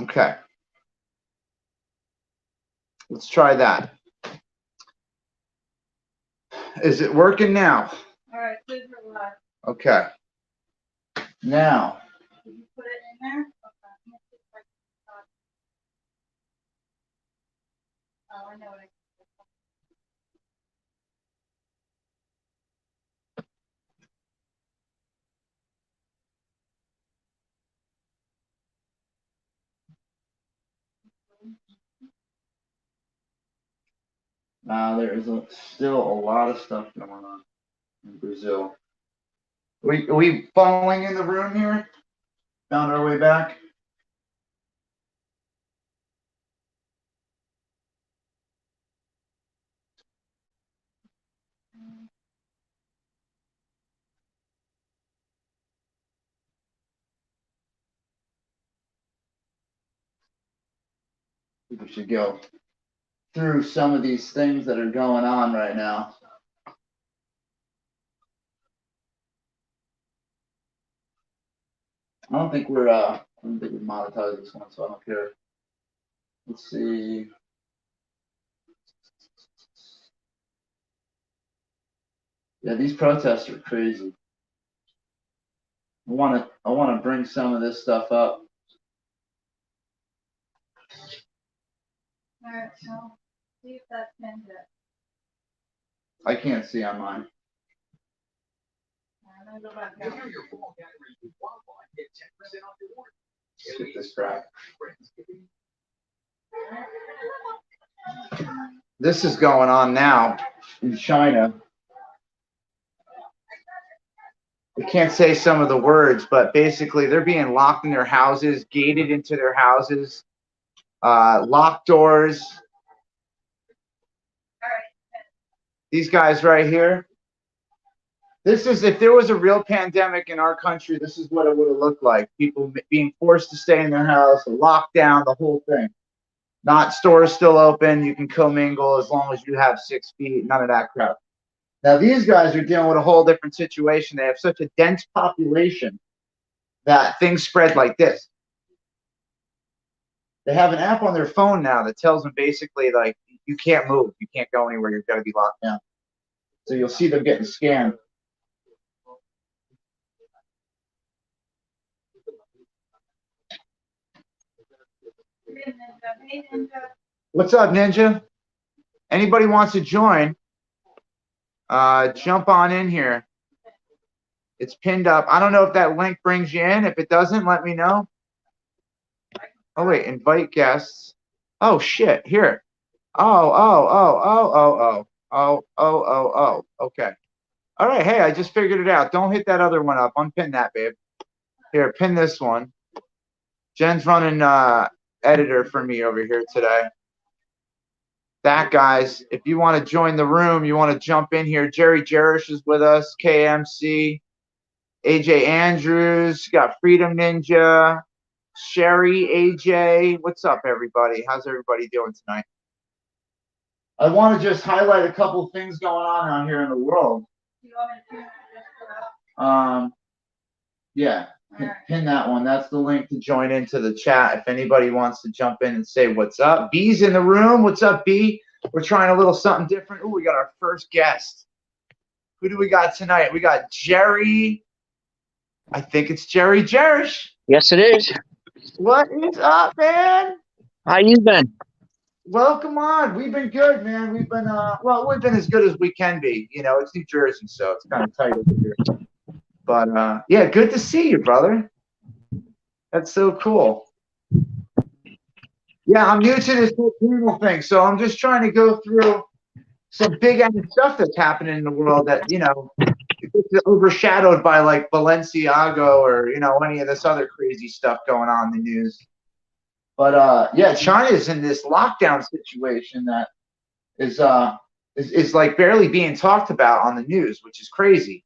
Okay. Let's try that. Is it working now? All right, please relax. Okay. Now. Did you put it in there? Okay. Oh, I know what I There's still a lot of stuff going on in Brazil. Are we falling in the room here? Found our way back? We should go through some of these things that are going on right now. I don't think we're monetized this one, so I don't care. Let's see. Yeah, these protests are crazy. I want to bring some of this stuff up. All right, so see if that's pinned it. I can't see on mine. I'm gonna go back down. Skip this crap. This is going on now in China. I can't say some of the words, but basically they're being locked in their houses, gated into their houses, locked doors. These guys right here. This is, if there was a real pandemic in our country, this is what it would have looked like. People being forced to stay in their house, locked down, the whole thing. Not stores still open. You can commingle as long as you have 6 feet. None of that crap. Now, these guys are dealing with a whole different situation. They have such a dense population that things spread like this. They have an app on their phone now that tells them basically, like, you can't move. You can't go anywhere. You've got to be locked down. So you'll see them getting scammed. What's up, Ninja? Anybody wants to join, jump on in here. It's pinned up. I don't know if that link brings you in. If it doesn't, let me know. Oh, wait, invite guests. Oh, shit, here. Oh. Okay. All right, hey, I just figured it out. Don't hit that other one up. Unpin that, babe. Here, pin this one. Jen's running editor for me over here today. That, guys, if you want to join the room, you want to jump in here. Jerry Jerish is with us, KMC, AJ Andrews, got Freedom Ninja, Sherry, AJ. What's up, everybody? How's everybody doing tonight? I want to just highlight a couple things going on out here in the world. Yeah, pin that one. That's the link to join into the chat if anybody wants to jump in and say what's up. B's in the room. What's up, B? We're trying a little something different. Oh, we got our first guest. Who do we got tonight? We got Jerry. I think it's Jerry Jerish. Yes, it is. What is up, man? How you been? Well, come on. We've been good, man. We've been we've been as good as we can be. You know, it's New Jersey, so it's kind of tight over here. But yeah, good to see you, brother. That's so cool. Yeah, I'm new to this whole panel thing, so I'm just trying to go through some big stuff that's happening in the world that, you know, it's overshadowed by like Balenciaga or, you know, any of this other crazy stuff going on in the news. But yeah, China's in this lockdown situation that is like barely being talked about on the news, which is crazy.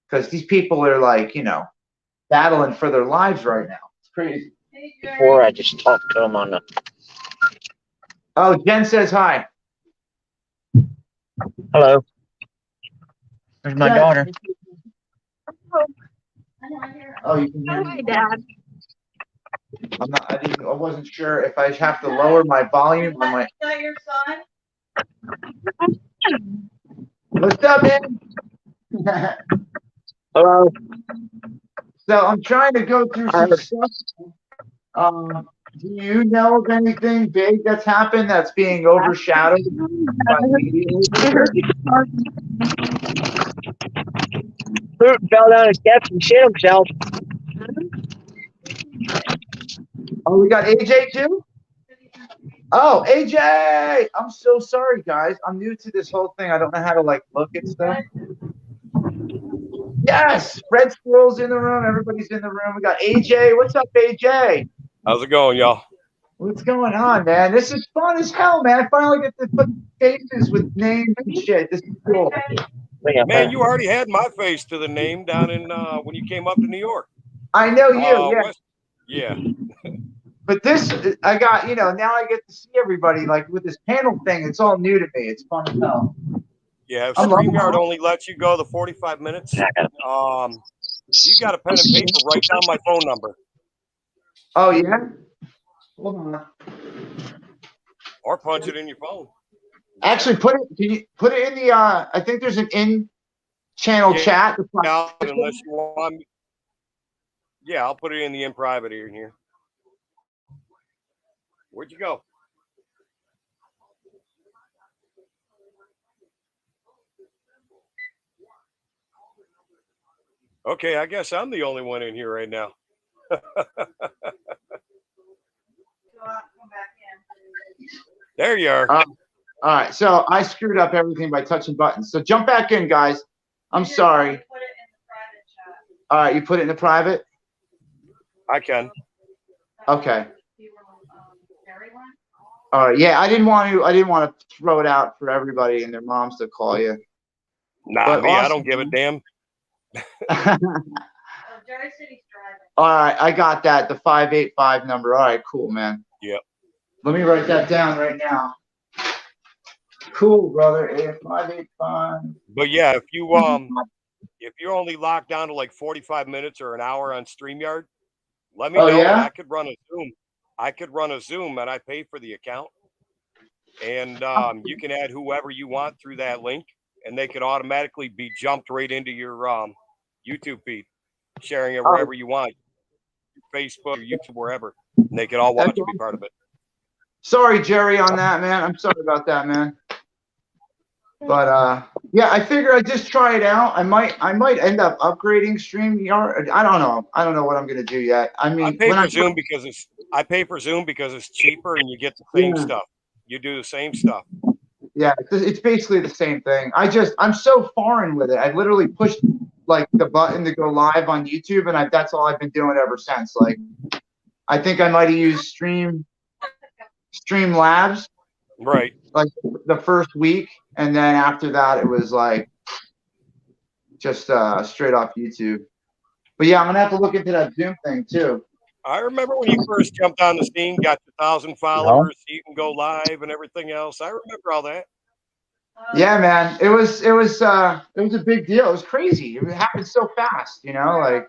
Because these people are like, you know, battling for their lives right now. It's crazy. Before I just talked to him on the... Oh, Jen says hi. Hello. There's my daughter. Oh, you can hear me. Hi, Dad. I wasn't sure if I have to lower my volume on my. Is that your son? What's up, man? Hello. So I'm trying to go through some stuff. Do you know of anything big that's happened that's being overshadowed by media? Putin fell down the steps and shit himself. Oh, we got AJ too? Oh, AJ! I'm so sorry, guys. I'm new to this whole thing. I don't know how to like look at stuff. Yes, Red Squirrel's in the room. Everybody's in the room. We got AJ. What's up, AJ? How's it going, y'all? What's going on, man? This is fun as hell, man. I finally get to put faces with names and shit. This is cool. Man, you already had my face to the name down in when you came up to New York. I know you, yeah. Yeah. But this, I got, now I get to see everybody. Like with this panel thing, it's all new to me. It's fun as hell. Yeah, StreamYard only lets you go the 45 minutes. You got a pen and paper, write down my phone number. Oh, yeah? Hold on. Or punch it in your phone. Actually, can you put it in the, I think there's an in-channel chat. Unless you want me. Yeah, I'll put it in the in private in here. Where'd you go? Okay, I guess I'm the only one in here right now. There you are. All right, so I screwed up everything by touching buttons. So jump back in, guys. I'm sorry. All right, you put it in the private? I can. Okay. All right. Yeah, I didn't want to throw it out for everybody and their moms to call you. Nah, but me, awesome. I don't give a damn. All right, I got that. The 585 number. All right, cool, man. Yep. Let me write that down right now. Cool, brother. 585. But yeah, if you're only locked down to like 45 minutes or an hour on StreamYard, let me know. Yeah? And I could run a Zoom. And I pay for the account. And you can add whoever you want through that link, and they could automatically be jumped right into your YouTube feed, sharing it wherever you want, Facebook or YouTube, wherever. And they could all watch and be part of it. Sorry, Jerry, on that, man. I'm sorry about that, man. But yeah, I figure I'd just try it out. I might end up upgrading StreamYard. I don't know. I don't know what I'm gonna do yet. I mean, I pay for Zoom because it's cheaper and you get the same stuff. You do the same stuff. Yeah, it's basically the same thing. I'm so foreign with it. I literally pushed like the button to go live on YouTube, and that's all I've been doing ever since. Like, I think I might have used Streamlabs, right? Like the first week, and then after that, it was like just straight off YouTube. But yeah, I'm gonna have to look into that Zoom thing too. I remember when you first jumped on the scene, got 1,000 followers, you can go live and everything else. I remember all that. Yeah, man, it was a big deal. It was crazy. It happened so fast, like.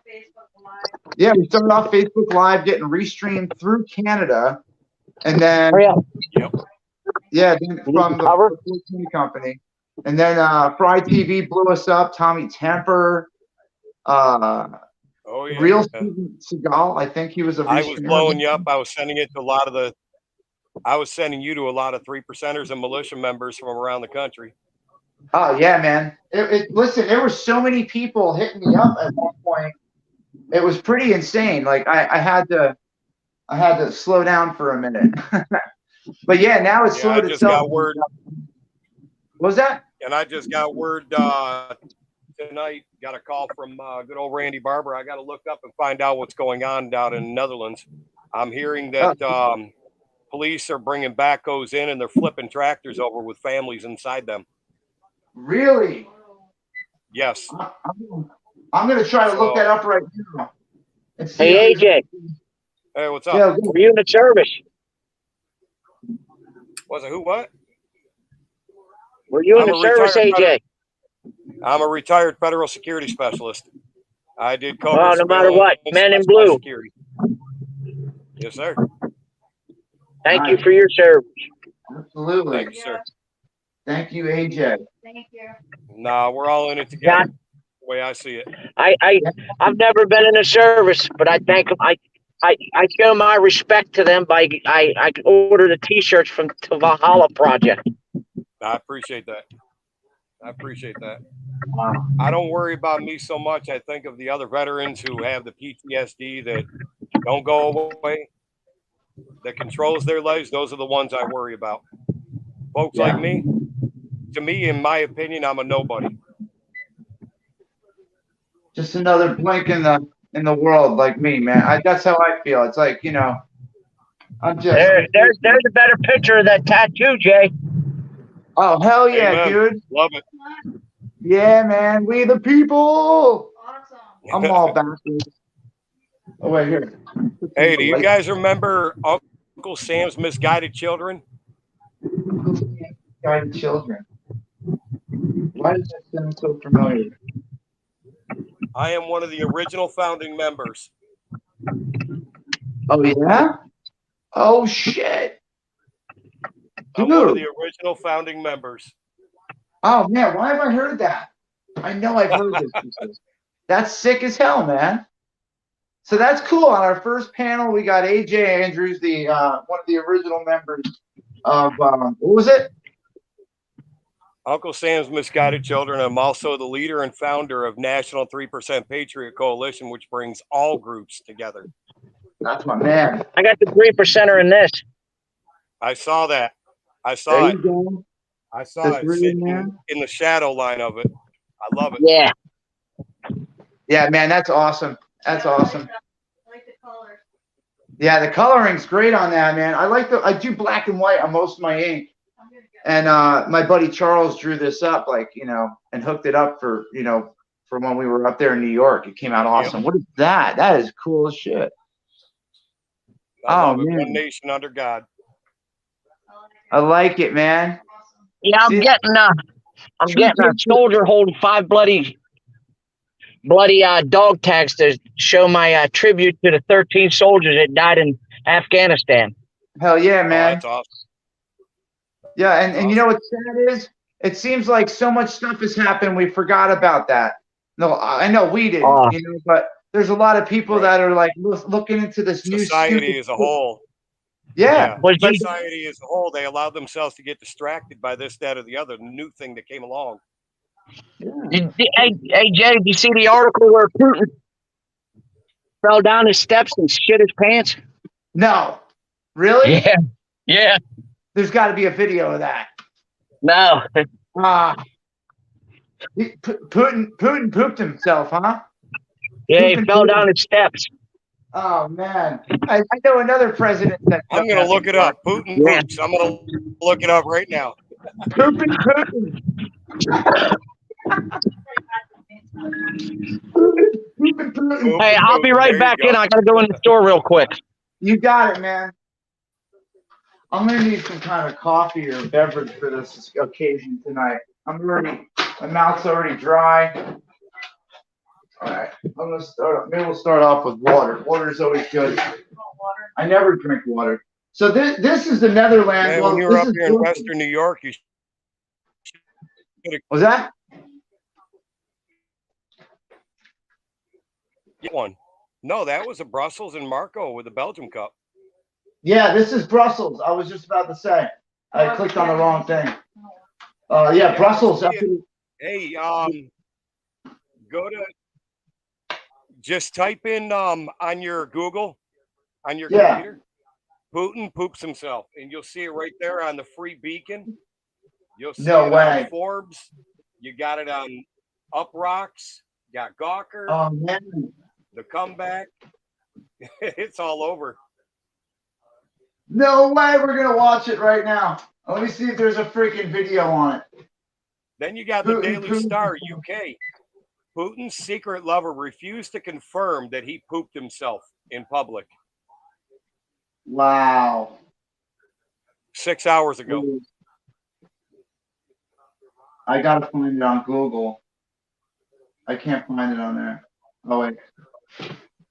Yeah, we started off Facebook Live, getting restreamed through Canada, and then from the 14 company, and then Fry TV blew us up. Tommy Temper, Real Steven Seagal. I think he was a. I was blowing you up. I was sending you to a lot of 3%ers and militia members from around the country. Oh yeah, man. Listen, there were so many people hitting me up at one point. It was pretty insane. Like I had to slow down for a minute. But yeah, now it's slowed itself. Got word. What was that? And I just got word tonight. Got a call from good old Randy Barber. I got to look up and find out what's going on down in the Netherlands. I'm hearing that police are bringing backhoes in and they're flipping tractors over with families inside them. Really? Yes. I'm going to try to look that up right now. Hey, AJ. Hey, what's up? Yeah, were you in the service? Was it who? What? Were you in the service, AJ? I'm a retired federal security specialist. I did cover. Oh, no matter what, men in blue. Security. Yes, sir. Thank you for your service. Absolutely. Thank you, sir. Thank you, AJ. Thank you. Nah, we're all in it together. The way I see it. I've never been in a service, but I thank them. I show my respect to them by I order the T-shirts from the Valhalla Project. I appreciate that. I appreciate that. Wow. I don't worry about me so much. I think of the other veterans who have the PTSD that don't go away, that controls their lives. Those are the ones I worry about. Folks like me, to me, in my opinion, I'm a nobody. Just another blink in the world, like me, man. That's how I feel. It's like, you know, I'm just. There's a better picture of that tattoo, Jay. Oh hell yeah, Amen. dude! Love it. Yeah, man. We the people. Awesome. I'm all backwards. Oh wait, here. Hey, do you guys remember Uncle Sam's Misguided Children? Guided children. Why does that sound so familiar? I am one of the original founding members. Oh yeah. Oh shit. I'm one of the original founding members. Oh man, why have I heard that? I know I've heard this before. That's sick as hell, man. So that's cool. On our first panel, we got AJ Andrews, the one of the original members of what was it? Uncle Sam's Misguided Children. I'm also the leader and founder of National 3% Patriot Coalition, which brings all groups together. That's my man. I got the 3%er in this. I saw that. I saw There it. you go. I saw The it three, sitting man. in the shadow line of it. I love it. Yeah. Yeah, man, that's awesome. That's awesome. I like the colors. Yeah, the coloring's great on that, man. I do black and white on most of my ink. I'm gonna go. And my buddy Charles drew this up, like, you know, and hooked it up for, you know, for when we were up there in New York. It came out awesome. Yep. What is that? That is cool as shit. I love it. man. One nation under God. I like it, man. Awesome. Yeah, I'm See- getting a soldier holding 5 bloody dog tags to show my tribute to the 13 soldiers that died in Afghanistan. Hell yeah, Oh, man. that's awesome. Yeah, and you know what's sad is? It seems like so much stuff has happened, we forgot about that. No, I know we didn't, Oh. you know, but there's a lot of people Right. that are like looking into this new Society stupid as a whole. Yeah. Was he- Society as a whole, they allowed themselves to get distracted by this, that, or the other new thing that came along. Hey, Jay, did you see the article where Putin fell down the steps and shit his pants? No. Really? Yeah. Yeah. There's got to be a video of that. No. Putin pooped himself, huh? Yeah, he Putin fell Putin. down the steps. Oh man, I know another president that. I'm going to look it up. Putin Yeah. poops. I'm going to look it up right now. Putin. Hey, I'll be right back in. I got to go in the store real quick. You got it, man. I'm gonna need some kind of coffee or beverage for this occasion tonight. My mouth's already dry. All right, maybe we'll start off with water. Water is always good. I never drink water. So this is the Netherlands. Man, when you were up here in Western New York, you was that? get one. No, that was a Brussels and Marco with the Belgium Cup. Yeah, this is Brussels. I was just about to say. I clicked on the wrong thing. Yeah, Brussels. Hey, go to just type in on your Google on your computer. Putin poops himself, and you'll see it right there on the Free Beacon. You'll see it on Forbes. You got it on Up Rocks. You got Gawker. Oh man. The Comeback. It's all over. No way, we're gonna watch it right now. Let me see if there's a freaking video on it. Then you got the Daily Star UK. Putin's secret lover refused to confirm that he pooped himself in public. Wow. 6 hours ago. I gotta find it on Google. I can't find it on there. Oh wait.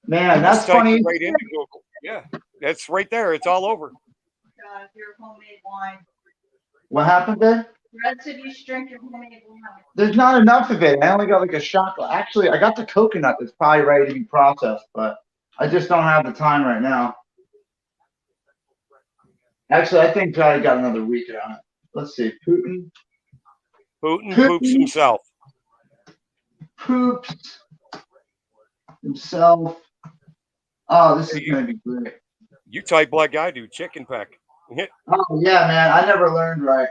Man, that's Just type funny. it right into Google. Yeah. It's right there. It's all over. Your homemade wine. What happened there? Red said you should drink your homemade wine. There's not enough of it. I only got like a shot. Actually, I got the coconut that's probably ready to be processed, but I just don't have the time right now. Actually, I think I got another week on it. Let's see. Putin Poops himself. poops himself. Oh, this is going to be great. You type like I do, chicken peck. Oh, yeah, man. I never learned right.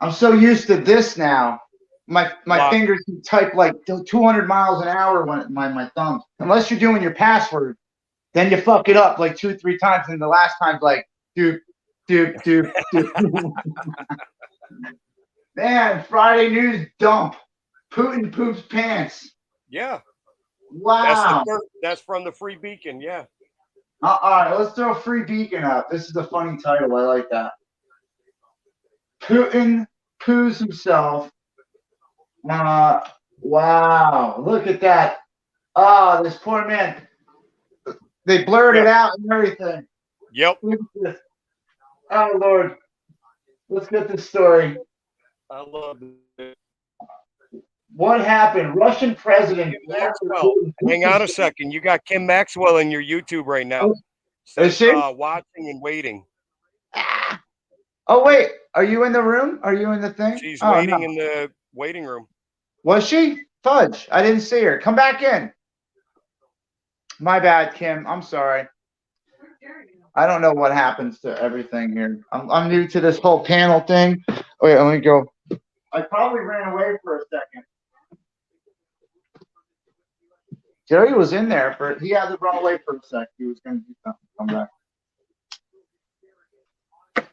I'm so used to this now. My Wow. fingers can type like 200 miles an hour when my thumbs. Unless you're doing your password, then you fuck it up like 2-3 times, and the last time's like doop. Man, Friday news dump. Putin poops pants. Yeah. Wow. That's from the Free Beacon. Yeah. All right, let's throw a free beacon up. This is a funny title. I like that. Putin poos himself. Wow. Look at that. Oh, this poor man. They blurred it out and everything. Yep. Look at this. Oh, Lord. Let's get this story. I love it. What happened? Russian president. Maxwell. Hang on a second. You got Kim Maxwell in your YouTube right now. Is she? Watching and waiting. Oh, wait. Are you in the room? Are you in the thing? She's Oh, waiting no. in the waiting room. Was she? Fudge. I didn't see her. Come back in. My bad, Kim. I'm sorry. I don't know what happens to everything here. I'm new to this whole panel thing. Wait, let me go. I probably ran away for a second. Jerry was in there, but he had to run away for a sec. He was going to do something. Come back.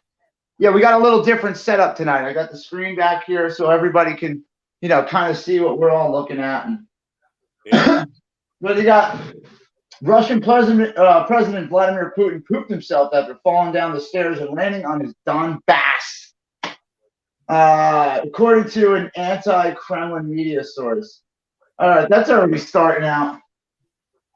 Yeah, we got a little different setup tonight. I got the screen back here so everybody can, kind of see what we're all looking at. And but you got Russian President Vladimir Putin pooped himself after falling down the stairs and landing on his Donbass, according to an anti-Kremlin media source. All right, that's already starting out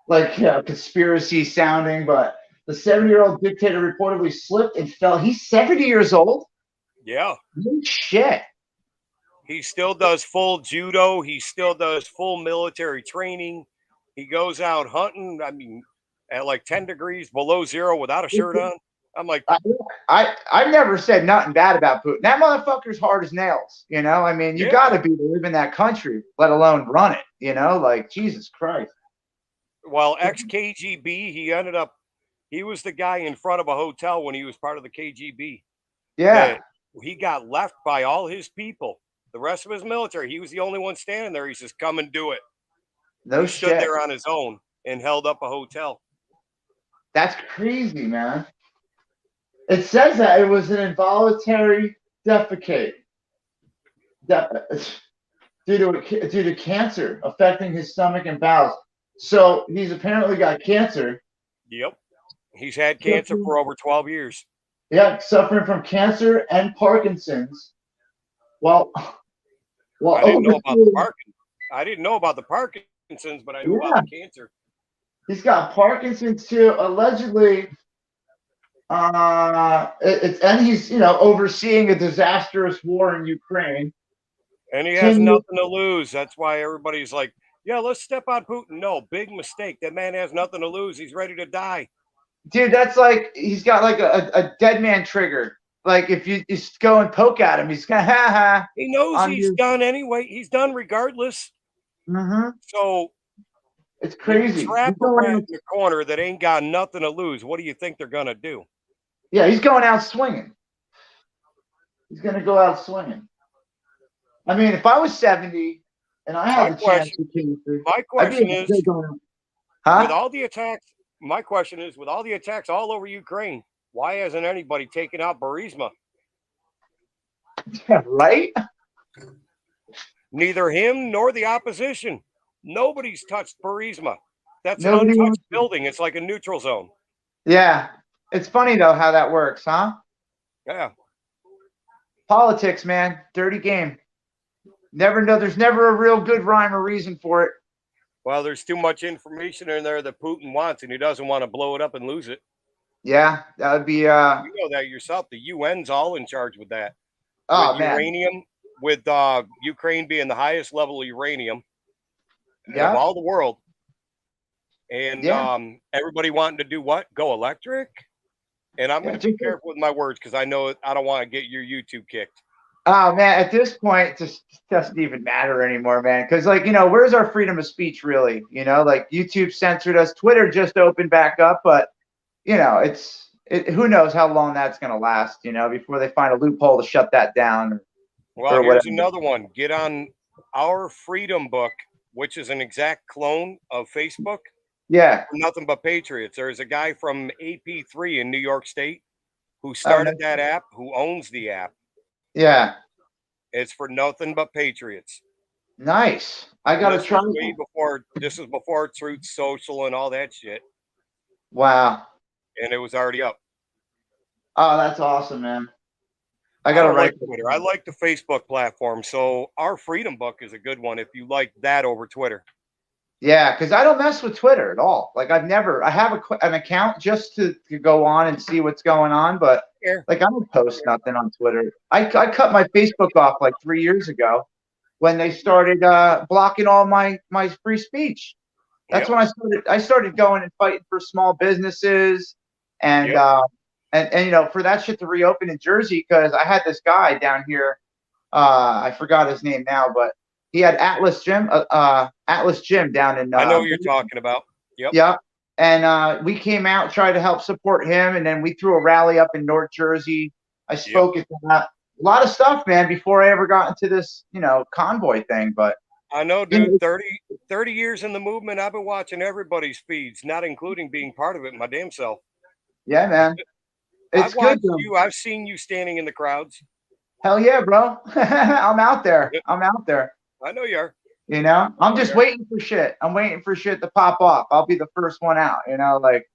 like conspiracy sounding, but the 70-year-old dictator reportedly slipped and fell. He's 70 years old? Yeah. Holy shit. He still does full judo. He still does full military training. He goes out hunting. I mean, at like 10 degrees below zero without a shirt on. I'm like, I've never said nothing bad about Putin. That motherfucker's hard as nails. I mean, you got to be to live in that country, let alone run it. Like Jesus Christ. Well, ex-KGB, he was the guy in front of a hotel when he was part of the KGB. Yeah. He got left by all his people. The rest of his military, he was the only one standing there. He says, come and do it. No he shit. Stood there on his own and held up a hotel. That's crazy, man. It says that it was an involuntary defecate due to cancer affecting his stomach and bowels. So he's apparently got cancer. Yep. He's had cancer for over 12 years. Yeah, suffering from cancer and Parkinson's. Well, I didn't know about the Parkinson's. I didn't know about the Parkinson's, but I knew about the cancer. He's got Parkinson's too, allegedly. And he's overseeing a disastrous war in Ukraine. And he has nothing to lose. That's why everybody's like, yeah, let's step on Putin. No, big mistake. That man has nothing to lose. He's ready to die. Dude, that's like he's got like a dead man trigger. Like if you just go and poke at him, he's gonna ha ha. He knows he's done anyway. He's done regardless. Mm-hmm. So it's crazy. Trap around the corner that ain't got nothing to lose. What do you think they're gonna do? Yeah, he's going out swinging. He's gonna go out swinging. I mean, if I was 70 and I had the chance to cancer, my question is, huh? with all the attacks, my question is, with all the attacks all over Ukraine, why hasn't anybody taken out Burisma? Yeah, right? Neither him nor the opposition. Nobody's touched Burisma. That's an untouched building. It's like a neutral zone. Yeah. It's funny, though, how that works, huh? Yeah. Politics, man. Dirty game. Never know. There's never a real good rhyme or reason for it. Well, there's too much information in there that Putin wants, and he doesn't want to blow it up and lose it. Yeah, that would be You know that yourself. The UN's all in charge with that. oh With man. uranium, with Ukraine being the highest level of uranium and of Yeah. all the world, and Yeah. everybody wanting to do what? Go electric. And I'm Yeah. going to be careful with my words because I know I don't want to get your YouTube kicked. Oh man, at this point, it just doesn't even matter anymore, man. Because like, you know, where's our freedom of speech really? You know, like YouTube censored us, Twitter just opened back up, but you know, who knows how long that's gonna last, you know, before they find a loophole to shut that down Well, or here's whatever. another one. Get on Our Freedom Book, which is an exact clone of Facebook. Yeah. Nothing but patriots. There's a guy from AP3 in New York State who Oh, started that app, who owns the app. yeah. It's for nothing but patriots. Nice. I And gotta this try was way that. before. This is before Truth Social and all that shit, Wow. and it was already up. Oh, that's awesome, man. I I gotta don't write like Twitter. I like the Facebook platform. So Our Freedom Book is a good one if you like that over Twitter. Yeah, because I don't mess with Twitter at all. Like I have an account just to go on and see what's going on, but Yeah. like I don't post nothing on Twitter. I cut my Facebook off like 3 years ago when they started blocking all my free speech. That's Yep. when I started going and fighting for small businesses and Yep. and you know, for that shit to reopen in Jersey, because I had this guy down here, I forgot his name now, but he had Atlas Gym down in I know what you're talking about. Yep. yeah. And we came out, tried to help support him, and then we threw a rally up in North Jersey. I spoke at that. A lot of stuff, man, before I ever got into this, you know, convoy thing. But I know, you dude. know, 30 years in the movement. I've been watching everybody's feeds, not including being part of it my damn self. yeah, man, it's I've good watched though. you. I've seen you standing in the crowds. Hell yeah, bro. I'm out there. I'm out there. I know you are. You know, I'm just waiting for shit. I'm waiting for shit to pop off. I'll be the first one out. You know, like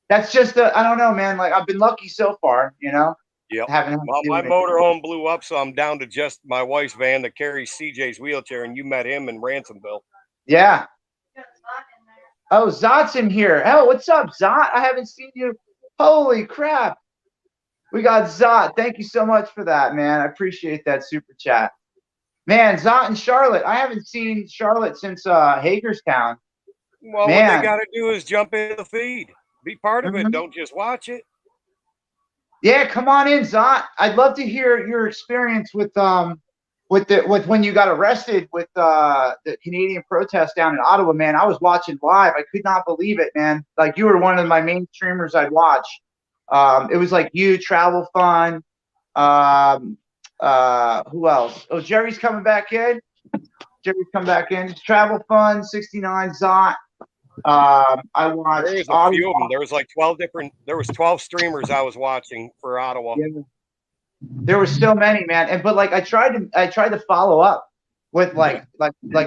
that's just I don't know, man. Like I've been lucky so far. You know, Yep. haven't had Well, to do my anything. motorhome blew up, so I'm down to just my wife's van that carries CJ's wheelchair, and you met him in Ransomville. Yeah. Got Zot in there. Oh, Zot's in here. Oh, what's up, Zot? I haven't seen you. Holy crap. We got Zot. Thank you so much for that, man. I appreciate that super chat. Man, Zot and Charlotte. I haven't seen Charlotte since Hagerstown. Well, Man. what they got to do is jump in the feed, be part of it. Don't just watch it. Yeah, come on in, Zot. I'd love to hear your experience with when you got arrested with the Canadian protest down in Ottawa, man. I was watching live. I could not believe it, man. Like you were one of my main streamers I'd watch. It was like you, Travel Fun. Who else? Oh, Jerry's coming back in. Jerry's come back in. Travel Fun, 69 Zot. I watched. There was a few of them. There was like 12 different. There was 12 streamers I was watching for Ottawa. Yeah. There were so many, man. And but like I tried to follow up with like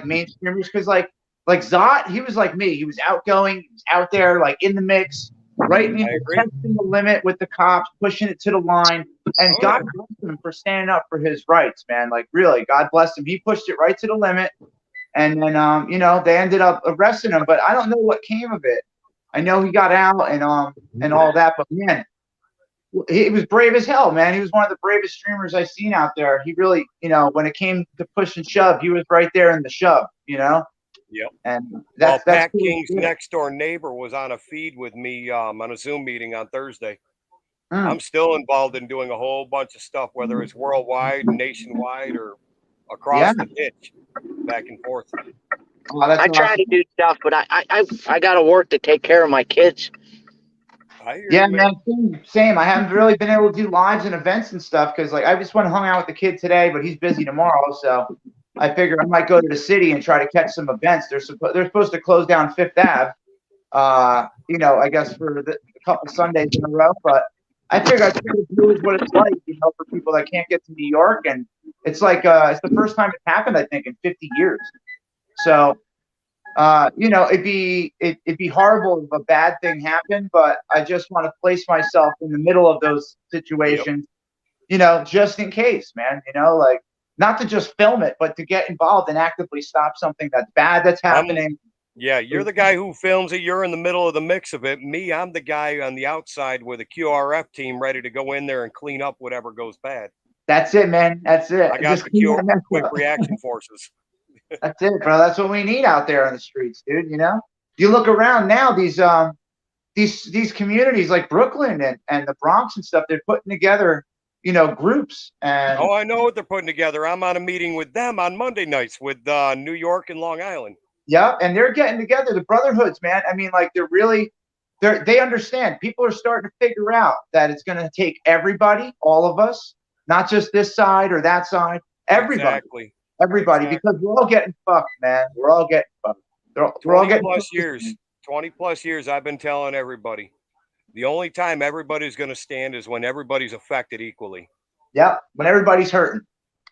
main streamers because like Zot, he was like me. He was outgoing. He was out there like in the mix, right? You know, testing the limit with the cops, pushing it to the line. And God bless him for standing up for his rights, man. Like really, God bless him. He pushed it right to the limit. And then you know, they ended up arresting him, but I don't know what came of it. I know he got out and all that, but man, he was brave as hell, man. He was one of the bravest streamers I've seen out there. He really, you know, when it came to push and shove, he was right there in the shove, you know? Yep. And that's Pat cool. King's next door neighbor was on a feed with me on a Zoom meeting on Thursday. I'm still involved in doing a whole bunch of stuff, whether it's worldwide, nationwide, or across the ditch, back and forth. Oh, I try to do stuff, but I got to work to take care of my kids. Yeah, man, same. I haven't really been able to do lives and events and stuff because, like, I just went and hung out with the kid today, but he's busy tomorrow. So I figure I might go to the city and try to catch some events. They're supposed to close down Fifth Ave, you know, I guess for a couple Sundays in a row. But I figure I try to do what it's like, you know, for people that can't get to New York. And it's like it's the first time it's happened, I think, in 50 years. So you know, it'd be horrible if a bad thing happened, but I just want to place myself in the middle of those situations, you know, just in case, man, you know, like not to just film it, but to get involved and actively stop something that's bad that's happening. Yeah, you're the guy who films it. You're in the middle of the mix of it. Me, I'm the guy on the outside with a QRF team ready to go in there and clean up whatever goes bad. That's it, man. That's it. I got Just the clean that QRF mess quick up. reaction forces. That's it, bro. That's what we need out there on the streets, dude. You know, you look around now, these communities like Brooklyn and the Bronx and stuff, they're putting together, you know, groups. And Oh, I know what they're putting together. I'm on a meeting with them on Monday nights with New York and Long Island. yeah, and they're getting together, the brotherhoods, man. I mean, like they understand. People are starting to figure out that it's going to take everybody, all of us, not just this side or that side, everybody. Exactly. Everybody, because we're all getting fucked, man. We're all getting fucked. We're all 20 getting plus fucked. years. 20 plus years I've been telling everybody. The only time everybody's going to stand is when everybody's affected equally. Yeah, when everybody's hurting.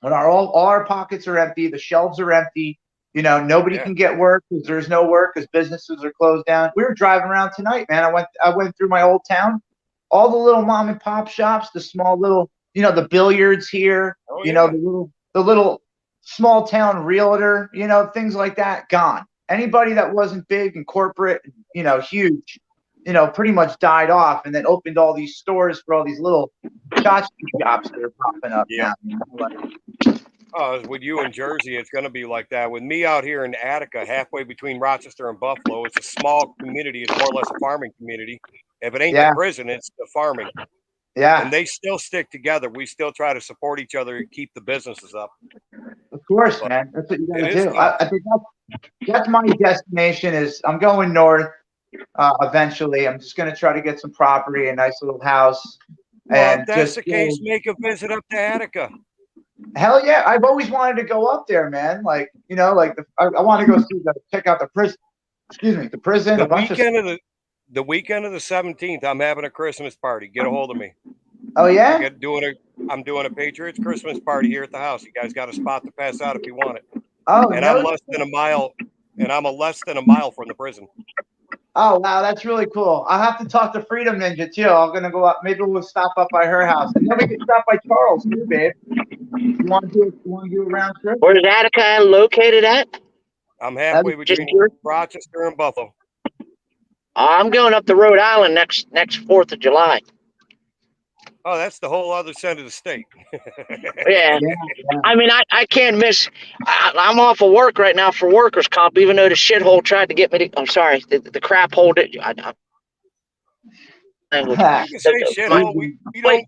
When all our pockets are empty, the shelves are empty, you know, nobody can get work because there's no work because businesses are closed down. We were driving around tonight, man. I went through my old town, all the little mom and pop shops, the small little, you know, the billiards here, you know, the little small town realtor, you know, things like that, gone. Anybody that wasn't big and corporate, you know, huge, you know, pretty much died off, and then opened all these stores for all these little shops that are popping up now. You know, like, with you in Jersey, it's going to be like that. With me out here in Attica, halfway between Rochester and Buffalo, it's a small community. It's more or less a farming community. If it ain't the prison, it's the farming. Yeah. And they still stick together. We still try to support each other and keep the businesses up. Of course, man. That's what you got to do. I think that's my destination. Is I'm going north eventually. I'm just going to try to get some property, a nice little house. Well, and if that's just the case, make a visit up to Attica. Hell yeah. I've always wanted to go up there, man. Like, you know, like I want to go check out the prison. Excuse me, the prison. The weekend of the 17th, I'm having a Christmas party. Get a hold of me. Oh yeah? I'm doing a Patriots Christmas party here at the house. You guys got a spot to pass out if you want it. Oh, and I'm less than a mile from the prison. Oh wow, that's really cool. I'll have to talk to Freedom Ninja too. I'm gonna go up. Maybe we'll stop up by her house, and then we can stop by Charles too, babe. You want to do a round trip? Where's Attica located at? I'm halfway between Rochester and Buffalo. I'm going up to Rhode Island next 4th of July. Oh, that's the whole other side of the state. Yeah. I mean, I can't miss. I'm off of work right now for workers' comp, even though the shithole tried to get me to. I'm sorry, the crap hole did. You can say shithole. We don't.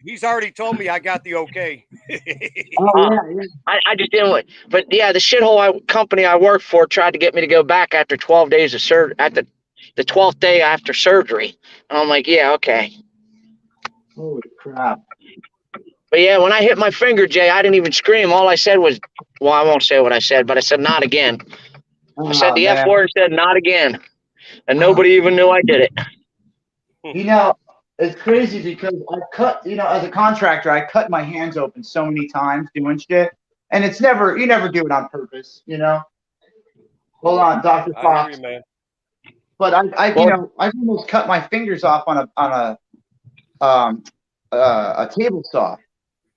He's already told me I got the okay. I just didn't. But yeah, the shithole company I work for tried to get me to go back after 12 days of surgery. At the 12th day after surgery, and I'm like, yeah, okay. Holy crap. But yeah, when I hit my finger, Jay, I didn't even scream. All I said was, well, I won't say what I said, but I said, not again. I said the F word and said, not again. And nobody even knew I did it. You know, it's crazy because I cut, you know, as a contractor, I cut my hands open so many times doing shit. And it's never, you never do it on purpose, you know? Hold on, Dr. Fox. I hear you, man. But I almost cut my fingers off on a table saw.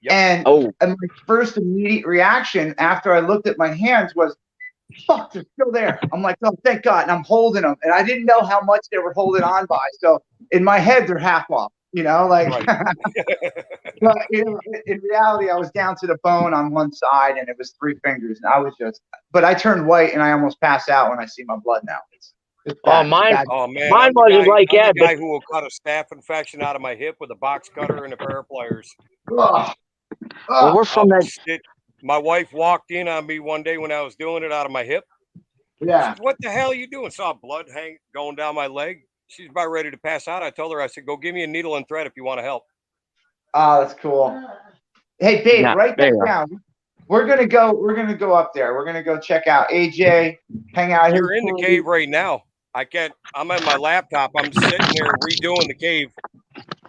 Yep. And my first immediate reaction after I looked at my hands was, fuck, they're still there. I'm like, oh, thank God. And I'm holding them. And I didn't know how much they were holding on by. So in my head, they're half off, you know, like, but you know, in reality, I was down to the bone on one side and it was 3 fingers. And I was but I turned white and I almost passed out when I see my blood now. Mine wasn't like that. The guy who will cut a staph infection out of my hip with a box cutter and a pair of pliers. Well, we're from that. My wife walked in on me one day when I was doing it out of my hip. Yeah. She said, what the hell are you doing? Saw blood going down my leg. She's about ready to pass out. I told her, I said, go give me a needle and thread if you want to help. Oh, that's cool. Hey, babe, write that down. We're gonna go up there. We're gonna go check out AJ, hang out here. You're in the cave right now. I can't. I'm on my laptop. I'm sitting there redoing the cave.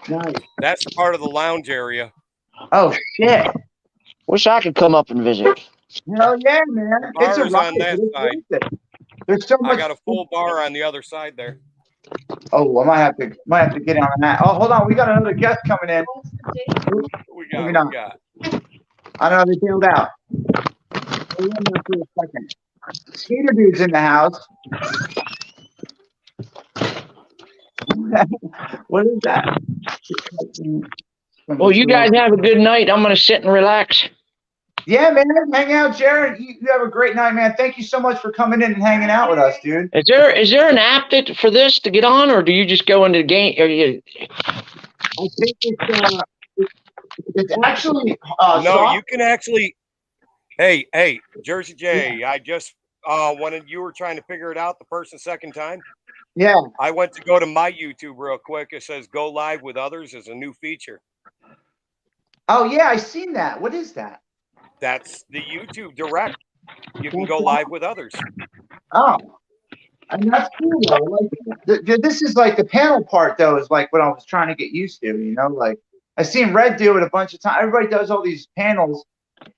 Nice. That's part of the lounge area. Oh shit! Wish I could come up and visit. Hell yeah, man! It's a ride. On that side. There's so much. I got a full bar on the other side there. Oh, I might have to get on that. Oh, hold on. We got another guest coming in. We got. I don't know. They bailed out. For a second. Skater dude's in the house. What is that? Well, you guys have a good night. I'm going to sit and relax. Yeah, man. Hang out, Jared. You have a great night, man. Thank you so much for coming in and hanging out with us, dude. Is there an app for this to get on, or do you just go into the game? I think it's actually No, soft. you can actually. Hey, Jersey J. I just when you were trying to figure it out the second time. Yeah. I went to go to my YouTube real quick. It says go live with others as a new feature. Oh yeah, I seen that. What is that? That's the YouTube Direct. You can go live with others. Oh, I mean, that's cool though. Like, this is like the panel part though is like what I was trying to get used to. You know, like I seen Red do it a bunch of times. Everybody does all these panels,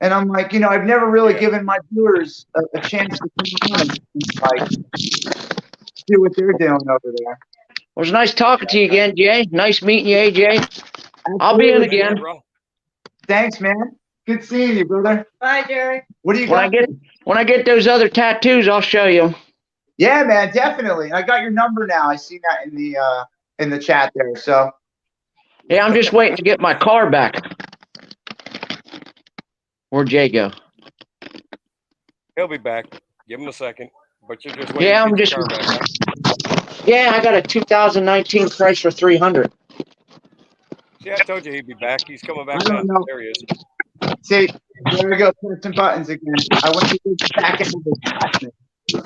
and I'm like, you know, I've never really given my viewers a chance to come on and like see what they're doing over there. It was nice talking to you again, Jay. Nice meeting you, AJ. I'll be in again. Thanks, man. Good seeing you, brother. Bye, Jerry. What do you got? When I get those other tattoos, I'll show you. Yeah, man, definitely. I got your number now. I see that in the chat there. So yeah, I'm just waiting to get my car back. Where'd Jay go? He'll be back. Give him a second. But you're just waiting. Yeah, to I'm get just. your car back, huh? Yeah, I got a 2019 Chrysler 300. See, I told you he'd be back. He's coming back I don't now. know. There he is. See, there we go. Pressing buttons again. I want to get back into the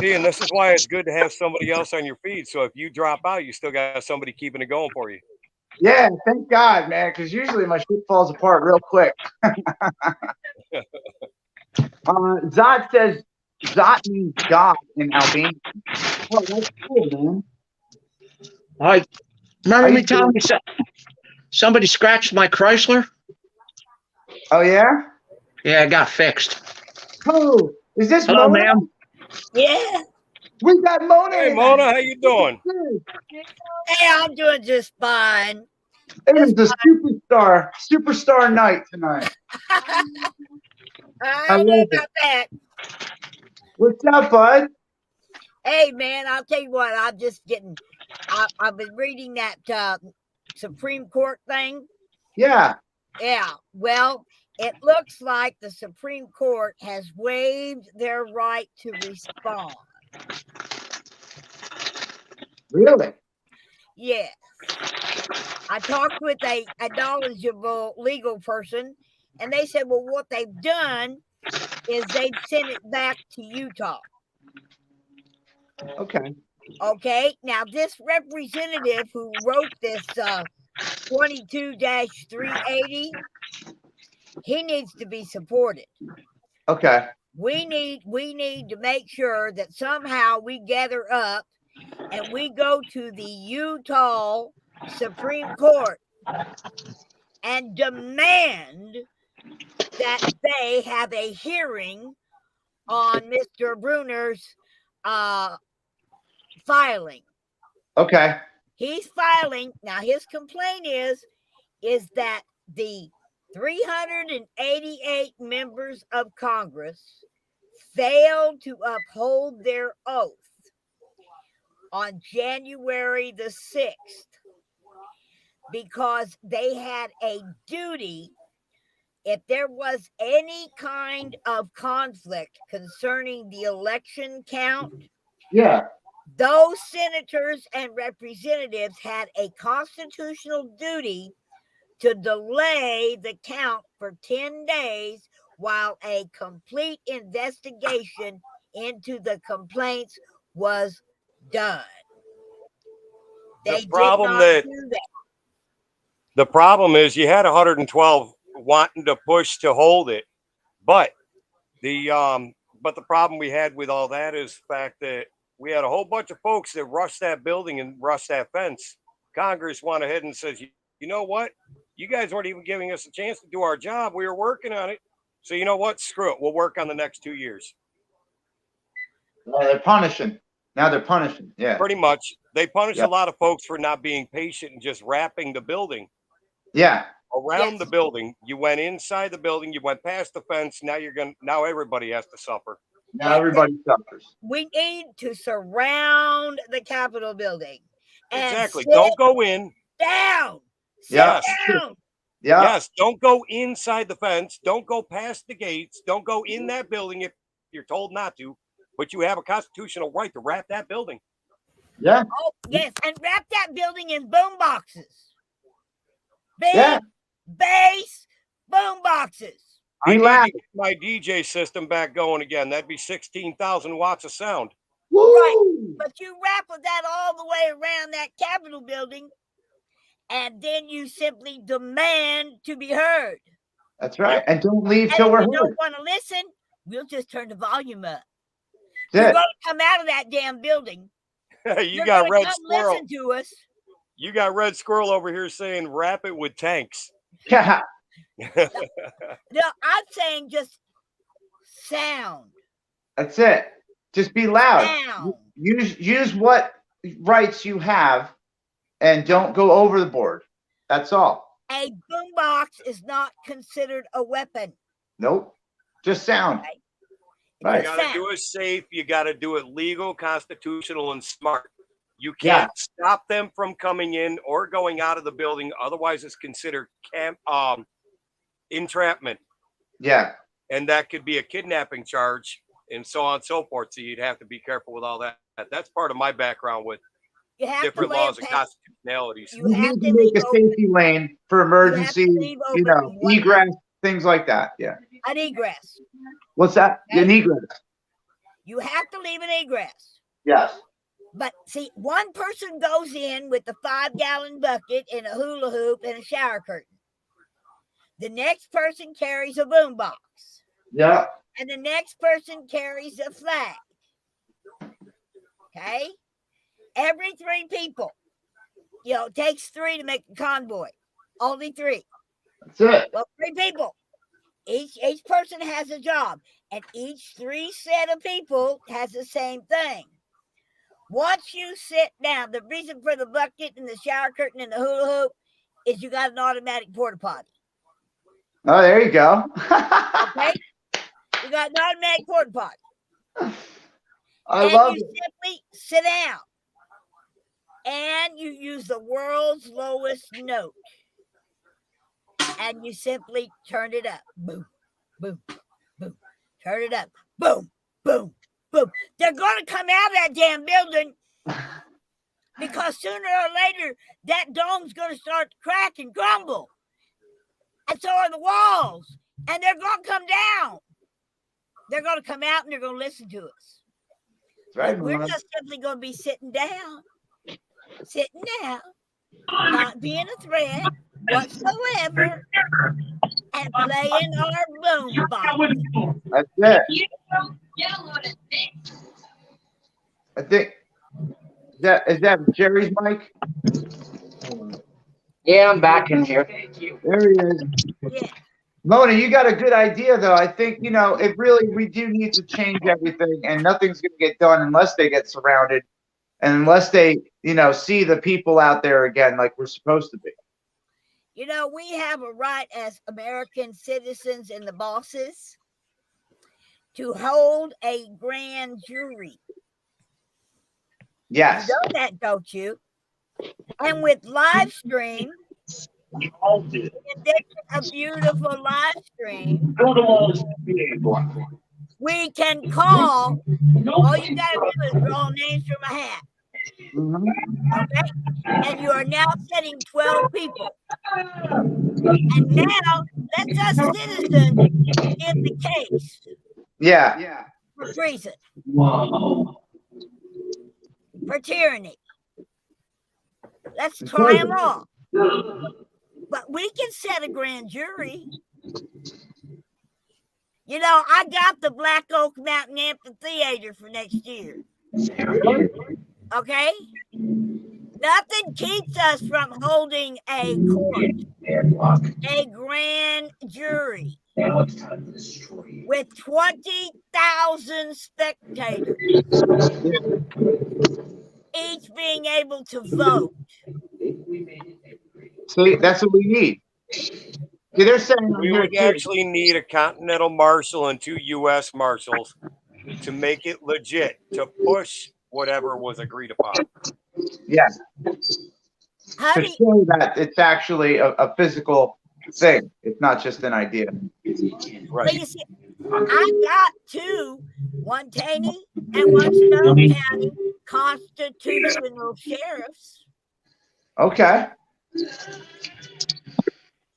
See, and this is why it's good to have somebody else on your feed. So if you drop out, you still got somebody keeping it going for you. Yeah, thank God, man, because usually my shit falls apart real quick. Zot says Zot means God in Albanian. Oh, that's cool, man. Remember me telling you somebody scratched my Chrysler? Oh, yeah? Yeah, it got fixed. Oh, is this Hello, Mona? ma'am. Yeah. We got Mona. Hey, Mona, how you doing? Hey, I'm doing just fine. It is the superstar night tonight. I I don't know love about that. What's up, bud? Hey, man, I'll tell you what. I've been reading that Supreme Court thing. Yeah. Yeah. Well, it looks like the Supreme Court has waived their right to respond. Really? Yes. I talked with a knowledgeable legal person, and they said, well, what they've done is they've sent it back to Utah. Okay. Okay. Now, this representative who wrote this 22-380, he needs to be supported. Okay. We need to make sure that somehow we gather up and we go to the Utah Supreme Court and demand that they have a hearing on Mr. Bruner's filing. Okay. He's filing. Now, his complaint is that the 388 members of Congress failed to uphold their oath on January the 6th because they had a duty. If there was any kind of conflict concerning the election count, Yeah. those senators and representatives had a constitutional duty to delay the count for 10 days while a complete investigation into the complaints was done. They did not do that. The problem is you had 112 wanting to push to hold it, but the problem we had with all that is the fact that we had a whole bunch of folks that rushed that building and rushed that fence. Congress went ahead and says, you know what? You guys weren't even giving us a chance to do our job. We were working on it. So you know what? Screw it. We'll work on the next 2 years. They're punishing. Now they're punishing. Yeah. Pretty much. They punished a lot of folks for not being patient and just wrapping the building. Yeah. Around the building. You went inside the building. You went past the fence. Now now everybody has to suffer. Now everybody suffers. We need to surround the Capitol building. And Exactly. sit Don't go in. down. Sit Yeah. down. Yeah. Yes. Don't go inside the fence. Don't go past the gates. Don't go in that building if you're told not to. But you have a constitutional right to wrap that building. Yeah. Oh, yes. And wrap that building in boom boxes. Big Yeah. bass boom boxes. I Be need loud. to get my DJ system back going again. That'd be 16,000 watts of sound. Woo! Right. But you wrap that all the way around that Capitol building, and then you simply demand to be heard. That's right. Yep. And don't leave And till if we're you don't heard. want to listen, we'll just turn the volume up. That's You're it. going to come out of that damn building. You You're got gonna Red come Squirrel. listen to us. You got Red Squirrel over here saying wrap it with tanks. Yeah. No, I'm saying just sound. That's it. Just be loud. Sound. Use what rights you have, and don't go over the board. That's all. A boombox is not considered a weapon. Nope. Just sound. Right. Right. You got to do it safe. You got to do it legal, constitutional, and smart. You can't stop them from coming in or going out of the building. Otherwise, it's considered entrapment. Yeah. And that could be a kidnapping charge and so on and so forth. So you'd have to be careful with all that. That's part of my background with You have different to lay laws and constitutionalities. You We have need to to make leave a safety lane for emergency, leave you open know, one egress, things like that. Yeah. an egress. What's that? Okay. An egress. You have to leave an egress. Yes. But see, one person goes in with a 5-gallon bucket and a hula hoop and a shower curtain. The next person carries a boom box. Yeah. And the next person carries a flag. Okay? Every 3 people. You know, it takes 3 to make a convoy. Only 3. That's it. Well, 3 people. Each person has a job. And each 3 set of people has the same thing. Once you sit down, the reason for the bucket and the shower curtain and the hula hoop is you got an automatic porta potty. Oh, there you go. Okay? You got an automatic porta potty. I and love you it. simply sit down. And you use the world's lowest note. And you simply turn it up. Boom, boom, boom. Turn it up. Boom, boom, boom. They're going to come out of that damn building because sooner or later, that dome's going to start to crack and crumble. And so are the walls. And they're going to come down. They're going to come out and they're going to listen to us. That's right, But we're Mama. just simply going to be sitting down, not being a threat whatsoever, and playing our boom box. That's it. I think is that Jerry's mic? Yeah, I'm back in here. There he is. Yeah. Mona, you got a good idea though. I think, you know, we do need to change everything, and nothing's gonna get done unless they get surrounded and unless they, you know, see the people out there again like we're supposed to be. You know, we have a right as American citizens and the bosses to hold a grand jury. Yes. You know that, don't you? And with live stream, a beautiful live stream, we can call. All you got to do is draw names from a hat. Okay? And you are now setting 12 people. And now let us citizens in the case. Yeah. For treason. For tyranny. Let's try them all. But we can set a grand jury. You know, I got the Black Oak Mountain Amphitheater for next year. Okay? Nothing keeps us from holding a court, a grand jury, with 20,000 spectators, each being able to vote. See, that's what we need. See, they're saying We would actually need a Continental Marshal and 2 U.S. Marshals to make it legit, to push whatever was agreed upon. Yeah. How To do you, show that it's actually a physical thing. It's not just an idea. well, Right. you see, I got two, one Taney and one Stone County constitutional sheriffs. Okay. See,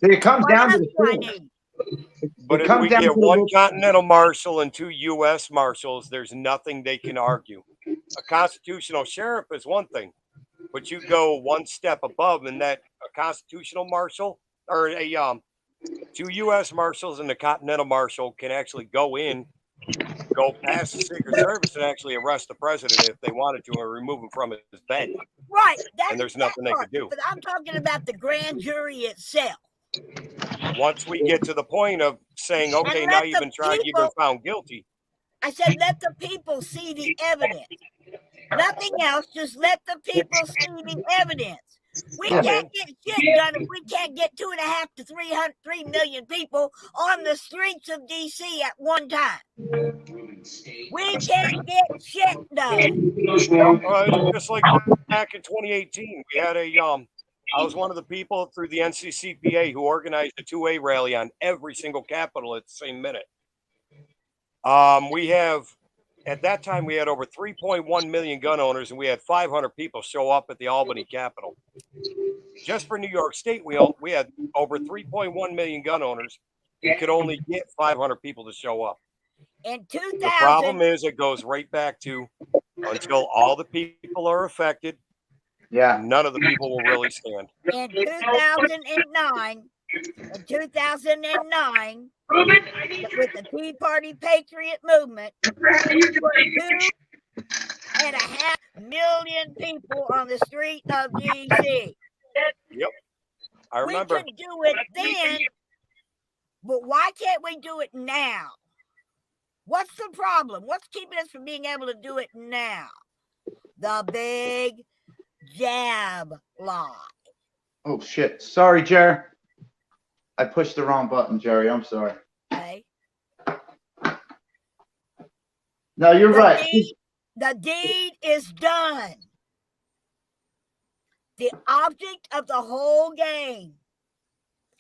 it comes What down else to do I the need? But if comes we down get to one the- continental marshal and 2 U.S. marshals, there's nothing they can argue. A constitutional sheriff is one thing, but you go one step above, and that a constitutional marshal or a 2 U.S. marshals and the continental marshal can actually go past the Secret Service and actually arrest the president if they wanted to, or remove him from his bed. Right. That's And there's nothing they could do. But I'm talking about the grand jury itself. Once we get to the point of saying, okay, now you've been tried, you've been found guilty. I said, let the people see the evidence. Nothing else. Just let the people see the evidence. We can't get shit done if we can't get 2.5 to 3 million people on the streets of DC at one time. We can't get shit done. Just like back in 2018, we had I was one of the people through the NCCPA who organized a 2A rally on every single Capitol at the same minute. At that time, we had over 3.1 million gun owners, and we had 500 people show up at the Albany Capitol. Just for New York State, we had over 3.1 million gun owners. We could only get 500 people to show up. In 2000, the problem is it goes right back to until all the people are affected. Yeah. None of the people will really stand. In 2009, with the Tea Party Patriot movement, 2.5 million people on the street of DC. Yep. I remember. We could do it then, but why can't we do it now? What's the problem? What's keeping us from being able to do it now? The big jab lie. Oh shit! Sorry, Jerry. I pushed the wrong button, Jerry. I'm sorry. Okay. No, you're right. The deed is done. The object of the whole game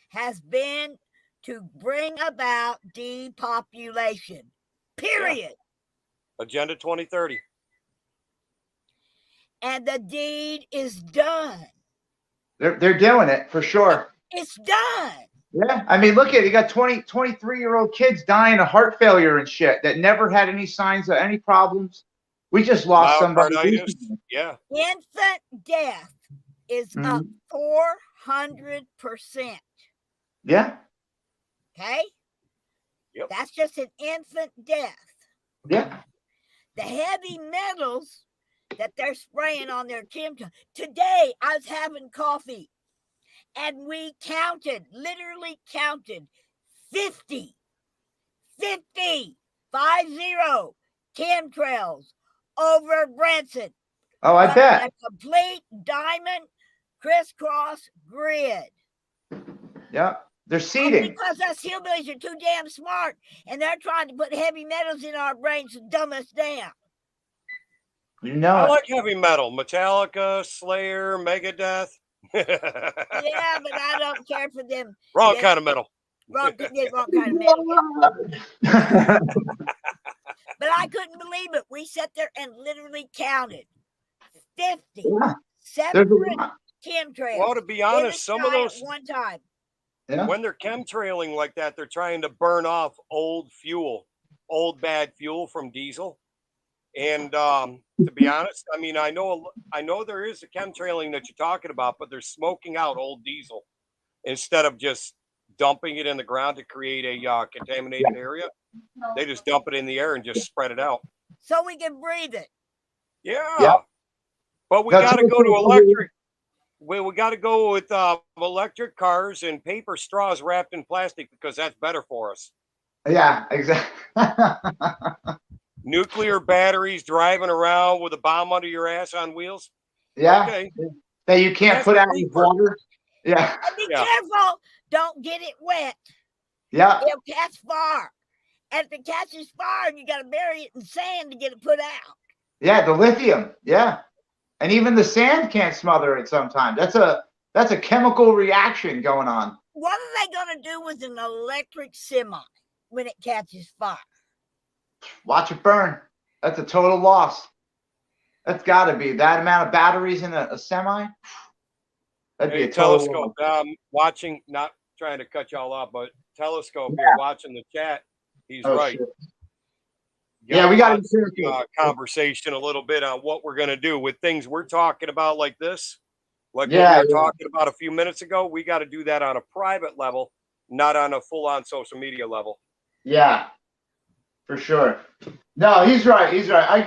has been to bring about depopulation. Period. Yeah. Agenda 2030. And the deed is done. They're doing it for sure. It's done. Yeah. I mean, look at it. You got 23-year-old kids dying of heart failure and shit that never had any signs of any problems. We just lost somebody. Yeah. Infant death is up 400%. Yeah. Okay? Yep. That's just an infant death. Yeah. The heavy metals that they're spraying on their chemtrails. Today, I was having coffee, and we literally counted 50 chemtrails over Branson. Oh, I bet. A complete diamond crisscross grid. Yeah. They're seeding. Because us hillbillies are too damn smart, and they're trying to put heavy metals in our brains to dumb us down. You know, I like heavy metal. Metallica, Slayer, Megadeth. Yeah, but I don't care for them. Wrong kind of metal. Wrong kind of metal. But I couldn't believe it. We sat there and literally counted 50 separate chemtrails. Well, to be honest, some of those at one time. Yeah. When they're chemtrailing like that, they're trying to burn off old bad fuel from diesel. And to be honest, I mean, I know there is a chemtrailing that you're talking about, but they're smoking out old diesel instead of just dumping it in the ground to create a contaminated area. They just dump it in the air and just spread it out. So we can breathe it. Yeah. But we got to go to electric. We got to go with electric cars and paper straws wrapped in plastic because that's better for us. Yeah, exactly. Nuclear batteries driving around with a bomb under your ass on wheels. Yeah. Okay. That you can't put out in water. Yeah. And be careful. Don't get it wet. Yeah. It'll catch fire. And if it catches fire, you got to bury it in sand to get it put out. Yeah, the lithium. Yeah. And even the sand can't smother it sometimes. That's a chemical reaction going on. What are they going to do with an electric semi when it catches fire? Watch it burn. That's a total loss. That's got to be that amount of batteries in a semi. That'd be a total Telescope. Watching, not trying to cut y'all off, but Telescope here watching the chat. He's right. Shit. Yeah, we got to conversation a little bit on what we're going to do with things we're talking about like this. Like what we were talking about a few minutes ago, we got to do that on a private level, not on a full-on social media level. Yeah, for sure. No, he's right. He's right. I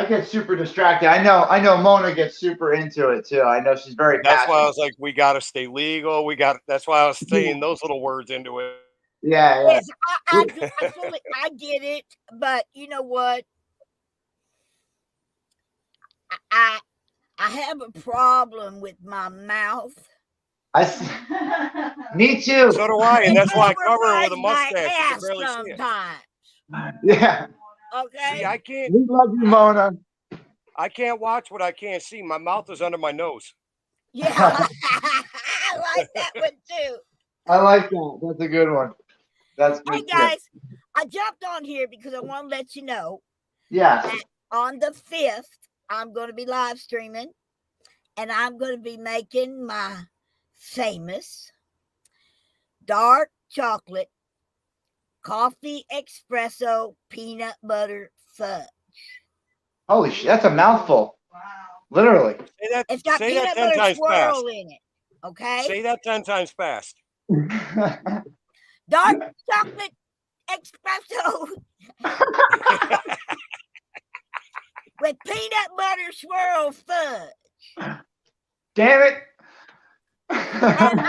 get super distracted. I know Mona gets super into it too. I know she's very passionate. That's why I was like, we got to stay legal. That's why I was saying those little words into it. Yeah. Yes, I get it, but you know what? I have a problem with my mouth. Me too. So do I, and that's why I cover it with a mustache. You can barely sometimes. See it. Yeah. Okay. See, I can't. We love you, Mona. I can't watch what I can't see. My mouth is under my nose. Yeah, I like that one too. I like that. That's a good one. That's good. Hey guys, I jumped on here because I want to let you know. Yeah. On the 5th, I'm going to be live streaming, and I'm going to be making my famous dark chocolate coffee espresso peanut butter fudge. Holy shit, that's a mouthful. Wow. Literally. It's got peanut butter swirl in it. Okay? Say that 10 times fast. Dark chocolate espresso with peanut butter swirl fudge. Damn it. And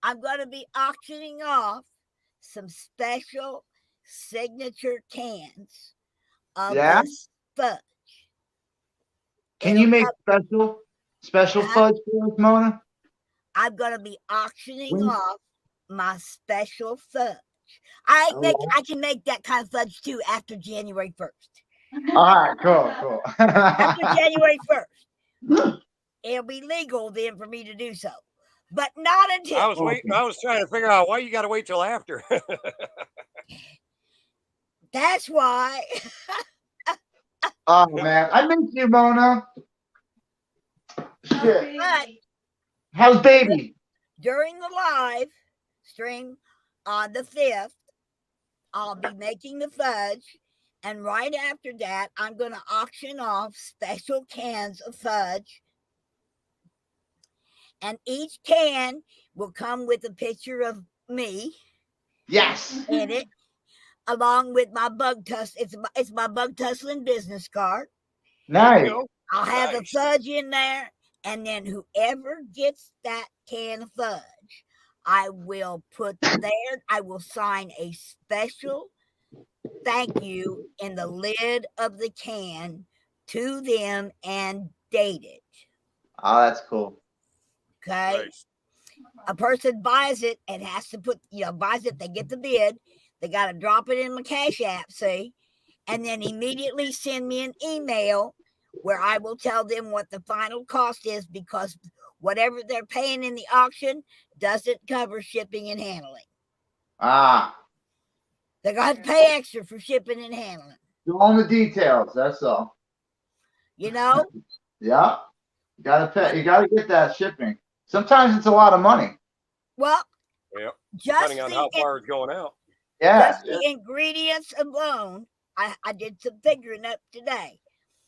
I'm going to be auctioning off some special signature cans of this fudge. Can you make special fudge for us, Mona? I'm going to be auctioning off my special fudge. I can make that kind of fudge too after January 1st. All right, cool. After January 1st. It'll be legal then for me to do so. But not until I was trying to figure out why you got to wait till after. That's why. Oh man, I miss you, Mona. Shit. But how's baby? During the live stream on the 5th, I'll be making the fudge. And right after that, I'm going to auction off special cans of fudge. And each can will come with a picture of me. Yes. In it, along with my bug tussle. It's my bug tussling business card. Nice. I'll have the fudge in there, and then whoever gets that can of fudge, I will put there. I will sign a special thank you in the lid of the can to them and date it. Oh, that's cool. Okay. Nice. A person buys it and has to buys it, they get the bid, they got to drop it in my Cash App, see, and then immediately send me an email where I will tell them what the final cost is, because whatever they're paying in the auction doesn't cover shipping and handling. Ah. They're going to pay extra for shipping and handling. All the details, that's all. Yeah. You gotta pay. You gotta get that shipping. Sometimes it's a lot of money. Well, depending on how far it's going out. Yeah. Just the ingredients alone. I did some figuring up today.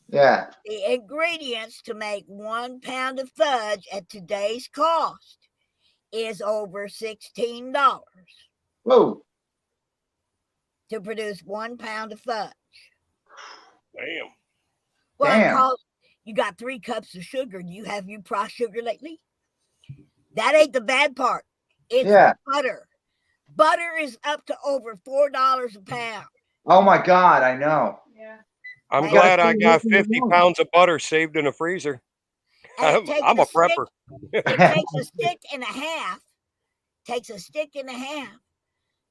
Yeah. The ingredients to make 1 pound of fudge at today's cost is over $16. Whoa. To produce 1 pound of fudge. Damn. Well, you got 3 cups of sugar. You priced sugar lately? That ain't the bad part. It's butter. Butter is up to over $4 a pound. Oh my God, I know. Yeah. I'm glad I got 50 pounds of butter saved in a freezer. I'm a prepper. It takes a stick and a half.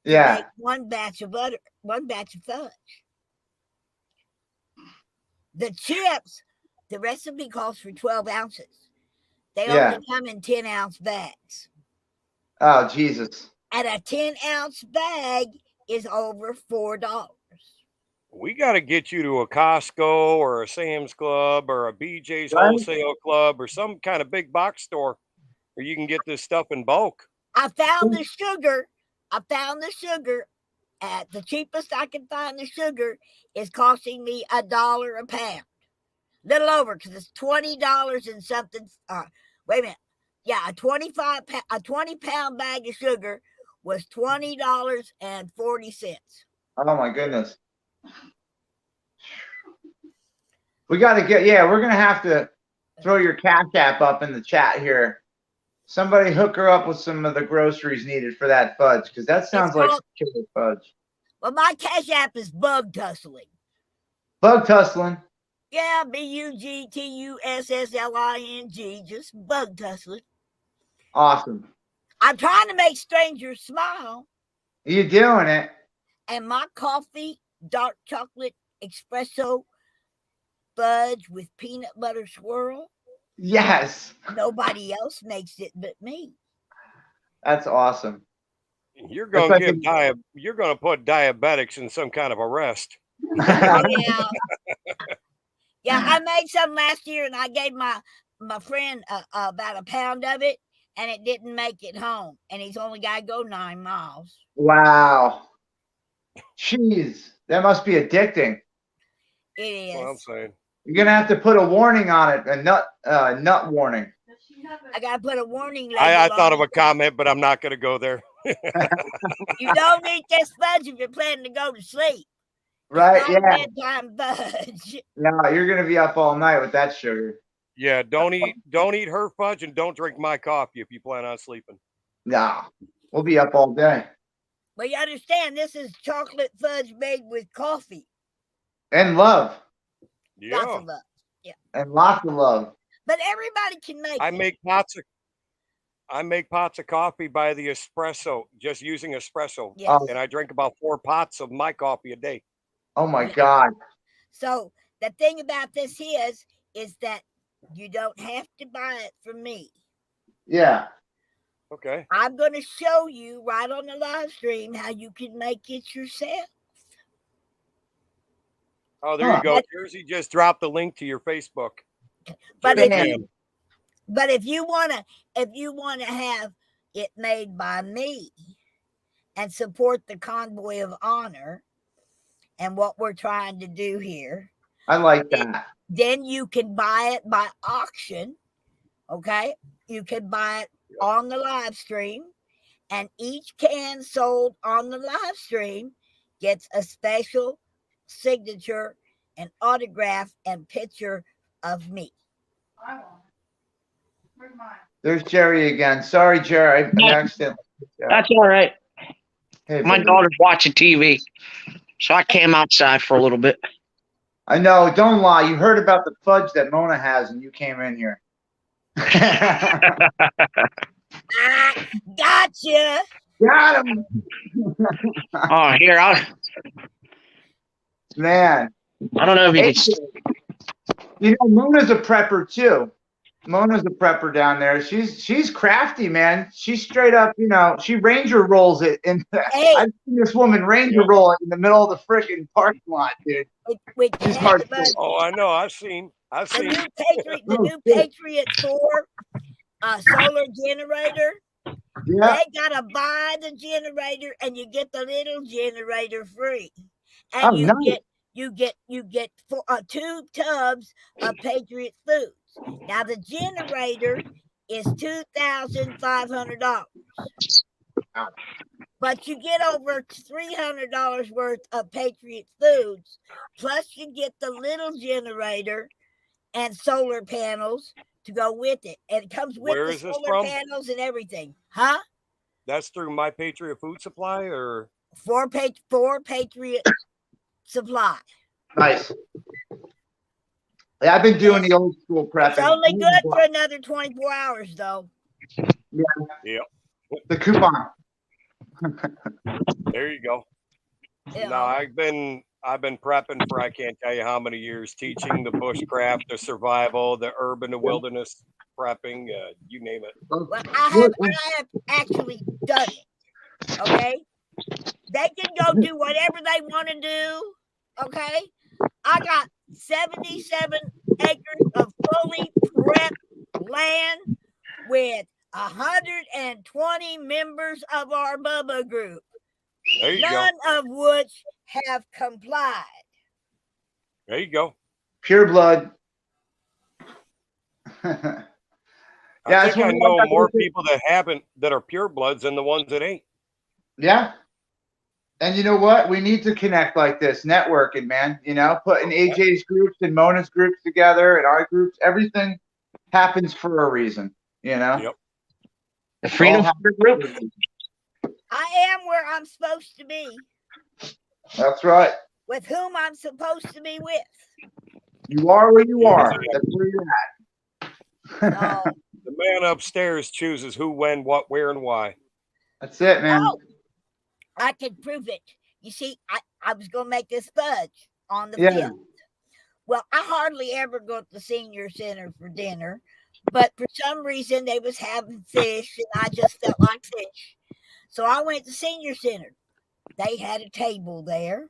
to Yeah. make one batch of butter, one batch of fudge. The chips, the recipe calls for 12 ounces. They Yeah. only come in 10-ounce bags. Oh, Jesus. And a 10-ounce bag is over $4. We got to get you to a Costco or a Sam's Club or a BJ's Right. Wholesale Club or some kind of big box store where you can get this stuff in bulk. I found the sugar. At the cheapest I can find the sugar is costing me $1 a pound. Little over, because it's $20 and something. Wait a minute. Yeah, a 20-pound bag of sugar was $20.40. Oh my goodness. We got to get, we're going to have to throw your Cash App up in the chat here. Somebody hook her up with some of the groceries needed for that fudge, because that sounds like some killer fudge. Well, my Cash App is bug tussling. Bug tussling. Yeah, BUGTUSSLING, just bug tussling. Awesome. I'm trying to make strangers smile. You doing it? And my coffee, dark chocolate espresso fudge with peanut butter swirl. Yes. Nobody else makes it but me. That's awesome. You're going to you're going to put diabetics in some kind of arrest. Yeah. Yeah, I made some last year and I gave my friend about a pound of it and it didn't make it home. And he's only got to go 9 miles. Wow. Jeez, that must be addicting. It is. Well, I'm saying. You're going to have to put a warning on it, a nut warning. I got to put a warning label I on thought of it. a comment, but I'm not going to go there. You don't eat this fudge if you're planning to go to sleep. Right? It's not Yeah. bedtime fudge. No, you're going to be up all night with that sugar. Yeah, don't eat her fudge and don't drink my coffee if you plan on sleeping. No, we'll be up all day. But you understand, this is chocolate fudge made with coffee. And love. Yeah. Lots of love. Yeah. And lots of love. But everybody can make I it. make pots of coffee by the espresso, just using espresso. Yes. And I drink about 4 pots of my coffee a day. Oh my God. So the thing about this is that you don't have to buy it from me. Yeah. Okay. I'm going to show you right on the live stream how you can make it yourself. Oh, there you go. Jersey just dropped the link to your Facebook. But Jersey if you want to have it made by me and support the convoy of honor and what we're trying to do here, I like that. then you can buy it by auction. Okay, you can buy it on the live stream, and each can sold on the live stream gets a special signature and autograph and picture of me. There's Jerry again. Sorry, Jerry. I accidentally. That's all right. Hey, My buddy. daughter's watching TV, so I came outside for a little bit. I know. Don't lie. You heard about the fudge that Mona has, and you came in here. Gotcha. Got him. Oh, here, Man. I don't know if you Hey, can. you know, Mona's a prepper too. Mona's a prepper down there. She's crafty, man. She's straight up, you know, she ranger rolls it. And Hey. I've seen this woman ranger roll it in the middle of the freaking parking lot, dude. She's hard. Oh, I know. I've seen. The new Patriot 4 solar generator. Yeah. They gotta buy the generator, and you get the little generator free, and Oh, nice. you get 2 tubs of Patriot foods. Now the generator is $2,500, but you get over $300 worth of Patriot foods, plus you get the little generator and solar panels to go with it, and it comes with Where the is this solar from? panels and everything. Huh? That's through My Patriot Food Supply, or For Patriot Supply. Nice. Yeah, I've been doing the old school prepping. It's only good for another 24 hours, though. Yeah. Yeah. The coupon. There you go. You No, know, I've been prepping for I can't tell you how many years, teaching the bushcraft, the survival, the urban, the wilderness prepping, you name it. well, I have actually done it. Okay, they can go do whatever they want to do. Okay, I got 77 acres of fully prepped land with 120 members of our Bubba group, There you go. none of which have complied. There you go. Pure blood. I think I know more people that haven't, that are purebloods, than the ones that ain't. Yeah. And you know what? We need to connect like this, networking, man. You know, putting AJ's groups and Mona's groups together and our groups. Everything happens for a reason. You know. Yep. The Freedom Fighter group. I am where I'm supposed to be. That's right. With whom I'm supposed to be with. You are where you are. That's where you're at. So, The man upstairs chooses who, when, what, where, and why. That's it, man. oh, I can prove it. You see, I was going to make this fudge on the field. Well, I hardly ever go to the senior center for dinner, but for some reason they was having fish, and I just felt like fish. So I went to senior center. They had a table there,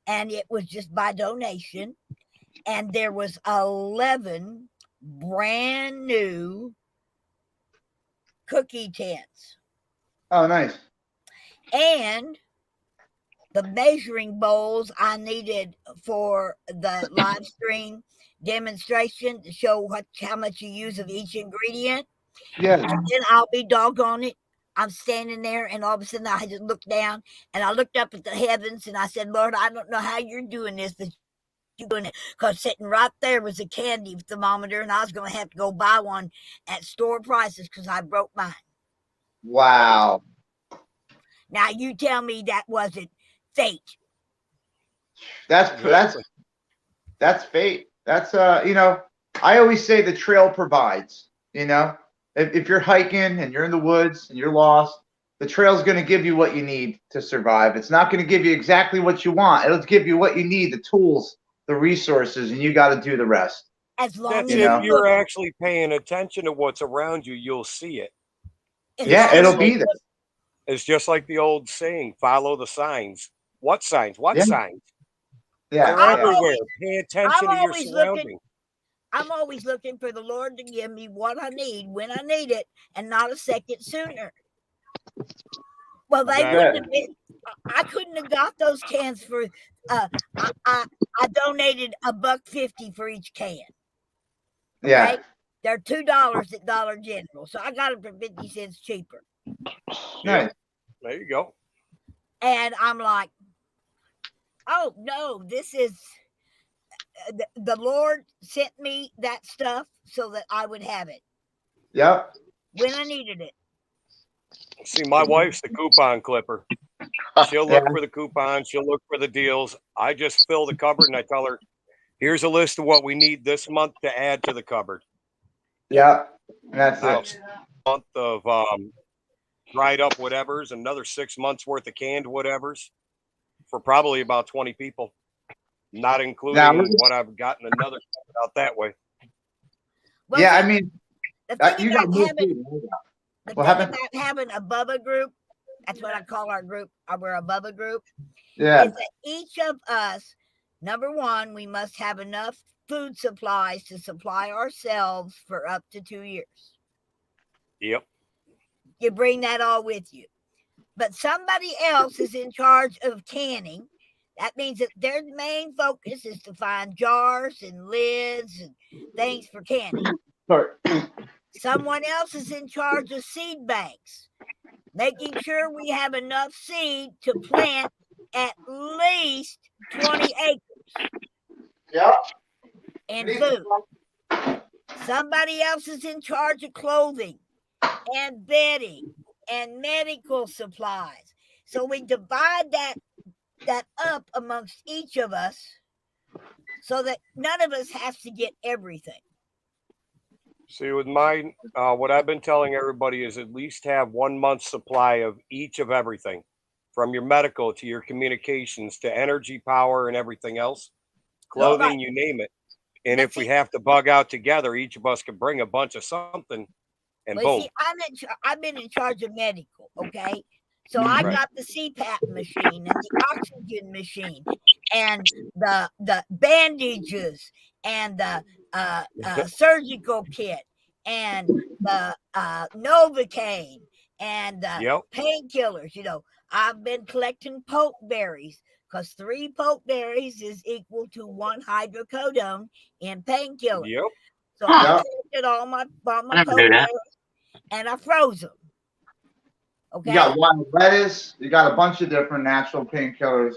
and it was just by donation, and there was 11 brand new cookie tins. Oh, nice. And the measuring bowls I needed for the live stream demonstration to show how much you use of each ingredient. Yeah. And then I'll be doggone it. I'm standing there, and all of a sudden I just looked down, and I looked up at the heavens, and I said, Lord, I don't know how you're doing this, but you're doing it. Because sitting right there was a candy thermometer, and I was going to have to go buy one at store prices because I broke mine. Wow. Now you tell me that wasn't fate. That's fate. That's you know, I always say the trail provides, you know. If you're hiking and you're in the woods and you're lost, the trail's going to give you what you need to survive. It's not going to give you exactly what you want. It'll give you what you need, the tools, the resources, and you got to do the rest. As long That's as if you're actually paying attention to what's around you, you'll see it. Yeah, it'll be there. It's just like the old saying, follow the signs. What signs? What signs? Yeah. They're everywhere. Pay attention to your surroundings. I'm always looking for the Lord to give me what I need when I need it, and not a second sooner. Well, they wouldn't have been. I couldn't have got those cans for. I donated $1.50 for each can. Okay? Yeah. They're $2 at Dollar General, so I got them for 50 cents cheaper. Nice. There you go. And I'm like, oh no, this is the Lord sent me that stuff so that I would have it. Yep. When I needed it. See, my wife's the coupon clipper. She'll look for the coupons. She'll look for the deals. I just fill the cupboard and I tell her, here's a list of what we need this month to add to the cupboard. Yeah. That's it. Month of dried up whatevers, another 6 months worth of canned whatevers for probably about 20 people, not including what I've gotten another out that way. Well, yeah, I mean, the thing you got about having a Bubba group, that's what I call our group. We're a Bubba group. Yeah. Is that each of us, number one, we must have enough food supplies to supply ourselves for up to 2 years. Yep. You bring that all with you. But somebody else is in charge of canning. That means that their main focus is to find jars and lids and things for canning. Someone else is in charge of seed banks, making sure we have enough seed to plant at least 20 acres. Yeah. And food. Somebody else is in charge of clothing and bedding and medical supplies. So we divide that up amongst each of us so that none of us has to get everything. See, with mine, what I've been telling everybody is at least have 1 month's supply of each of everything, from your medical to your communications to energy, power, and everything else, clothing, you name it. And if we have to bug out together, each of us can bring a bunch of something, and boom. See, I've been in charge of medical, okay? So I got the CPAP machine and the oxygen machine and the bandages and the surgical kit and the Novocaine and the painkillers. You know, I've been collecting pokeberries because 3 pokeberries is equal to 1 hydrocodone in painkiller. Yep. So I collected all my pokeberries and I froze them. Okay. You got wild lettuce. You got a bunch of different natural painkillers.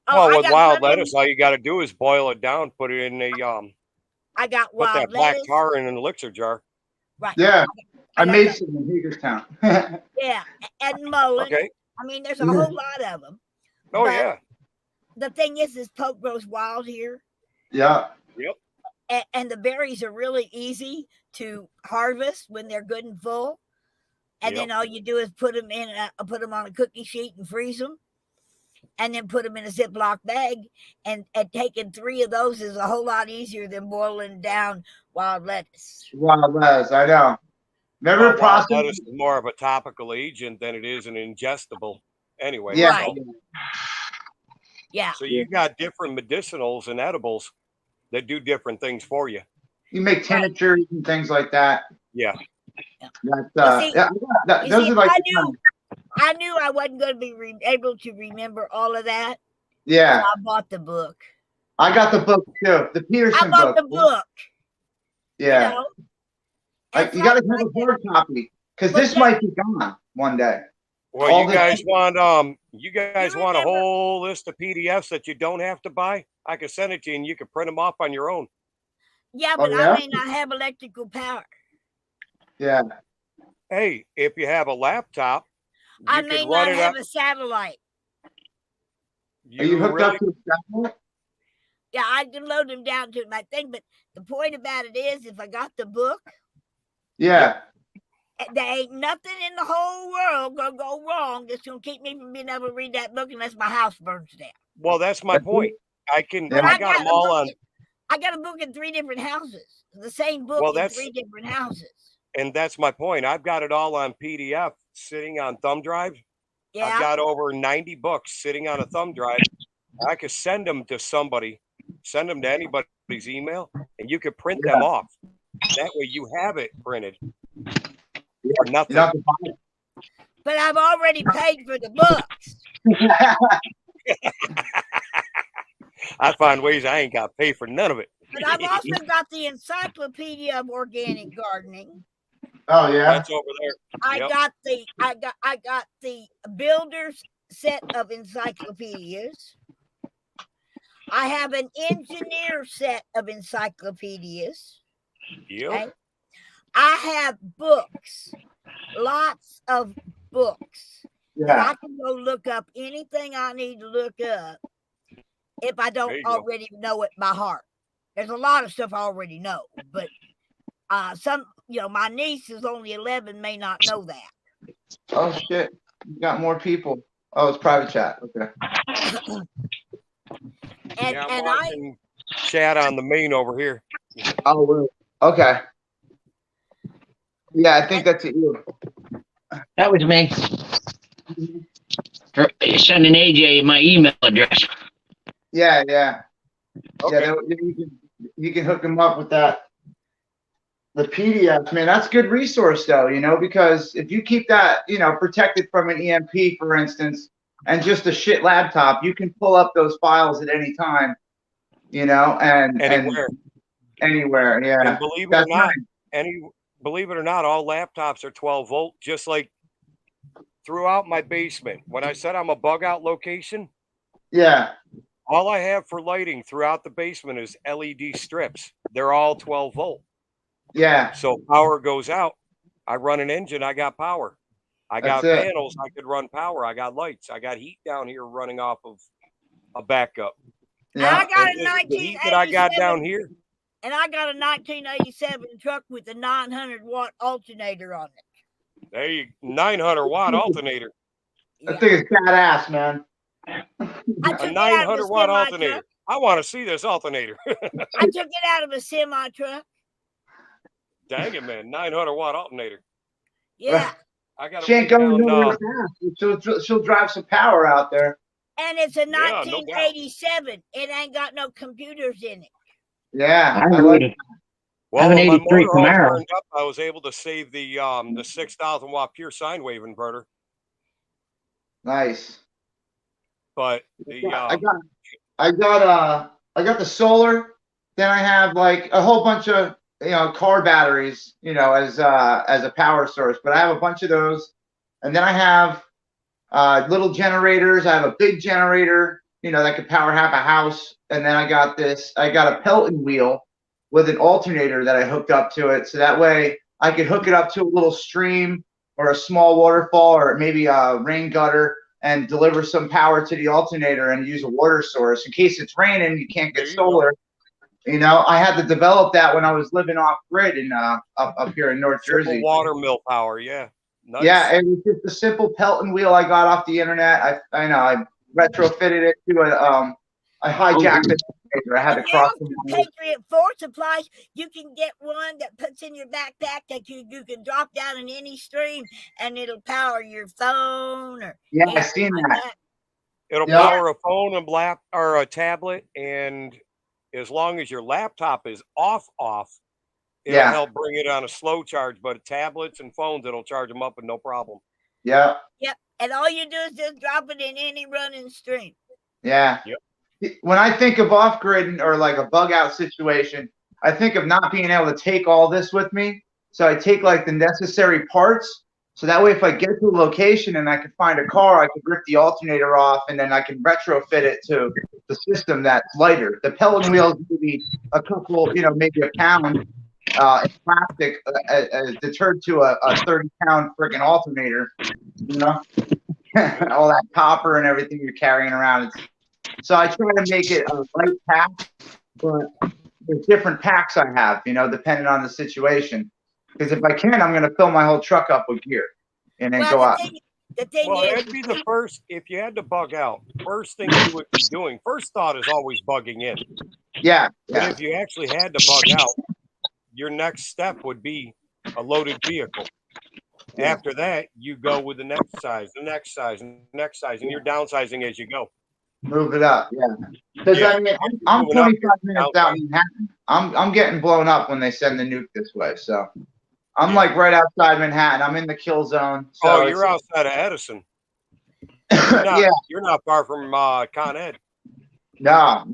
Oh, well, with wild lettuce, all you got to do is boil it down, put it in a I got put wild that black lettuce. tar in an elixir jar. Right. Yeah, I made that. some in Hagerstown. Yeah, and mullen. Okay. I mean, there's a whole lot of them. Oh but yeah. The thing is poke grows wild here. Yeah. Yep. And the berries are really easy to harvest when they're good and full. And then all you do is put them on a cookie sheet and freeze them, and then put them in a Ziploc bag. And taking 3 of those is a whole lot easier than boiling down wild lettuce. Wild lettuce, I know. Remember, wild lettuce is more of a topical agent than it is an ingestible. Anyway. Yeah. Right. Yeah. So you got different medicinals and edibles that do different things for you. You make tinctures and things like that. Yeah. Those are like I knew I wasn't going to be able to remember all of that. Yeah. So I bought the book. I got the book too. The Peterson book. I bought the book. Yeah. You know? You got to have a hard copy because this might be gone one day. Well, you guys want a whole list of PDFs that you don't have to buy? I can send it to you and you can print them off on your own. Yeah, but I may not have electrical power. Yeah. Hey, if you have a laptop, I may not have a satellite. Are you hooked up to a satellite? Yeah, I can load them down to my thing, but the point about it is if I got the book, there ain't nothing in the whole world gonna go wrong that's gonna keep me from being able to read that book unless my house burns down. Well, that's my point. I got them all on. I got a book in 3 different houses. The same book in 3 different houses. And that's my point. I've got it all on PDF sitting on thumb drive. Yeah. I've got over 90 books sitting on a thumb drive. I could send them to somebody, send them to anybody's email, and you could print them off. That way you have it printed for nothing. But I've already paid for the books. I find ways I ain't got to pay for none of it. But I've also got the Encyclopedia of Organic Gardening. Oh yeah, that's over there. I got the Builder's set of encyclopedias. I have an engineer set of encyclopedias. Yep. Okay? I have books, lots of books. Yeah. I can go look up anything I need to look up if I don't already know it by heart. There's a lot of stuff I already know, but some, my niece is only 11, may not know that. Oh shit! You got more people. Oh, it's private chat. Okay. and I chat on the main over here. Oh, really? Okay. Yeah, I think that's it. You. That was me. Sending AJ my email address. Yeah. Okay. Yeah, you can hook them up with that. The PDFs, man, that's a good resource though, because if you keep that, protected from an EMP, for instance, and just a shit laptop, you can pull up those files at any time, and anywhere. Yeah. And believe it or not, all laptops are 12 volt, just like throughout my basement. When I said I'm a bug out location. Yeah. All I have for lighting throughout the basement is LED strips. They're all 12 volt. Yeah. So power goes out. I run an engine. I got power. I got panels. I could run power. I got lights. I got heat down here running off of a backup. Yeah. I got a 1987. That I got down here. And I got a 1987 truck with a 900-watt alternator on it. There you 900-watt alternator. That thing is badass, man. I A took it out of a 900-watt semi alternator. truck. I want to see this alternator. I took it out of a semi truck. Dang it, man. 900-watt alternator. Yeah. I got She ain't going nowhere fast. She'll drive some power out there. And it's a Yeah, no doubt. 1987. It ain't got no computers in it. Yeah, I I have like an Well, an when my 83 motor all Camaro. burned up, I was able to save the 6,000-watt pure sine wave inverter. nice. But I got the solar. Then I have like a whole bunch of car batteries, as a power source. But I have a bunch of those, and then I have little generators. I have a big generator, that could power half a house. And then I got a Pelton wheel with an alternator that I hooked up to it, so that way I could hook it up to a little stream or a small waterfall or maybe a rain gutter and deliver some power to the alternator and use a water source in case it's raining. You can't get solar. I had to develop that when I was living off grid in up here in North Jersey. Water mill power, yeah. Nice. Yeah, it was just a simple Pelton wheel I got off the internet. I retrofitted it to I hijacked it. I had to cross the Patriot 4 supplies. You can get one that puts in your backpack that you can drop down in any stream, and it'll power your phone or I've seen that. It'll power a phone or a tablet, and as long as your laptop is off, it'll help bring it on a slow charge. But tablets and phones, it'll charge them up with no problem. Yeah. Yep. And all you do is just drop it in any running stream. Yeah. Yep. When I think of off-grid or like a bug-out situation, I think of not being able to take all this with me. So I take like the necessary parts. So that way, if I get to a location and I can find a car, I can rip the alternator off and then I can retrofit it to the system that's lighter. The Pelton wheel is maybe a couple, maybe a pound in plastic, deterred to a 30-pound freaking alternator, all that copper and everything you're carrying around. So I try to make it a light pack, but there's different packs I have, depending on the situation. Because if I can, I'm going to fill my whole truck up with gear and then go out. The thing Well, is, that'd be the first, if you had to bug out, first thing you would be doing, first thought is always bugging in. Yeah. But if you actually had to bug out, your next step would be a loaded vehicle. After that, you go with the next size, and the next size, and you're downsizing as you go. Move it up, Because I mean, I'm 25 minutes out in Manhattan. I'm getting blown up when they send the nuke this way. So I'm like right outside Manhattan. I'm in the kill zone. So you're outside of Edison. You're not far from Con Ed. No,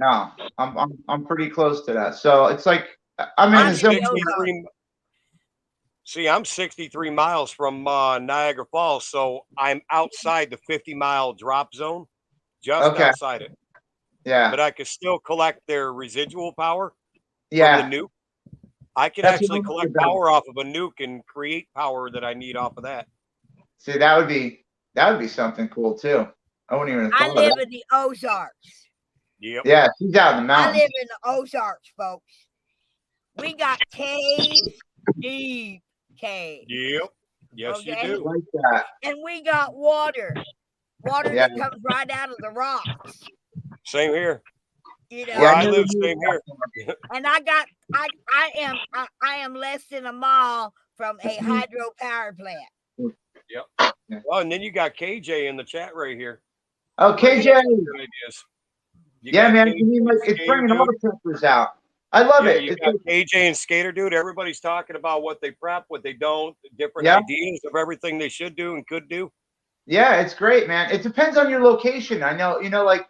I'm pretty close to that. So it's like I'm in a zone. See, I'm 63 miles from Niagara Falls, so I'm outside the 50-mile drop zone. Just outside it. Yeah. But I could still collect their residual power from the nuke. I can actually collect power off of a nuke and create power that I need off of that. See, that would be something cool too. I wouldn't even have thought of that. I live in the Ozarks. Yep. Yeah, she's out in the mountains. I live in the Ozarks, folks. We got caves, deep caves. Yep. Yes, you do. Like that. And we got water. Water that comes right out of the rocks. Same here. Where I live, same here. And I am less than a mile from a hydro power plant. Yep. Well, and then you got KJ in the chat right here. Oh, KJ. Man. It's bringing all the peppers out. I love it. You got KJ and Skater Dude. Everybody's talking about what they prep, what they don't, different ideas of everything they should do and could do. Yeah, it's great, man. It depends on your location. I know, like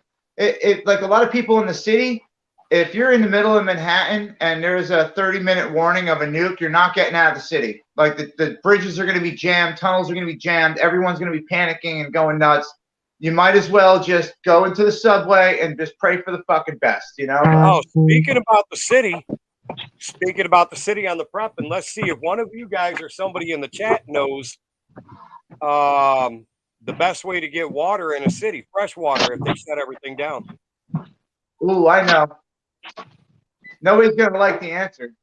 like a lot of people in the city, if you're in the middle of Manhattan and there's a 30-minute warning of a nuke, you're not getting out of the city. Like the bridges are going to be jammed, tunnels are going to be jammed, everyone's going to be panicking and going nuts. You might as well just go into the subway and just pray for the fucking best, Oh, speaking about the city on the prep, and let's see if one of you guys or somebody in the chat knows the best way to get water in a city, fresh water, if they shut everything down. Ooh, I know. Nobody's gonna like the answer.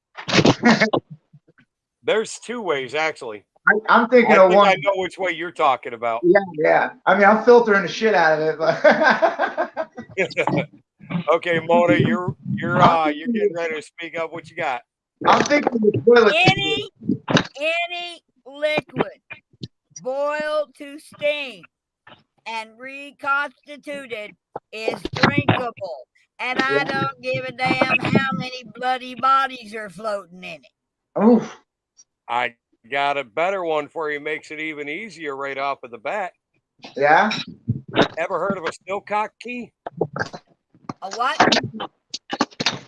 There's two ways, actually. I'm thinking I of think one. I know which way you're talking about. Yeah. I mean, I'm filtering the shit out of it, but Okay, Mona, you're getting ready to speak up. What you got? I'm thinking the toilet. Any liquid boiled to steam and reconstituted is drinkable. And I don't give a damn how many bloody bodies are floating in it. Oof. I got a better one for you. Makes it even easier right off of the bat. Yeah. Ever heard of a Silcock key? A what?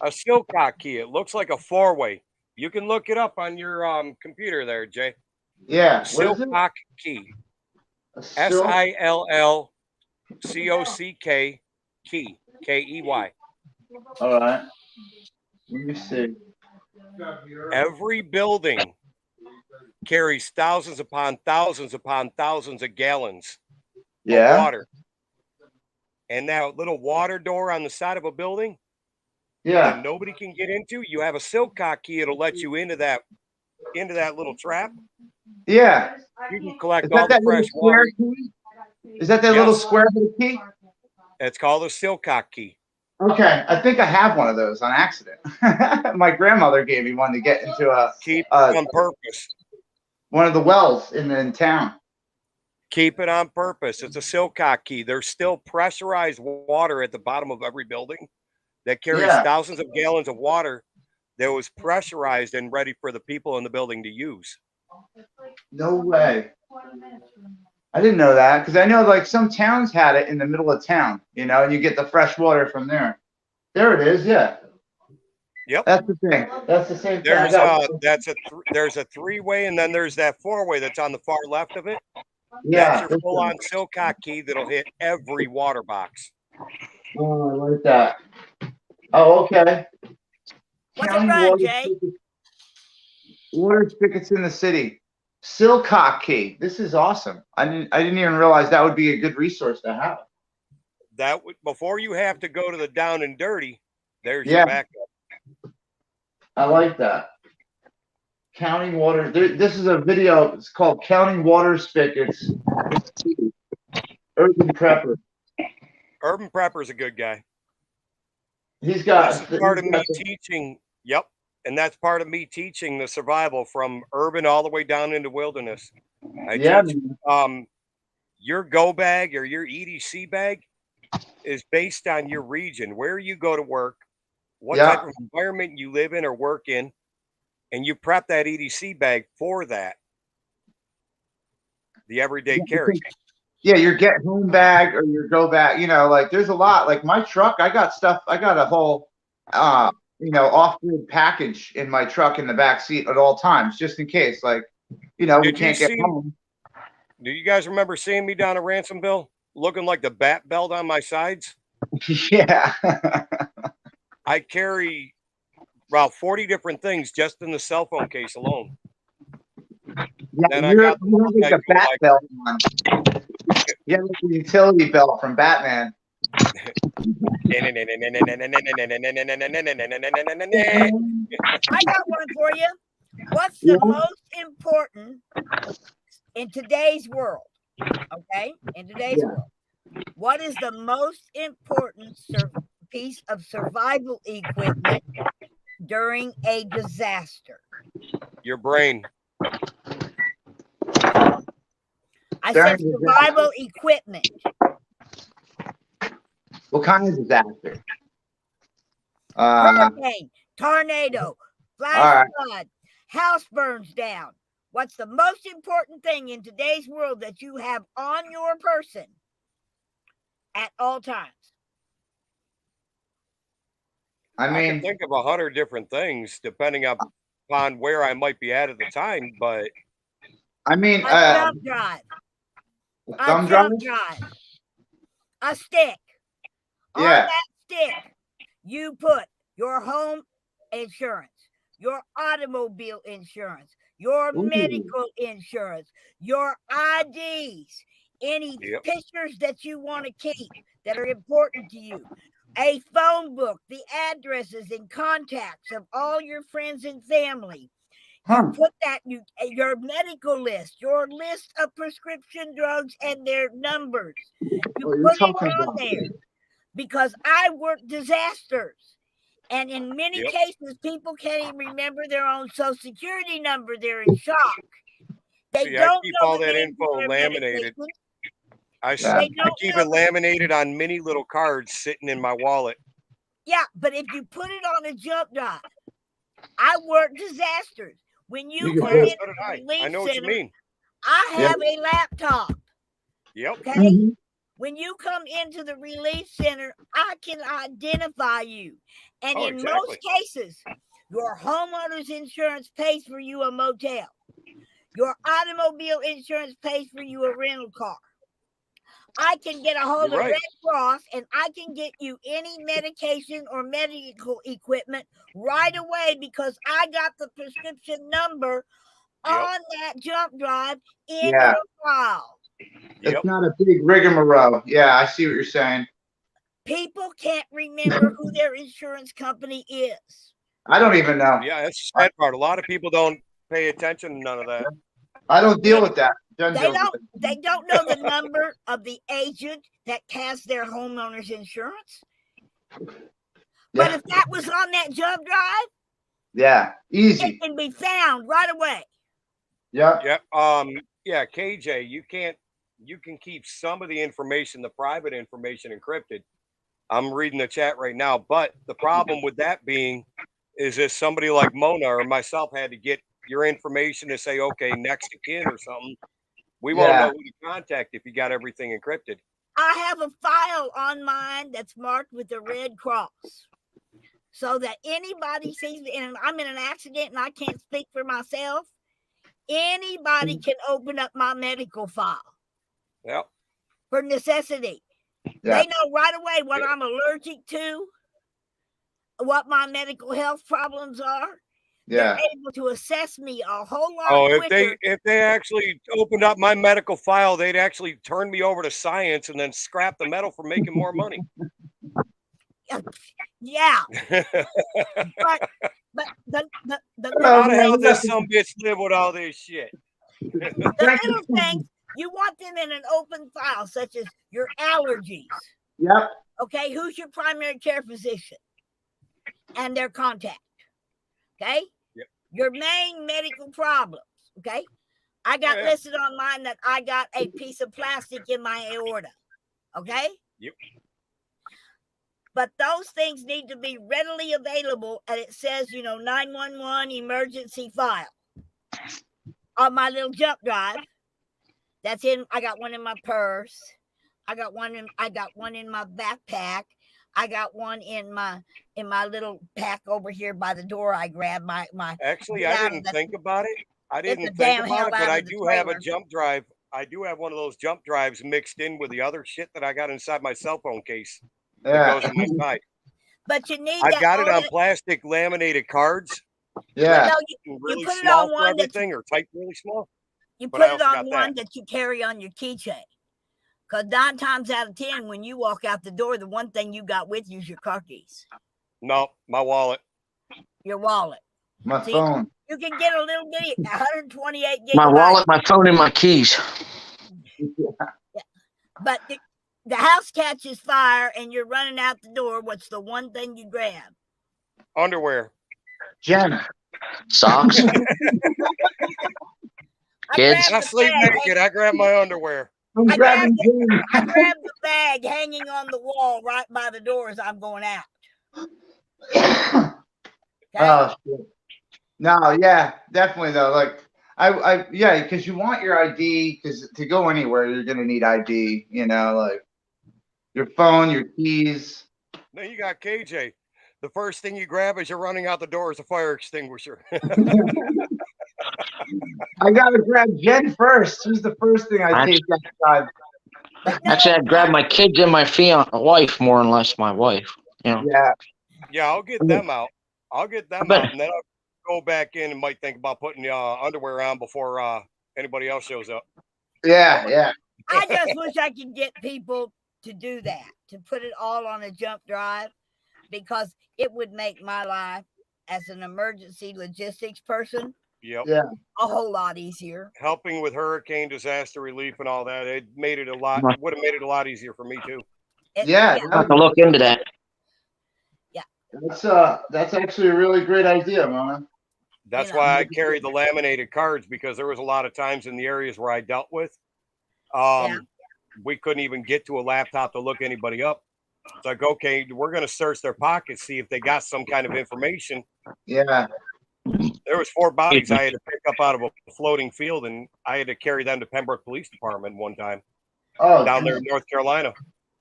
A Silcock key. It looks like a four-way. You can look it up on your computer there, Jay. Yeah. Silcock key. SILLCOCK key. KEY. All right. Let me see. Every building carries thousands upon thousands of gallons of water. And that little water door on the side of a building that nobody can get into, you have a Silcock key, it'll let you into that little trap. Yeah. You can collect all the fresh water. Is that little square key? It's called a Silcock key. Okay, I think I have one of those on accident. My grandmother gave me one to get into on purpose. One of the wells in town. Keep it on purpose. It's a Silcock key. There's still pressurized water at the bottom of every building that carries thousands of gallons of water that was pressurized and ready for the people in the building to use. No way. I didn't know that, because I know like some towns had it in the middle of town, and you get the fresh water from there. There it is, yeah. Yep. That's the thing. That's the same thing. There's a three-way, and then there's that four-way that's on the far left of it. Yeah. That's your full-on Silcock key that'll hit every water box. Oh, I like that. Oh, okay. What's it run, Jay? Water spigots in the city. Silcock key. This is awesome. I didn't even realize that would be a good resource to have. That would, before you have to go to the down and dirty, there's your backup. I like that. Counting water. This is a video. It's called Counting Water Spigots. Urban Prepper. Urban Prepper's a good guy. He's got. This is part of me teaching. Yep. And that's part of me teaching the survival from urban all the way down into wilderness. I teach, your go bag or your EDC bag is based on your region, where you go to work, what type of environment you live in or work in, and you prep that EDC bag for that. The everyday carry. Yeah, your get home bag or your go bag, like there's a lot. Like my truck, I got a whole off-grid package in my truck in the back seat at all times, just in case, we can't get home. Do you guys remember seeing me down at Ransomville looking like the bat belt on my sides? Yeah. I carry about 40 different things just in the cell phone case alone. Yeah, then I got the bat belt on. Yeah, like the utility belt from Batman. I got one for you. What's the most important in today's world? Okay, in today's world, what is the most important piece of survival equipment during a disaster? Your brain. I said survival equipment. What kind of disaster? Hurricane, tornado, flash flood, house burns down. What's the most important thing in today's world that you have on your person at all times? I can think of 100 different things depending upon where I might be at the time, but I mean, a thumb drive, a stick. On that stick, you put your home insurance, your automobile insurance, your medical insurance, your IDs, any pictures that you want to keep that are important to you. a phone book, the addresses and contacts of all your friends and family. You put that, your medical list, your list of prescription drugs and their numbers. You put it on there, because I work disasters. And in many cases, people can't even remember their own Social Security number. They're in shock. They don't I keep know all the that names of info their laminated. medications. I keep it laminated on mini little cards sitting in my wallet. Yeah, but if you put it on a jump drive, I work disasters. When you come in the relief I know what you center, mean. I have a laptop. Yep. Okay. When you come into the relief center, I can identify you. And in most cases, your homeowner's insurance pays for you a motel. Your automobile insurance pays for you a rental car. I can get a hold of Red Cross, and I can get you any medication or medical equipment right away, because I got the prescription number on that jump drive in your file. It's not a big rigmarole. Yeah, I see what you're saying. People can't remember who their insurance company is. I don't even know. Yeah, that's the sad part. A lot of people don't pay attention to none of that. I don't deal with that. They don't know the number of the agent that has their homeowner's insurance. But if that was on that jump drive, easy. It can be found right away. Yeah. KJ, you can keep some of the information, the private information, encrypted. I'm reading the chat right now, but the problem with that being is if somebody like Mona or myself had to get your information to say, okay, next of kin or something, we won't know who to contact if you got everything encrypted. I have a file on mine that's marked with the Red Cross, so that anybody sees it, and I'm in an accident and I can't speak for myself, anybody can open up my medical file. Yep. For necessity. They know right away what I'm allergic to, what my medical health problems are. They're able to assess me a whole lot quicker. If they actually opened up my medical file, they'd actually turn me over to science and then scrap the metal for making more money. Yeah. but the how the hell does some bitch live with all this shit? The little things, you want them in an open file, such as your allergies. Yep. Okay, who's your primary care physician and their contact? Okay. Yep. Your main medical problems. Okay. I got listed on mine that I got a piece of plastic in my aorta. Okay. Yep. But those things need to be readily available, and it says, 911 emergency file on my little jump drive. I got one in my purse. I got one in my backpack. I got one in my little pack over here by the door. I grabbed my. Actually, I didn't think about it. But I do have a jump drive. I do have one of those jump drives mixed in with the other shit that I got inside my cell phone case. That goes on my side. But you need. I've got it on plastic laminated cards. Yeah. You really put it small on one for everything, or type really small. You put it on one that you carry on your keychain. Because 9 times out of 10, when you walk out the door, the one thing you got with you is your car keys. No, my wallet. Your wallet. My phone. You can get a little bitty 128 gigabytes. My wallet, my phone, and my keys. Yeah. But the house catches fire and you're running out the door. What's the one thing you grab? Underwear. Jen. Socks. Kids. I sleep naked. I grab my underwear. I grab the bag hanging on the wall right by the door as I'm going out. Okay? Oh shit. No, yeah, definitely though. Like because you want your ID, because to go anywhere you're gonna need ID, like your phone, your keys. No, you got KJ. The first thing you grab as you're running out the door is a fire extinguisher. I gotta grab Jen first. She's the first thing I take outside. Actually, I'd grab my kids and my wife, more or less my wife. Yeah. Yeah, I'll get them out. And then I'll go back in and might think about putting underwear on before anybody else shows up. Yeah. I just wish I could get people to do that, to put it all on a jump drive, because it would make my life as an emergency logistics person Yep. Yeah. a whole lot easier. Helping with hurricane disaster relief and all that, it made it a lot. Would have made it a lot easier for me too. Yeah. I'll have to look into that. That's actually a really great idea, Mona. That's You know. why I carried the laminated cards, because there was a lot of times in the areas where I dealt with, we couldn't even get to a laptop to look anybody up. It's like, okay, we're going to search their pockets, see if they got some kind of information. Yeah. There was 4 bodies I had to pick up out of a floating field, and I had to carry them to Pembroke Police Department one time down there in North Carolina.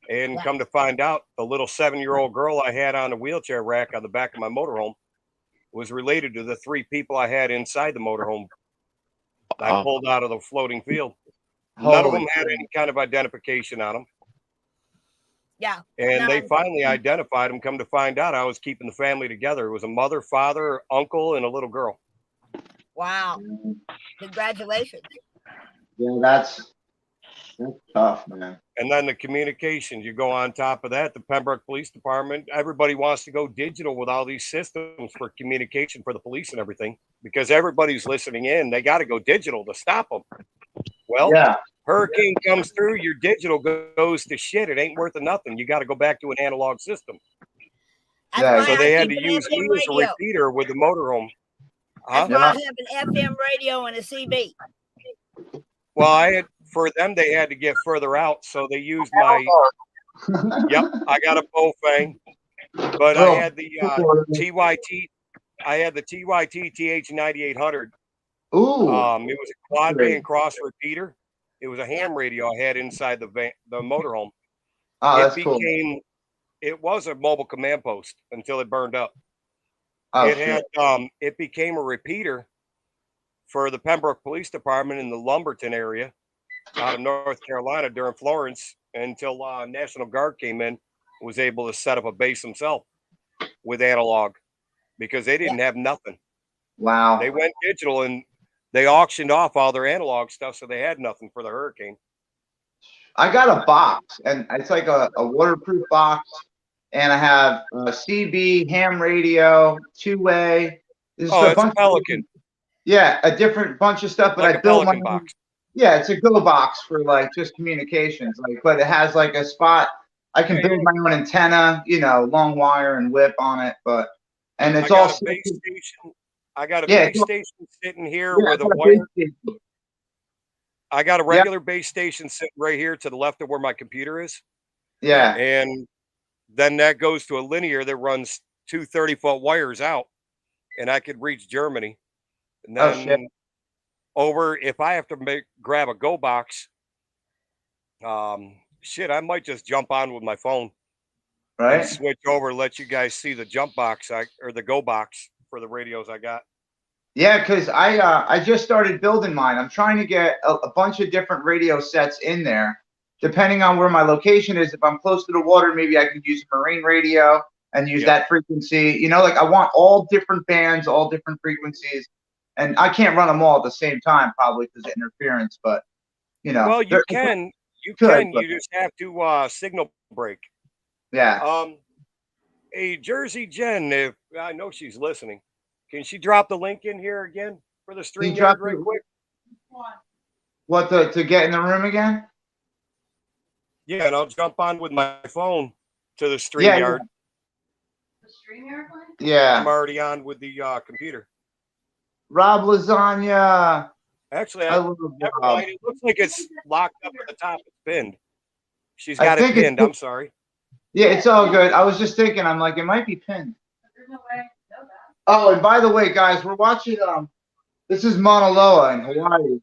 And come to find out, the little 7-year-old girl I had on a wheelchair rack on the back of my motorhome was related to the 3 people I had inside the motorhome I pulled out of the floating field. None of them had any kind of identification on them. Yeah. And they finally identified them. Come to find out, I was keeping the family together. It was a mother, father, uncle, and a little girl. Wow. Congratulations. Yeah, that's tough, man. And then the communications, you go on top of that, the Pembroke Police Department, everybody wants to go digital with all these systems for communication for the police and everything, because everybody's listening in. They got to go digital to stop them. Well, hurricane comes through, your digital goes to shit. It ain't worth of nothing. You got to go back to an analog system. That's So why they I had keep to an use FM me as a radio. repeater with the motorhome. That's why I have an FM radio and a CB. Well, for them, they had to get further out, so they used my. Yep, I got a Bofang, but I had the TYT. I had the TYT TH9800. Ooh. It was a quad band cross repeater. It was a ham radio I had inside the motorhome. Oh, that's cool. It was a mobile command post until it burned up. Oh, it became a repeater for the Pembroke Police Department in the Lumberton area out of North Carolina during Florence, until National Guard came in, was able to set up a base himself with analog, because they didn't have nothing. Wow. They went digital and they auctioned off all their analog stuff, so they had nothing for the hurricane. I got a box, and it's like a waterproof box, and I have a CB, ham radio, 2-way. It's a Pelican. Yeah, a different bunch of stuff, but like I built my box. Yeah, it's a Go box for like just communications, but it has like a spot. I can build my own antenna, long wire and whip on it, and it's all. Base station. I got a base station sitting here with a wire. I got a regular base station sitting right here to the left of where my computer is. Yeah. And then that goes to a linear that runs 2 30-foot wires out, and I could reach Germany. And then over, if I have to grab a Go box, I might just jump on with my phone. Right. And switch over, let you guys see the jump box or the Go box for the radios I got. Yeah, because I just started building mine. I'm trying to get a bunch of different radio sets in there, depending on where my location is. If I'm close to the water, maybe I could use a marine radio and use that frequency. I want all different bands, all different frequencies, and I can't run them all at the same time, probably because of interference. But well, you can. You just have to signal break. Yeah. Hey, Jersey Jen, if I know she's listening, can she drop the link in here again for the StreamYard right quick? What, to get in the room again? Yeah, and I'll jump on with my phone to the StreamYard. The StreamYard link? Yeah. I'm already on with the computer. Rob Lasagna. Actually, it looks like it's locked up at the top. It's pinned. She's got it pinned. I'm sorry. Yeah, it's all good. I was just thinking, I'm like, it might be pinned. There's no way to know that. Oh, and by the way, guys, we're watching, this is Mauna Loa in Hawaii.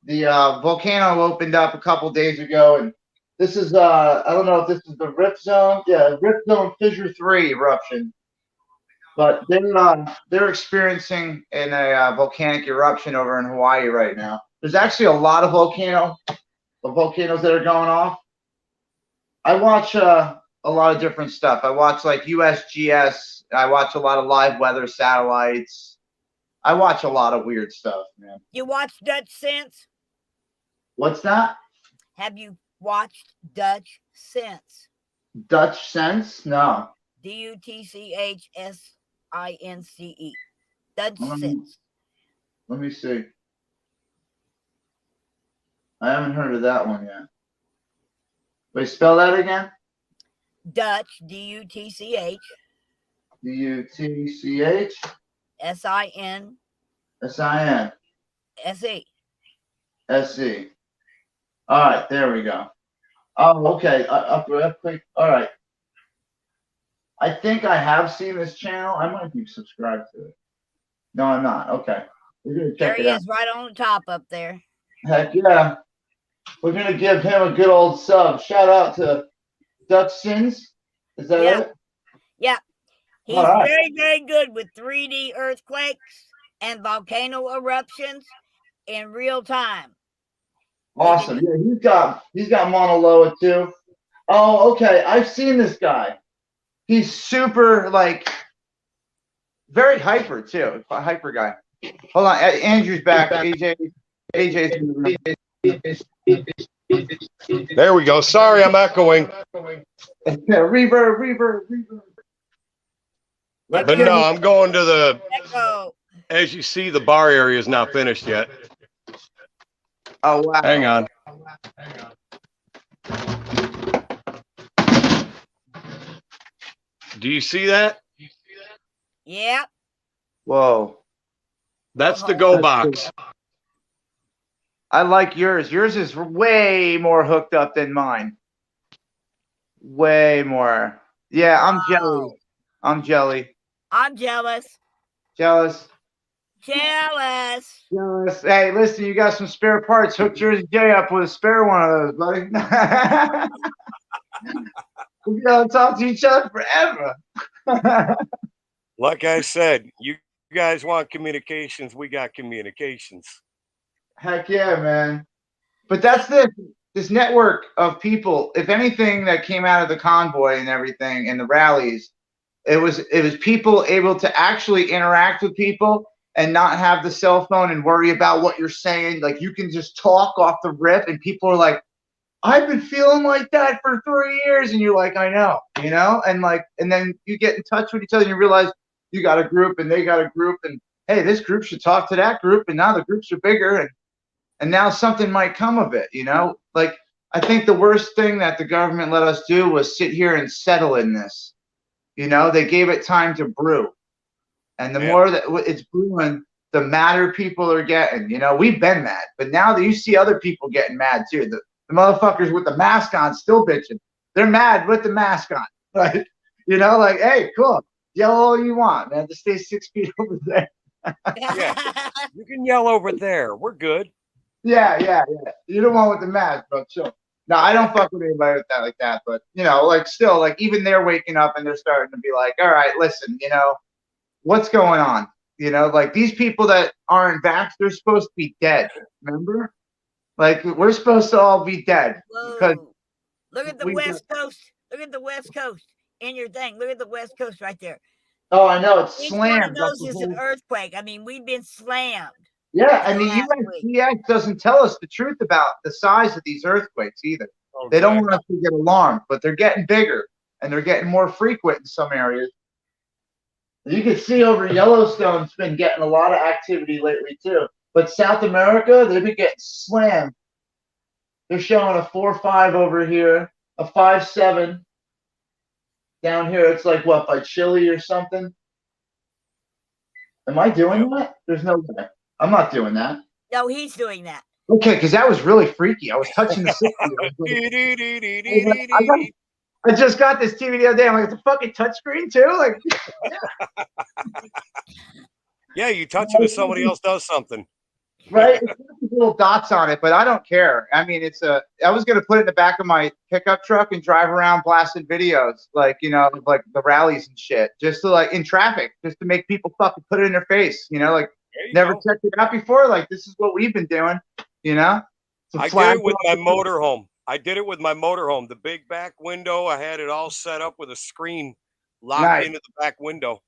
The volcano opened up a couple days ago, and this is, I don't know if this is the Rift Zone. Yeah, Rift Zone Fissure 3 eruption. But they're experiencing a volcanic eruption over in Hawaii right now. There's actually a lot of volcanoes that are going off. I watch a lot of different stuff. I watch like USGS. I watch a lot of live weather satellites. I watch a lot of weird stuff, man. You watch Dutch Sense? What's that? Have you watched Dutch Sense? Dutch Sense? No. DUTCHSINCE. Dutch Let me, Sense. let me see. I haven't heard of that one yet. Wait, spell that again? Dutch, DUTCH. DUTCH SINSE. SINSE. All right, there we go. Oh, okay. Up quick. All right. I think I have seen this channel. I might be subscribed to it. No, I'm not. Okay. We're going to There check he it out. is, right on the top up there. Heck yeah. We're going to give him a good old sub. Shout out to Dutch Sins. Is that Yeah. it? Yeah. He's All right. very, very good with 3D earthquakes and volcano eruptions in real time. Awesome. Yeah, he's got Mauna Loa too. Oh, okay. I've seen this guy. He's super, like, very hyper too. A hyper guy. Hold on. Andrew's back. AJ's in the room. There we go. Sorry, I'm echoing. Reverb. But no, I'm going to the, Echo. as you see, the bar area is not finished yet. Oh, wow. Hang on. Do you see that? Yeah. Whoa. That's the go box. I like yours. Yours is way more hooked up than mine. Way more. Yeah, I'm jelly. I'm jelly. I'm jealous. Jealous. Jealous. Jealous. Hey, listen, you got some spare parts. Hook Jersey J up with a spare one of those, buddy. We're going to talk to each other forever. Like I said, you guys want communications, we got communications. Heck yeah, man. But that's this network of people. If anything that came out of the convoy and everything and the rallies, it was people able to actually interact with people and not have the cell phone and worry about what you're saying. Like, you can just talk off the rip and people are like, I've been feeling like that for 3 years. And you're like, I know, and then you get in touch with each other and you realize you got a group and they got a group, and hey, this group should talk to that group, and now the groups are bigger, and now something might come of it, Like, I think the worst thing that the government let us do was sit here and settle in this. They gave it time to brew. And the more that it's brewing, the madder people are getting. We've been mad, but now that you see other people getting mad too, the motherfuckers with the mask on still bitching. They're mad with the mask on, right? Like, hey, cool, yell all you want, man. Just stay 6 feet over there. Yeah, you can yell over there. We're good. Yeah. You're the one with the mask, bro. Chill. No, I don't fuck with anybody with that like that. But still, like, even they're waking up and they're starting to be like, all right, listen, what's going on? Like, these people that aren't vaxxed, they're supposed to be dead. Remember? Like, we're supposed to all be dead. Because look at the West Coast. Look at the West Coast in your thing. Look at the West Coast right there. Oh, I know. It's Each slammed. one of those is an earthquake. I mean, we've been slammed. Yeah, and the USGS doesn't tell us the truth about the size of these earthquakes either. Oh, they don't want us to get alarmed, but they're getting bigger and they're getting more frequent in some areas. You can see over Yellowstone's been getting a lot of activity lately too. But South America, they've been getting slammed. They're showing a 4.5 over here, a 5.7 down here. It's like, what, by Chile or something? Am I doing that? There's no way. I'm not doing that. No, he's doing that. Okay, because that was really freaky. I was touching the 60. I just got this TV the other day. I'm like, it's a fucking touchscreen too? Like, yeah, you touch it and somebody else does something. Right? It's got little dots on it, but I don't care. I mean, I was going to put it in the back of my pickup truck and drive around blasting videos, like, like the rallies and shit, just to, like, in traffic, just to make people fucking put it in their face, like, never checked it out before. Like, this is what we've been doing, I did it with my motorhome. The big back window, I had it all set up with a screen locked into the back window.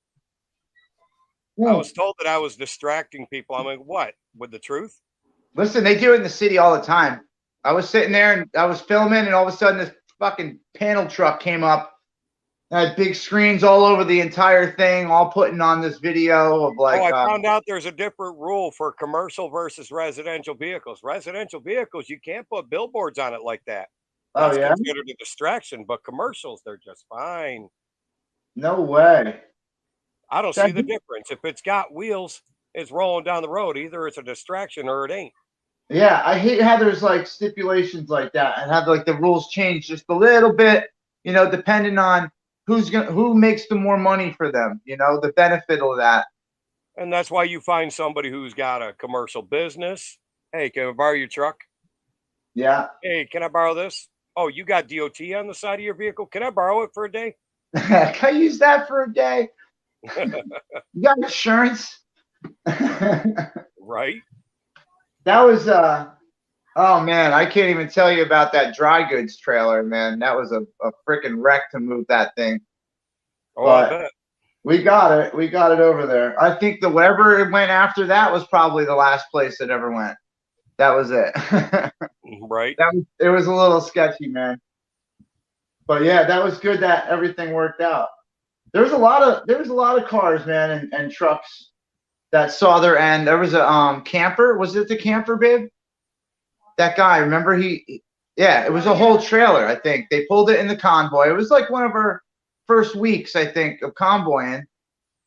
I was told that I was distracting people. I'm like, what? With the truth? Listen, they do it in the city all the time. I was sitting there and I was filming, and all of a sudden this fucking panel truck came up. Had big screens all over the entire thing, all putting on this video of like. Oh, I found out there's a different rule for commercial versus residential vehicles. Residential vehicles, you can't put billboards on it like that. That's considered a distraction, but commercials, they're just fine. No way. I don't see the difference. If it's got wheels, it's rolling down the road. Either it's a distraction or it ain't. Yeah, I hate how there's like stipulations like that and have like the rules change just a little bit, you know, depending on who makes the more money for them, you know, the benefit of that. And that's why you find somebody who's got a commercial business. Hey, can I borrow your truck? Yeah. Hey, can I borrow this? Oh, you got DOT on the side of your vehicle? Can I borrow it for a day? Can I use that for a day? You got insurance? Right. That was oh man, I can't even tell you about that dry goods trailer, man. That was a freaking wreck to move that thing. Oh, I bet. We got it. We got it over there. I think the wherever it went after that was probably the last place it ever went. That was it. Right. It was a little sketchy, man. But yeah, that was good that everything worked out. There was a lot of cars, man, and trucks that saw their end. There was a camper. Was it the camper, babe? That guy, remember yeah, it was a whole trailer, I think. They pulled it in the convoy. It was like one of our first weeks, I think, of convoying.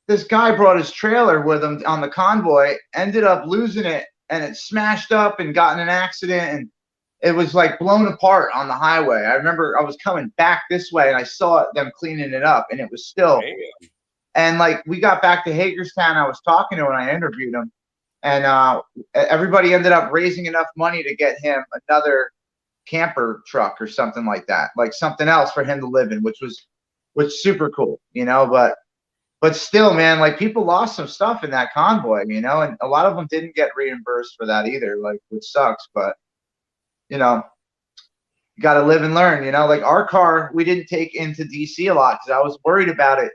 This guy brought his trailer with him on the convoy, ended up losing it, and it smashed up and got in an accident, and it was like blown apart on the highway. I remember I was coming back this way, and I saw them cleaning it up, and it was still. Damn. And like we got back to Hagerstown, I was talking to him, and I interviewed him, and everybody ended up raising enough money to get him another camper truck or something like that, like something else for him to live in, which super cool, you know. But still, man, like people lost some stuff in that convoy, you know, and a lot of them didn't get reimbursed for that either, like, which sucks. But you know, you got to live and learn, you know. Like our car, we didn't take into DC a lot because I was worried about it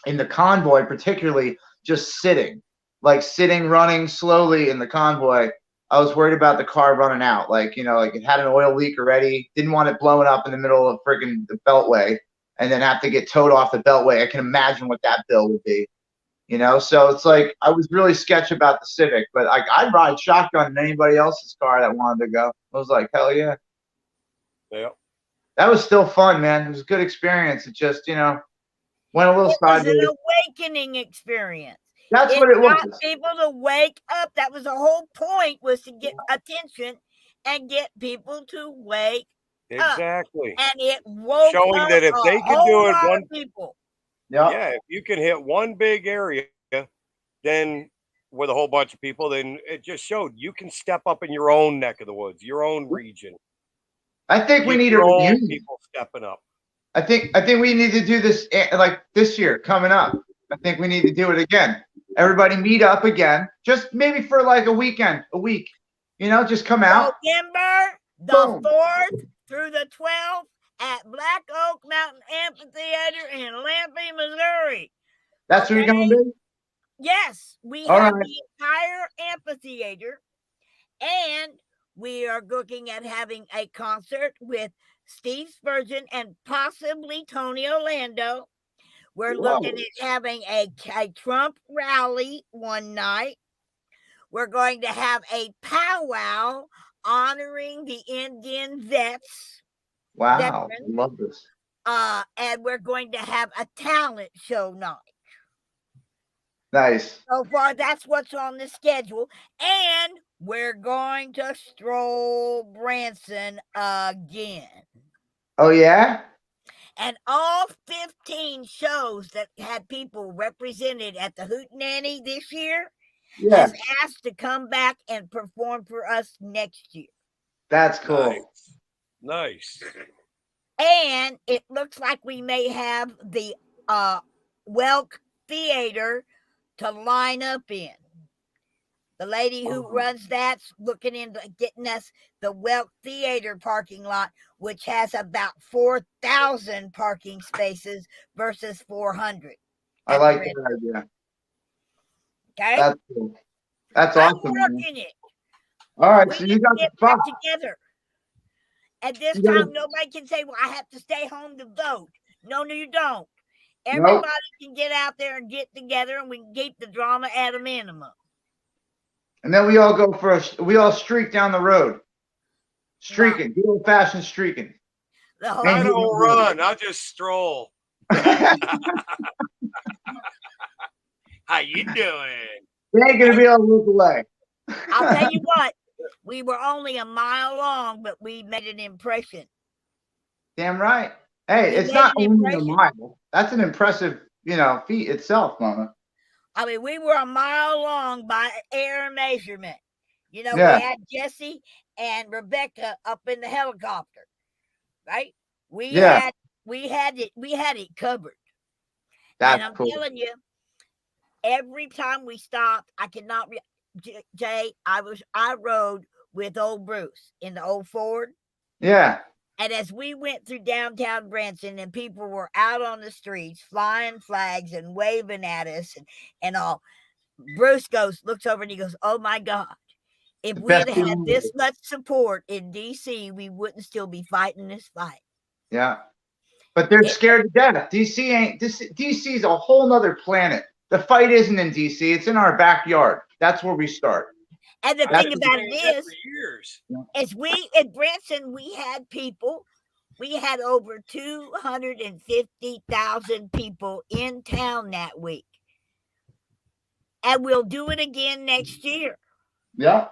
in the convoy, particularly just sitting, running slowly in the convoy. I was worried about the car running out, like, you know, like it had an oil leak already. Didn't want it blowing up in the middle of friggin' the beltway and then have to get towed off the beltway. I can imagine what that bill would be, you know. So it's like I was really sketchy about the Civic, but like I'd ride shotgun in anybody else's car that wanted to go. I was like, hell yeah. Yeah. That was still fun, man. It was a good experience. It just, you know, went a little sideways. It was an awakening experience. That's what it was. Got people to wake up. That was the whole point, was to get attention and get people to wake exactly up. And it woke showing up that if they can do it one people. Yeah, if you can hit one big area, then with a whole bunch of people, then it just showed you can step up in your own neck of the woods, your own region. I think we need people stepping up. I think we need to do this like this year coming up. I think we need to do it again. Everybody meet up again, just maybe for like a week, you know, just come out. November the 4th through the 12th at Black Oak Mountain Amphitheater in Lampe, Missouri. That's where you're going to be? Yes, we have the entire amphitheater, and we are looking at having a concert with Steve Spurgeon and possibly Tony Orlando. We're looking at having a Trump rally one night. We're going to have a powwow honoring the Indian vets. Wow, veterans. Love this. And we're going to have a talent show night. Nice. So far, that's what's on the schedule. And we're going to stroll Branson again. Oh, yeah? And all 15 shows that had people represented at the Hootenanny this year has asked to come back and perform for us next year. That's cool. Nice. And it looks like we may have the Welk Theater to line up in. The lady who runs that's looking into getting us the Welk Theater parking lot, which has about 4,000 parking spaces versus 400. I like that idea. Okay. That's cool. That's awesome. I'm working it. All right, so you got the spot together. At this You gotta- time, nobody can say, well, I have to stay home to vote. No, you don't. Nope. Everybody can get out there and get together, and we can keep the drama at a minimum. And then we all go we all streak down the road. Streaking, good old fashioned streaking. The whole I don't run. I just stroll. How you doing? They ain't gonna be able to look away. I'll tell you what, we were only a mile long, but we made an impression. Damn right. Hey, it's not only a mile. That's an impressive, feat itself, Mama. I mean, we were a mile long by air measurement. We Yeah. had Jesse and Rebecca up in the helicopter, right? We Yeah. had it covered. That's And I'm cool. telling you, every time we stopped, I cannot. Jay, I rode with old Bruce in the old Ford. Yeah. And as we went through downtown Branson and people were out on the streets flying flags and waving at us and all, Bruce looks over and he goes, oh my God, if we had had this much support in DC, we wouldn't still be fighting this fight. Yeah. But they're scared to death. DC's a whole nother planet. The fight isn't in DC, it's in our backyard. That's where we start. And the thing about it is we at Branson, we had over 250,000 people in town that week. And we'll do it again next year. Yeah.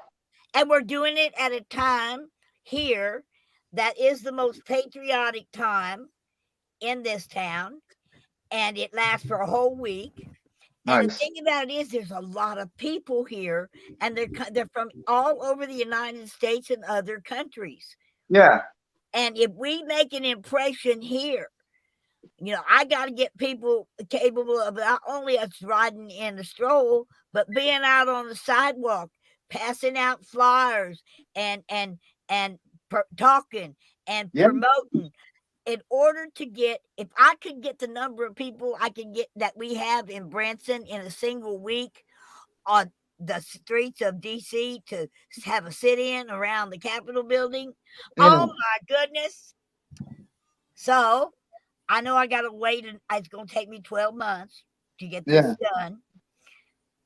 And we're doing it at a time here that is the most patriotic time in this town. And it lasts for a whole week. Nice. And the thing about it is there's a lot of people here, and they're from all over the United States and other countries. Yeah. And if we make an impression here, I got to get people capable of not only us riding in the stroll, but being out on the sidewalk, passing out flyers and talking and promoting. In order to if I could get the number of people I can get that we have in Branson in a single week on the streets of DC to have a sit-in around the Capitol building, oh my goodness. So I know I got to wait, and it's going to take me 12 months to get this done.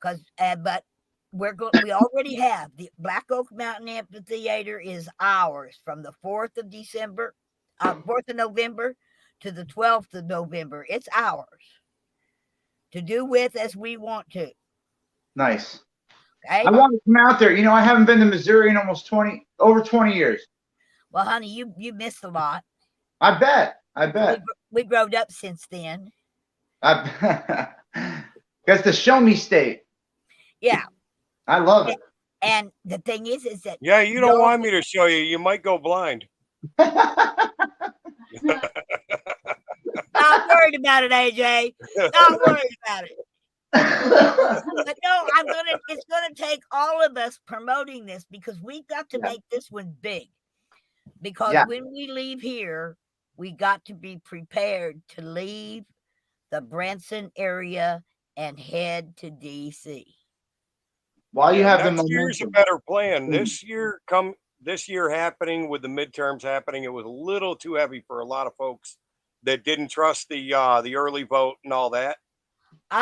But we already have the Black Oak Mountain Amphitheater is ours from the 4th of November to the 12th of November. It's ours to do with as we want to. Nice. Okay? I want to come out there. I haven't been to Missouri in over 20 years. Well, honey, you missed a lot. I bet. We growed up since then. That's the show me state. Yeah. I love it. And the thing is that you don't want me to show you. You might go blind. Not worried about it, AJ. Not worried about it. But no, it's gonna take all of us promoting this because we've got to make this one big. Because when we leave here, we got to be prepared to leave the Branson area and head to DC. While you have next year's a better plan. This year happening with the midterms happening, it was a little too heavy for a lot of folks that didn't trust the early vote and all that.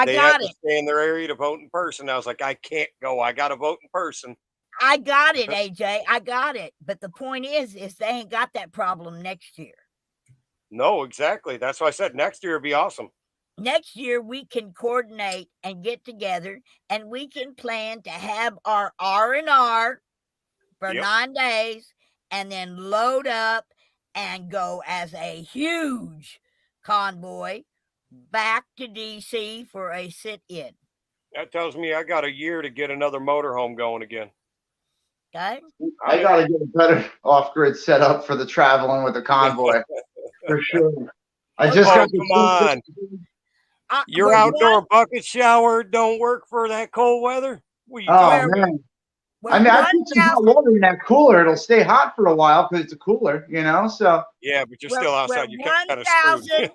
They had to stay in their area to vote in person. I was like, I can't go. I got to vote in person. I got it, AJ. I got it. But the point is they ain't got that problem next year. No, exactly. That's why I said next year would be awesome. Next year, we can coordinate and get together, and we can plan to have our R&R for 9 days and then load up and go as a huge convoy back to DC for a sit-in. That tells me I got a year to get another motorhome going again. Okay. I got to get a better off-grid setup for the traveling with the convoy. For sure. Come on. Your outdoor bucket shower don't work for that cold weather? Man. I put some hot water in that cooler. It'll stay hot for a while because it's a cooler, So yeah, but you're still outside. You kind of screwed.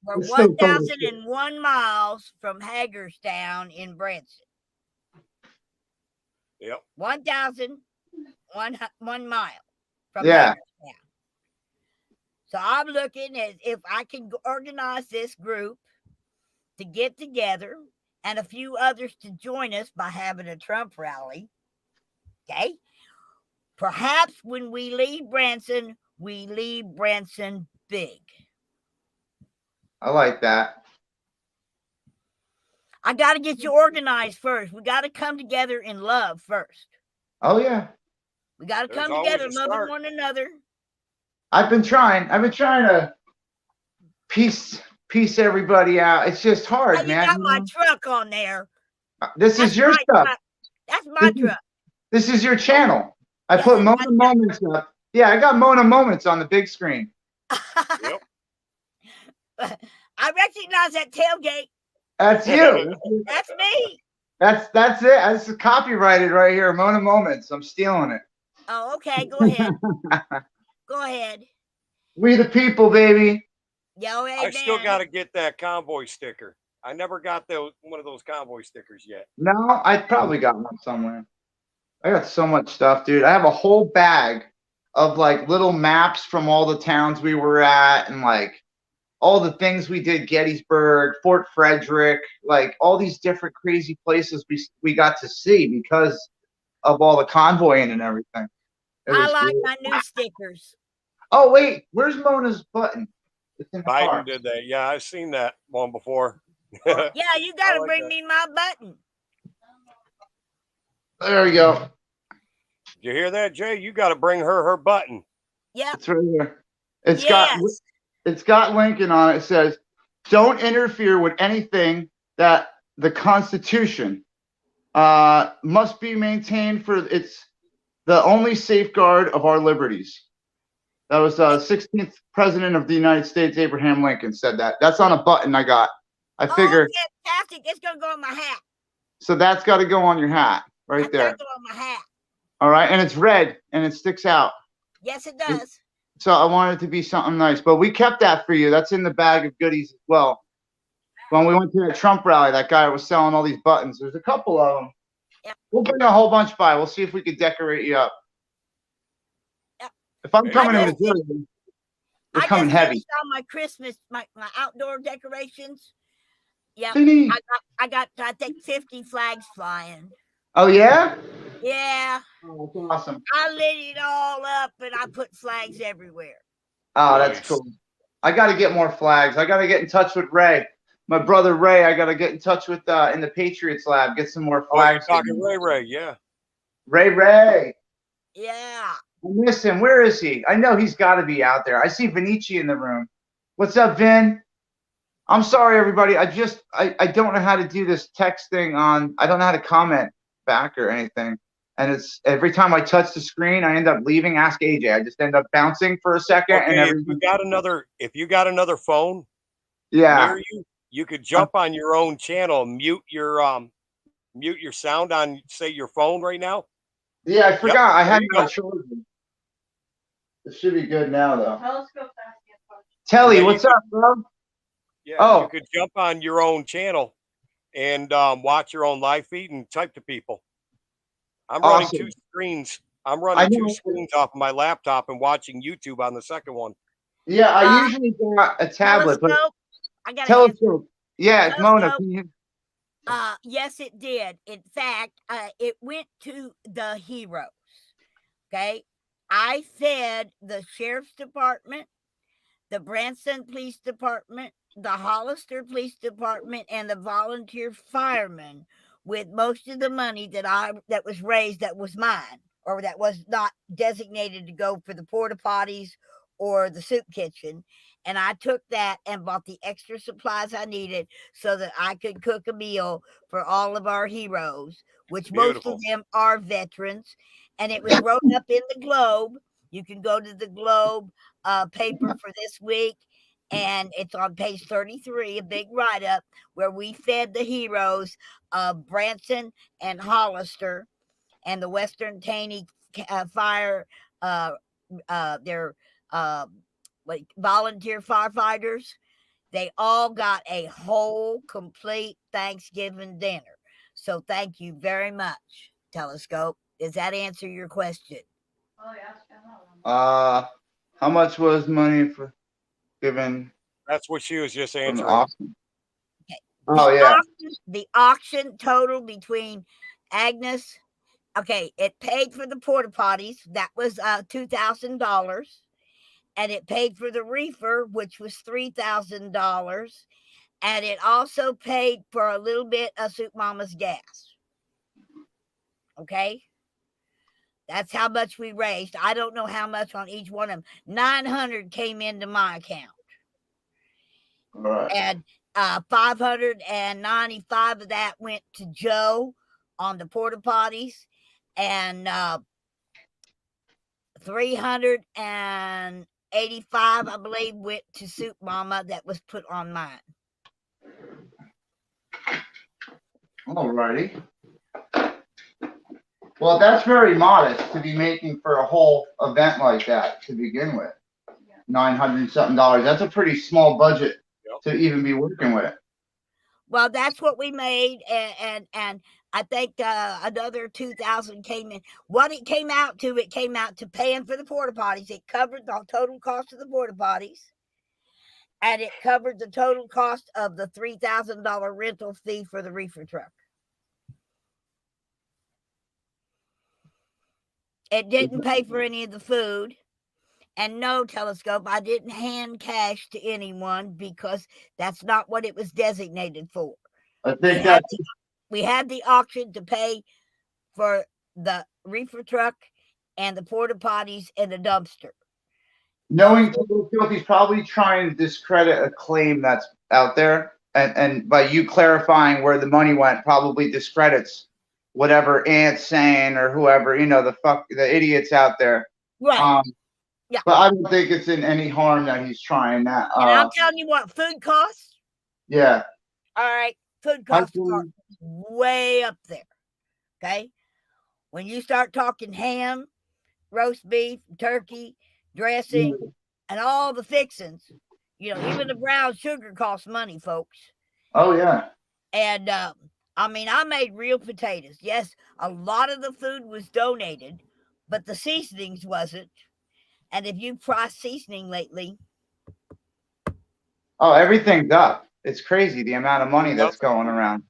We're 1,001 miles from Hagerstown in Branson. Yep. 1,001 mile from Yeah. Hagerstown. So I'm looking at if I can organize this group to get together and a few others to join us by having a Trump rally. Okay. Perhaps when we leave Branson big. I like that. I got to get you organized first. We got to come together in love first. Oh yeah. We got to There's come always together, a loving start. one another. I've been trying to piece everybody out. It's just Oh, hard, you man. got my truck on there. This That's is your my stuff. truck. That's my truck. This is your channel. I Yes, put it's Mona my Moments up. Yeah, I got Mona Moments on the big screen. Yep. I recognize that tailgate. That's you. That's me. That's it. This is copyrighted right here. Mona Moments. I'm stealing it. Oh, okay. Go ahead. Go ahead. We the people, baby. Yo, amen. I still got to get that convoy sticker. I never got one of those convoy stickers yet. No, I probably got one somewhere. I got so much stuff, dude. I have a whole bag of like little maps from all the towns we were at and like all the things we did, Gettysburg, Fort Frederick, like all these different crazy places we got to see because of all the convoying and everything. I like my new stickers. Oh, wait. Where's Mona's button? It's in the Biden car. did that. Yeah, I've seen that one before. Yeah, you got to like bring that. me my button. There we go. Did you hear that, Jay? You got to bring her button. Yep. It's right here. It's Yes. got Lincoln on it. It says, "Don't interfere with anything that the Constitution must be maintained for it's the only safeguard of our liberties." That was 16th President of the United States, Abraham Lincoln, said that. That's on a button I got. I figure. Oh, fantastic. It's going to go on my hat. So that's got to go on your hat right That's there. gotta go on my hat. All right. And it's red and it sticks out. Yes, it does. So I wanted it to be something nice. But we kept that for you. That's in the bag of goodies as well. When we went to that Trump rally, that guy was selling all these buttons. There's a couple of them. Yep. We'll bring a whole bunch by. We'll see if we could decorate you up. Yep. If I'm coming in I with you, we're I coming just heavy. finished all my Christmas, my outdoor decorations. Yeah, Sydney. I think 50 flags flying. Oh, yeah? Yeah, Oh, that's awesome. I lit it all up and I put flags everywhere. Oh, that's Nice. cool. I got to get more flags. I got to get in touch with Ray. My brother Ray, I got to get in touch with in the Patriots lab, get some more Oh, you're flags. talking Ray, yeah. Ray. Yeah. I miss him. Where is he? I know he's got to be out there. I see Vinici in the room. What's up, Vin? I'm sorry, everybody. I don't know how to do this text thing on. I don't know how to comment back or anything. And it's every time I touch the screen, I end up leaving Ask AJ. I just end up bouncing for a second. Okay, and if you got another phone yeah, near you could jump on your own channel, mute your sound on, say, your phone right now. yeah, I forgot. I had you no go. choice. It should be good now, though. Telescope asking a question. Telly, Yeah, you what's up, bro? Yeah, Oh. you could jump on your own channel and watch your own live feed and type to people. I'm running Awesome. two screens. I'm I running know. two screens off of my laptop and watching YouTube on the second one. Yeah, I usually got a tablet, but Telescope. I got a telescope. Yeah, Mona, Telescope. can you? Yes, it did. In fact, it went to the heroes. Okay. I fed the sheriff's department, the Branson Police Department, the Hollister Police Department, and the volunteer firemen with most of the money that was raised that was mine, or that was not designated to go for the porta potties or the soup kitchen. And I took that and bought the extra supplies I needed so that I could cook a meal for all of our heroes, which Beautiful. most of them are veterans. And it was wrote up in the Globe. You can go to the Globe paper for this week, and it's on page 33, a big write-up where we fed the heroes of Branson and Hollister and the Western Taney Fire, their like volunteer firefighters. They all got a whole complete Thanksgiving dinner. So thank you very much, Telescope. Does that answer your question? Oh, yeah, ask another one. How much was money for? given That's what she was just from answering. auction. Okay. Oh yeah. The auction total between Agnes, okay, it paid for the porta potties. That was $2,000, and it paid for the reefer, which was $3,000, and it also paid for a little bit of Soup Mama's gas. Okay, that's how much we raised. I don't know how much on each one of them. 900 came into my account. All right. And 595 of that went to Joe on the porta potties, and 385, I believe, went to Soup Mama that was put on mine. All righty. Well, that's very modest to be making for a whole event like that to begin with. $900 something. That's a pretty small budget to even be working with. Well, that's what we made, and I think another 2,000 came in. What it came out to paying for the porta potties. It covered the total cost of the porta potties, and it covered the total cost of the $3,000 rental fee for the reefer truck. It didn't pay for any of the food. And no, Telescope, I didn't hand cash to anyone because that's not what it was designated for. I think that's we had the auction to pay for the reefer truck and the porta potties and the dumpster. knowing Total Filthy's probably trying to discredit a claim that's out there, and by you clarifying where the money went, probably discredits whatever Ant's saying or whoever, the idiots out there. Right. Yeah. But I don't think it's in any harm that he's trying that. And I'm telling you what, food costs. Yeah. All right. Food costs are way up there. Okay. When you start talking ham, roast beef, turkey, dressing, and all the fixings, even the brown sugar costs money, folks. Oh, yeah. And I made real potatoes. Yes, a lot of the food was donated, but the seasonings wasn't. And if you tried seasoning lately, oh, everything's up. It's crazy the amount of money that's going around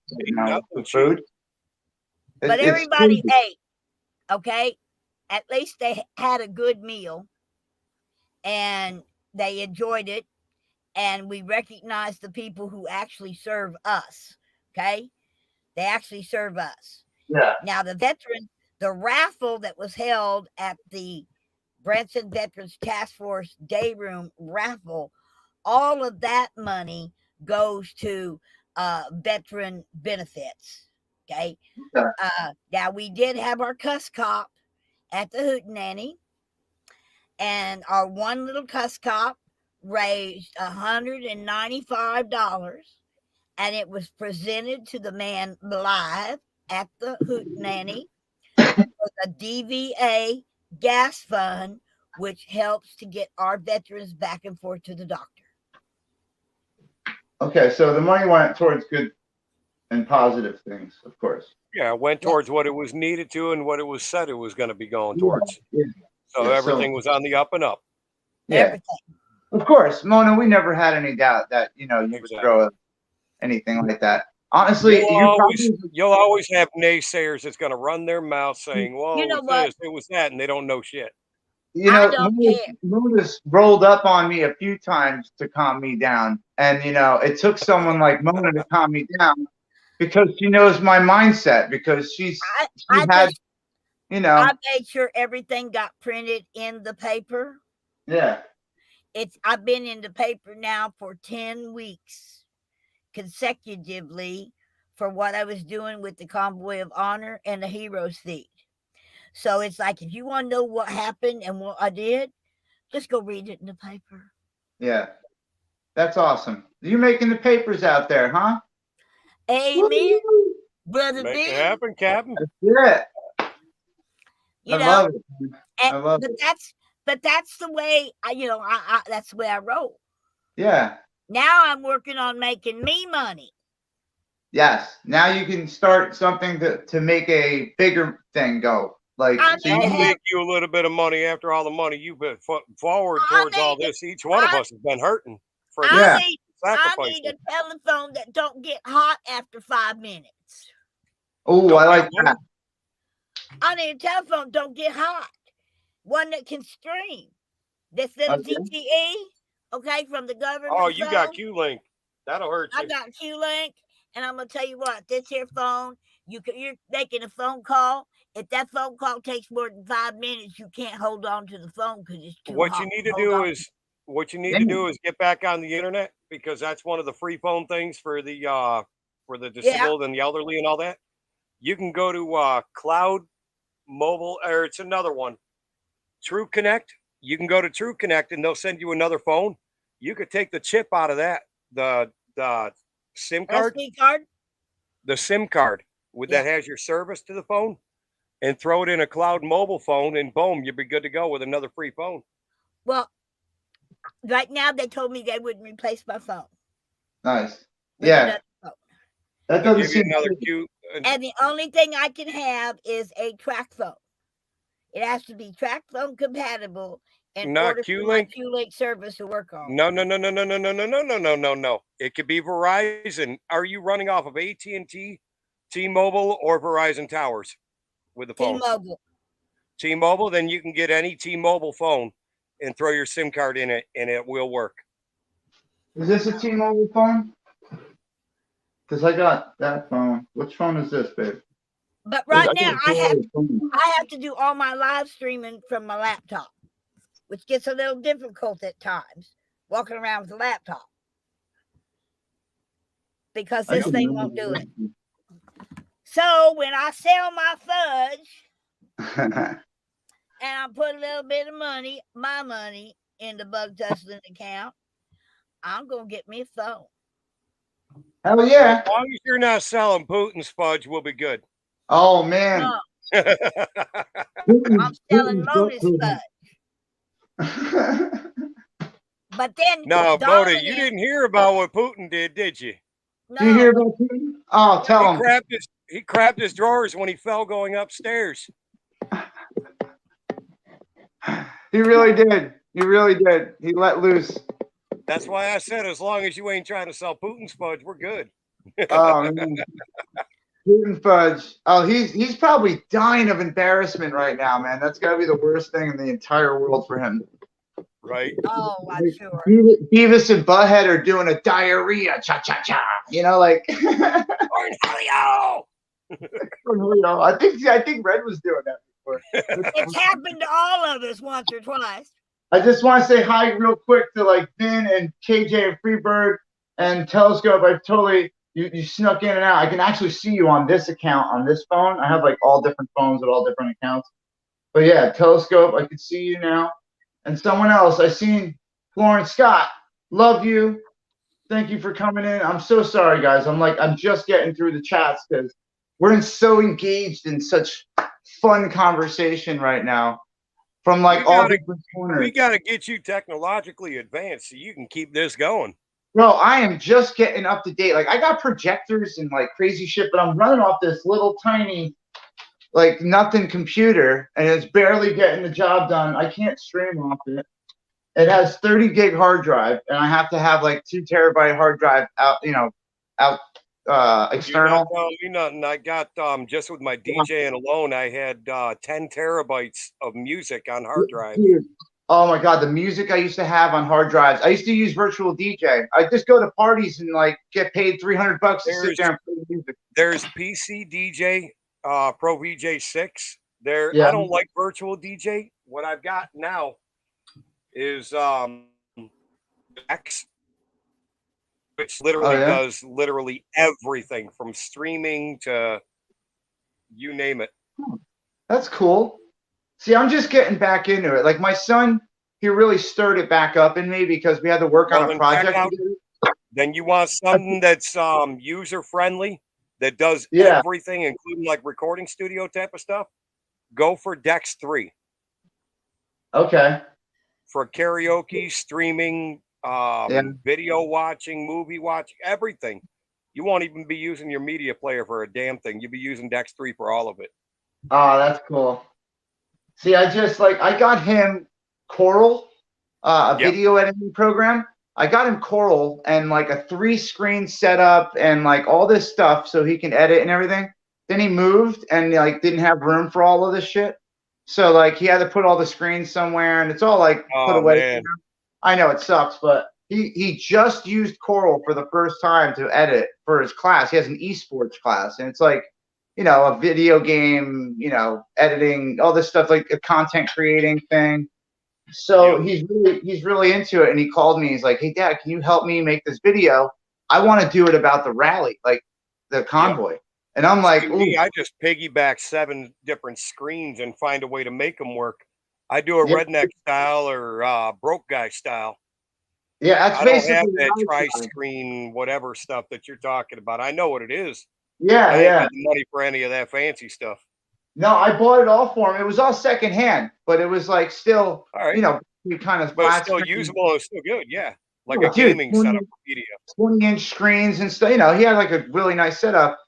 for food. But everybody ate. Okay, at least they had a good meal, and they enjoyed it. And we recognize the people who actually serve us. Okay, they actually serve us. Yeah. Now the raffle that was held at the Branson Veterans Task Force Day Room raffle, all of that money goes to veteran benefits. Okay. Now we did have our cuss cop at the Hootenanny, and our one little cuss cop raised $195, and it was presented to the man live at the Hootenanny for the DVA gas fund, which helps to get our veterans back and forth to the doctor. Okay, so the money went towards good and positive things, of course. Yeah, it went towards what it was needed to and what it was said it was going to be going towards. Yeah. So everything was on the up and up. Yeah. Everything. Of course, Mona, we never had any doubt that, you could throw anything like that. Honestly, you'll always have naysayers that's going to run their mouth saying, well, it was this, it was that, and they don't know shit. Mona's rolled up on me a few times to calm me down. And, it took someone like Mona to calm me down because she knows my mindset, because I made sure everything got printed in the paper. Yeah. I've been in the paper now for 10 weeks consecutively for what I was doing with the Convoy of Honor and the Heroes Feed. So it's like, if you want to know what happened and what I did, just go read it in the paper. Yeah. That's awesome. You're making the papers out there, huh? Amen. Brother Make B. it happen, Captain. Yeah. I love it. I love it. But that's the way that's the way I roll. Yeah. Now I'm working on making me money. Yes. Now you can start something to make a bigger thing go. Like, I so need to That'll you, have. make you a little bit of money after all the money you've been forward I towards all need. this. Each one of I, us has been hurting for I yeah. this need. I sacrifice. need a telephone that don't get hot after 5 minutes. Oh, I Don't like get what? that. I need a telephone don't get hot. One that can stream. This little Okay. ZTE, okay, from the government. Oh, you got phone. Q-Link. That'll hurt I you. got Q-Link, and I'm gonna tell you what. This here phone, you're making a phone call. If that phone call takes more than 5 minutes, you can't hold on to the phone because it's too What hot. you need to Hold do on. is Yeah. get back on the internet, because that's one of the free phone things for the Yeah. disabled and the elderly and all that. You can go to Cloud Mobile, or it's another one, True Connect. You can go to True Connect and they'll send you another phone. You could take the chip out of that, the SIM card, SD card. the SIM card with Yeah. that has your service to the phone, and throw it in a Cloud Mobile phone, and boom, you'll be good to go with another free phone. Well, right now they told me they wouldn't replace my phone. Nice. with Yeah. another phone. That They'll doesn't give you seem another good. Q. And the only thing I can have is a track phone. It has to be track phone compatible in Not order for my Q-Link. Q-Link service to work on. No. It could be Verizon. Are you running off of AT&T, T-Mobile, or Verizon towers with the phone? T-Mobile. T-Mobile, then you can get any T-Mobile phone and throw your SIM card in it, and it will work. Is this a T-Mobile phone? Because I got that phone. Which phone is this, babe? But right I now got I have a phone. to do all my live streaming from my laptop, which gets a little difficult at times, walking around with a laptop. Because I this don't thing remember won't do it. this. So when I sell my fudge Hell and I put a little bit of money, my money, in the bug tussling account, I'm gonna get me a phone. yeah. As long as you're not selling Putin's fudge, we'll be good. Oh man. No, Putin's- I'm selling Putin's Mona's Putin. fudge. But then No, Bodie, Dominic, you didn't hear about what Putin did you? Do you hear no, about Putin? Oh, tell him. He crapped his drawers when he fell going upstairs. He really did. He really did. He let loose. That's why I said, as long as you ain't trying to sell Putin's fudge, we're good. Oh man. Putin fudge. Oh, he's probably dying of embarrassment right now, man. That's gotta be the worst thing in the entire world for him. Right? oh, I'm sure. Beavis and Butthead are doing a diarrhea, cha cha cha. You know, like. Cornelio! I think Red was doing that before. It's happened to all of us once or twice. I just want to say hi real quick to like Vin and KJ and Freebird and Telescope. I totally you snuck in and out. I can actually see you on this account on this phone. I have like all different phones with all different accounts. But yeah, Telescope, I can see you now. And someone else, I seen Florence Scott. Love you. Thank you for coming in. I'm so sorry, guys. I'm just getting through the chats because we're so engaged in such fun conversation right now from like all different corners. We got to get you technologically advanced so you can keep this going. Bro, I am just getting up to date. Like I got projectors and like crazy shit, but I'm running off this little tiny like nothing computer and it's barely getting the job done. I can't stream off it. It has 30 gig hard drive and I have to have like 2 terabyte hard drive out, external. You're not telling me nothing. I got just with my DJing alone, I had 10 terabytes of music on hard drive. Dude, oh my god, the music I used to have on hard drives. I used to use virtual DJ. I just go to parties and like get paid $300 to sit there and play music. There's PC DJ, Pro VJ 6. There, Yeah. I don't like virtual DJ. What I've got now is X, which literally does literally everything from streaming to you name it. That's cool. See, I'm just getting back into it. Like my son, he really stirred it back up in me because we had to work on a project together. Then you want something that's user friendly, that does everything, including like recording studio type of stuff. Go for Dex 3. Okay. For karaoke, streaming, video watching, movie watching, everything. You won't even be using your media player for a damn thing. You'll be using Dex 3 for all of it. Oh, that's cool. See, I got him Coral, a Yep. video editing program. I got him Coral and like a 3-screen setup and like all this stuff so he can edit and everything. Then he moved and like didn't have room for all of this shit. So like he had to put all the screens somewhere and it's all like put Oh away. man. I know it sucks, but he just used Coral for the first time to edit for his class. He has an esports class and it's like, you know, a video game, you know, editing, all this stuff, like a content creating thing. So Yep. he's really into it. And he called me. He's like, "Hey, Dad, can you help me make this video? I want to do it about the rally, like the convoy." And I'm like, See, me, I just piggyback 7 different screens and find a way to make them work. I do a yeah, redneck style or broke guy style. yeah, that's I don't have basically that what I tried. tri-screen whatever stuff that you're talking about. I know what it is. Yeah, I ain't yeah. got the money for any of that fancy stuff. No, I bought it all for him. It was all secondhand, but it was like still, All right. you know, we kind of But it's flat still screen. usable. It's still good. Yeah. Like Oh, a dude, gaming setup for media. 20-inch screens and stuff. You know, he had like a really nice setup,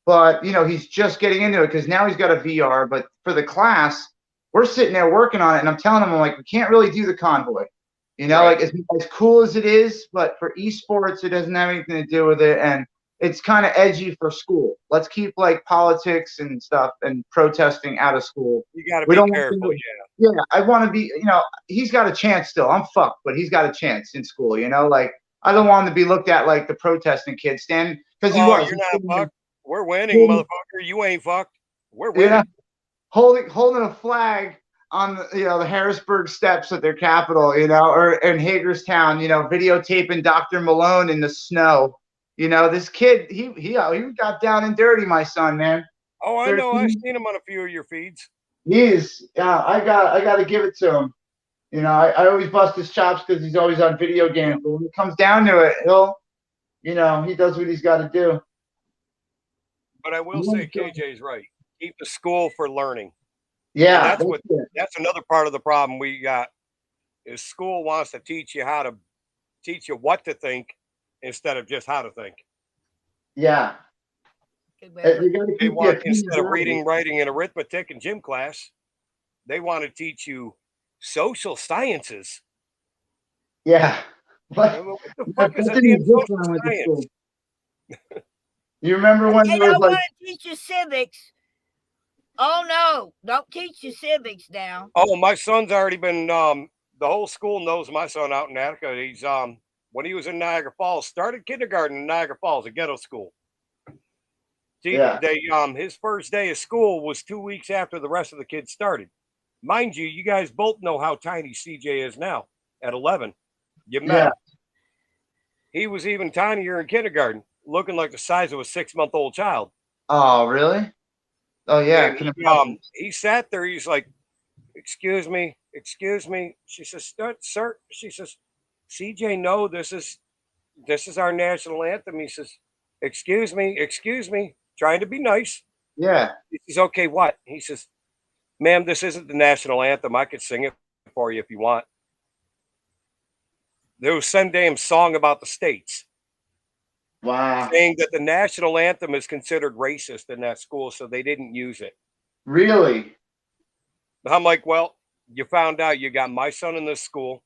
but you know, he's just getting into it because now he's got a VR. But for the class, we're sitting there working on it, and I'm telling him, I'm like, we can't really do the convoy. You know, Right. like as cool as it is, but for esports, it doesn't have anything to do with it, and it's kind of edgy for school. Let's keep like politics and stuff and protesting out of school. You got to We be don't want careful. to, Yeah. yeah, I want to be, you know, he's got a chance still. I'm fucked, but he's got a chance in school, you know, like I don't want him to be looked at like the protesting kid stand because he Oh, was. you're not fucked. We're winning, motherfucker. You ain't fucked. We're winning. Yeah, holding a flag on the, you know, the Harrisburg steps at their capital, you know, or in Hagerstown, you know, videotaping Dr. Malone in the snow. You know, this kid, he got down and dirty, my son, man. Oh, I know. 13. I've seen him on a few of your feeds. He is. I got to give it to him. You know, I always bust his chops because he's always on video games. But when it comes down to it, you know, he does what he's got to do. But I will say KJ's right. Keep the school for learning. Yeah, And that's another part of the problem we got is school wants to teach you what to think instead of just how to think. yeah. They want, instead of reading, writing, and arithmetic in gym class, they want to teach you social sciences. Yeah. What the fuck is a damn social science? You remember when They there was don't like, want to teach you civics. Oh no, don't teach you civics now. Oh, my son's already been the whole school knows my son out in Attica. He's when he was in Niagara Falls, started kindergarten in Niagara Falls, a ghetto school. See, yeah, his first day of school was 2 weeks after the rest of the kids started. Mind you, you guys both know how tiny CJ is now at 11. You met him. He was even tinier in kindergarten, looking like the size of a 6-month-old child. Oh, really? Oh, yeah. He sat there. He's like, excuse me. She says, sir. She says, CJ, no, this is our national anthem. He says, excuse me. Trying to be nice. Yeah. He says, okay, what? He says, ma'am, this isn't the national anthem. I could sing it for you if you want. There was some damn song about the states. Wow. Saying that the national anthem is considered racist in that school, so they didn't use it. Really? I'm like, well, you found out you got my son in this school.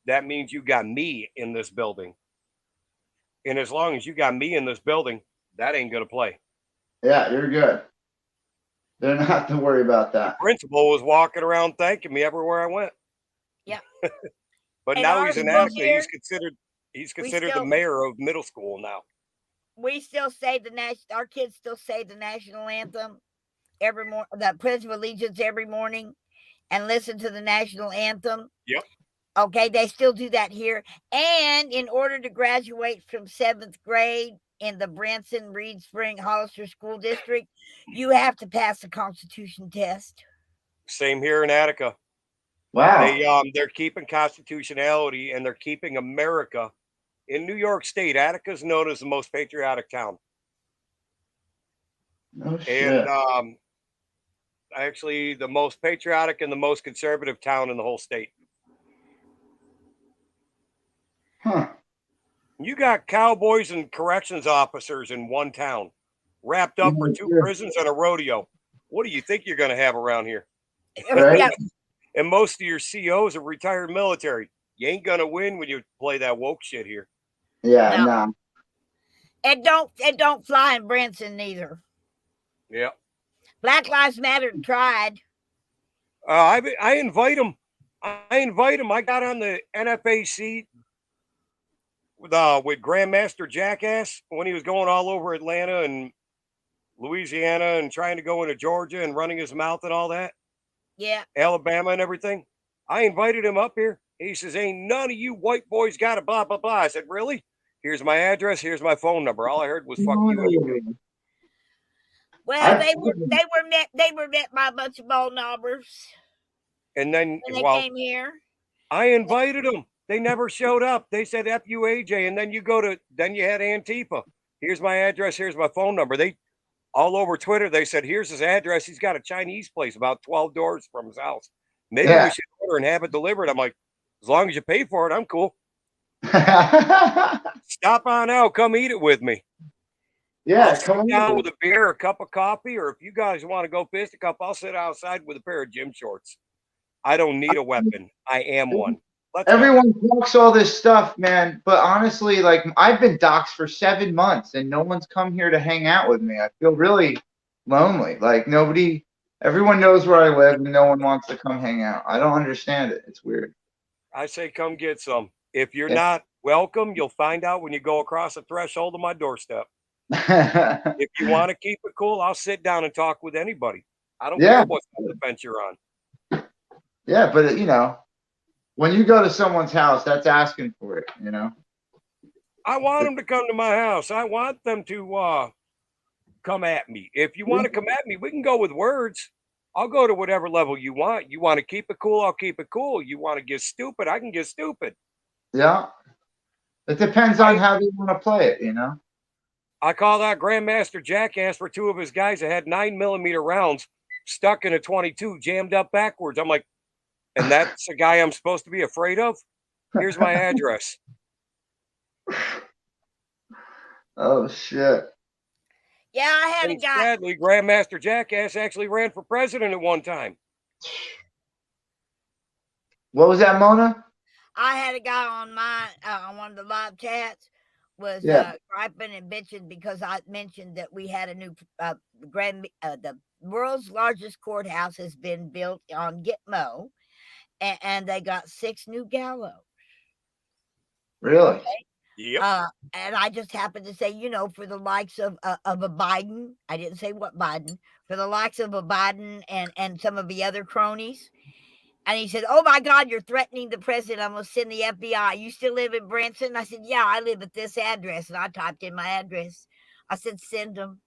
That means you got me in this building. And as long as you got me in this building, that ain't going to play. Yeah, you're good. They don't have to worry about that. The principal was walking around thanking me everywhere I went. Yeah. But And now he's in Attica. He's considered the mayor of middle school now. We still say our kids still say the national anthem every morning, the Pledge of Allegiance every morning, and listen to the national anthem. Yep. Okay, they still do that here. And in order to graduate from 7th grade in the Branson, Reed Spring, Hollister School District, you have to pass the Constitution test. Same here in Attica. Wow. They're keeping constitutionality and they're keeping America in New York State. Attica is known as the most patriotic town. No shit. And actually the most patriotic and the most conservative town in the whole state. Huh. You got cowboys and corrections officers in one town, wrapped up for 2 prisons and a rodeo. What do you think you're going to have around here? Right? Yeah, And most of your COs are retired military. You ain't gonna win when you play that woke shit here. Yeah, no. no. It don't fly in Branson neither. Yeah. Black Lives Matter tried. I invite them. I invite them. I got on the NFA seat with Grandmaster Jackass when he was going all over Atlanta and Louisiana and trying to go into Georgia and running his mouth and all that, Yeah. Alabama and everything. I invited him up here. He says, "Ain't none of you white boys got it, blah, blah, blah." I said, "Really? Here's my address. Here's my phone number." All I heard was "fuck you." Well, they were met by a bunch of ball knobbers And then, when they well, came here. I invited them. They never showed up. They said "F you, AJ," and then then you had Antifa. Here's my address. Here's my phone number. They all over Twitter. They said, "Here's his address. He's got a Chinese place about 12 doors from his house. Maybe we should order and have it delivered." I'm like, as long as you pay for it, I'm cool. Stop on out. Come eat it with me. Yeah, I'll sit down with a beer, a cup of coffee, or if you guys want to go fisticuff, I'll sit outside with a pair of gym shorts. I don't need a weapon. I am one. Everyone talks all this stuff, man. But honestly, like I've been doxxed for 7 months and no one's come here to hang out with me. I feel really lonely. Like everyone knows where I live and no one wants to come hang out. I don't understand it. It's weird. I say come get some. If you're not welcome, you'll find out when you go across the threshold of my doorstep. If you want to keep it cool, I'll sit down and talk with anybody. I don't care what side of the fence you're on. Yeah, but when you go to someone's house, that's asking for it, I want them to come to my house. I want them to come at me. If you want to come at me, we can go with words. I'll go to whatever level you want. You want to keep it cool, I'll keep it cool. You want to get stupid, I can get stupid. Yeah. It depends on how they want to play it, I called out Grandmaster Jackass for 2 of his guys that had 9mm rounds stuck in a 22, jammed up backwards. I'm like, and that's a guy I'm supposed to be afraid of? Here's my address. Oh, shit. Yeah, I had a guy. Sadly, Grandmaster Jackass actually ran for president at one time. What was that, Mona? I had a guy on on one of the live chats was griping and bitching because I mentioned that we had a new the world's largest courthouse has been built on Gitmo, and they got 6 new gallows. Really? Okay? Yep. And I just happened to say, for the likes of a Biden, I didn't say what Biden, for the likes of a Biden and some of the other cronies. And he said, "Oh my God, you're threatening the president. I'm going to send the FBI. You still live in Branson?" I said, "Yeah, I live at this address." And I typed in my address. I said, "Send them."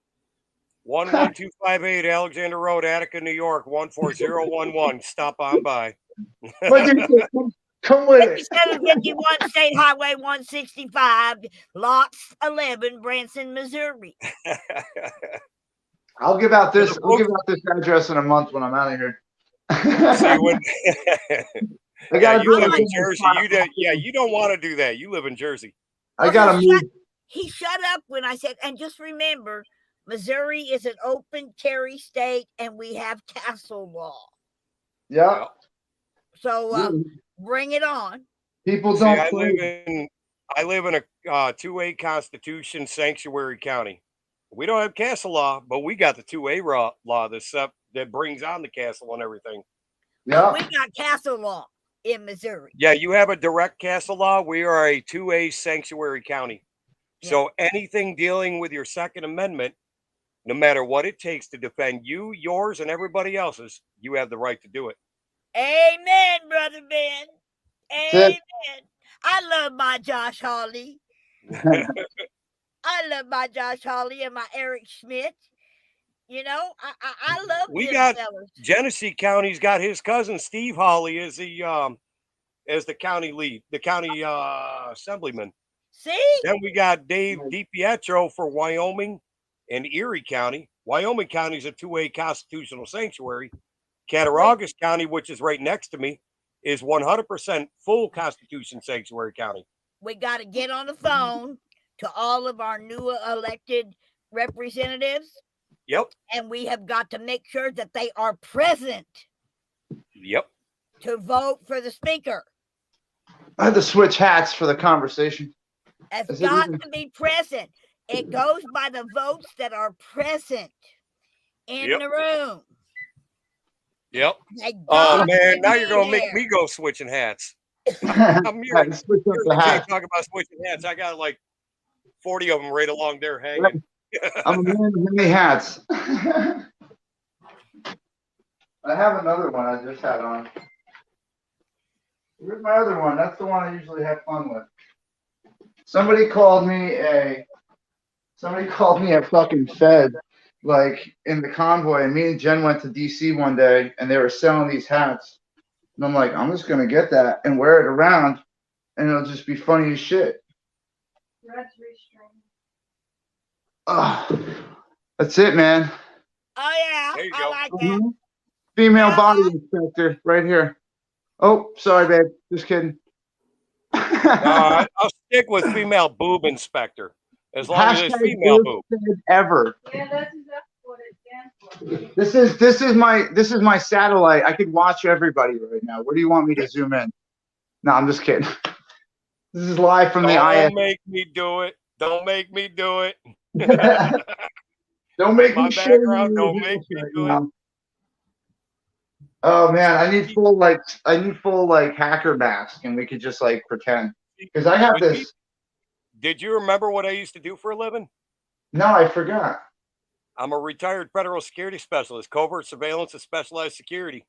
11258 Alexander Road, Attica, New York, 14011. Stop on by. Come with it. 751 State Highway 165, lots 11, Branson, Missouri. I'll give out this address in a month when I'm out of here. See, when you live in Jersey. You don't want to do that. You live in Jersey. I gotta move. He shut up when I said, and just remember, Missouri is an open carry state, and we have castle law. Yeah. So bring it on. People See, don't. I live in a 2A Constitution sanctuary county. We don't have castle law, but we got the 2A law that brings on the castle and everything. Yeah. We got castle law in Missouri. Yeah, you have a direct castle law. We are a 2A sanctuary county. Yeah. So anything dealing with your Second Amendment, no matter what it takes to defend you, yours, and everybody else's, you have the right to do it. Amen, Brother Ben. Amen. I love my Josh Hawley. I love my Josh Hawley and my Eric Schmidt. I love we them got fellas. Genesee County's got his cousin Steve Hawley as the county lead, the county assemblyman. See? Then we got Dave DiPietro for Wyoming and Erie County. Wyoming County is a 2A constitutional sanctuary. Cattaraugus County, which is right next to me, is 100% full Constitution sanctuary county. We got to get on the phone to all of our new elected representatives. Yep. And we have got to make sure that they are present Yep. to vote for the speaker. I had to switch hats for the conversation. It's Is it got even- to be present. It goes by the votes that are present in Yep. the room. Yep. They Oh got man, to now be you're gonna make there. me go switching hats. I I'm had to switch up hearing the Jay hats. talk about switching hats. I got like 40 of them right along there hanging. I'm a man of many hats. I have another one I just had on. Where's my other one? That's the one I usually have fun with. Somebody called me a fucking Fed, like in the convoy, and me and Jen went to DC one day and they were selling these hats. And I'm like, I'm just gonna get that and wear it around and it'll just be funny as shit. Red's restrained. That's it, man. Oh yeah, There you I go. like that. Female Yeah. body inspector right here. Oh, sorry, babe. Just kidding. I'll stick with female boob inspector as long as it's Hashtag female boob boob. said ever. Yeah, that's exactly what it stands for. This is my satellite. I could watch everybody right now. Where do you want me to zoom in? No, I'm just kidding. This is live from the IS. Don't make me do it. Don't make me do it. Don't make My me show background, you don't this make me right do now. Oh man, I need full hacker mask, and we could just like pretend because I have With me- this. Did you remember what I used to do for a living? No, I forgot. I'm a retired federal security specialist, covert surveillance and specialized security.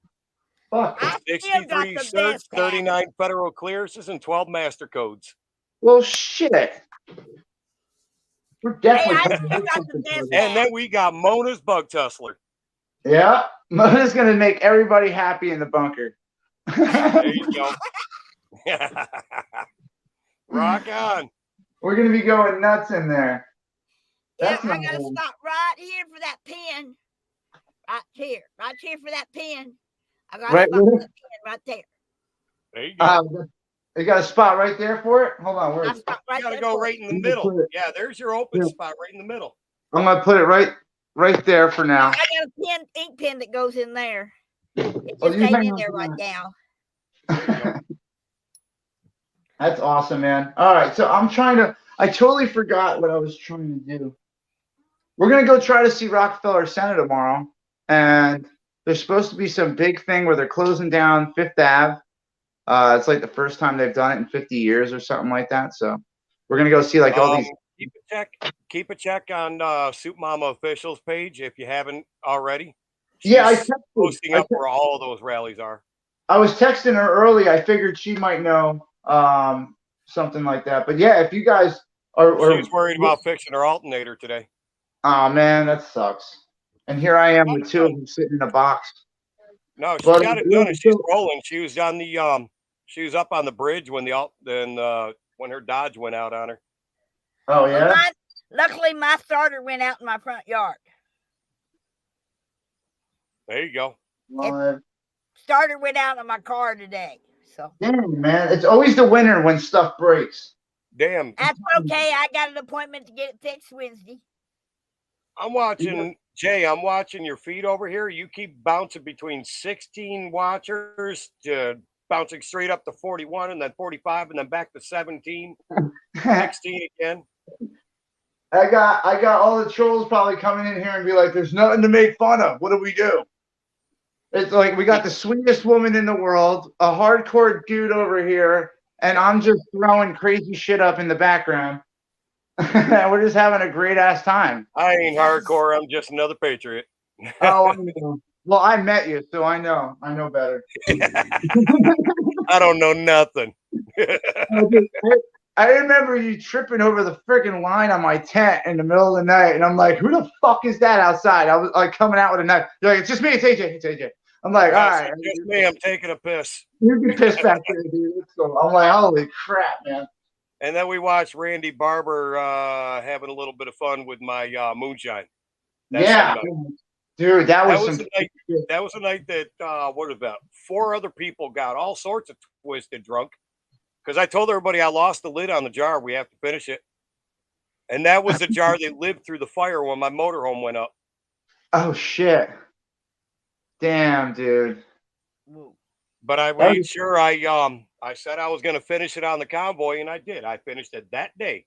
Fuck. I still got 63 the certs, best hat. 39 federal clearances, and 12 master codes. Well, shit. We're Hey, definitely. I gonna still do got the something best for this. And then we got Mona's bug tussler. Yeah, Mona's gonna make everybody happy in the bunker. There you go. Rock on. We're gonna be going nuts in there. Yeah, That's I not gotta bad. stop right here for that pen. Right here for that pen. I gotta Right stop for where? that pen right there. There you go. You got a spot right there for it. Hold on, where I is it? stop You right gotta there. go for right it. in the You can middle. put it- Yeah, there's your open Yeah. spot right in the middle. I'm gonna put it right there for No, now. I got a ink pen that goes in there. It Oh, just you ain't hang in on there to right that. now. That's awesome, man. All right, so I totally forgot what I was trying to do. We're gonna go try to see Rockefeller Center tomorrow, and there's supposed to be some big thing where they're closing down Fifth Ave. It's like the first time they've done it in 50 years or something like that. So we're gonna go see like all these. Keep a check on Soup Mama officials page if you haven't already. Yeah, I She's posting texted. up where all those rallies are. I was texting her early. I figured she might know something like that. But yeah, if you guys are She's worried about fixing her alternator today. oh man, that sucks. And here I am with two of them sitting in a box. No, she Well, got it done and she's rolling. She was on the she was up on the bridge when when her Dodge went out on her. Oh yeah. Well, luckily, my starter went out in my front yard. There you go. Well, Starter went out in my car today. So damn, man, it's always the winter when stuff breaks. Damn. that's okay. I got an appointment to get it fixed Wednesday. I'm watching Jay. I'm watching your feed over here. You keep bouncing between 16 watchers to bouncing straight up to 41 and then 45 and then back to 17, 16 again. I got all the trolls probably coming in here and be like, "There's nothing to make fun of. What do we do?" It's like we got the sweetest woman in the world, a hardcore dude over here, and I'm just throwing crazy shit up in the background. We're just having a great ass time. I ain't hardcore. I'm just another patriot. Oh, I know. Well, I met you, so I know better. I don't know nothing. I remember you tripping over the freaking line on my tent in the middle of the night, and I'm like, "Who the fuck is that outside?" I was like coming out with a knife. You're like, "It's just me. It's AJ. It's AJ." I'm like, "All right, It's just me. I'm taking a piss. you can piss back there, dude." So I'm like, "Holy crap, man!" And then we watched Randy Barber having a little bit of fun with my moonshine. Yeah, dude, that was some. That was a night that what about 4 other people got all sorts of twisted drunk because I told everybody I lost the lid on the jar. We have to finish it, and that was the jar that lived through the fire when my motorhome went up. Oh shit! Damn, dude. But I That made was, sure I said I was going to finish it on the convoy, and I did. I finished it that day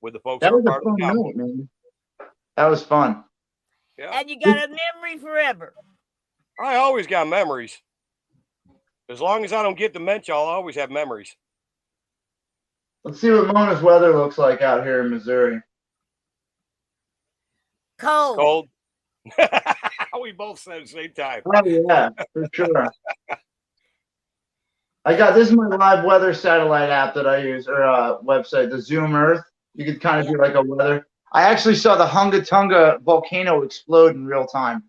with the folks that who were was a part of fun the convoy. night, man. That was fun. Yeah, And you got a memory forever. I always got memories. As long as I don't get dementia, I'll always have memories. Let's see what Mona's weather looks like out here in Missouri. Cold. Cold. We both said at the same time. Oh yeah, for sure. This is my live weather satellite app that I use, or website, the Zoom Earth. You could kind of do like a weather. I actually saw the Hunga Tunga volcano explode in real time.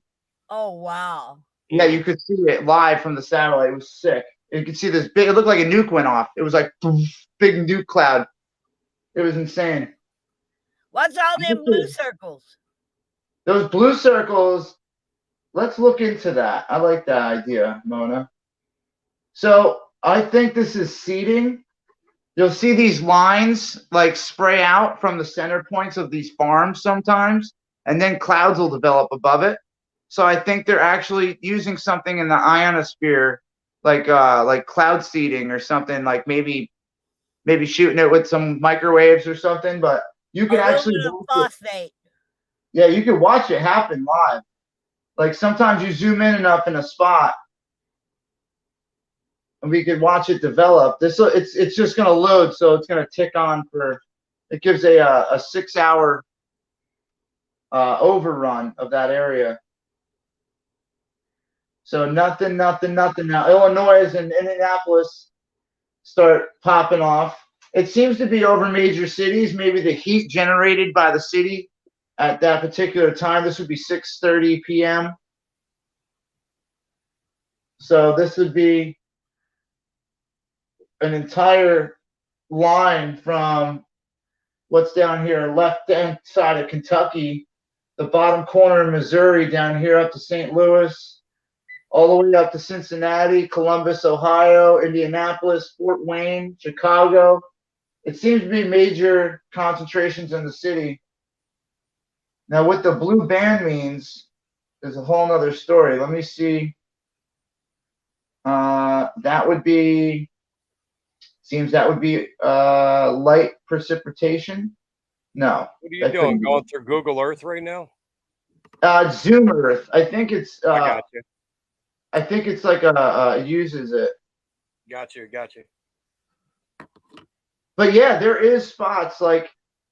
Oh, wow. Yeah, you could see it live from the satellite. It was sick. You could see this big, it looked like a nuke went off. It was like big nuke cloud. It was insane. What's all them blue circles? Those blue circles, let's look into that. I like that idea, Mona. So I think this is seeding. You'll see these lines like spray out from the center points of these farms sometimes, and then clouds will develop above it. So I think they're actually using something in the ionosphere, like cloud seeding or something, like maybe shooting it with some microwaves or something. But you can actually aluminum phosphate. Yeah, you can watch it happen live. Like sometimes you zoom in enough in a spot, and we could watch it develop. It's just going to load, so it's going to tick on for. It gives a 6-hour overrun of that area. So nothing now. Illinois and Indianapolis start popping off. It seems to be over major cities. Maybe the heat generated by the city at that particular time. This would be 6:30 p.m. So this would be an entire line from what's down here, left hand side of Kentucky, the bottom corner of Missouri, down here up to St. Louis, all the way up to Cincinnati, Columbus, Ohio, Indianapolis, Fort Wayne, Chicago. It seems to be major concentrations in the city. Now, what the blue band means is a whole other story. Let me see. That would be light precipitation. No. What are you doing? Going through Google Earth right now? Zoom Earth. I think it's. I got you. I think it's like uses it. Got you. But yeah, there is spots like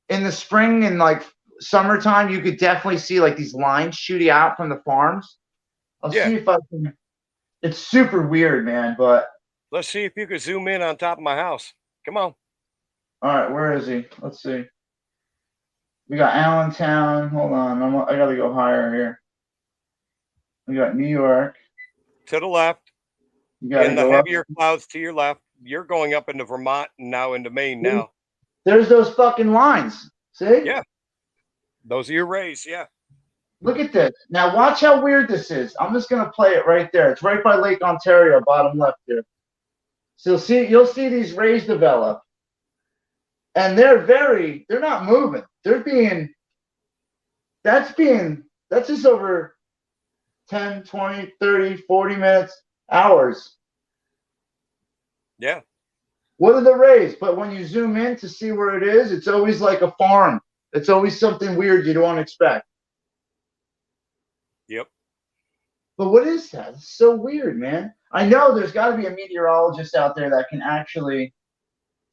in the spring and like summertime. You could definitely see like these lines shooting out from the farms. I'll see if I can. It's super weird, man. But let's see if you can zoom in on top of my house. Come on. All right, where is he? Let's see. We got Allentown. Hold on, I gotta go higher here. We got New York. To the left. And the heavier clouds to your left. You're going up into Vermont and now into Maine now. There's those fucking lines. See? Yeah. Those are your rays, yeah. Look at this. Now watch how weird this is. I'm just gonna play it right there. It's right by Lake Ontario, bottom left here. So you'll see these rays develop. And they're not moving. That's just over 10, 20, 30, 40 minutes, hours. Yeah. What are the rays? But when you zoom in to see where it is, it's always like a farm. It's always something weird you don't expect. Yep. But what is that? It's so weird, man. I know there's got to be a meteorologist out there that can actually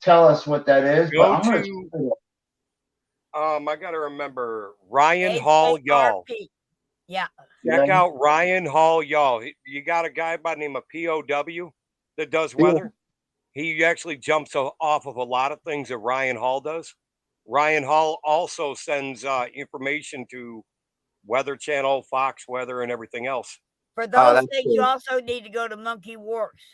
tell us what that is. I got to remember Ryan Hall Y'all. Yeah. Check out Ryan Hall Y'all. You got a guy by the name of POW that does weather. He actually jumps off of a lot of things that Ryan Hall does. Ryan Hall also sends information to Weather Channel, Fox Weather, and everything else. For those things, you also need to go to Monkey Works.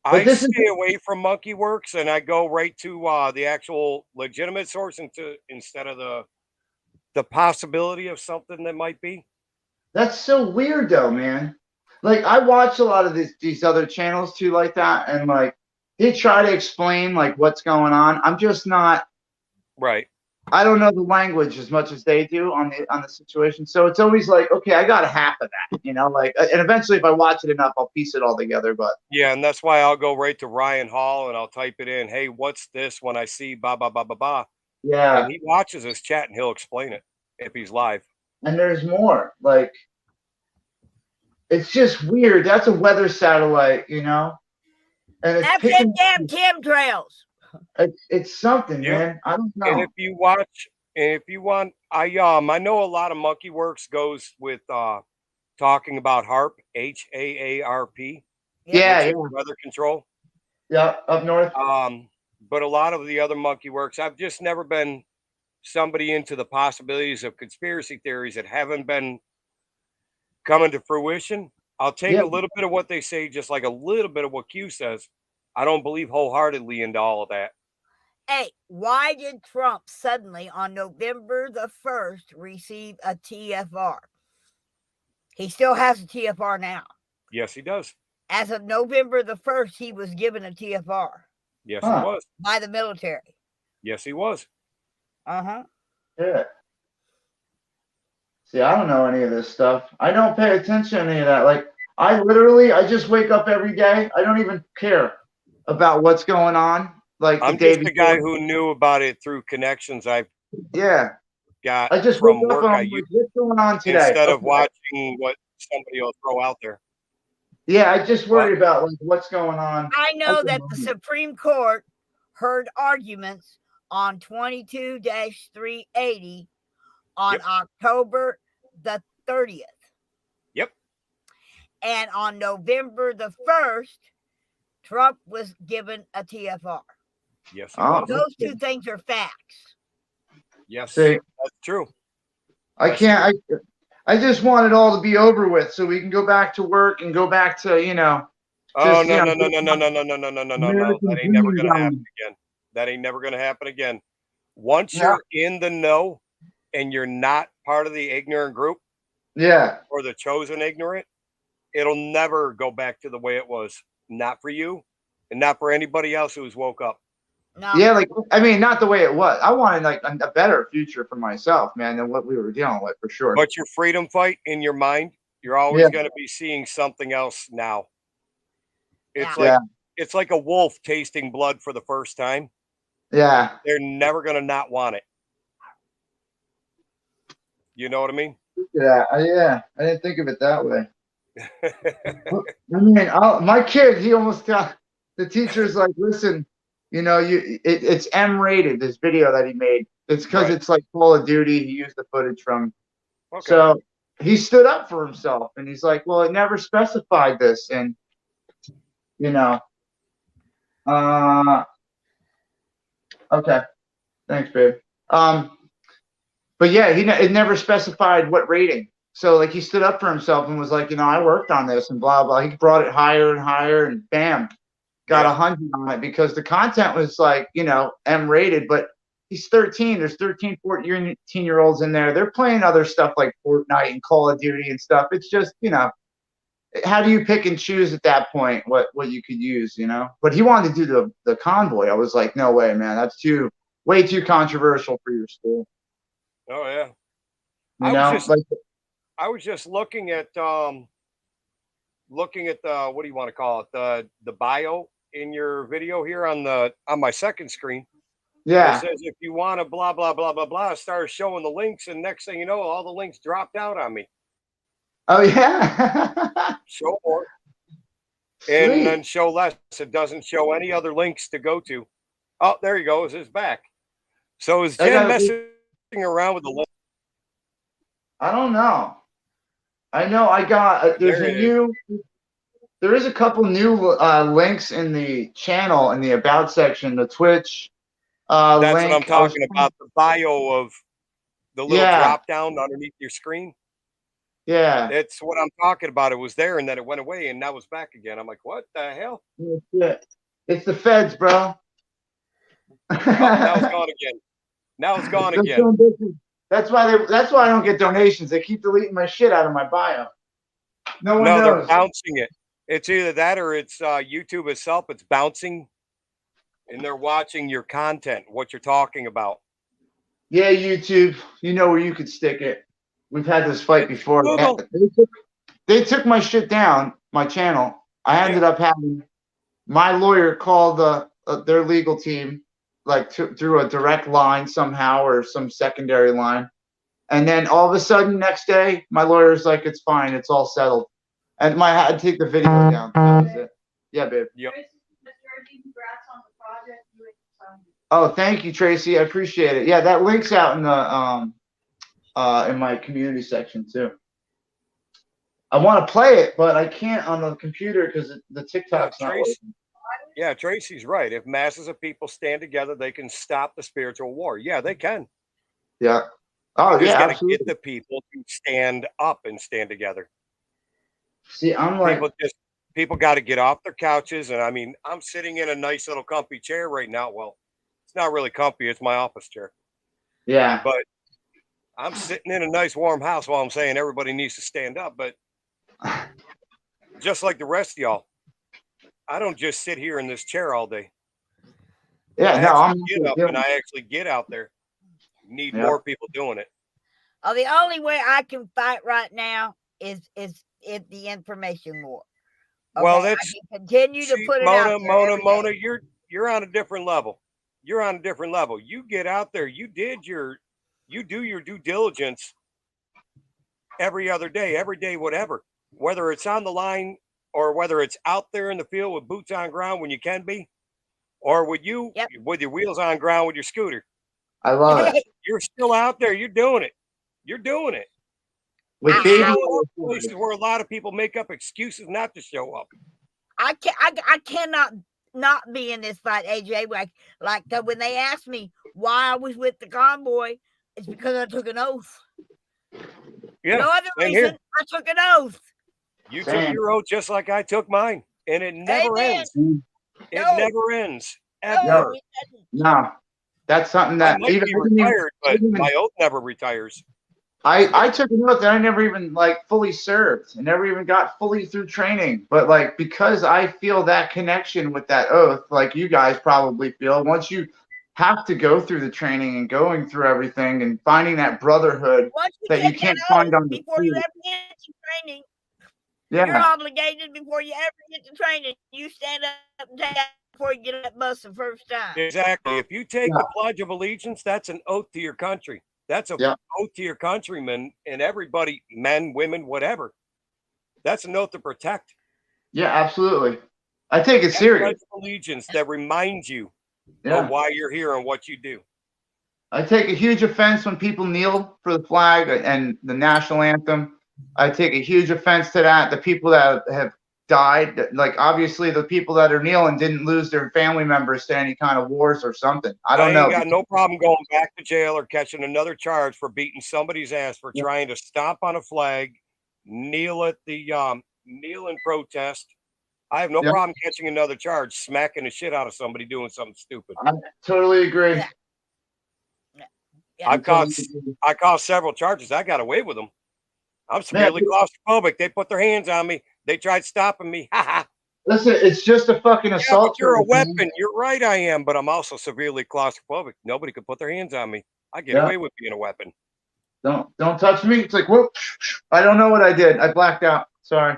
I stay away from Monkey Works and I go right to the actual legitimate source instead of the possibility of something that might be. That's so weird, though, man. Like I watch a lot of these other channels too, like that, and like they try to explain like what's going on. I'm just not. Right. I don't know the language as much as they do on the situation. So it's always like, okay, I got a half of that, you know, like, and eventually if I watch it enough, I'll piece it all together. But Yeah, and that's why I'll go right to Ryan Hall and I'll type it in. Hey, what's this? When I see ba ba ba ba ba, and yeah, he watches us chat and he'll explain it if he's live. and there's more. Like, it's just weird. That's a weather satellite, you know, and it's That's picking. them damn chemtrails. It's something, Yep. man. I don't And know. if you watch, and if you want, I know a lot of Monkey Works goes with talking about HARP, HAARP, Yeah, which yeah, is weather control. yeah. Up north. But a lot of the other Monkey Works, I've just never been somebody into the possibilities of conspiracy theories that haven't been coming to fruition. I'll take Yeah, a little bit of what they say, just like a little bit of what Q says. I don't believe wholeheartedly into all of that. Hey, why did Trump suddenly on November the 1st receive a TFR? He still has a TFR now. Yes, he does. As of November the 1st, he was given a TFR Yes, he Huh. was. by the military. Yes, he was. Uh-huh. yeah. See, I don't know any of this stuff. I don't pay attention to any of that. Like, I just wake up every day. I don't even care about what's going on. Like the I'm day just a before. guy who knew about it through connections I've Yeah. got I just wake from up work and I I'm use like, what's going on today? instead of Okay. watching what somebody will throw out there. Yeah, I just worry What? about like what's going on. I know That's that the annoying. Supreme Court heard arguments on 22-380 on Yep. October the 30th. Yep. And on November the 1st, Trump was given a TFR. Yes, he Oh, was. Those two things are facts. Yes, see, that's true. I That's can't. I just want it all to be over with so we can go back to work and go back to, you know, Oh just, you no know, no no no no no no no no no no no no. American That ain't never dream gonna happen going. again. That ain't never gonna happen again. Once Yeah. you're in the know and you're not part of the ignorant group Yeah. or the chosen ignorant, it'll never go back to the way it was. Not for you and not for anybody else who's woke up. No. Yeah, like, I mean, not the way it was. I wanted like a better future for myself, man, than what we were dealing with, for sure. But your freedom fight in your mind, you're always Yeah. going to be seeing something else now. It's Yeah. like Yeah. it's like a wolf tasting blood for the first time. Yeah. They're never going to not want it. You know what I mean? Yeah. Yeah. I didn't think of it that way. I mean, my kid, he almost got the teacher's like, listen, you know, it's M rated, this video that he made. It's because Right. it's like Call of Duty. He used the footage from. Okay. So he stood up for himself and he's like, well, it never specified this. And, you know, okay. Thanks, babe. But yeah, it never specified what rating. So like he stood up for himself and was like, you know, I worked on this and blah blah. He brought it higher and higher and bam, got Yeah. 100 on it because the content was like, you know, M rated, but he's 13. There's 13, 14-year-olds in there. They're playing other stuff like Fortnite and Call of Duty and stuff. It's just, you know, how do you pick and choose at that point what you could use, you know? But he wanted to do the convoy. I was like, no way, man. That's way too controversial for your school. Oh yeah. You know, like, I was just looking at the what do you want to call it? The bio in your video here on my second screen. yeah. It says if you want to blah blah blah blah blah, started showing the links, and next thing you know, all the links dropped out on me. Oh yeah. Show more. Sweet. And then show less. It doesn't show any other links to go to. Oh, there you go. It's back. So is Jen messing around with the link? I don't know. I know I got there is a couple new links in the channel in the about section, the Twitch That's link. what I'm talking about. The bio of the little drop down underneath your screen. Yeah. It's what I'm talking about. It was there and then it went away and now it's back again. I'm like, what the hell? It's the feds, bro. Oh, now it's gone again. Now it's gone again. That's why I don't get donations. They keep deleting my shit out of my bio. No one knows. They're bouncing it. It's either that or it's YouTube itself. It's bouncing, and they're watching your content, what you're talking about. Yeah, YouTube. You know where you could stick it. We've had this fight before. Google. They took my shit down, my channel. I ended up having my lawyer call their legal team, like through a direct line somehow or some secondary line. And then all of a sudden, next day, my lawyer's like, "It's fine, it's all settled." And I had to take the video down. That was it. Yeah, babe. Yep. Congrats on the project. You and your son. Oh, thank you, Tracy. I appreciate it. Yeah, that link's out in the in my community section too. I want to play it, but I can't on the computer because the TikTok's not working. Yeah, Tracy's right. If masses of people stand together, they can stop the spiritual war. Yeah, they can. Yeah. Oh, You just yeah, got to absolutely. get the people to stand up and stand together. See, I'm like, People got to get off their couches. And I mean, I'm sitting in a nice little comfy chair right now. Well, it's not really comfy. It's my office chair. yeah. But I'm sitting in a nice warm house while I'm saying everybody needs to stand up. But just like the rest of y'all, I don't just sit here in this chair all day. Yeah, I no, I'm actually get up and I actually get out there. Need more people doing it. Oh, the only way I can fight right now is the information war. Okay? Well, that's I can continue to put it out there Mona, you're on a different level. You're on a different level. You get out there. You do your due diligence every other day, every day, whatever. Whether it's on the line or whether it's out there in the field with boots on ground when you can be, or with your wheels on ground with your scooter. I love it. You're still out there. You're doing it. You're doing it. With You're baby, showing up places where a lot of people make up excuses not to show up. I cannot not be in this fight, AJ. Like when they asked me why I was with the convoy, it's because I took an oath. Yeah, no other reason. Here. I took an oath. You took your oath just like I took mine, and it never ends. It never ends. Ever. No, that's something that I might be retired, but my oath never retires. I took an oath that I never even like fully served. I never even got fully through training. But like because I feel that connection with that oath, like you guys probably feel, once you have to go through the training and going through everything and finding that brotherhood that you can't find on the before you ever get to training. Yeah. You're obligated before you ever get to training. You stand up and take out before you get on that bus the first time. Exactly. If you take the Pledge of Allegiance, that's an oath to your country. That's an oath to your countrymen and everybody, men, women, whatever. That's an oath to protect. Yeah, absolutely. I take it serious. Pledge of Allegiance that reminds you of why you're here and what you do. I take a huge offense when people kneel for the flag and the national anthem. I take a huge offense to that. The people that have died, like obviously the people that are kneeling didn't lose their family members to any kind of wars or something. I don't know. I got no problem going back to jail or catching another charge for beating somebody's ass for trying to stomp on a flag, kneel at the kneel in protest. I have no problem catching another charge, smacking the shit out of somebody doing something stupid. I totally agree. Yeah. I caused several charges. I got away with them. I'm severely claustrophobic. They put their hands on me. They tried stopping me. Listen, it's just a fucking assault. You're a weapon. Man. You're right, I am, but I'm also severely claustrophobic. Nobody could put their hands on me. I get away with being a weapon. Don't touch me. It's like, whoop. I don't know what I did. I blacked out. Sorry.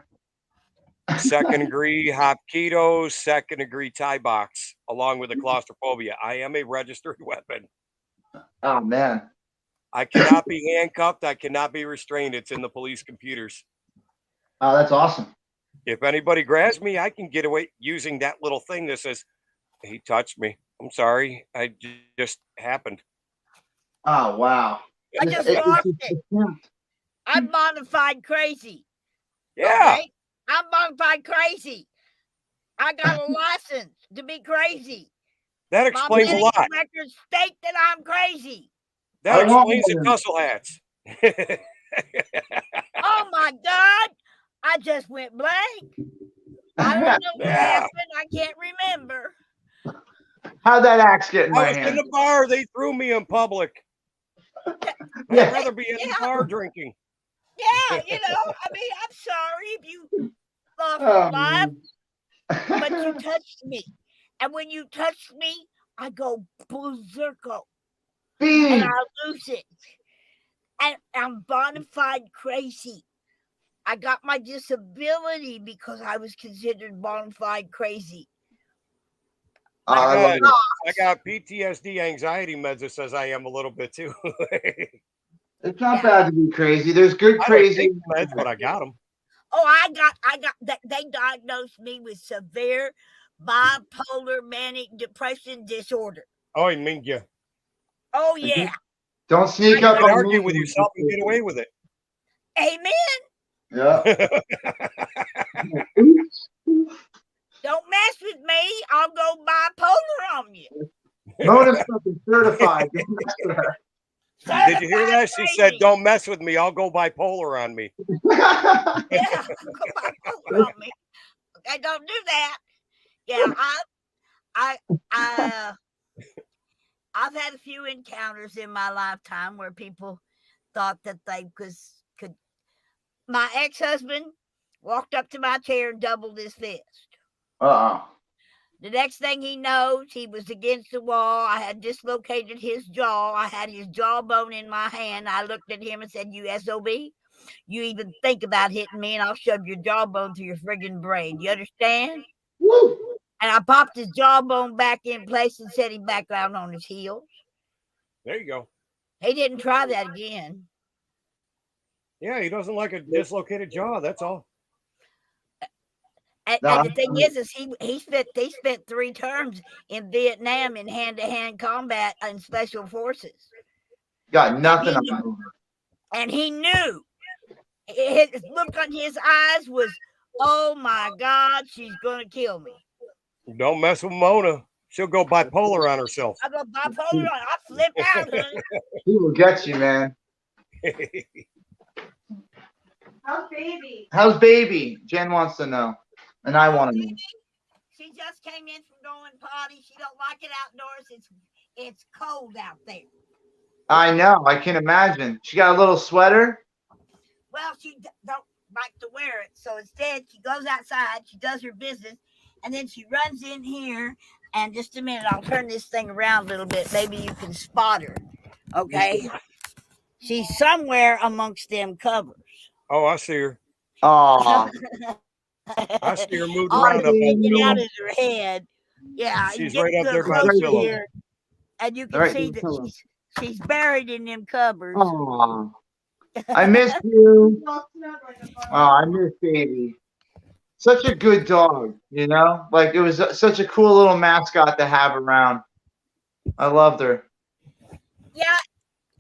Second degree Hapkido, second degree Thai box, along with the claustrophobia. I am a registered weapon. Oh man. I cannot be handcuffed. I cannot be restrained. It's in the police computers. Oh, that's awesome. If anybody grabs me, I can get away using that little thing that says, he touched me. I'm sorry. I just happened. Oh, wow. I just lost it. I'm modified crazy. Yeah. Okay? I'm modified crazy. I got a license to be crazy. That explains a lot. Records state that I'm crazy. That explains the tussle hats. Oh my God. I just went blank. I don't know what happened. I can't remember. How'd that axe get in my hand? I was in the bar. They threw me in public. I'd rather be in the bar drinking. Yeah, I mean, I'm sorry if you lost your life, but you touched me. And when you touched me, I go berserko. and Beep. I lose it. And I'm bona fide crazy. I got my disability because I was considered bona fide crazy. Oh, I love it. I got PTSD anxiety meds that says I am a little bit too. It's not Yeah. bad to be crazy. There's good I don't crazy. take the meds, but I got them. Oh, I got. They diagnosed me with severe bipolar manic depression disorder. Oh, I mean, yeah. Oh yeah. Don't sneak You up can on argue me. with yourself and get away with it. Amen. Yeah. Don't mess with me. I'll go bipolar on you. Mona's fucking certified. Don't mess with her. Did you hear that? She said, "Don't mess with me. I'll go bipolar on me." Yeah, go bipolar on me. Okay, don't do that. Yeah, I've had a few encounters in my lifetime where people thought that they could. My ex-husband walked up to my chair and doubled his fist. Uh-oh. The next thing he knows, he was against the wall. I had dislocated his jaw. I had his jawbone in my hand. I looked at him and said, "You SOB, you even think about hitting me and I'll shove your jawbone through your friggin' brain. You understand?" Woo. And I popped his jawbone back in place and set him back out on his heels. There you go. He didn't try that again. Yeah, he doesn't like a dislocated jaw. That's all. And the thing is he spent 3 terms in Vietnam in hand-to-hand combat and special forces. Got nothing on him. And he knew. His look on his eyes was, "Oh my God, she's gonna kill me." Don't mess with Mona. She'll go bipolar on herself. I go bipolar. I flip out, honey. He will get you, man. How's baby? How's baby? Jen wants to know. And I want to know. She just came in from going potty. She don't like it outdoors. It's cold out there. I know. I can imagine. She got a little sweater. Well, she don't like to wear it. So instead, she goes outside. She does her business. And then she runs in here. And just a minute, I'll turn this thing around a little bit. Maybe you can spot her. Okay? She's somewhere amongst them covers. Oh, I see her. Oh. I see her moving All around up she's there. hanging out in her head. Yeah, She's you right get up there by the closer pillow. here, and you can Right see in the that pillow. she's buried in them covers. Oh. I miss you. Well, it's not like a Oh, I miss baby. Such a good dog, you know? Like, it was such a cool little mascot to have around. I loved her. Yeah,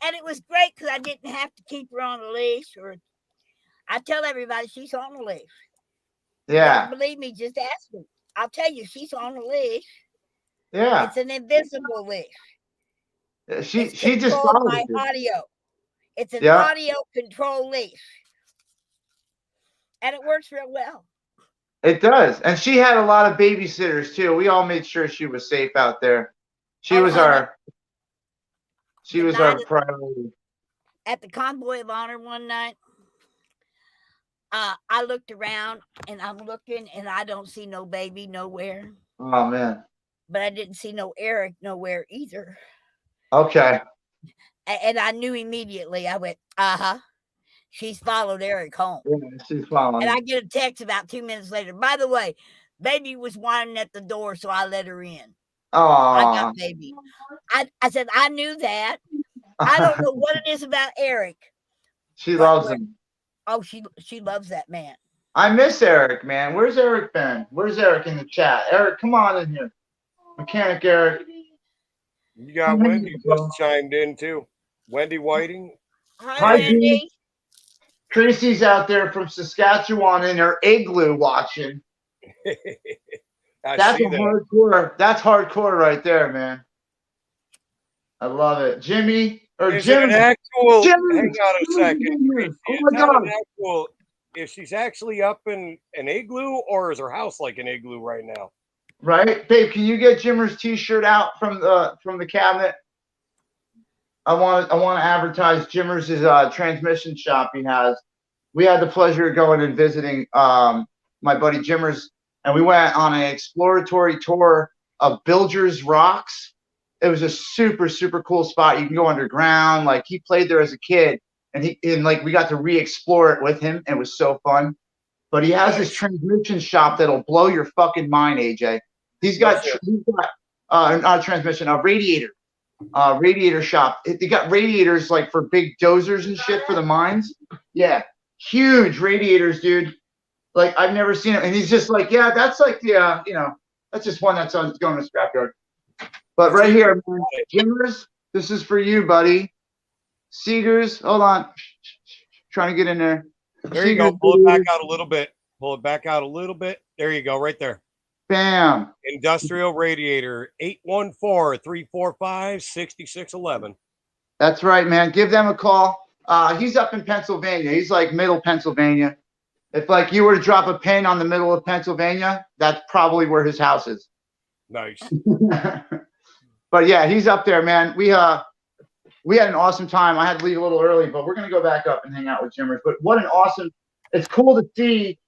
and it was great because I didn't have to keep her on a leash. Or I tell everybody she's on a leash. Yeah. Don't believe me? Just ask me. I'll tell you she's on a leash. Yeah. It's an invisible leash. She It's just controlled followed by you. audio. It's an Yeah. audio control leash, and it works real well. It does. And she had a lot of babysitters too. We all made sure she was safe out there. She was our priority. At the Convoy of Honor one night, I looked around and I'm looking and I don't see no baby nowhere. Oh man. But I didn't see no Eric nowhere either. Okay. And I knew immediately. I went, she's followed Eric home. Yeah, she's following. And I get a text about 2 minutes later. By the way, baby was whining at the door, so I let her in. Oh. I got baby. I said, I knew that. I don't know what it is about Eric. She loves him. Oh, she loves that man. I miss Eric, man. Where's Eric been? Where's Eric in the chat? Eric, come on in here. Mechanic Eric. You got Wendy just chimed in too. Wendy Whiting. Hi, Wendy. Tracy's out there from Saskatchewan in her igloo watching. That's hardcore. That's hardcore right there, man. I love it. Jimmy or Jimmy. Hang on a second. Oh my God. Is she's actually up in an igloo, or is her house like an igloo right now? Right, babe. Can you get Jimmer's T-shirt out from the cabinet? I want to advertise Jimmer's transmission shop he has. We had the pleasure of going and visiting my buddy Jimmer's, and we went on an exploratory tour of Bilger's Rocks. It was a super, super cool spot. You can go underground. Like he played there as a kid, and like we got to re-explore it with him. And it was so fun. But he has this transmission shop that'll blow your fucking mind, AJ. He's got not a transmission, a radiator shop. They got radiators like for big dozers and shit for the mines. Yeah, huge radiators, dude. Like I've never seen it. And he's just like, yeah, that's like the that's just one that's going to the scrapyard. But right here, man, Jimmers, this is for you, buddy. Seegers, hold on. Trying to get in there. There you go. Pull it back out a little bit. Pull it back out a little bit. There you go, right there. Bam. Industrial radiator, 814-345-6611. That's right, man. Give them a call. He's up in Pennsylvania. He's like middle Pennsylvania. If like you were to drop a pin on the middle of Pennsylvania, that's probably where his house is. Nice. But yeah, he's up there, man. We had an awesome time. I had to leave a little early, but we're gonna go back up and hang out with Jimmers. But what an awesome! It's cool to see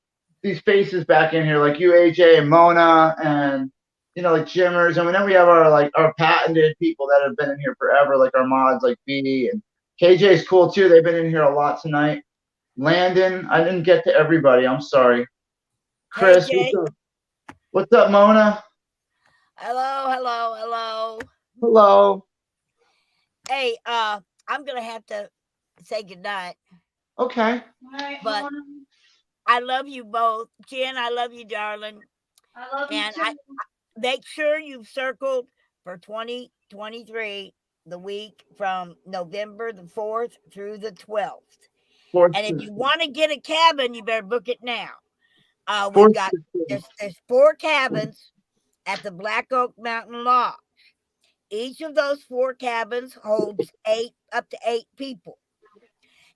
these faces back in here, like you, AJ, and Mona, and like Jimmers. And then we have our patented people that have been in here forever, like our mods, like B and KJ's cool too. They've been in here a lot tonight. Landon, I didn't get to everybody. I'm sorry. Chris, what's up, Mona? Hello. Hello. Hey, I'm gonna have to say goodnight. Okay. But I love you both. Jen, I love you, darling. I love you And too. I make sure you've circled for 2023, the week from November the 4th through the 12th. And if you want to get a cabin, you better book it now. We've got there's 4 cabins at the Black Oak Mountain Lodge. Each of those 4 cabins holds up to 8 people.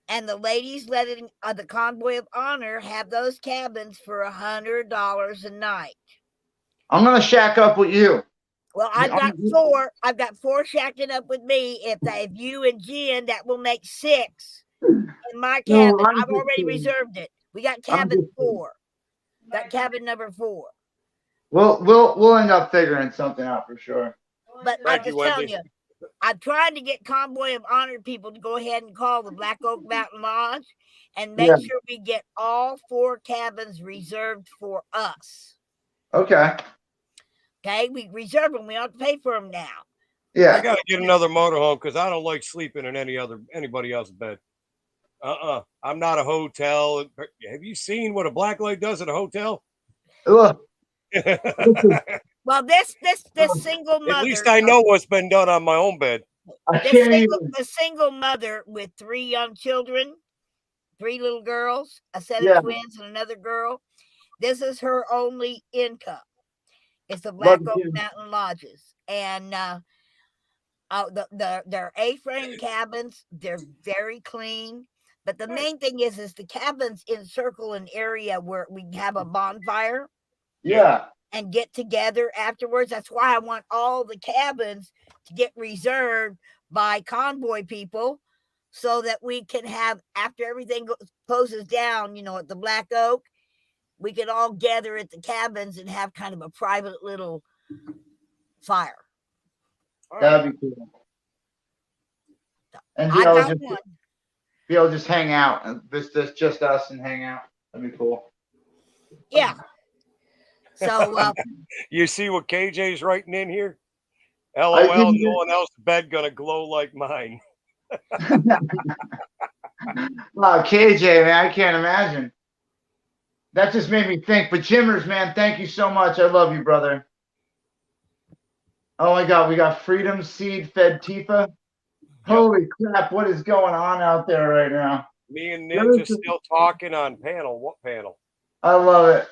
And the ladies letting the Convoy of Honor have those cabins for $100 a night. I'm gonna shack up with you. Well, I've got 4. I've got 4 shacking up with me. If you and Jen, that will make 6 in my cabin. No, I've already reserved it. We got cabin 4. Got cabin number 4. We'll end up figuring something out for sure. But I'm just telling you, I'm trying to get Convoy of Honor people to go ahead and call the Black Oak Mountain Lodge and make sure we get all 4 cabins reserved for us. Okay. Okay, we reserve them. We don't have to pay for them now. Yeah. I gotta get another motorhome because I don't like sleeping in anybody else's bed. I'm not a hotel. Have you seen what a black light does at a hotel? Look. Well, this single mother. At least I know what's been done on my own bed. The single mother with 3 young children, 3 little girls, a set of twins, and another girl. This is her only income. It's the Black Oak Mountain Lodges, and they're A-frame cabins. They're very clean. But the main thing is the cabins encircle an area where we have a bonfire. Yeah. And get together afterwards. That's why I want all the cabins to get reserved by convoy people so that we can have, after everything closes down, at the Black Oak, we can all gather at the cabins and have kind of a private little fire. That'd be cool. And be able to just hang out and this just us and hang out. That'd be cool. Yeah. So you see what KJ's writing in here? LOL, no one else's bed gonna glow like mine. Wow, KJ, man, I can't imagine. That just made me think. But Jimmers, man, thank you so much. I love you, brother. Oh my God, we got Freedom Seed Fed Tifa. Holy crap, what is going on out there right now? Me and Ninja still talking on panel. What panel? I love it.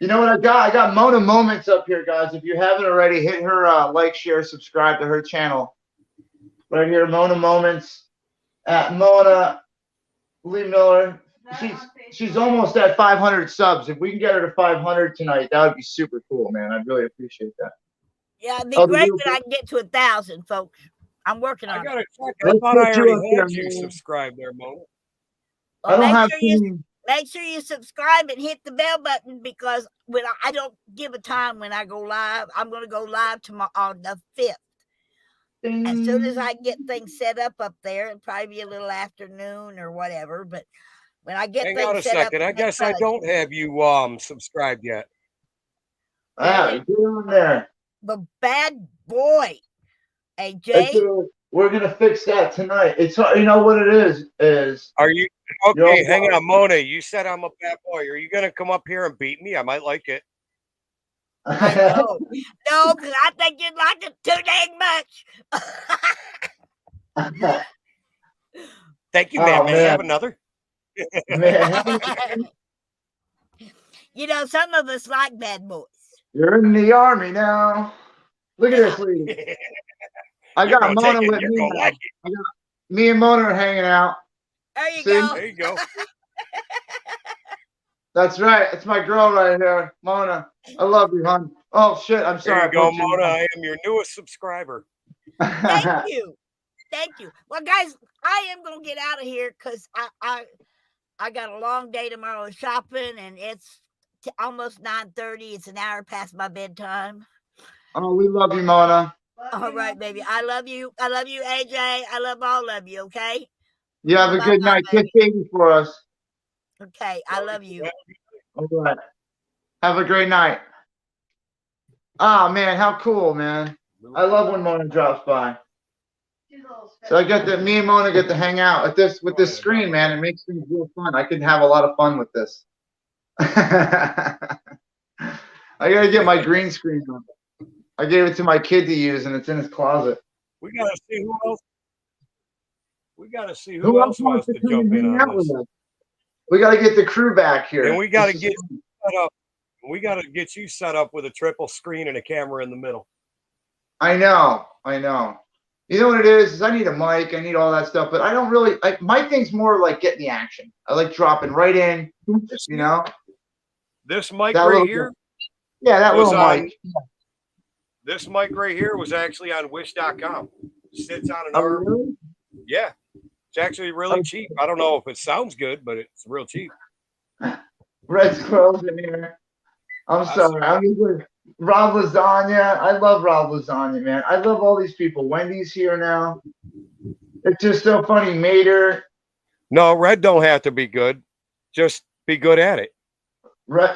You know what I got? I got Mona Moments up here, guys. If you haven't already, hit her like, share, subscribe to her channel. Right here, Mona Moments at Mona Lee Miller. She's almost at 500 subs. If we can get her to 500 tonight, that would be super cool, man. I'd really appreciate that. Yeah, it'd be great when I can get to 1,000, folks. I'm working on it. I thought I already had you subscribed there, Mona. Well, make sure you subscribe and hit the bell button, because I don't give a time when I go live. I'm going to go live tomorrow on the 5th As soon as I get things set up there, it'll probably be a little afternoon or whatever. But when I get Hang on things a set up, second. I guess I don't have you subscribed yet. Get on there. the bad boy. Hey, That's Jay. we're gonna fix that tonight. It's you know what it is. Are you You're okay? all Hang right. on, Mona. You said I'm a bad boy. Are you gonna come up here and beat me? I might like it. I know. No, because I think you'd like it too dang much. Thank you, Oh, man. May I man. have another? Man, You know, some of us like bad boys. you're in the army now. Look at this lady. I You're got gonna take Mona it. with You're me gonna now. like it. Me and Mona are hanging out. There you See? go. There you go. That's right. It's my girl right here, Mona. I love you, hon. Oh shit! I'm There sorry. you go, I put Mona. I am your newest subscriber. Thank you. Thank you. Well, guys, I am gonna get out of here because I got a long day tomorrow shopping, and it's almost 9:30. It's an hour past my bedtime. Oh, we love you, Mona. All right, baby. I love you. I love you, AJ. I love all of you. Okay. You have a good night. Kiss baby for us. Okay. I love you. All right. Have a great night. Oh man, how cool, man! I love when Mona drops by. So I get that me and Mona get to hang out at this with this screen, man. It makes things real fun. I can have a lot of fun with this. I gotta get my green screen on. I gave it to my kid to use, and it's in his closet. We gotta see who else. We gotta see who else wants to come jump and in hang on out with this. us? We gotta get the crew back here. And we gotta This get is fun. set up. We gotta get you set up with a triple screen and a camera in the middle. I know. You know what it is I need a mic. I need all that stuff, but I don't really. My thing's more like getting the action. I like dropping right in. You know. This mic That right little, here. yeah, that was little on- mic. This mic right here was actually on Wish.com. Sits on an Oh, arm. really? Yeah, it's actually really cheap. I don't know if it sounds good, but it's real cheap. Red squirrels in here. I'm sorry. I'm usually Rob Lasagna. I love Rob Lasagna, man. I love all these people. Wendy's here now. It's just so funny. Mater. No, red don't have to be good. Just be good at it.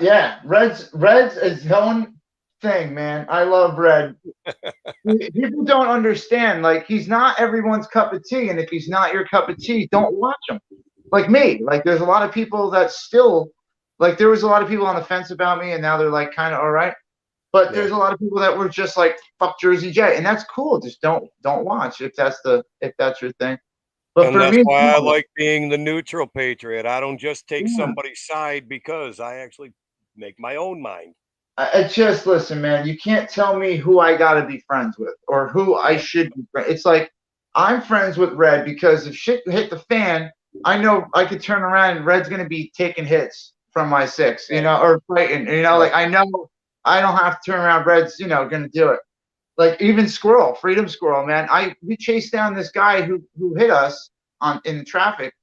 Yeah, Red's his own thing, man. I love Red. People don't understand. Like, he's not everyone's cup of tea, and if he's not your cup of tea, don't watch him. Like me. Like, there's a lot of people that still, like, there was a lot of people on the fence about me, and now they're like kind of all right. But there's a lot of people that were just like, fuck Jersey J, and that's cool. Just don't watch if that's your thing. But And for that's me, why I like being the neutral patriot. I don't just take somebody's side because I actually make my own mind. I just listen, man. You can't tell me who I gotta be friends with or who I should be friends. It's like I'm friends with Red because if shit hit the fan, I know I could turn around and Red's gonna be taking hits from my six, you know, or fighting. You know, like I know I don't have to turn around. Red's, you know, gonna do it. Like even Squirrel, Freedom Squirrel, man. We chased down this guy who hit us in traffic,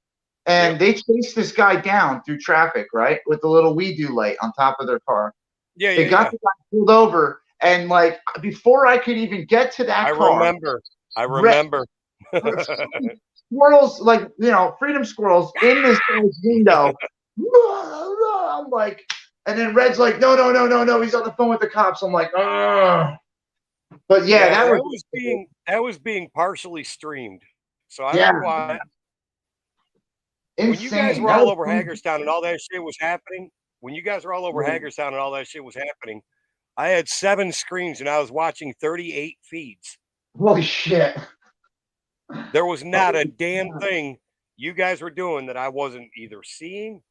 and they chased this guy down through traffic, right, with the little We Do light on top of their car. They got the guy pulled over, and like before I could even get to that car, I remember. Squirrels, like, you know, Freedom Squirrels in this guy's window. I'm like, and then Red's like, no, he's on the phone with the cops. I'm like, ugh. But yeah, that was being partially streamed. So I don't know why. Insane. When you guys were all over Hagerstown and all that shit was happening, I had 7 screens and I was watching 38 feeds. Holy shit. There was not a damn thing you guys were doing that I wasn't either seeing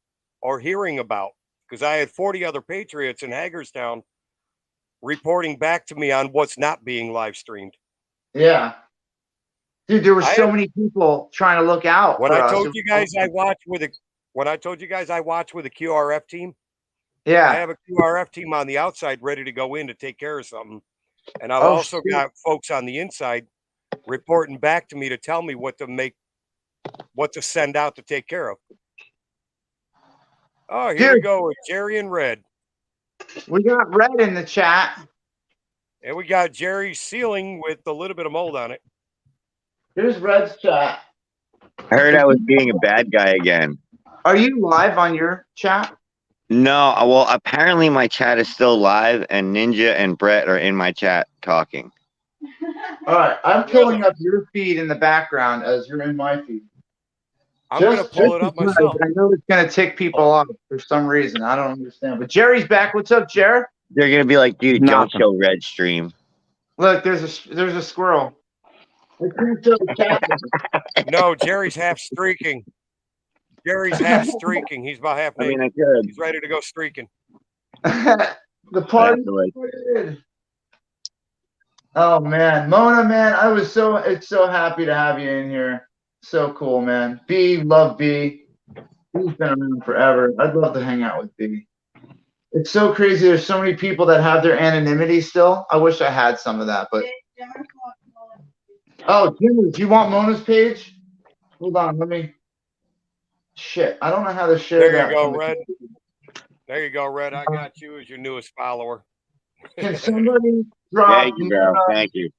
or hearing about, because I had 40 other patriots in Hagerstown reporting back to me on what's not being live streamed. Yeah. Dude, there were so many people trying to look out. When I told you guys I watch with a QRF team, I have a QRF team on the outside ready to go in to take care of something. And I've also got folks on the inside reporting back to me to tell me what to send out to take care of. Oh, here we go with Jerry and Red. We got Red in the chat. And we got Jerry's ceiling with a little bit of mold on it. Here's Red's chat. I heard I was being a bad guy again. Are you live on your chat? No, well, apparently my chat is still live, and Ninja and Brett are in my chat talking. All right, I'm pulling up your feed in the background as you're in my feed. I'm going to pull it up myself. I know it's going to tick people off for some reason. I don't understand. But Jerry's back. What's up, Jerry? They're gonna be like, dude, don't show Red stream. Look, there's a squirrel. I can't show the cat. No, Jerry's half streaking. Jerry's half streaking. He's about half naked. I could. He's ready to go streaking. The party. Oh man, Mona, man, it's so happy to have you in here. So cool, man. B, love B. B's been around forever. I'd love to hang out with B. It's so crazy. There's so many people that have their anonymity still. I wish I had some of that, but. Oh, Jimmy, do you want Mona's page? Hold on, let me. Shit, I don't know how to share that. There you go, Red. There you go, Red. I got you as your newest follower. Can somebody drop? Thank you, bro. Thank you.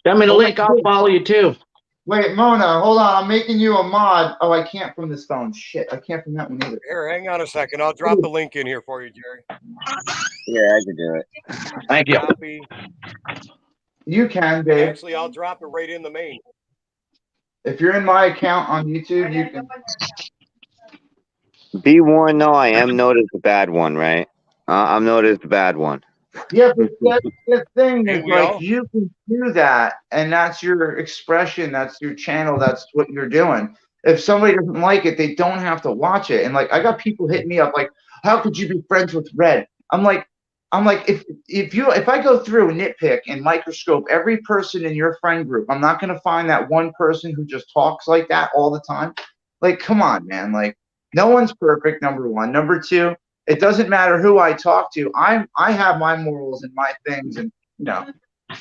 Send me the link. I'll follow you too. Wait, Mona, hold on. I'm making you a mod. Oh, I can't from this phone. Shit, I can't from that one either. Here, hang on a second. I'll drop the link in here for you, Jerry. Yeah, I can do it. Thank you. Copy. You can, babe. Actually, I'll drop it right in the main. If you're in my account on YouTube, you can. Be warned, though, I am noted the bad one, right? I'm noted the bad one. Yeah, but that's the thing is, Hey, like, you can do that, and that's your expression, that's your channel, that's what you're doing. If somebody doesn't like it, they don't have to watch it. And like, I got people hitting me up like, "How could you be friends with Red?" I'm like, if I go through and nitpick and microscope every person in your friend group, I'm not gonna find that one person who just talks like that all the time. Like, come on, man. Like, no one's perfect. Number one. Number two. It doesn't matter who I talk to. I have my morals and my things, and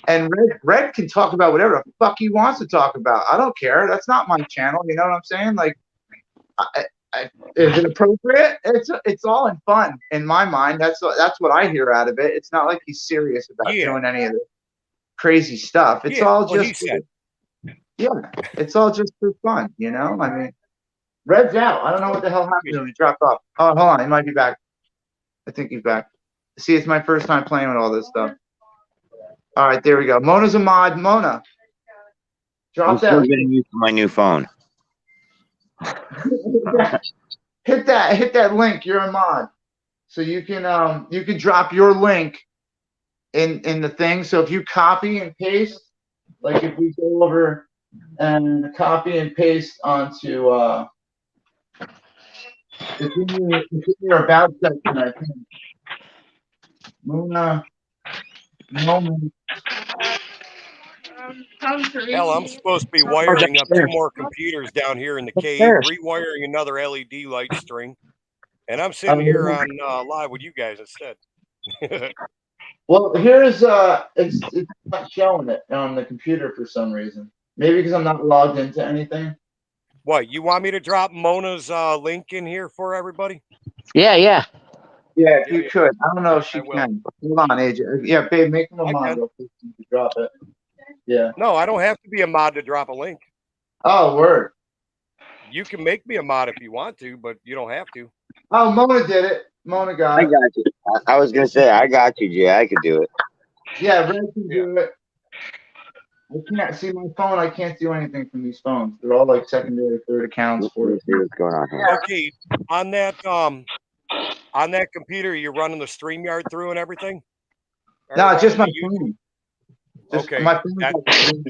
and Red can talk about whatever the fuck he wants to talk about. I don't care. That's not my channel. You know what I'm saying? Like, is it appropriate? It's all in fun in my mind. That's what I hear out of it. It's not like he's serious about doing any of the crazy stuff. It's all just it's all just for fun. I mean, Red's out. I don't know what the hell happened to him. He dropped off. Oh, hold on. He might be back. I think he's back. See, it's my first time playing with all this stuff. All right, there we go. Mona's a mod. Mona, I'm still getting used to my new phone. hit that link. You're a mod, so you can drop your link in the thing. So if you copy and paste, like if we go over and copy and paste onto it's in your about section, I think. Mona. Hell, I'm supposed to be wiring up 2 more computers down here in the cave, rewiring another LED light string, and I'm sitting here on live with you guys instead. Well, here's it's not showing it on the computer for some reason. Maybe because I'm not logged into anything. What, you want me to drop Mona's link in here for everybody? Yeah. Yeah, if you could. I don't know if she can. Hold on, AJ. Yeah, babe, make him a mod real quick so you can drop it. Yeah. No, I don't have to be a mod to drop a link. Oh, word. You can make me a mod if you want to, but you don't have to. Oh, Mona did it. Mona got it. I got you. I was going to say, I got you, Jay. I could do it. Yeah, Red can do it. I can't see my phone. I can't do anything from these phones. They're all like secondary, third accounts. Let's see what's going on here. Okay, on that computer, you're running the StreamYard through and everything? No, just my phone. Okay. My phone.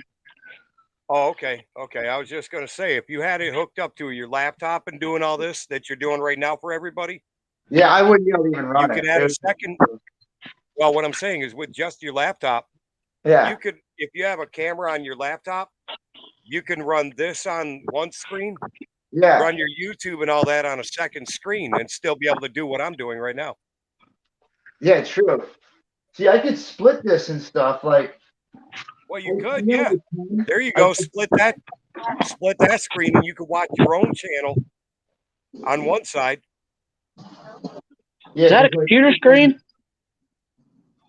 Oh, okay. I was just going to say, if you had it hooked up to your laptop and doing all this that you're doing right now for everybody. Yeah, I wouldn't be able to even run it. You could add a second. Well, what I'm saying is with just your laptop. Yeah. You could, if you have a camera on your laptop, you can run this on one screen. Yeah. Run your YouTube and all that on a second screen and still be able to do what I'm doing right now. Yeah, true. See, I could split this and stuff like. Well, you could, yeah. There you go. Split that screen, and you could watch your own channel on one side. Yeah, is that a computer screen?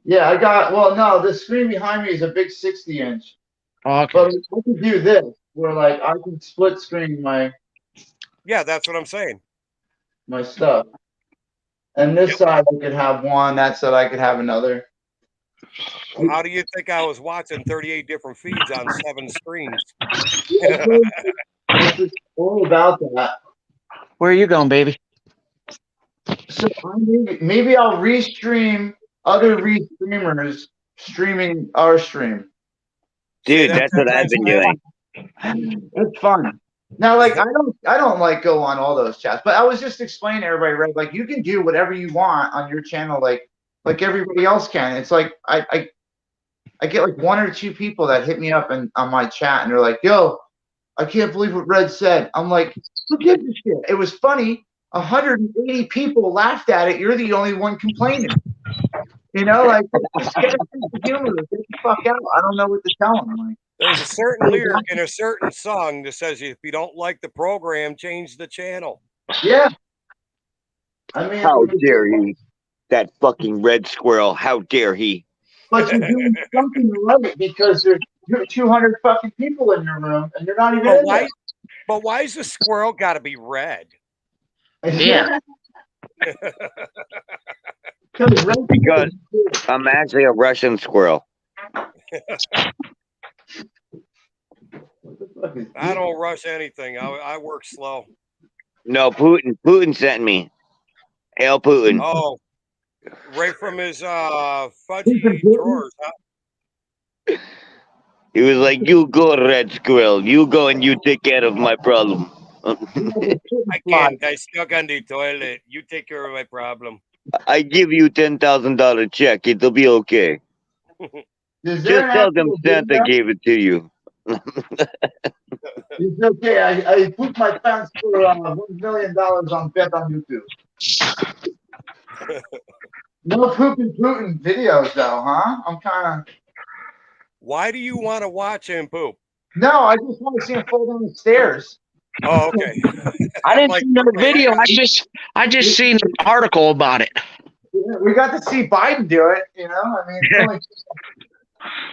Yeah, I got. Well, no, the screen behind me is a big 60-inch. Okay. But I can do this, where like I can split screen Yeah, that's what I'm saying. my stuff, and this side I could have one. That side I could have another. Well, how do you think I was watching 38 different feeds on 7 screens? It's all about that. Where are you going, baby? So maybe I'll restream other restreamers streaming our stream. Dude, that that's what 10 I've times been fast. doing. It's fun. Now, like I don't like go on all those chats, but I was just explaining to everybody, right? Like you can do whatever you want on your channel, like everybody else can. It's like I get like 1 or 2 people that hit me up on my chat and they're like, "Yo, I can't believe what Red said." I'm like, "Who gives a shit?" It was funny. 180 people laughed at it. You're the only one complaining. You know, like just get a sense of humor. Get the fuck out. I don't know what to tell them. Like, There's a certain lyric in a certain song that says, if you don't like the program, change the channel. yeah. I mean, How dare he? That fucking red squirrel. How dare he? but you're doing something right because you're 200 fucking people in your room and you're not even in there. But why is the squirrel got to be red? Yeah. Because I'm actually a Russian squirrel. I don't rush anything. I work slow. No, Putin sent me. Hail Putin. Oh, right from his fudgy drawers. Huh? He was like, "You go, red squirrel. You go and you take care of my problem." I can't. I stuck on the toilet. You take care of my problem. I give you $10,000 check. It'll be okay. Just tell them Santa gave it to you. It's okay. I put my pants for $1 million on bet on YouTube. No pooping Putin videos though, huh? I'm kind of. Why do you want to watch him poop? No, I just want to see him fall down the stairs. Oh, okay. I didn't see no video. I just seen an article about it. Yeah, we got to see Biden do it. You know, I mean, it's only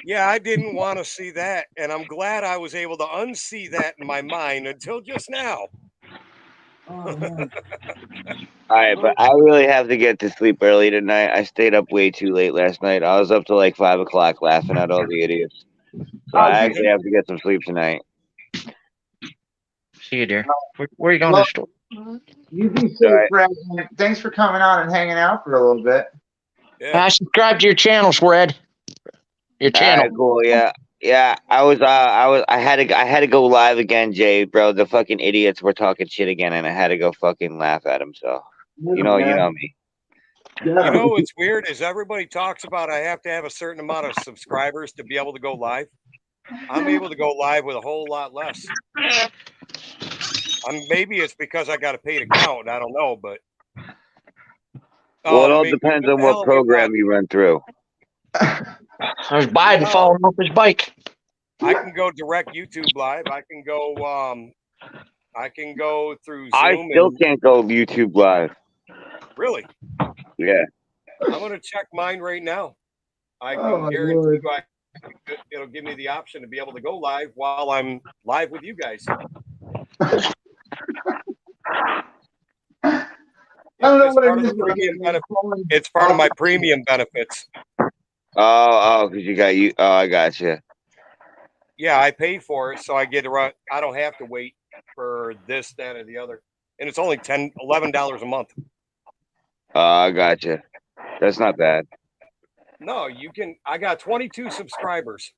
Yeah, I didn't want to see that, and I'm glad I was able to unsee that in my mind until just now. oh, man. All right, but I really have to get to sleep early tonight. I stayed up way too late last night. I was up till like 5 o'clock laughing at all the idiots. So I actually have to get some sleep tonight. See you, dear. Where are you going to the store? You be safe, Fred. Thanks for coming on and hanging out for a little bit. Yeah. I subscribe to your channel, Fred. Your channel. Alright, cool. Yeah. I had to go live again, Jay, bro. The fucking idiots were talking shit again, and I had to go fucking laugh at them. So you know me. You know what's weird is everybody talks about I have to have a certain amount of subscribers to be able to go live. I'm able to go live with a whole lot less. Maybe it's because I got a paid account. I don't know, but well, it all depends on what program you run through. There's Biden falling off his bike. I can go direct YouTube live. I can go through Zoom. I still can't go YouTube live. Really? Yeah. I'm gonna check mine right now. I can guarantee you it'll give me the option to be able to go live while I'm live with you guys. I don't know what it is. It's part of my premium benefits. Oh, because you got you. Oh, I got you. Yeah, I pay for it, so I get to run. I don't have to wait for this, that, or the other, and it's only $11 a month. I got you. That's not bad. No, you can. I got 22 subscribers.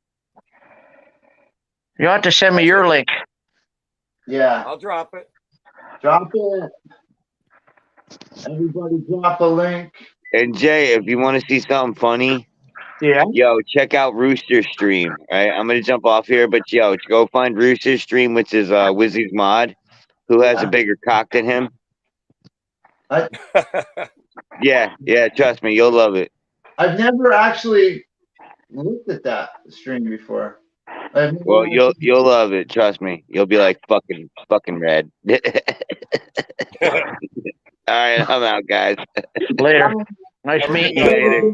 You have to send me your link. Yeah. I'll drop it. Drop it. Everybody drop a link. And Jay, if you want to see something funny, yeah, yo, check out Rooster's stream. Right, I'm gonna jump off here, but yo, go find Rooster's stream, which is Wizzy's mod, who has a bigger cock than him. Yeah, trust me, you'll love it. I've never actually looked at that stream before. Well, you'll love it. Trust me. You'll be like fucking red. All right, I'm out, guys. Later. Nice meeting you. Later.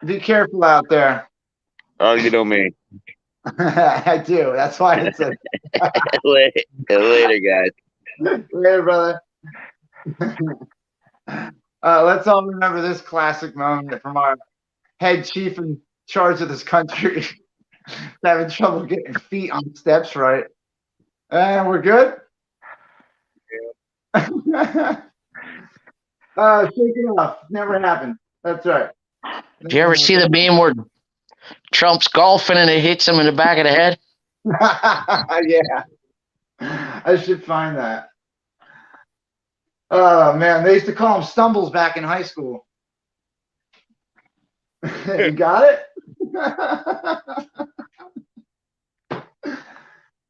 Be careful out there. Oh, you know me. I do. That's why it's a Later, guys. later, brother. Let's all remember this classic moment from our head chief in charge of this country having trouble getting feet on steps right. And we're good? Yeah. Shake it off. Never happened. That's right. Did you ever see the meme where Trump's golfing and it hits him in the back of the head? Yeah. I should find that. Oh, man. They used to call them stumbles back in high school. You got it?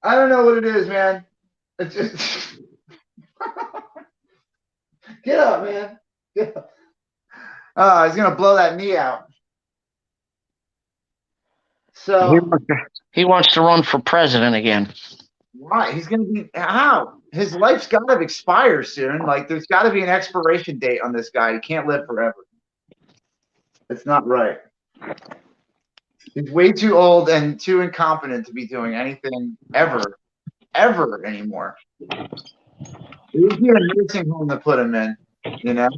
I don't know what it is, man. It's just... Get up, man. Get up. Oh, he's going to blow that knee out. So he wants to run for president again. Why? He's going to be how? His life's got to expire soon. Like, there's got to be an expiration date on this guy. He can't live forever. It's not right. He's way too old and too incompetent to be doing anything ever anymore. It would be a nursing home to put him in, you know,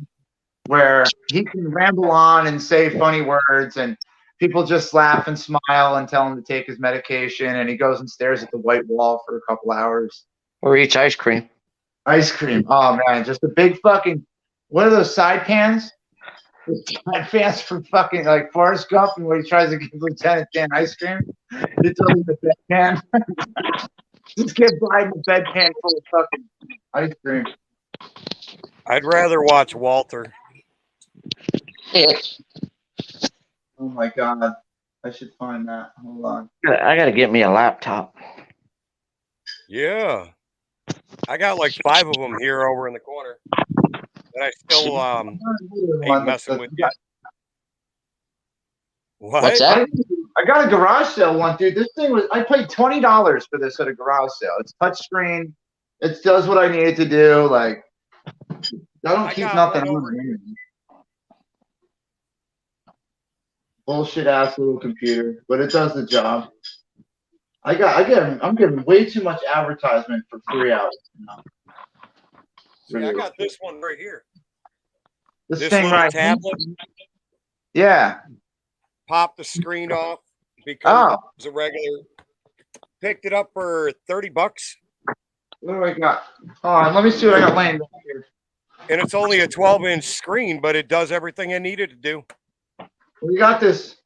where he can ramble on and say funny words and people just laugh and smile and tell him to take his medication, and he goes and stares at the white wall for a couple hours. Or eats ice cream. Ice cream. Oh, man. Just a big fucking, what are those side pans? The side pans for fucking, like, Forrest Gump, and when he tries to give Lieutenant Dan ice cream, he tells him the bedpan. Just get Biden a bedpan full of fucking ice cream. I'd rather watch Walter. Oh, my God. I should find that. Hold on. I got to get me a laptop. Yeah. I got like 5 of them here over in the corner. And I still ain't messing with yet. What? What's that? I got a garage sale one, dude. This thing was, I paid $20 for this at a garage sale. It's touchscreen. It does what I need it to do. Like, I don't keep nothing on. Bullshit ass little computer, but it does the job. I'm getting way too much advertisement for free hours. See, I got this one right here. This thing right tablet. Yeah. Pop the screen off because it was a regular. Picked it up for $30. What do I got? Hold on, let me see what I got laying down here. And it's only a 12-inch screen, but it does everything I needed to do. We got this.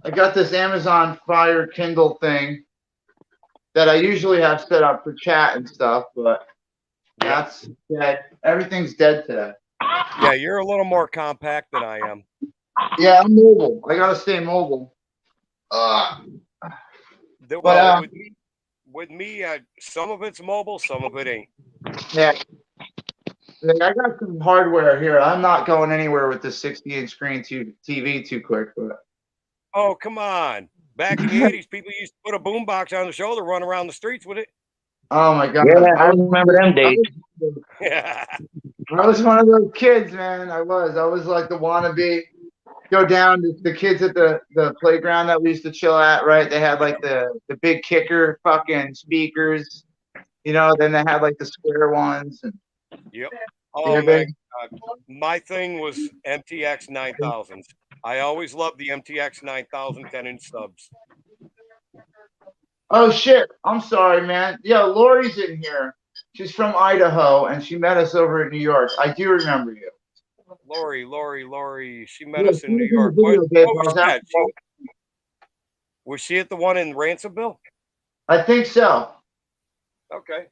I got this Amazon Fire Kindle thing that I usually have set up for chat and stuff, but that's dead. Everything's dead today. Yeah, you're a little more compact than I am. Yeah, I'm mobile. I gotta stay mobile. With me, some of it's mobile, some of it ain't. Yeah. I got some hardware here. I'm not going anywhere with this 60-inch screen TV too quick. But oh, come on. Back in the 80s, people used to put a boombox on the shoulder, run around the streets with it. Oh, my God. Yeah, I remember them days. Yeah. I was one of those kids, man. I was like the wannabe. Go down to the kids at the playground that we used to chill at, right? They had like the big kicker fucking speakers, you know, then they had like the square ones. And yep. Oh, man. My thing was MTX 9000s. I always loved the MTX 9000 10-inch subs. Oh, shit. I'm sorry, man. Yeah, Lori's in here. She's from Idaho, and she met us over in New York. I do remember you. Lori. She met us in New York. What was that? Was she at the one in Ransomville? I think so. Okay.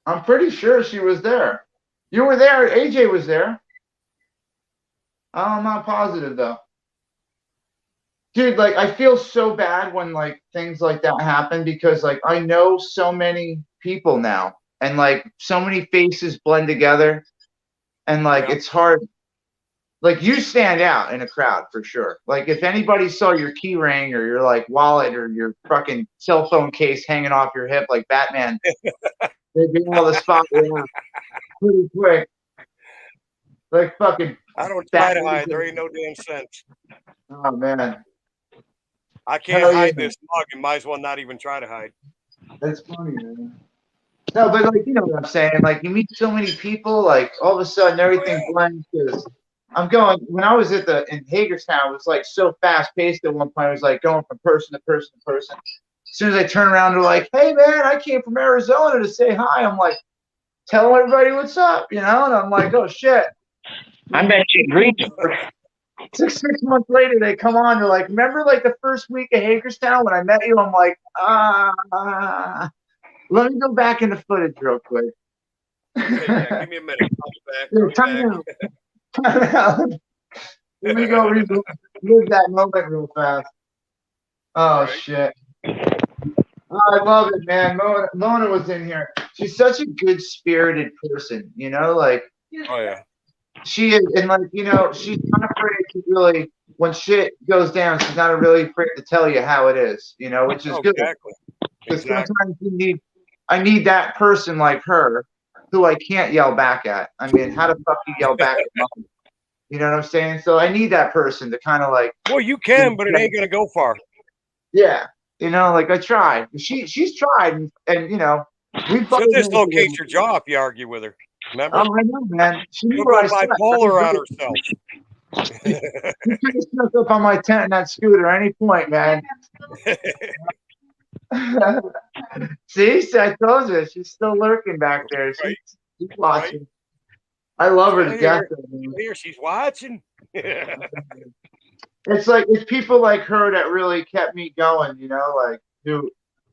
I'm pretty sure she was there. You were there. AJ was there. I'm not positive, though. Dude, like, I feel so bad when, like, things like that happen because, like, I know so many people now and, like, so many faces blend together. And, like, it's hard. Like, you stand out in a crowd for sure. Like, if anybody saw your key ring or your, like, wallet or your fucking cell phone case hanging off your hip like Batman, they'd be all the spot pretty quick. Like, fucking. I don't try to hide. There ain't no damn sense. Oh, man. I can't Hell yeah. hide this mug and might as well not even try to hide. That's funny, man. No, but like you know what I'm saying. Like you meet so many people, like all of a sudden everything blends. Because I'm going when I was in Hagerstown, it was like so fast paced at one point. It was like going from person to person to person. As soon as I turn around, they're like, "Hey man, I came from Arizona to say hi." I'm like, "Tell everybody what's up," you know. And I'm like, "Oh shit." I bet you agreed. 6 months later, they come on. They're like, "Remember like the first week of Hagerstown when I met you?" I'm like, let me go back into footage real quick. Yeah, give me a minute. I'll Yeah, be back. time out. Let me go relive that moment real fast. Oh, Right. shit. Oh, I love it, man. Mona was in here. She's such a good-spirited person, you know? Like, Oh, yeah. she is, and like, you know, she's not afraid to really, when shit goes down, she's not really afraid to tell you how it is, you know, which is good. Exactly. Because sometimes I need that person like her who I can't yell back at. I mean, how the fuck you yell back at mom? You know what I'm saying? So I need that person to kind of like. Well, you can, but it ain't gonna go far. Yeah, you know, like I tried. She's tried, and you know, we. She'll dislocate your jaw if you argue with her. Remember? Oh, I know, man. She'll go bipolar on herself. She could have snuck up on my tent in that scooter at any point, man. See, I told you, she's still lurking back there. She's watching. Right. I love her to death. Here, she's watching. It's like it's people like her that really kept me going, you know, like who,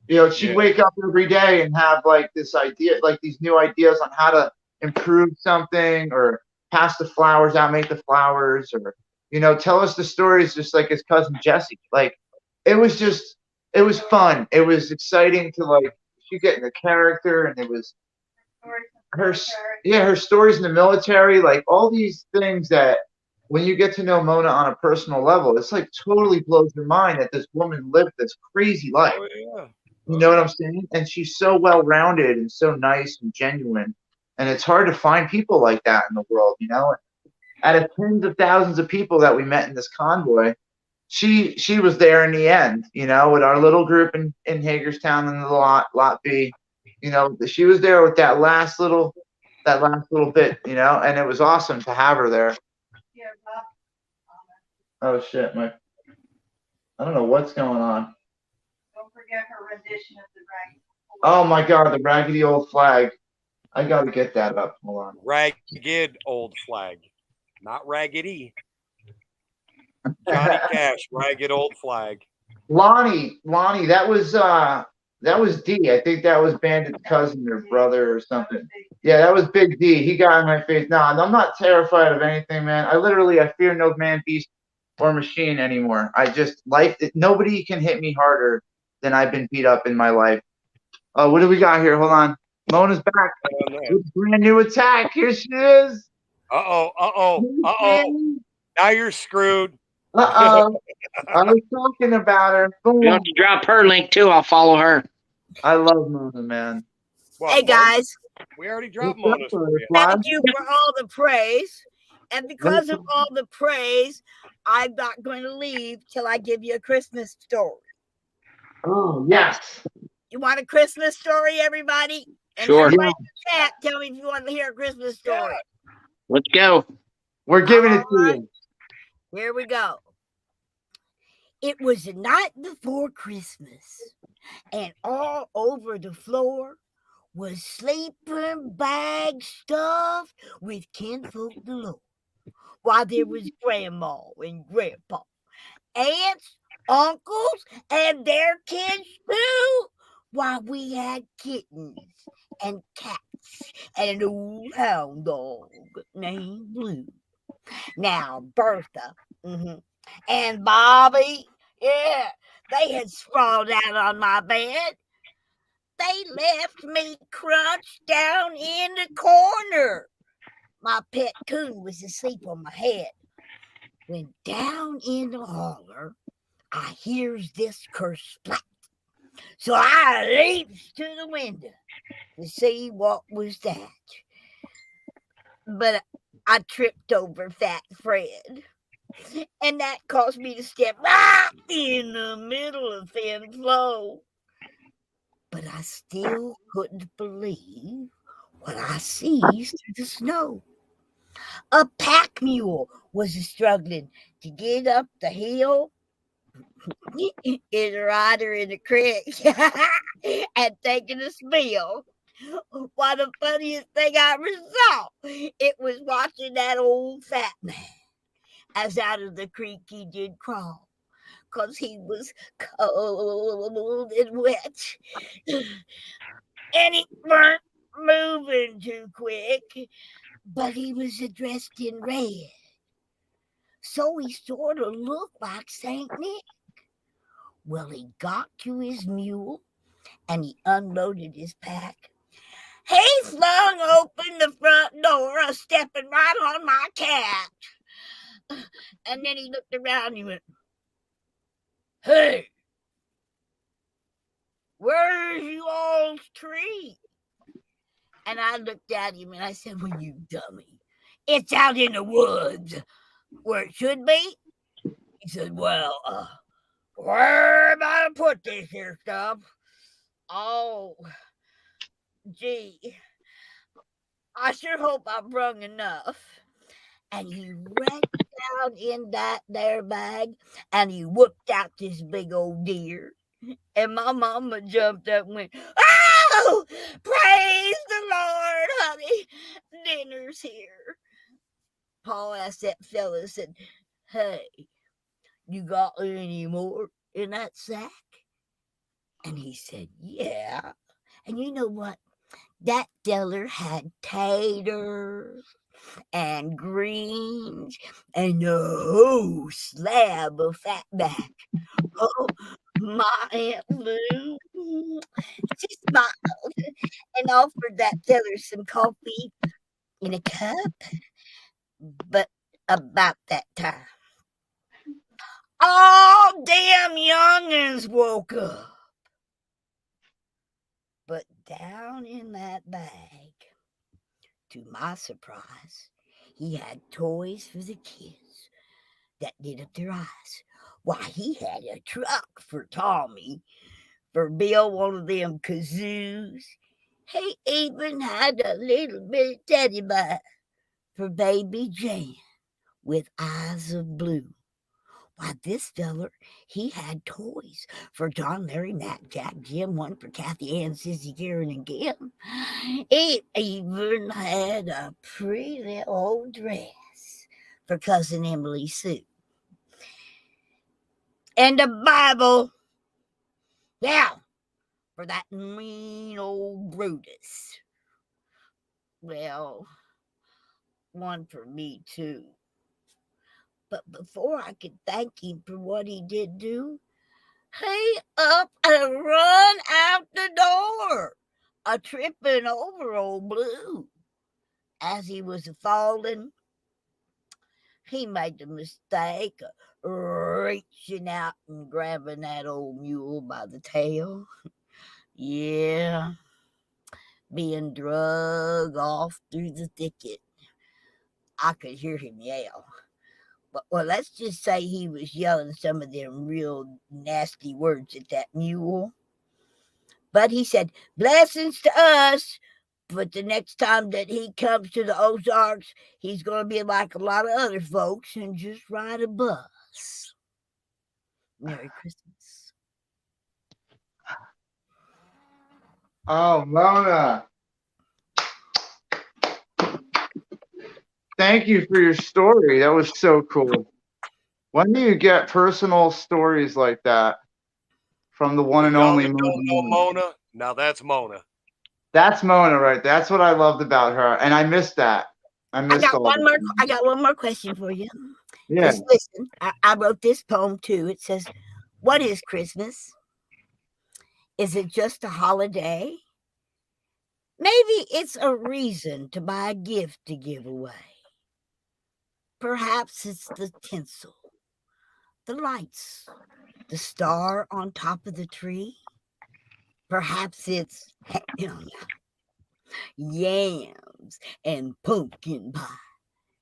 you know, she'd wake up every day and have like this idea, like these new ideas on how to improve something or pass the flowers out, make the flowers, or you know, tell us the stories just like his cousin Jesse. Like it was fun. It was exciting to like she get in the character, and it was her stories in the military, like all these things that when you get to know Mona on a personal level, it's like totally blows your mind that this woman lived this crazy life. Oh, yeah. You know what I'm saying? And she's so well-rounded and so nice and genuine. And it's hard to find people like that in the world, you know? Out of tens of thousands of people that we met in this convoy, she was there in the end, you know, with our little group in Hagerstown and the lot B. You know, she was there with that last little bit, you know, and it was awesome to have her there. Oh shit, I don't know what's going on. Don't forget her rendition of the raggedy. Oh my god, the raggedy old flag. I gotta get that up. Hold on. Ragged old flag. Not raggedy. Johnny Cash, ragged old flag. Lonnie, that was D. I think that was Bandit's cousin or brother or something. Yeah, that was Big D. He got in my face. No, I'm not terrified of anything, man. I fear no man, beast, or machine anymore. Nobody can hit me harder than I've been beat up in my life. Oh, what do we got here? Hold on. Mona's back. Brand new attack. Here she is. Uh-oh. Now you're screwed. I was talking about her. Boom. You have to drop her link too. I'll follow her. I love Mona, man. Well, hey guys, we already dropped Mona. Thank you for all the praise, and because of all the praise, I'm not going to leave till I give you a Christmas story. Oh yes. You want a Christmas story, everybody? And sure. Everybody in the chat, tell me if you want to hear a Christmas story. Let's go. We're giving it to you. Here we go. It was the night before Christmas, and all over the floor was sleeping bags stuffed with kinfolk galore. While there was grandma and grandpa, aunts, uncles, and their kids too. While we had kittens and cats and an old hound dog named Blue. Now, Bertha and Bobby, they had sprawled out on my bed. They left me crunched down in the corner. My pet coon was asleep on my head. When down in the holler, I hears this curse splat. So I leaps to the window to see what was that. But I tripped over Fat Fred. And that caused me to step right in the middle of Thin Flow. But I still couldn't believe what I sees through the snow. A pack mule was struggling to get up the hill. His rider in the creek and taking a spill. Why, the funniest thing I ever saw, it was watching that old fat man as out of the creek he did crawl, 'cause he was cold and wet. And he weren't moving too quick, but he was dressed in red. So he sort of looked like St. Nick. Well, he got to his mule and he unloaded his pack. He flung open the front door, stepping right on my cat. And then he looked around and he went, "Hey, where's you all's tree?" And I looked at him and I said, "Well, you dummy, it's out in the woods where it should be." He said, "Well, where am I to put this here stuff? Oh, gee, I sure hope I brung enough." And he reached down in that there bag and he whooped out this big old deer. And my mama jumped up and went, "Oh, praise the Lord, honey, dinner's here." Paul asked that fella, said, "Hey, you got any more in that sack?" And he said, "Yeah." And you know what? That feller had taters and greens and a whole slab of fatback. Oh, my Aunt Lou, she smiled and offered that feller some coffee in a cup. But about that time, all damn young'uns woke up. But down in that bag, to my surprise, he had toys for the kids that lit up their eyes. Why, he had a truck for Tommy, for Bill one of them kazoos. He even had a little bit of teddy bear for baby Jan with eyes of blue. Why, this feller, he had toys for John, Larry, Matt, Jack, Jim, one for Kathy Ann, Sissy, Karen, and Kim. He even had a pretty old dress for Cousin Emily Sue. And a Bible, yeah, for that mean old Brutus. Well, one for me too. But before I could thank him for what he did do, he up and run out the door, a tripping over old Blue. As he was falling, he made the mistake of reaching out and grabbing that old mule by the tail. Yeah, being drug off through the thicket. I could hear him yell. But, well, let's just say he was yelling some of them real nasty words at that mule. But he said, "Blessings to us." But the next time that he comes to the Ozarks, he's going to be like a lot of other folks and just ride a bus. Merry Christmas. Oh, Mona. Thank you for your story. That was so cool. When do you get personal stories like that from the one and Y'all only that don't know Mona? Mona, now that's Mona. That's Mona, right? That's what I loved about her, and I missed that. I got one more question for you. Yeah. Listen, I wrote this poem too. It says, "What is Christmas? Is it just a holiday? Maybe it's a reason to buy a gift to give away. Perhaps it's the tinsel, the lights, the star on top of the tree. Perhaps it's yams and pumpkin pie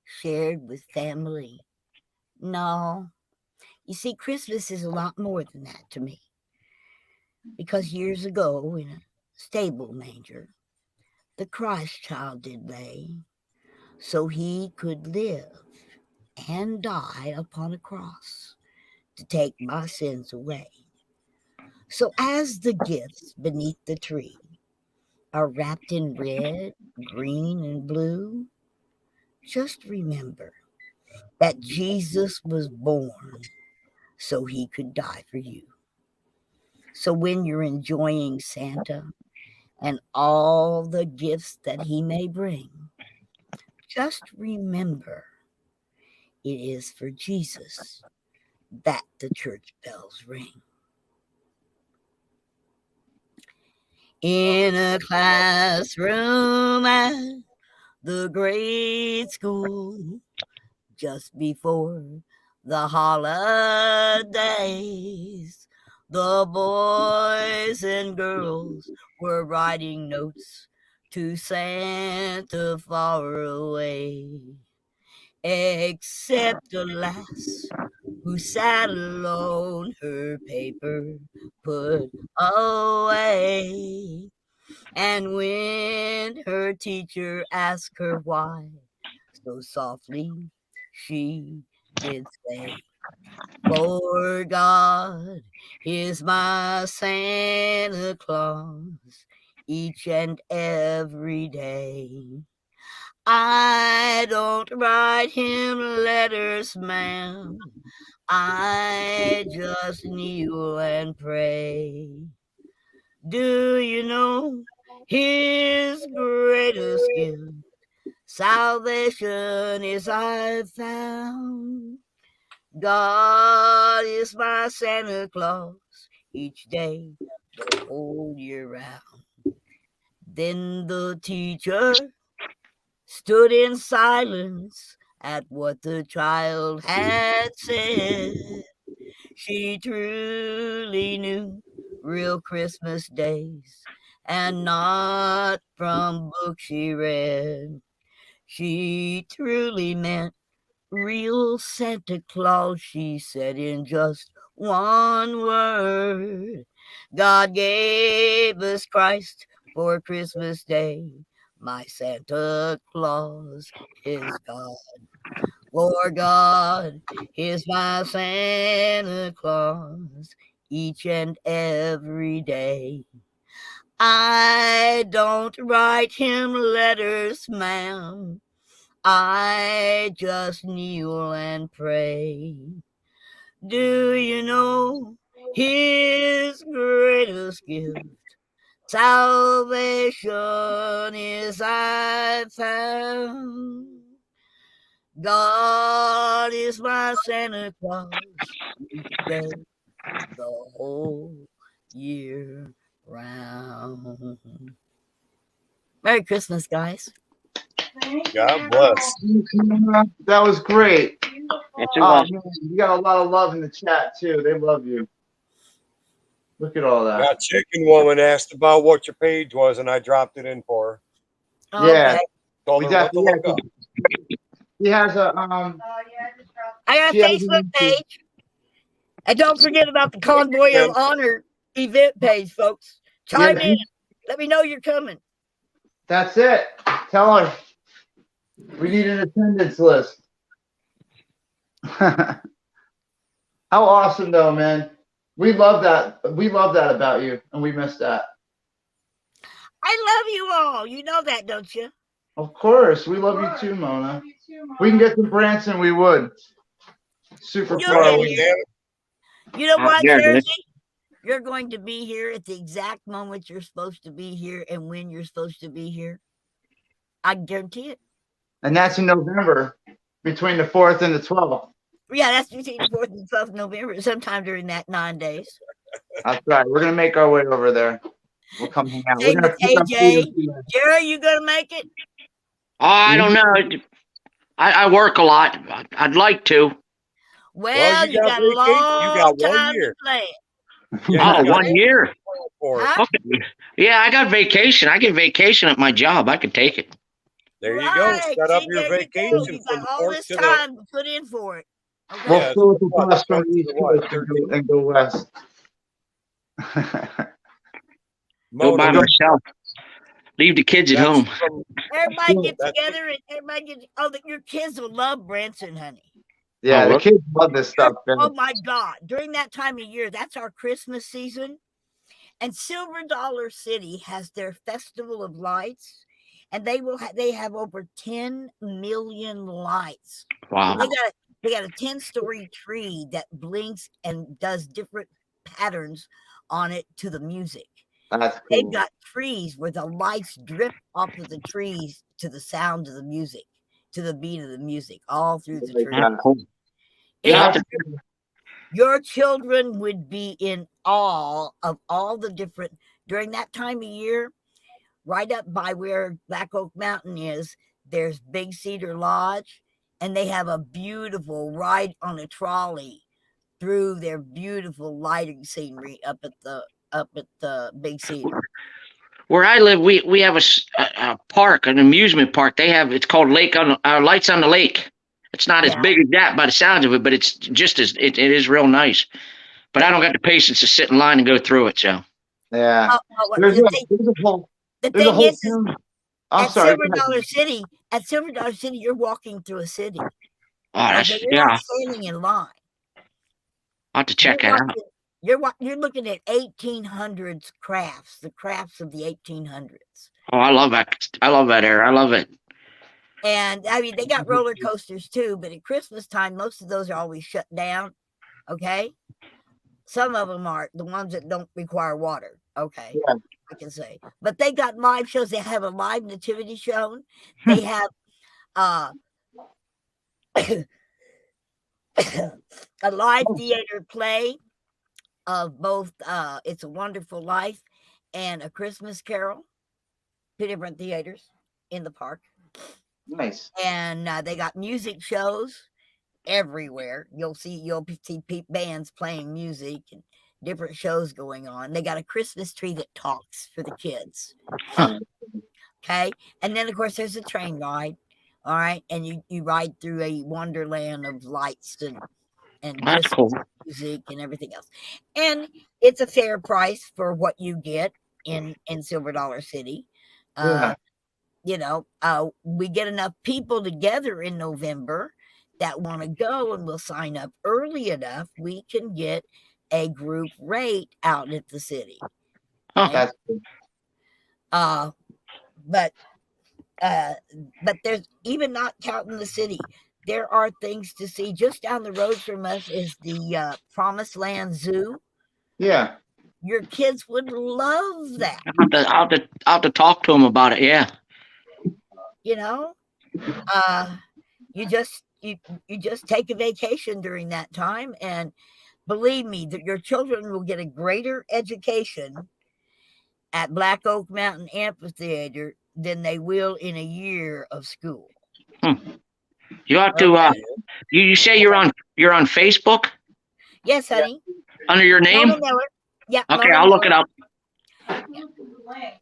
shared with family No. You see, Christmas is a lot more than that to me. Because years ago, in a stable manger, the Christ child did lay, so he could live and die upon a cross to take my sins away. So as the gifts beneath the tree are wrapped in red, green, and blue, just remember that Jesus was born so he could die for you. So when you're enjoying Santa and all the gifts that he may bring, just remember it is for Jesus that the church bells ring. In a classroom at the grade school, just before the holidays, the boys and girls were writing notes to Santa far away, except a lass who sat alone, her paper put away. And when her teacher asked her why, so softly she did say, "For God is my Santa Claus each and every day. I don't write him letters, ma'am. I just kneel and pray. Do you know his greatest gift? Salvation is I've found. God is my Santa Claus each day, the whole year round." Then the teacher stood in silence at what the child had said. She truly knew real Christmas days, and not from books she read. She truly meant real Santa Claus, she said in just one word. God gave us Christ for Christmas Day. My Santa Claus is God. For God is my Santa Claus each and every day. I don't write him letters, ma'am. I just kneel and pray. Do you know his greatest gift? Salvation is I found. God is my Santa Claus each day, the whole year round. Merry Christmas, guys. God bless. That was great. It's Oh, man, you got a lot of love in the chat too. They love you. Look at all that. That chicken woman asked about what your page was, and I dropped it in for her. Yeah. Okay. Told her what to look up. He has a Oh, yeah, I just dropped. I got a She has Facebook an- page. And don't forget about the Convoy of Honor event page, folks. Chime in. Let me know you're coming. That's it. Tell her. We need an attendance list. How awesome, though, man. We love that. We love that about you, and we miss that. I love you all. You know that, don't you? Of course. We love you too, Mona. We can get to Branson, we would. Super You'll far get away. here. You know what, Yeah, Jersey? You're going to be here at the exact moment you're supposed to be here and when you're supposed to be here. I guarantee it. And that's in November, between the 4th and the 12th. Yeah, that's between the 4th and 12th of November, sometime during that 9 days. That's right. We're going to make our way over there. We'll come hang out. Same We're with gonna AJ. Jerry, you going to make it? I don't know. I work a lot. I'd like to. Well, you got a vacation. long You got 1 time year. to plan. Yeah, Oh, you got 1 year. for it. Huh? Okay. Yeah, I got vacation. I get vacation at my job. I could take it. There you go. Right. Set up See, your there you go. vacation You from got the all 4th this to the. time to put in for it. Okay. We'll Yeah, fill the what, bus from going the to East the what, Coast 13? and go west. Go by Mona, myself. Leave the kids at that's home. from Everybody get that's together and everybody get. Oh, your kids will love Branson, honey. Yeah, Oh, the well. kids love this stuff. Oh my God! During that time of year, that's our Christmas season, and Silver Dollar City has their Festival of Lights, and they have over 10 million lights. Wow. They got a 10-story tree that blinks and does different patterns on it to the music. That's They've cool. got trees where the lights drip off of the trees to the sound of the music, to the beat of the music, all through the tree. That's cool. And your children would be in awe of all the different, during that time of year, right up by where Black Oak Mountain is, there's Big Cedar Lodge, and they have a beautiful ride on a trolley through their beautiful lighting scenery up at the Big Cedar. Where I live, we have a park, an amusement park. It's called Lights on the Lake. It's not as big as that by the sounds of it, but it's just it is real nice. But I don't got the patience to sit in line and go through it. So Yeah. There's a whole town. I'm sorry. At Silver Dollar City, you're walking through a city. Oh, You're not standing in line. I'll have to check that out. You're looking at 1800s crafts, the crafts of the 1800s. Oh, I love that. I love that era. I love it. And I mean, they got roller coasters too, but at Christmas time, most of those are always shut down. Okay. Some of them are the ones that don't require water. Okay. Yeah. I can say, but they got live shows. They have a live nativity show. They have a live theater play of both It's a Wonderful Life and A Christmas Carol. 2 different theaters in the park. Nice. And they got music shows everywhere. You'll see bands playing music and different shows going on. They got a Christmas tree that talks for the kids. Okay. And then of course there's a train ride. All right. And you ride through a wonderland of lights and That's cool. music and everything else. And it's a fair price for what you get in Silver Dollar City. We get enough people together in November that want to go, and we'll sign up early enough, we can get a group rate out at the city. That's cool. But there's, even not counting the city, there are things to see. Just down the road from us is the Promised Land Zoo. Yeah. Your kids would love that. I'll have to talk to them about it. Yeah. You just take a vacation during that time, and believe me, that your children will get a greater education at Black Oak Mountain Amphitheater than they will in a year of school. You have to. You say you're on Facebook? Yes, honey. Under your name? Mona Miller. Yeah. Okay, Mona I'll look Miller. it up.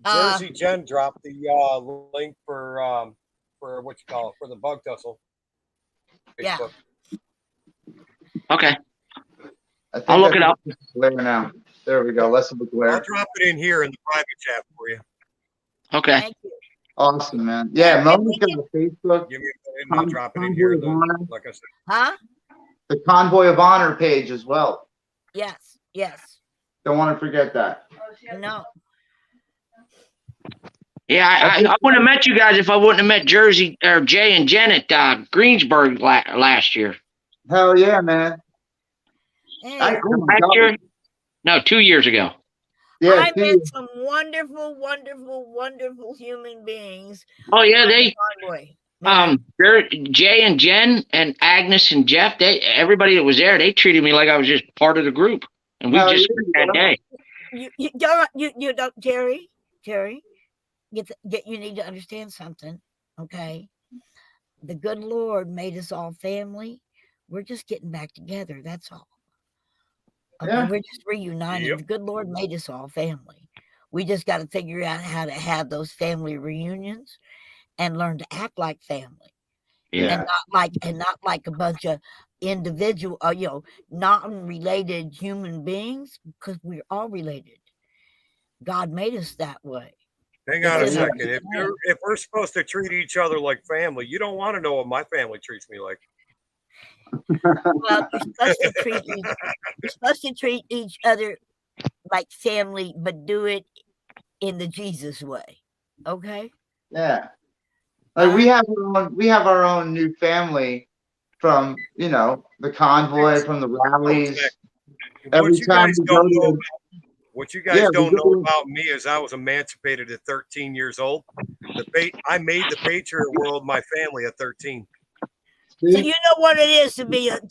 Jersey Jen dropped the link for what you call it, for the bug tussle. Facebook. Yeah. Okay. I'll look it up. Glare now. There we go. Less of a glare. I'll drop it in here in the private chat for you. Okay. Thank you. Awesome, man. Yeah, Mona's got a Facebook. Give me a minute and I'll drop it in here. Like I said. Huh? The Convoy of Honor page as well. Yes. Yes. Don't want to forget that. No. Yeah, I wouldn't have met you guys if I wouldn't have met Jersey or Jay and Jen at Greensburg last year. Hell yeah, man. Hey, Oh my Last God. year? No, 2 years ago. Yeah, I see, met some wonderful, wonderful, wonderful human beings. Oh yeah, Convoy. Jay and Jen and Agnes and Jeff, everybody that was there, they treated me like I was just part of the group, and we just spent that day. You don't, Jerry, you need to understand something, okay? The good Lord made us all family. We're just getting back together. That's all. Okay, Yeah. we're just reuniting. Yep. The good Lord made us all family. We just got to figure out how to have those family reunions and learn to act like family. Yeah. And not like a bunch of individual, non-related human beings, because we're all related. God made us that way. Hang on a second. If we're supposed to treat each other like family, you don't want to know what my family treats me like. Well, you're supposed to treat each other like family, but do it in the Jesus way. Okay? Yeah. Like we have our own new family from, the convoy, from the rallies. Every time we go to what you guys don't know about me is I was emancipated at 13 years old. I made the Patriot world my family at 13. So you know what it is to be a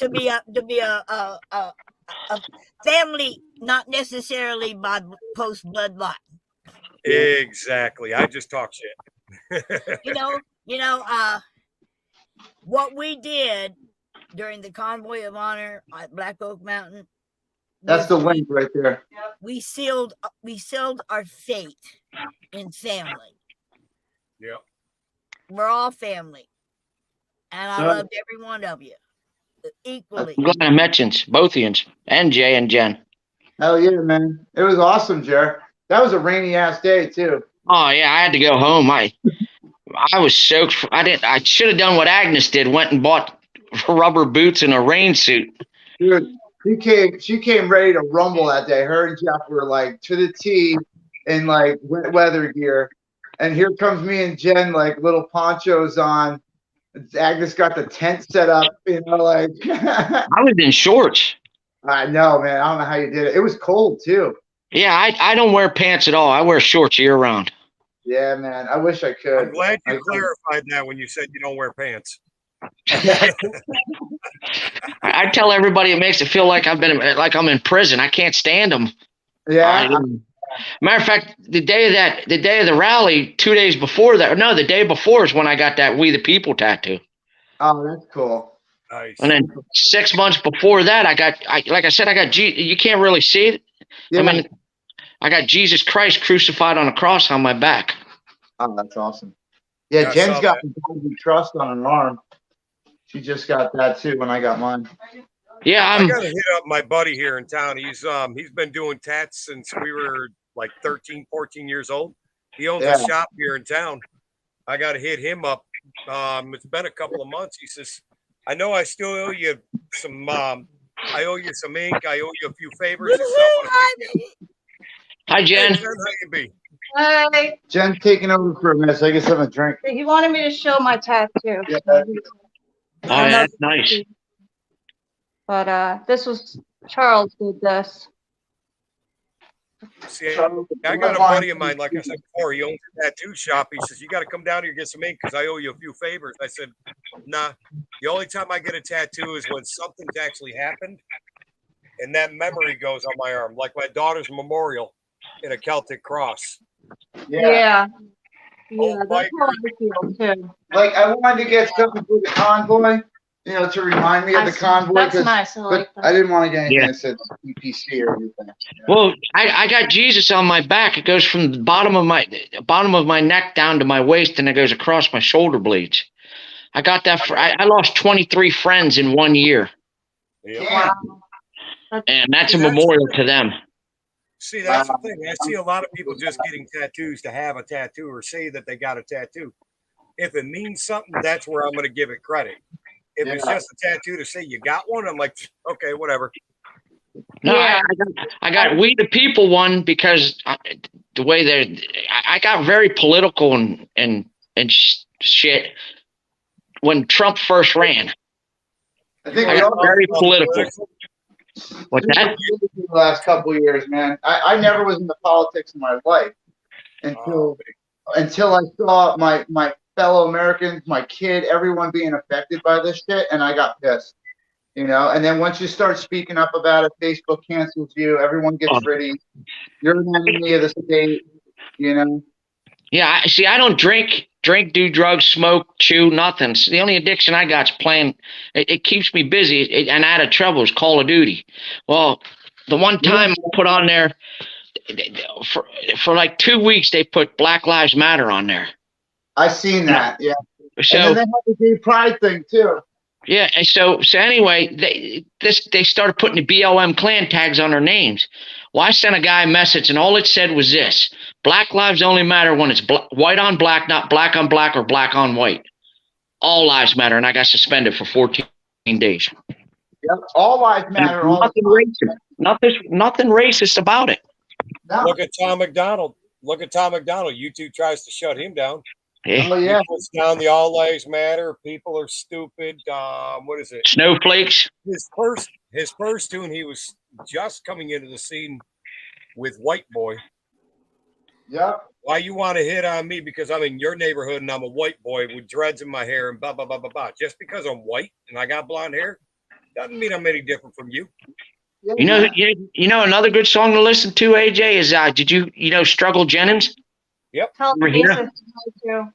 family, not necessarily by post bloodline. Exactly. I just talk shit. What we did during the Convoy of Honor at Black Oak Mountain. That's the link right there. We sealed our fate in family. Yeah. We're all family. And I loved every one of you equally. I'm glad I mentioned both of you and Jay and Jen. Hell yeah, man. It was awesome, Jer. That was a rainy ass day too. Oh yeah, I had to go home. I was soaked. I should have done what Agnes did. Went and bought rubber boots and a rain suit. Dude, she came ready to rumble that day. Her and Jeff were like to the T in like wet weather gear. And here comes me and Jen, like little ponchos on. Agnes got the tent set up, like. I was in shorts. I know, man. I don't know how you did it. It was cold too. Yeah, I don't wear pants at all. I wear shorts year round. Yeah, man. I wish I could. I'm glad you clarified that when you said you don't wear pants. I tell everybody it makes it feel like I'm in prison. I can't stand them. Yeah. Matter of fact, the day of the rally, 2 days before that, no, the day before is when I got that "We the People" tattoo. Oh, that's cool. Nice. And then 6 months before that, I got you can't really see it. Yeah. I mean, I got Jesus Christ crucified on a cross on my back. Oh, that's awesome. Yeah, Jen's got the Golden Trust on her arm. She just got that too when I got mine. Yeah, I gotta hit up my buddy here in town. He's been doing tats since we were like 13, 14 years old. He owns a shop here in town. I gotta hit him up. It's been a couple of months. He says, I know I still owe you some I owe you some ink. I owe you a few favors. Hi, Jen. Hey, Jen, how you be? Hi. Jen's taking over for a minute, so I guess have a drink. He wanted me to show my tattoo. Yeah. Oh, that's nice. But this was Charles did this. See, I got a buddy of mine, like I said before, he owns a tattoo shop. He says, you got to come down here and get some ink because I owe you a few favors. I said, nah, the only time I get a tattoo is when something's actually happened and that memory goes on my arm, like my daughter's memorial in a Celtic cross. Yeah. Oh, That's how I feel too. Like I wanted to get something for the convoy, to remind me of the convoy. That's nice. I like that. I didn't want to get anything that said EPC or anything. Well, I got Jesus on my back. It goes from the bottom of my neck down to my waist, and it goes across my shoulder blades. I got that I lost 23 friends in 1 year. Yeah. Wow. And that's a memorial to them. See, that's the thing. I see a lot of people just getting tattoos to have a tattoo or say that they got a tattoo. If it means something, that's where I'm going to give it credit. If it's just a tattoo to say you got one, I'm like, okay, whatever. No, I got "We the People" one because the way I got very political and shit when Trump first ran. I think I got very political. What's that? The last couple of years, man. I never was into politics in my life until I saw my fellow Americans, my kid, everyone being affected by this shit, and I got pissed. And then once you start speaking up about it, Facebook cancels you. Everyone gets ready. You're an enemy of the state. Yeah, I don't drink, do drugs, smoke, chew, nothing. So the only addiction I got is playing. It keeps me busy and out of trouble is Call of Duty. Well, the one time I put on there, for like 2 weeks, they put Black Lives Matter on there. I seen that, yeah. So and then they have the gay pride thing too. Yeah, and so anyway, they started putting the BLM clan tags on their names. Well, I sent a guy a message, and all it said was this: Black lives only matter when it's white on black, not black on black or black on white. All lives matter, and I got suspended for 14 days. Yep. All lives matter. All Nothing racist. Nothing racist about it. No. Look at Tom McDonald. Look at Tom McDonald. YouTube tries to shut him down. Yeah. Oh yeah. He puts down the all lives matter. People are stupid. What is it? Snowflakes. His first tune, he was just coming into the scene with White Boy. Yep. Why you want to hit on me because I'm in your neighborhood and I'm a white boy with dreads in my hair and blah blah blah blah blah. Just because I'm white and I got blonde hair doesn't mean I'm any different from you. You know another good song to listen to, AJ, is did you know Struggle Jennings? Yep. Tell We're me here. listen to.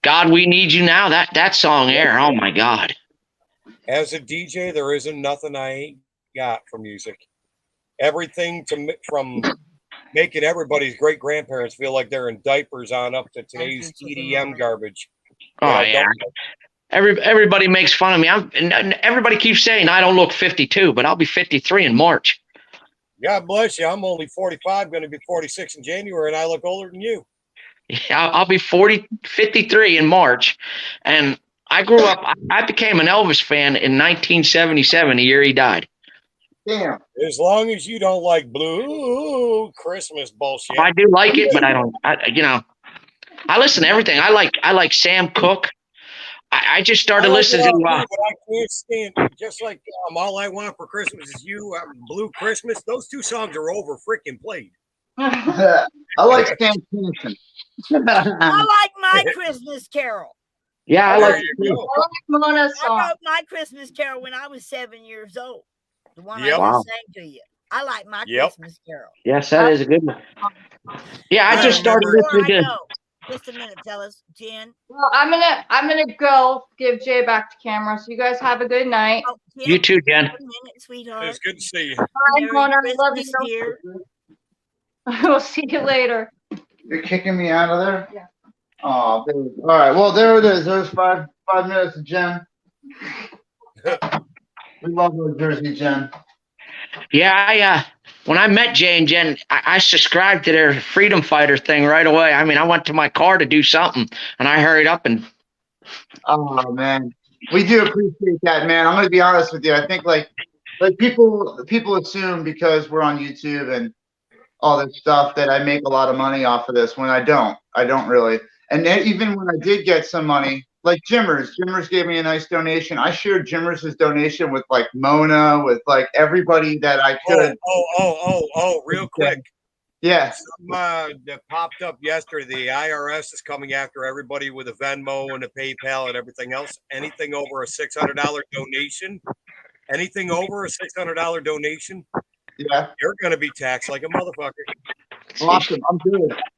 God, We Need You Now. That song there. Oh my God. As a DJ, there isn't nothing I ain't got for music. Everything from making everybody's great grandparents feel like they're in diapers on up to today's EDM garbage. Oh yeah. Everybody makes fun of me. And everybody keeps saying I don't look 52, but I'll be 53 in March. God bless you. I'm only 45, going to be 46 in January, and I look older than you. Yeah, I'll be 53 in March. And I grew up, I became an Elvis fan in 1977, the year he died. Damn. As long as you don't like blue Christmas bullshit. I do like it, but I don't, I listen to everything. I like Sam Cooke. I just started listening to. But I can't stand. Just like All I Want for Christmas Is You, Blue Christmas. Those two songs are over freaking played. I like Stan Kinison. I like My Christmas Carol. Yeah, I like. Mona's I song. wrote My Christmas Carol when I was 7 years old. The one Yep. I just sang to you. I like My Christmas Carol. Yes, that is a good one. Yeah, I just started Before listening I to. go, just a minute, tell us, Jen. Well, I'm gonna go give Jay back to camera. So you guys have a good night. Oh, Jen, You too, Jen. just a minute, sweetheart. It's good to see you. Bye, Merry Mona. I love Christmas, you. dear. We'll see you later. You're kicking me out of there? Yeah. Oh, dude. All right. Well, there it is. There's five minutes of Jen. We love our Jersey, Jen. Yeah, when I met Jay and Jen, I subscribed to their freedom fighter thing right away. I mean, I went to my car to do something, and I hurried up and. Oh man, we do appreciate that, man. I'm gonna be honest with you. I think like people assume because we're on YouTube and all this stuff that I make a lot of money off of this when I don't. I don't really. And then even when I did get some money, like Jimmers gave me a nice donation. I shared Jimmers' donation with like Mona, with like everybody that I could. Real quick. Yeah. Some, that popped up yesterday. The IRS is coming after everybody with a Venmo and a PayPal and everything else. Anything over a $600 donation, Yeah. you're going to be taxed like a motherfucker. Awesome. I'm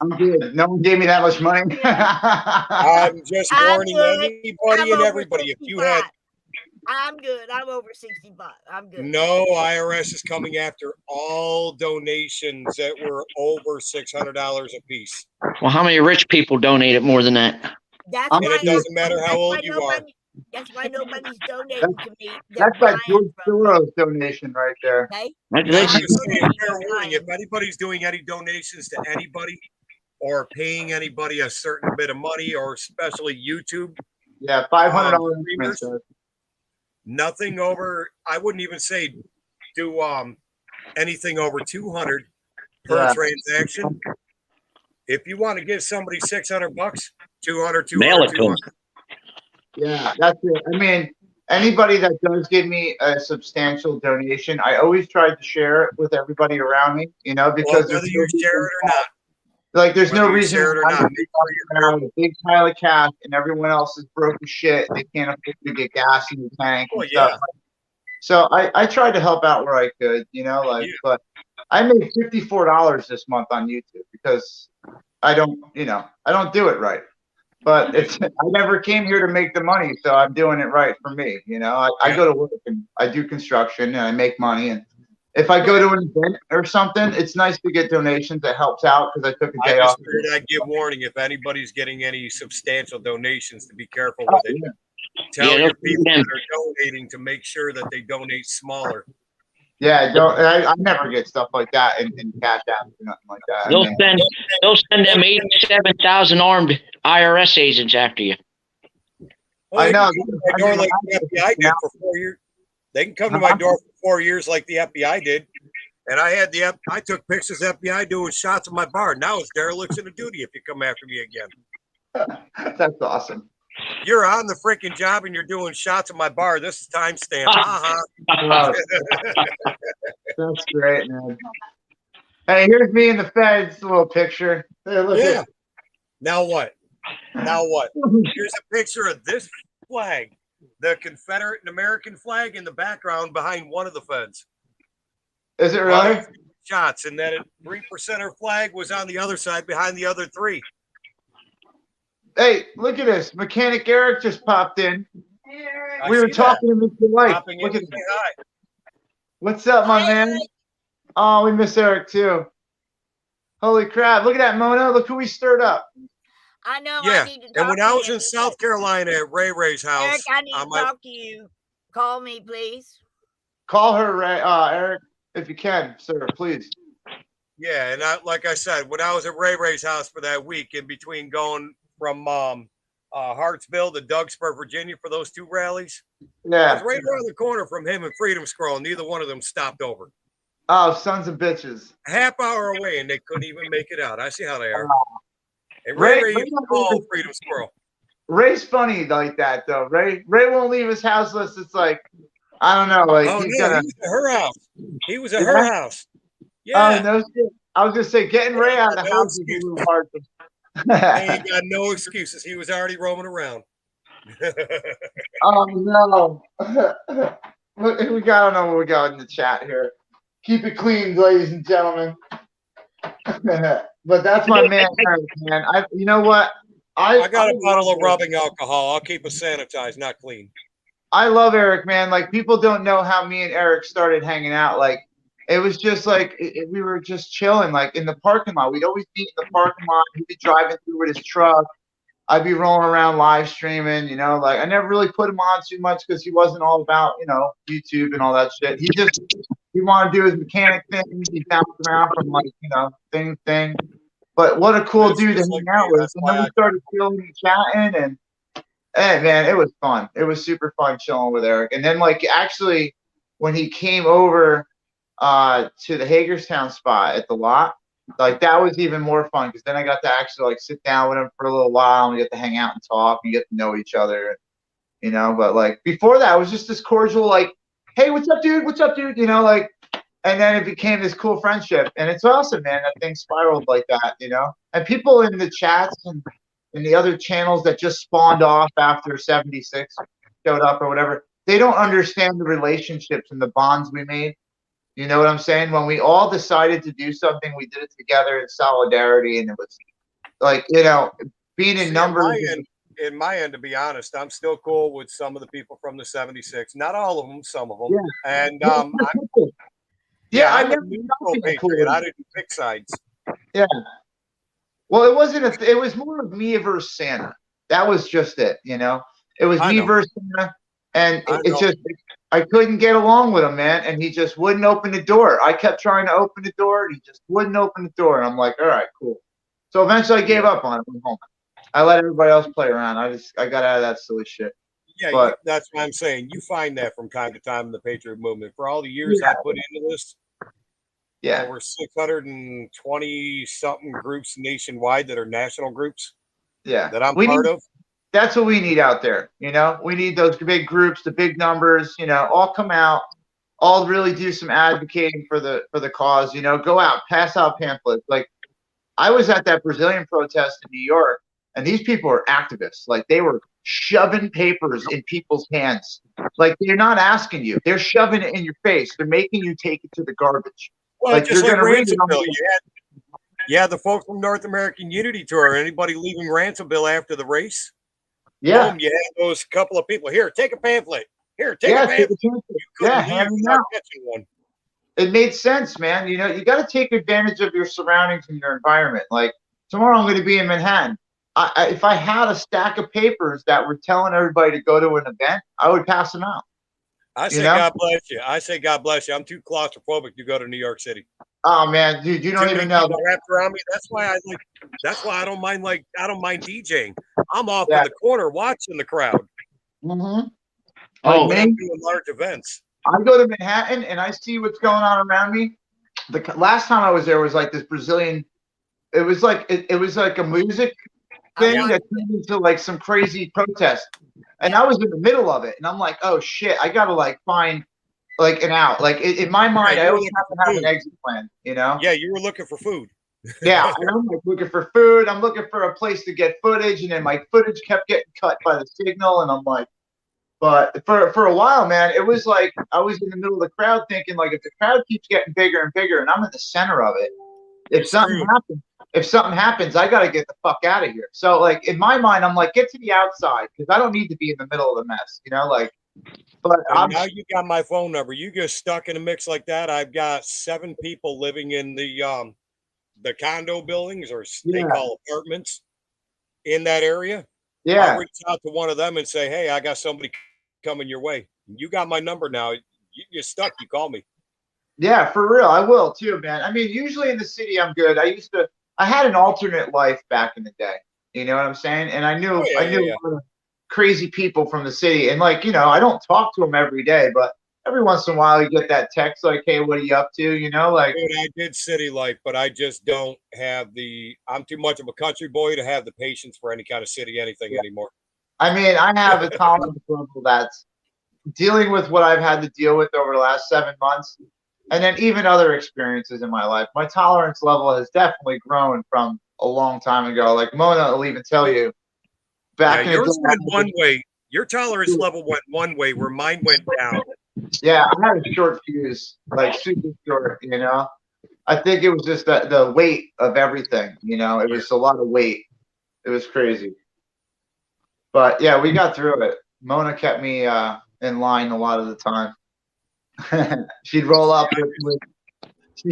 good. No one gave me that much money. I'm just warning anybody and everybody. If you had. I'm good. I'm over 65. I'm good. No, IRS is coming after all donations that were over $600 a piece. Well, how many rich people donated more than that? That's And why it doesn't matter how old you are. That's why nobody's donating to me. That's like George Soros's donation right there. Okay? I'm just saying, fair warning, if anybody's doing any donations to anybody or paying anybody a certain bit of money, or especially YouTube, Yeah, $500. Nothing over. I wouldn't even say do anything over 200 per transaction. If you want to give somebody $600, 200, Mail it to 'em. Yeah, that's it. I mean, anybody that does give me a substantial donation, I always try to share it with everybody around me, because whether you share it or not. Like, there's no reason share it or not, make sure around with a big pile of cash and everyone else is broke as shit. They can't afford to get gas in the tank and stuff. So I tried to help out where I could, but I made $54 this month on YouTube because I don't do it right. But I never came here to make the money, so I'm doing it right for me. I go to work and I do construction and I make money, and if I go to an event or something, it's nice to get donations. That helps out because I took a day off. I'd give warning if anybody's getting any substantial donations to be careful with it. tell Yeah, your they'll people send that are donating to make sure that they donate smaller. Yeah, don't. I never get stuff like that in cash apps or nothing like that. I they'll mean, send they'll send them 87,000 armed IRS agents after you. Well, I they know. can come to my door like the FBI did for 4 years. They can come to my door for 4 years like the FBI did. And I took pictures of the FBI doing shots of my bar. Now it's dereliction of duty if you come after me again. That's awesome. You're on the freaking job and you're doing shots of my bar. This is timestamp. Wow. That's great, man. Hey, here's me in the Feds. A little picture. Hey, look Yeah. at. Now what? Here's a picture of this flag, the Confederate and American flag in the background behind one of the Feds. Is it really? Shots, and then a 3%er flag was on the other side behind the other three. Hey, look at this. Mechanic Eric just popped in. I We were see talking to Mr. Light. Popping in Look to at say this. hi. What's up, my Hi, man? Eric. Oh, we miss Eric too. Holy crap. Look at that, Mona. Look who we stirred up. I know. Yeah, I need to talk and when to I was you. in South Carolina at Ray Ray's house, Eric, I need to on my talk to you. Call me, please. Call her, Ray, Eric, if you can, sir, please. yeah, and like I said, when I was at Ray Ray's house for that week, in between going from Hartsville to Dougspur, Virginia, for those two rallies, I Yeah. was right around the corner from him and Freedom Scroll. Neither one of them stopped over. Oh, sons of bitches. A half hour away, and they couldn't even make it out. I see how they are. And Ray- Ray Ray used to call Freedom Squirrel. Ray's funny like that, though. Ray won't leave his house unless it's like, I don't know, like Oh, he's no, gonna. he was at her house. He was at Yeah? her house. Oh, Yeah, no shit. I was gonna say getting Ray out of the No house is a excuse. little hard. they ain't got no excuses. He was already roaming around. Oh no. Look, I don't know what we got in the chat here. Keep it clean, ladies and gentlemen. But that's my man, Eric, man. You know what? I got a bottle of rubbing alcohol. I'll keep it sanitized, not clean. I love Eric, man. Like, people don't know how me and Eric started hanging out. Like, it was just like we were just chilling, like in the parking lot. We'd always be in the parking lot. He'd be driving through with his truck. I'd be rolling around live streaming, you know. Like, I never really put him on too much because he wasn't all about, you know, YouTube and all that shit. He wanted to do his mechanic thing. He bounced around from, like, you know, thing to thing. But what a cool It's dude to just hang like out me. with. That's And why then we I- started chilling and chatting, and hey, man, it was fun. It was super fun chilling with Eric. And then, like, actually, when he came over to the Hagerstown spot at the lot, like, that was even more fun because then I got to actually, like, sit down with him for a little while and we get to hang out and talk and get to know each other, you know. But, like, before that, it was just this cordial, like, hey, what's up, dude? What's up, dude? You know, like, and then it became this cool friendship. And it's awesome, man. That thing spiraled like that, you know. And people in the chats and in the other channels that just spawned off after 76 showed up or whatever, they don't understand the relationships and the bonds we made. You know what I'm saying? When we all decided to do something, we did it together in solidarity, and it was like, you know, being in numbers. In my end, to be honest, I'm still cool with some of the people from the 76. Not all of them, some of them. Yeah. And I'm I'm a never neutral cool patriot. with I it. didn't pick sides. Yeah. Well, it wasn't it was more of me versus Santa. That was just it, you know. It was I me know. versus Santa, and I it know. just, I couldn't get along with him, man, and he just wouldn't open the door. I kept trying to open the door, and he just wouldn't open the door, and I'm like, all right, cool. So eventually, I gave up on it. Went home. I let everybody else play around. I got out of that silly shit. Yeah, But- that's what I'm saying. You find that from time to time in the Patriot movement. For all the years I put into this, Yeah. over 620 something groups nationwide that are national groups Yeah. that I'm We part need- of. That's what we need out there. You know, we need those big groups, the big numbers, you know, all come out, all really do some advocating for the cause, you know, go out, pass out pamphlets. Like, I was at that Brazilian protest in New York, and these people are activists. Like, they were shoving papers in people's hands. Like, they're not asking you. They're shoving it in your face. They're making you take it to the garbage. Well, Like, just you're like gonna read it on Ransomville. the- You had the folks from North American Unity Tour. Anybody leaving Ransomville after the race? Yeah. Boom, you had those couple of people. Here, take a pamphlet. Here, take Yeah, a take pamphlet. a pamphlet. You couldn't Yeah, leave hand them without out. catching one. It made sense, man. You know, you got to take advantage of your surroundings and your environment. Like, tomorrow I'm going to be in Manhattan. if I had a stack of papers that were telling everybody to go to an event, I would pass them out. I say God bless you. I say God bless you. I'm too claustrophobic to go to New York City. Oh man, dude, you don't even know. Wrapped around me. That's why I don't mind DJing. I'm off in the corner watching the crowd. Mm-hmm. Oh, when I'm doing large events. I go to Manhattan and I see what's going on around me. The last time I was there was like this Brazilian. It was like it was like a music thing that turned into like some crazy protest, and I was in the middle of it, and I'm like, oh shit, I gotta like find like an out. Like in my mind, I always have to have an exit plan, you know? Yeah, you were looking for food. Yeah, I'm like looking for food. I'm looking for a place to get footage, and then my footage kept getting cut by the signal, and I'm like, but for a while, man, it was like I was in the middle of the crowd thinking like if the crowd keeps getting bigger and bigger, and I'm in the center of it, if something happens, I gotta get the fuck out of here. So like in my mind, I'm like, get to the outside because I don't need to be in the middle of the mess, you know, like. But now you got my phone number. You get stuck in a mix like that. I've got 7 people living in the condo buildings, or they call apartments, in that area. Yeah, I'll reach out to one of them and say, hey, I got somebody coming your way. You got my number now. You get stuck, you call me. Yeah, for real. I will too, man. I mean, usually in the city, I'm good. I had an alternate life back in the day. You know what I'm saying? And I knew a lot of crazy people from the city. And like, you know, I don't talk to them every day, but every once in a while you get that text like, hey, what are you up to? You know, like. Dude, I did city life, but I just don't have I'm too much of a country boy to have the patience for any kind of city anything anymore. I mean, I have a tolerance level that's dealing with what I've had to deal with over the last 7 months. And then even other experiences in my life. My tolerance level has definitely grown from a long time ago. Like Mona will even tell you. Back in yours went one way. Your tolerance level went one way, where mine went down. Yeah, I had a short fuse, like super short, you know. I think it was just the weight of everything, you know. It was a lot of weight. It was crazy. But yeah, we got through it. Mona kept me in line a lot of the time. She'd roll up with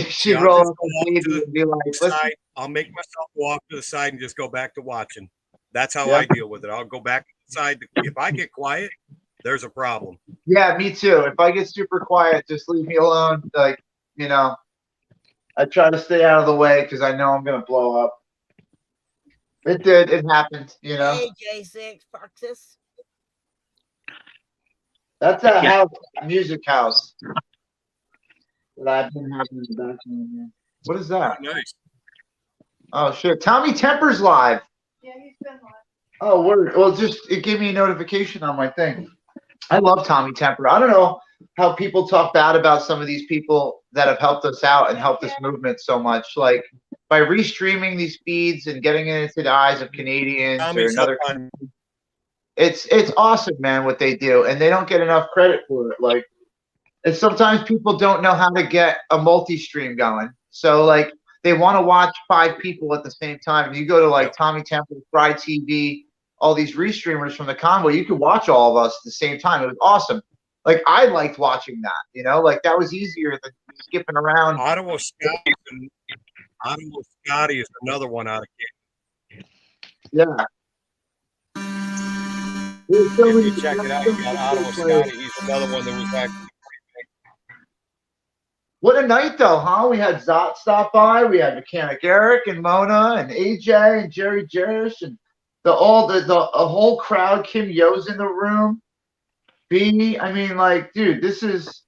she'd roll up with me and be like, listen. I'll make myself go off to the side and just go back to watching. That's how I deal with it. I'll go back to the side. If I get quiet, there's a problem. Yeah, me too. If I get super quiet, just leave me alone. Like, you know, I try to stay out of the way because I know I'm going to blow up. It did. It happened, you know. Hey, J6, Foxes. That's a house, a music house that I've been having in the background. What is that? Nice. Oh, shit. Tommy Temper's live. Yeah, he's been live. Oh, word. Well, it gave me a notification on my thing. I love Tommy Temper. I don't know how people talk bad about some of these people that have helped us out and helped this movement so much. Like by restreaming these feeds and getting it into the eyes of Canadians or another country. It's awesome, man, what they do, and they don't get enough credit for it. Like, and sometimes people don't know how to get a multi-stream going. So like they want to watch 5 people at the same time. And you go to like Tommy Temple, Fry TV, all these restreamers from the convoy, you could watch all of us at the same time. It was awesome. Like I liked watching that, you know, like that was easier than skipping around. Ottawa Scotty is another one out of Canada. Yeah. If you check it out, you got Ottawa Scotty. He's another one that was actually. What a night, though, huh? We had Zot stop by. We had Mechanic Eric and Mona and AJ and Jerry Jerish and the whole crowd. Kim Yo's in the room. B. I mean, like, dude, this is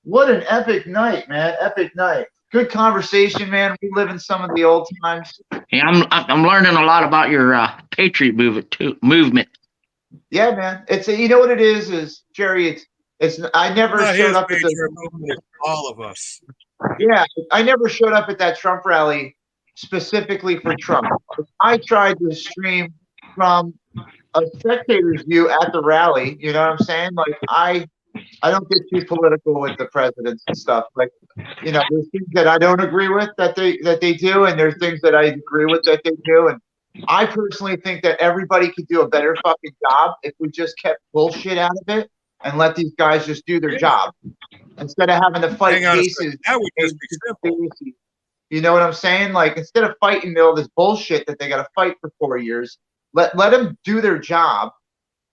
what an epic night, man. Epic night. Good conversation, man. We live in some of the old times. Yeah, I'm learning a lot about your Patriot movement. Yeah, man. You know what it is Jerry. It's I never showed up at all of us. Yeah, I never showed up at that Trump rally specifically for Trump. I tried to stream from a spectator's view at the rally. You know what I'm saying? Like I don't get too political with the presidents and stuff. Like, you know, there's things that I don't agree with that they do, and there's things that I agree with that they do. And I personally think that everybody could do a better fucking job if we just kept bullshit out of it and let these guys just do their job instead of having to fight cases. That would just be simple. You know what I'm saying? Like, instead of fighting all this bullshit that they got to fight for 4 years, let them do their job.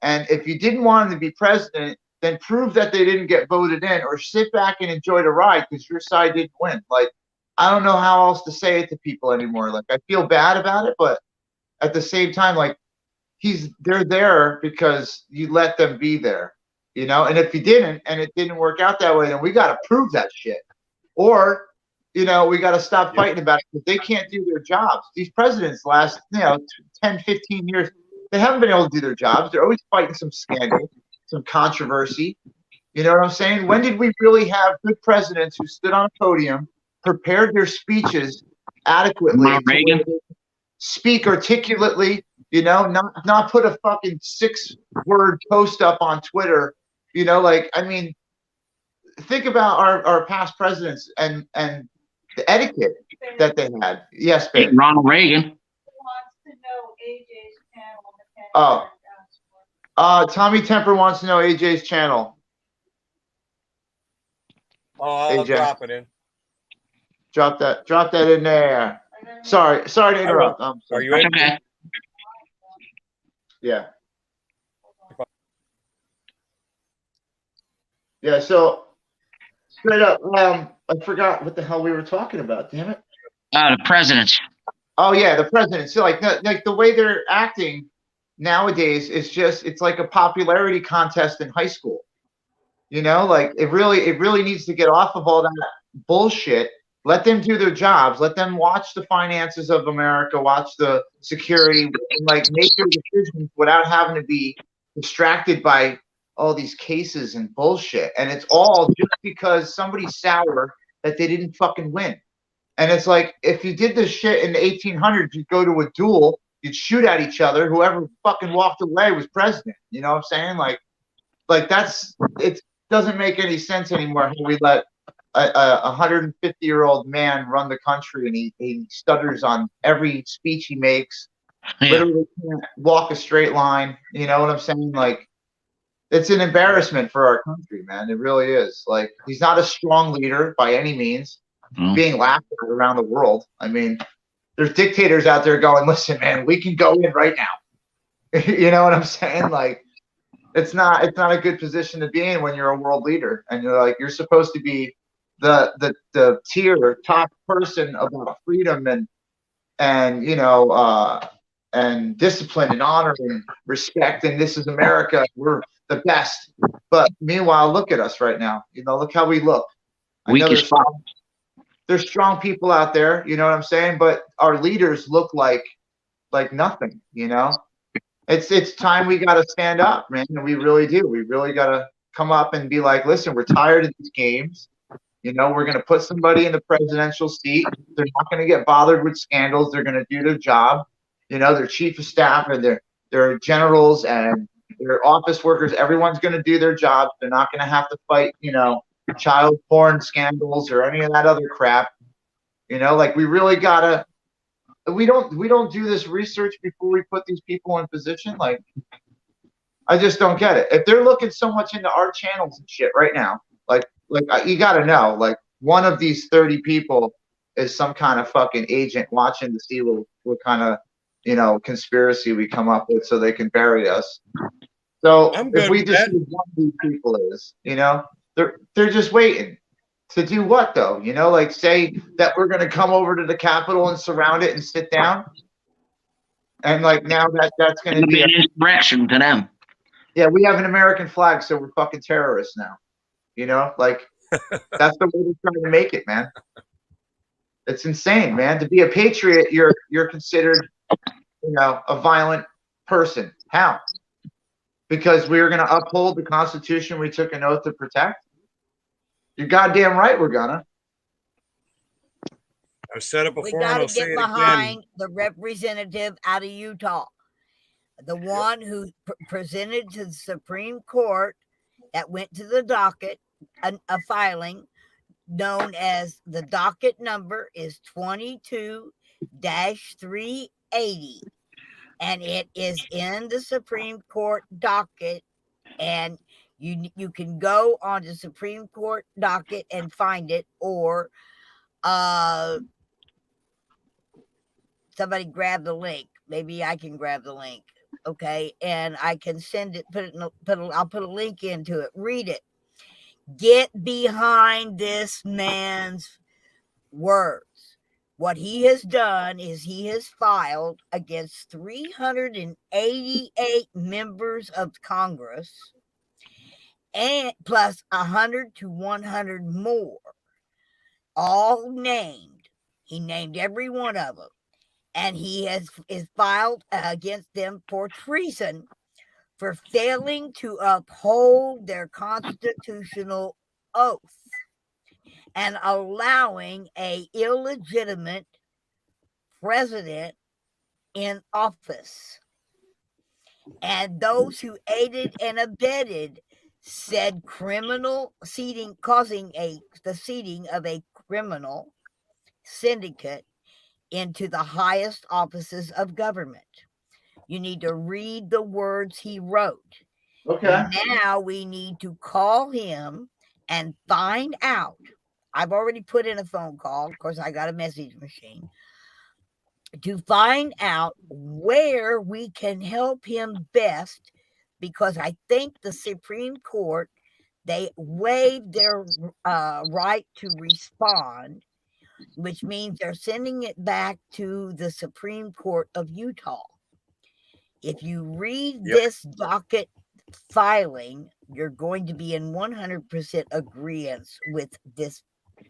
And if you didn't want them to be president, then prove that they didn't get voted in, or sit back and enjoy the ride because your side didn't win. Like, I don't know how else to say it to people anymore. Like, I feel bad about it, but at the same time, like, they're there because you let them be there, you know? And if you didn't, and it didn't work out that way, then we got to prove that shit. Or, you know, we got to stop fighting about it because they can't do their jobs. These presidents last, 10, 15 years, they haven't been able to do their jobs. They're always fighting some scandal, some controversy. You know what I'm saying? When did we really have good presidents who stood on a podium, prepared their speeches adequately, Reagan. speak articulately, you know, not put a fucking 6-word post up on Twitter, you know, like, I mean, think about our past presidents and the etiquette that they had. Yes, babe. Ronald Reagan. Tommy Temper wants to know AJ's channel. Oh, I'll AJ. drop it in. Drop that in there. Sorry to interrupt. I'm sorry. Are you in? Okay. Yeah. Yeah, so straight up, I forgot what the hell we were talking about, damn it. The presidents. Oh yeah, the presidents. So like the way they're acting nowadays is just, it's like a popularity contest in high school. You know, like it really needs to get off of all that bullshit. Let them do their jobs. Let them watch the finances of America, watch the security, and like make their decisions without having to be distracted by all these cases and bullshit. And it's all just because somebody's sour that they didn't fucking win. And it's like, if you did this shit in the 1800s, you'd go to a duel, you'd shoot at each other. Whoever fucking walked away was president. You know what I'm saying? Like it doesn't make any sense anymore how we let a 150-year-old man run the country, and he stutters on every speech he makes. Yeah. Literally can't walk a straight line. You know what I'm saying? Like, it's an embarrassment for our country, man. It really is. Like, he's not a strong leader by any means. Being laughed at around the world. I mean, there's dictators out there going, listen, man, we can go in right now. You know what I'm saying? Like, it's not a good position to be in when you're a world leader, and you're supposed to be the tier top person about freedom and you know and discipline and honor and respect, and this is America, we're the best. But meanwhile, look at us right now. You know, look how we look. I know there's strong people out there, you know what I'm saying, but our leaders look like nothing. You know, it's time we got to stand up, man. And we really do. We really got to come up and be like, listen, we're tired of these games. You know, we're going to put somebody in the presidential seat. They're not going to get bothered with scandals. They're going to do their job. You know, their chief of staff and their generals and their office workers. Everyone's going to do their jobs. They're not going to have to fight, you know, child porn scandals or any of that other crap. You know, like, we really got to. We don't do this research before we put these people in position. Like, I just don't get it. If they're looking so much into our channels and shit right now, like you got to know, like, one of these 30 people is some kind of fucking agent watching to see what kind of, you know, conspiracy we come up with so they can bury us. So if we just see one of these people is, you know, they're just waiting to do what though? You know, like, say that we're going to come over to the Capitol and surround it and sit down. And like, now that's going to be an insurrection to them. Yeah, we have an American flag, so we're fucking terrorists now. You know, like, that's the way they're trying to make it, man. It's insane, man. To be a patriot, you're considered, you know, a violent person. How? Because we're going to uphold the Constitution we took an oath to protect? You're goddamn right we're gonna. I've said it before. We got to get behind the representative out of Utah, the one who presented to the Supreme Court, that went to the docket, a filing known as, the docket number is 22-380, and it is in the Supreme Court docket, and you can go on the Supreme Court docket and find it, or somebody grab the link. Maybe I can grab the link. Okay. And I can send it, I'll put a link into it. Read it. Get behind this man's words. What he has done is he has filed against 388 members of Congress and plus 100 to 100 more, all named. He named every one of them. And he is filed against them for treason for failing to uphold their constitutional oath and allowing a illegitimate president in office. And those who aided and abetted said criminal seating, causing the seating of a criminal syndicate into the highest offices of government. You need to read the words he wrote. Okay. Now we need to call him and find out. I've already put in a phone call. Of course, I got a message machine to find out where we can help him best, because I think the Supreme Court, they waived their right to respond, which means they're sending it back to the Supreme Court of Utah. If you read this docket filing, you're going to be in 100% agreement with this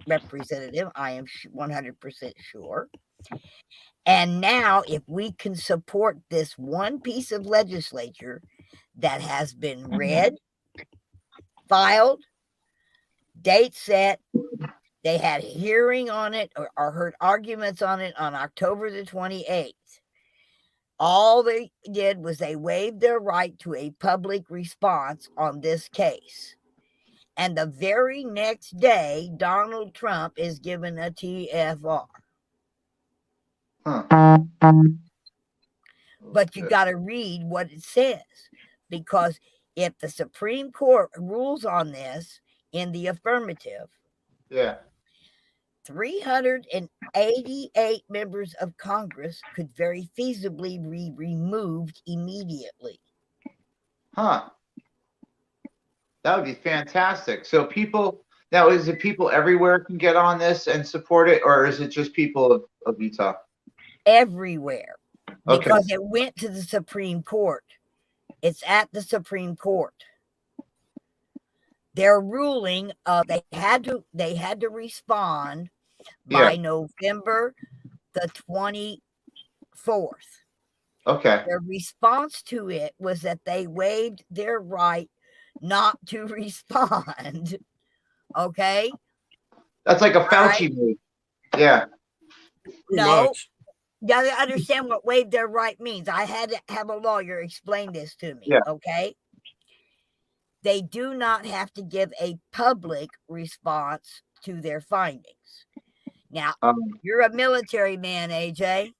representative. I am 100% sure. And now, if we can support this one piece of legislature that has been read, filed, date set, they had a hearing on it or heard arguments on it on October the 28th. All they did was they waived their right to a public response on this case. And the very next day, Donald Trump is given a TFR. Huh. But you got to read what it says, because if the Supreme Court rules on this in the affirmative, 388 members of Congress could very feasibly be removed immediately. Huh. That would be fantastic. So people, now is it people everywhere can get on this and support it, or is it just people of Utah? Everywhere. Okay. Because it went to the Supreme Court. It's at the Supreme Court. Their ruling, they had to respond by November the 24th. Okay. Their response to it was that they waived their right not to respond. Okay? That's like a Fauci move. Yeah. No. You got to understand what waive their right means. I had to have a lawyer explain this to me. Okay? They do not have to give a public response to their findings. Now, you're a military man, AJ.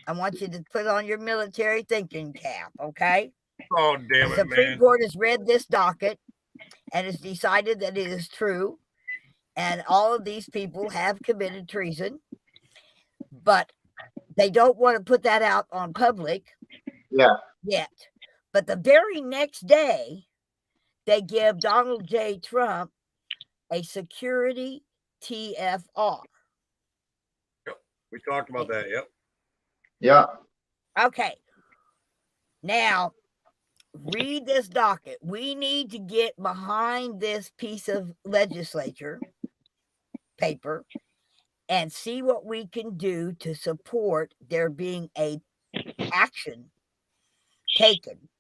I want you to put on your military thinking cap, okay? Oh, damn it, the Supreme Court has read this docket and has decided that it is true, and all of these people have committed treason, but they don't want to put that out on public yet. But the very next day, they give Donald J. Trump a security TFR. We talked about that, Okay. Now, read this docket. We need to get behind this piece of legislature paper and see what we can do to support there being a action taken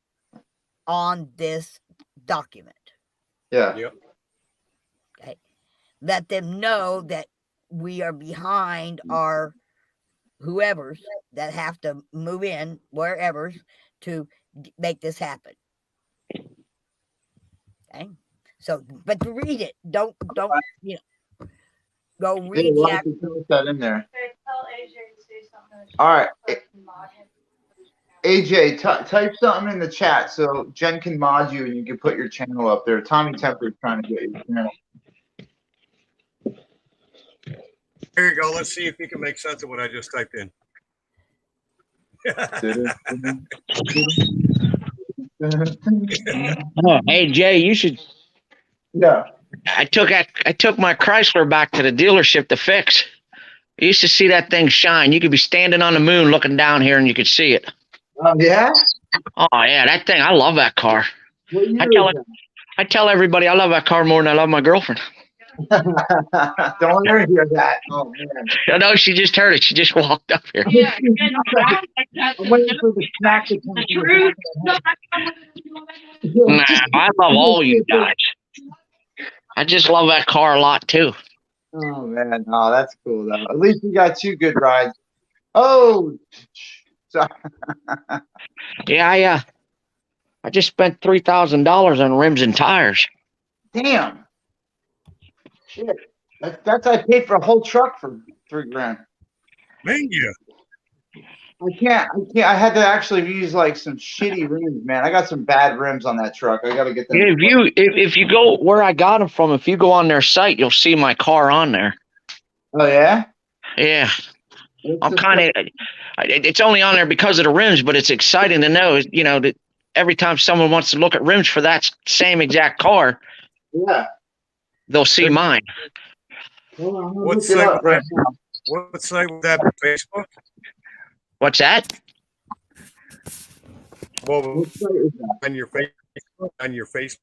on this document. Okay. Let them know that we are behind our whoever's that have to move in wherever to make this happen. Okay. So, but to read it, don't go read the actual. That in there. All right. AJ, type something in the chat so Jen can mod you and you can put your channel up there. Tommy Templer's trying to get your channel. Here you go. Let's see if you can make sense of what I just typed in. Oh, hey Jay, you should. Yeah. I took my Chrysler back to the dealership to fix. I used to see that thing shine. You could be standing on the moon looking down here and you could see it. Oh yeah. Oh yeah, that thing. I love that car. What year I is I tell everybody I love that car more than I love my girlfriend. that? Don't let her hear that. Oh man. I know she just heard it. She just walked up here. Yeah, I'm waiting for the smack to come through. Nah, I love all you guys. I just love that car a lot too. Oh man, no, that's cool though. At least you got 2 good rides. Oh, sorry. Yeah, I just spent $3,000 on rims and tires. Damn. Shit. That's I paid for a whole truck for $3,000. Man, yeah. I can't. I had to actually use like some shitty rims, man. I got some bad rims on that truck. I gotta get them. Yeah, if you go where I got them from, if you go on their site, you'll see my car on there. Oh yeah. Yeah, I'm kind of. It's only on there because of the rims, but it's exciting to know, you know, that every time someone wants to look at rims for that same exact car, Yeah. they'll see mine. Well, What site would that be? Facebook? What's that? Well, What site is that? on your Facebook. On your Facebook.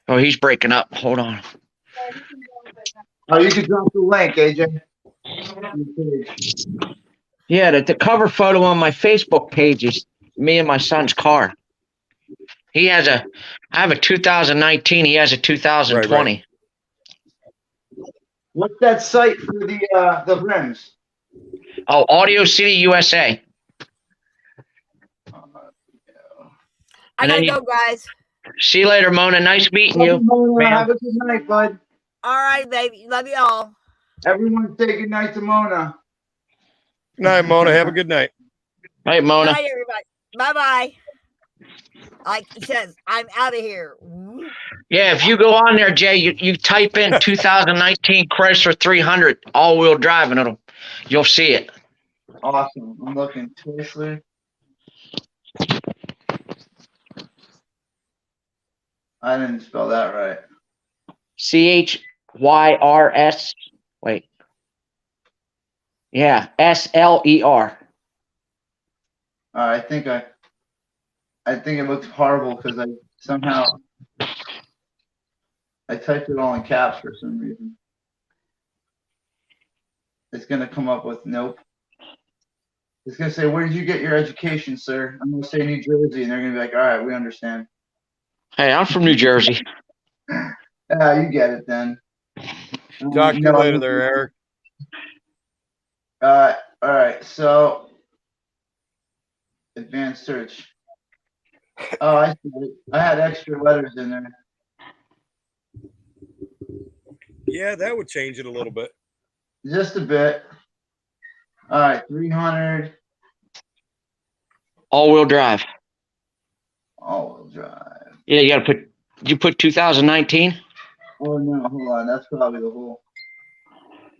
Oh, he's breaking up. Hold on. Oh, you can drop the link, AJ. Yeah, the cover photo on my Facebook page is me and my son's car. I have a 2019. He has a 2020. Right. What's that site for the rims? Oh, Audio City USA. I gotta go, guys. See you later, Mona. Nice meeting you. Mona, have a good night, bud. All right, baby. Love you all. Everyone say good night to Mona. Good night, Mona. Have a good night. Hey, Good Mona. night, everybody. Bye-bye. Like he says, I'm out of here. Yeah, if you go on there, Jay, you type in 2019 Chrysler 300 all-wheel drive, and you'll see it. Awesome. I'm looking closely. I didn't spell that right. CHYRS. Wait. Yeah, SLER. I think it looks horrible because I somehow I typed it all in caps for some reason. It's gonna come up with nope. It's gonna say, "Where did you get your education, sir?" I'm gonna say New Jersey, and they're gonna be like, "All right, we understand." Hey, I'm from New Jersey. You get it then. Talk to you later there, Eric. All right, so advanced search. Oh, I see it. I had extra letters in there. Yeah, that would change it a little bit. Just a bit. All right, 300 All-wheel drive. all-wheel drive. Yeah, you put 2019? Oh no, hold on. That's probably the whole.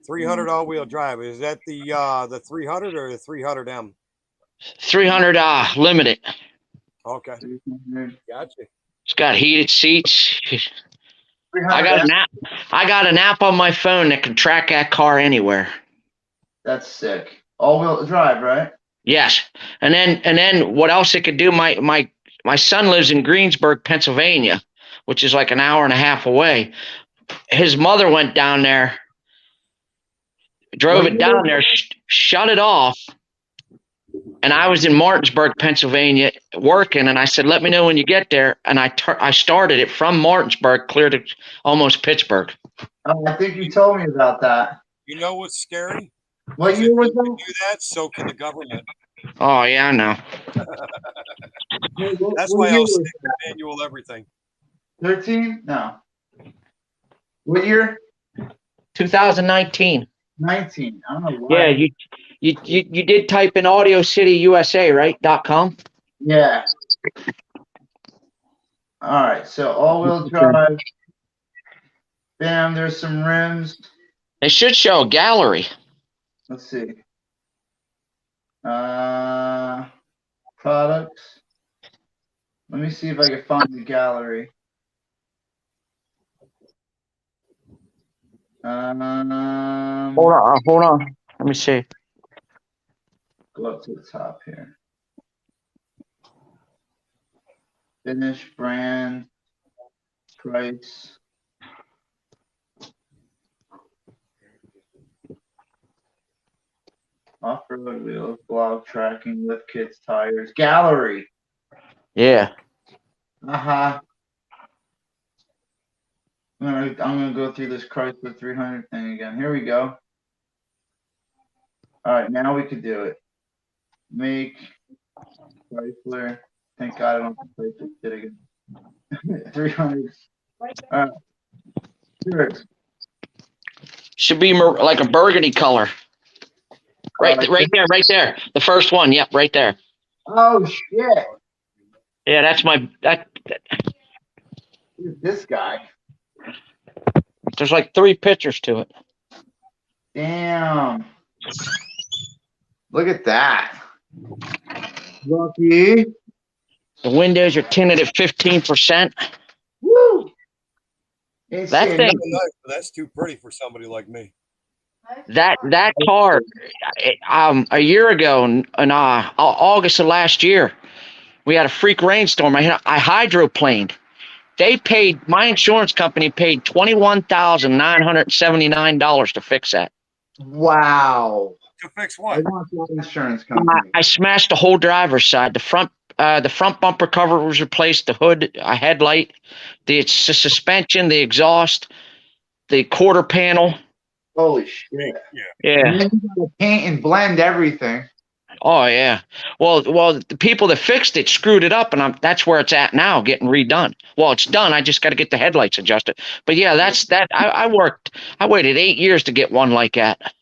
300 all-wheel drive. Is that the 300 or the 300M? 300 limited. Okay, 300. gotcha. It's got heated seats. 300. I got an app on my phone that can track that car anywhere. That's sick. All-wheel drive, right? Yes. And then what else it could do? My son lives in Greensburg, Pennsylvania, which is like an hour and a half away. His mother went down there, drove it down there, shut it off. And I was in Martinsburg, Pennsylvania, working, and I said, "Let me know when you get there." And I started it from Martinsburg, clear to almost Pittsburgh. Oh, I think you told me about that. You know what's scary? What If year was you can that? do that, so can the government. Oh yeah, I know. That's why I'll stick to manual everything. 13? No. What year? 2019. 19. I don't know why. Yeah, you did type in Audio City USA, right? .com. Yeah. All right. So all-wheel drive. Bam. There's some rims. It should show a gallery. Let's see. Products. Let me see if I can find the gallery. Hold on. Let me see. Go up to the top here. Finish, brand, price. Off-road wheels, blog tracking, lift kits, tires, gallery. Yeah. I'm gonna go through this Chrysler 300 thing again. Here we go. All right, now we could do it. Make Chrysler. Thank God I don't have to play this shit again. 300. All right. Here. Should be like a burgundy color. Right there. The first one. Yep, right there. Oh shit! Yeah, that's Who's this guy? There's like 3 pictures to it. Damn! Look at that. Lucky. The windows are tinted at 15%. Woo! That thing. That's too pretty for somebody like me. That car, a year ago in August of last year, we had a freak rainstorm. I hydroplaned. My insurance company paid $21,979 to fix that. Wow. To fix what? I want that insurance company. I smashed the whole driver's side. The front bumper cover was replaced. The hood, a headlight, the suspension, the exhaust, the quarter panel. Holy shit. Yeah. And then you gotta paint and blend everything. Oh yeah. Well, the people that fixed it screwed it up, and that's where it's at now, getting redone. Well, it's done. I just got to get the headlights adjusted. But yeah, that's that. I waited 8 years to get one like that.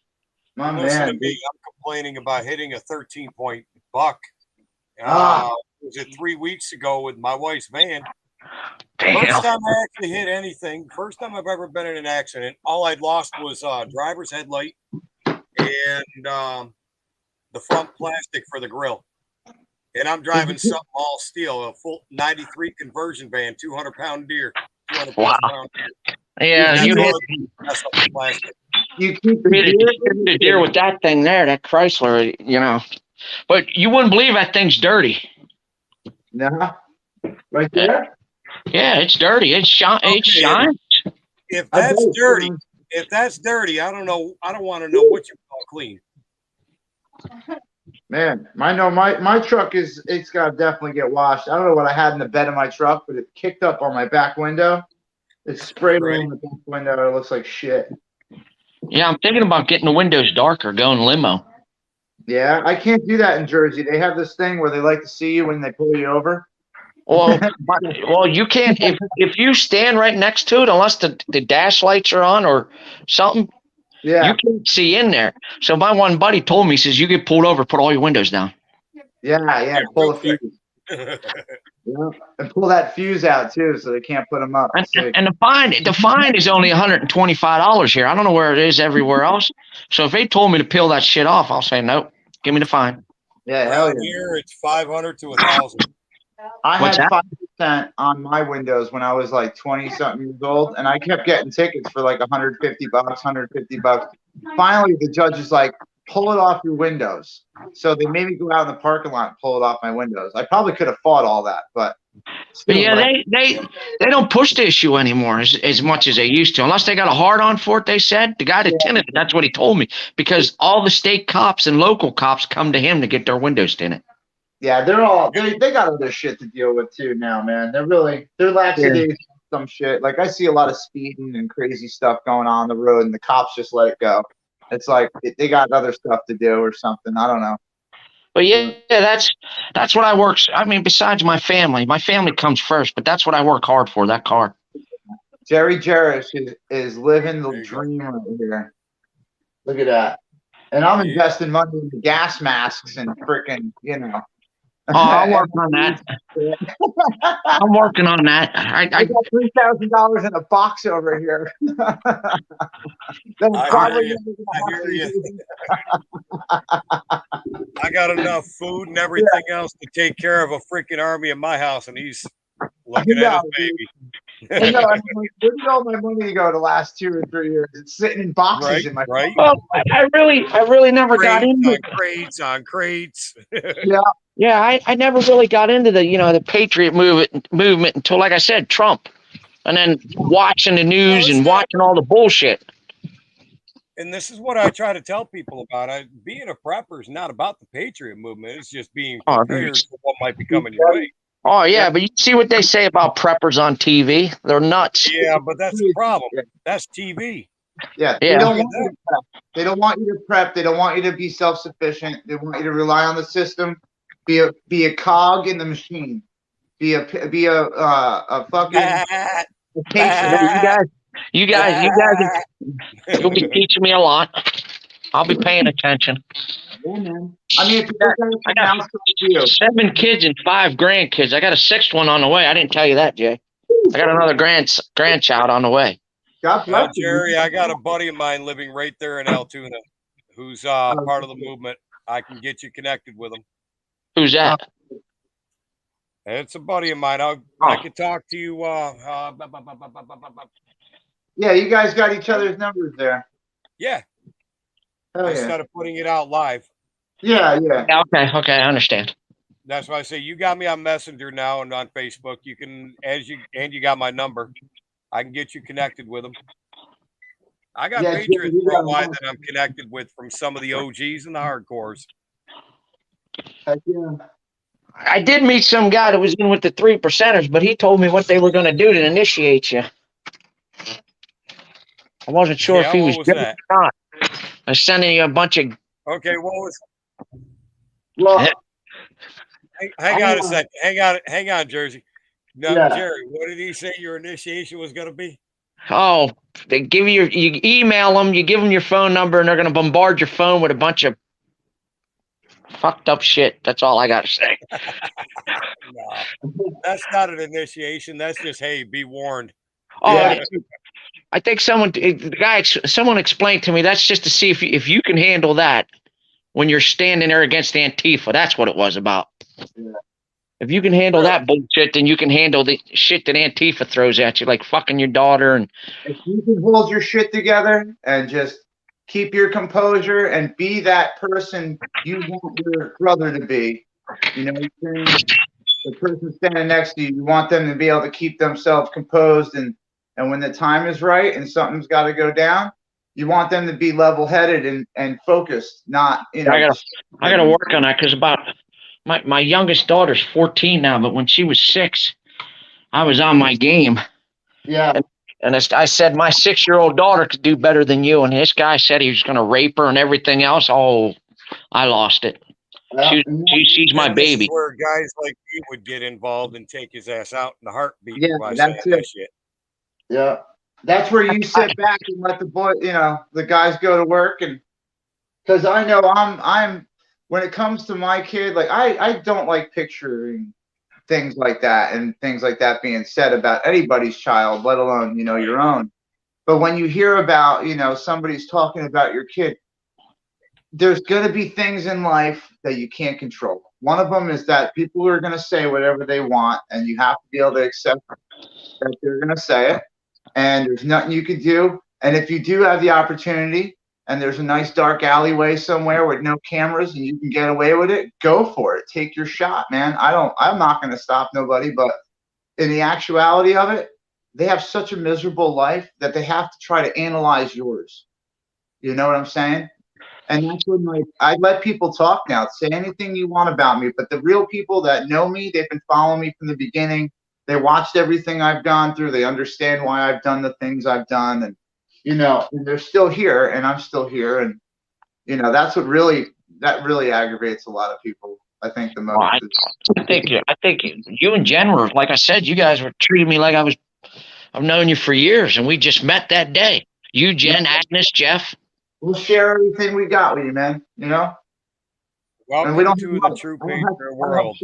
My Listen man. to me. I'm complaining about hitting a 13-point buck. Was it 3 weeks ago with my wife's van? Damn. First time I actually hit anything. First time I've ever been in an accident. All I'd lost was driver's headlight and the front plastic for the grill. And I'm driving something all steel, a full 93 conversion van, 200-pound deer. 200 Wow. pound deer. Yeah, That's you all plastic. You keep the deer with that thing there, that Chrysler, But you wouldn't believe that thing's dirty. No. Right there? Yeah, it's dirty. It shines. If that's dirty, I don't know. I don't want to know what you call clean. Man, my truck it's got to definitely get washed. I don't know what I had in the bed of my truck, but it kicked up on my back window. It's sprayed on the back window. It looks like shit. Yeah, I'm thinking about getting the windows darker, going limo. Yeah, I can't do that in Jersey. They have this thing where they like to see you when they pull you over. Well, you can't if you stand right next to it, unless the dash lights are on or something. Yeah, you can't see in there. So my one buddy told me, he says, you get pulled over, put all your windows down. Yeah, pull the fuse. Yeah, and pull that fuse out too, so they can't put them up. And the fine is only $125 here. I don't know where it is everywhere else. So if they told me to peel that shit off, I'll say nope. Give me the fine. Yeah, hell yeah. Here it's 500 to 1,000. I had 5% on my windows when I was like 20-something years old, and I kept getting tickets for like $150, $150. Finally, the judge is like, pull it off your windows. So they made me go out in the parking lot and pull it off my windows. I probably could have fought all that, but yeah, they don't push the issue anymore as much as they used to, unless they got a hard on for it. They said the guy that tinted it, that's what he told me, because all the state cops and local cops come to him to get their windows tinted. Yeah, they got other shit to deal with too now, man. They're laxity some shit. Like I see a lot of speeding and crazy stuff going on the road, and the cops just let it go. It's like they got other stuff to do or something. I don't know. But yeah, that's what I work. I mean, besides my family comes first, but that's what I work hard for. That car. Jerry Jarrett is living the dream right here. Look at that. And I'm investing money in the gas masks and freaking, Oh, I'm working on that. I'm working on that. I got $3,000 in a box over here. I hear you. I I got enough food and everything else to take care of a freaking army in my house, and he's looking at his baby. I know. I'm like, where did all my money go the last 2 or 3 years? It's sitting in boxes in my right. Well, I really never got into crates on crates. Yeah, I never really got into the the Patriot movement until, like I said, Trump, and then watching the news and watching all the bullshit. And this is what I try to tell people about. Being a prepper is not about the Patriot movement. It's just being prepared for what might be coming your way. Oh yeah, but you see what they say about preppers on TV? They're nuts. Yeah, but that's the problem. That's TV. Yeah, they don't want you to prep. They don't want you to prep. They don't want you to be self-sufficient. They want you to rely on the system. Be a cog in the machine. Be a fucking. You guys, you'll be teaching me a lot. I'll be paying attention. Yeah, man. I mean, I got 7 kids and 5 grandkids. I got a 6th one on the way. I didn't tell you that, Jay. I got another grandchild on the way. God bless you, Jerry. I got a buddy of mine living right there in Altoona, who's part of the movement. I can get you connected with him. Who's that? And it's a buddy of mine. I could talk to you. Yeah, you guys got each other's numbers there. Yeah. Hell yeah. Instead of putting it out live. Yeah. Okay, I understand. That's why I say you got me on Messenger now and on Facebook. You can, you got my number. I can get you connected with them. I got Patriots worldwide that I'm connected with from some of the OGs and the hardcores. Heck yeah. I did meet some guy that was in with the 3 percenters, but he told me what they were going to do to initiate you. I wasn't sure if he was doing it or not. I was sending you a bunch of. Okay, what was? Well, hang on a second. Hang on, Jersey. No, Jerry, what did he say your initiation was going to be? Oh, they give you email them, you give them your phone number, and they're going to bombard your phone with a bunch of fucked up shit. That's all I got to say. No, that's not an initiation. That's just, hey, be warned. Oh, yeah. I think someone explained to me that's just to see if you can handle that when you're standing there against Antifa. That's what it was about. Yeah. If you can handle that bullshit, then you can handle the shit that Antifa throws at you, like fucking your daughter. And if you can hold your shit together and just keep your composure and be that person you want your brother to be, the person standing next to you, you want them to be able to keep themselves composed, and when the time is right and something's got to go down, you want them to be level-headed and focused, not, I gotta work on that, because about my youngest daughter's 14 now, but when she was 6, I was on my game. Yeah. And I said, my 6-year-old daughter could do better than you. And this guy said he was going to rape her and everything else. Oh, I lost it. Yeah. She's my baby. This is where guys like you would get involved and take his ass out in the heartbeat. Yeah, that's it. Shit. Yeah. That's where you sit back and let the boy, the guys go to work. And because I know I'm when it comes to my kid, like I don't like picturing things like that and things like that being said about anybody's child, let alone, your own. But when you hear about, somebody's talking about your kid, there's going to be things in life that you can't control. One of them is that people are going to say whatever they want, and you have to be able to accept that they're going to say it, and there's nothing you can do. And if you do have the opportunity and there's a nice dark alleyway somewhere with no cameras and you can get away with it, go for it. Take your shot, man. I'm not going to stop nobody, but in the actuality of it, they have such a miserable life that they have to try to analyze yours. You know what I'm saying? And that's when I let people talk now. Say anything you want about me, but the real people that know me, they've been following me from the beginning. They watched everything I've gone through. They understand why I've done the things I've done, and and they're still here, and I'm still here, and that's what really aggravates a lot of people. I think the most. Well, I think you and Jen were, like I said, you guys were treating me like I've known you for years, and we just met that day. You, Jen, Agnes, Jeff. We'll share everything we got with you, man. Welcome and we don't to the true Patriot world.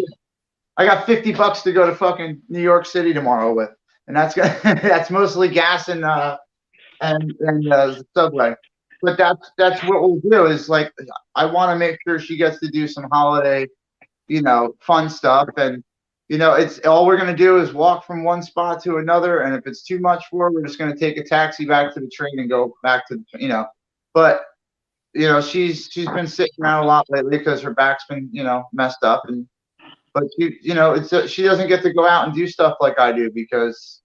I got $50 to go to fucking New York City tomorrow with, and that's mostly gas and the subway. but that's what we'll do is like, I want to make sure she gets to do some holiday, fun stuff. And, it's all we're going to do is walk from one spot to another. And if it's too much for her, we're just going to take a taxi back to the train and go back to, but, she's been sitting around a lot lately because her back's been, messed up. But she doesn't get to go out and do stuff like I do because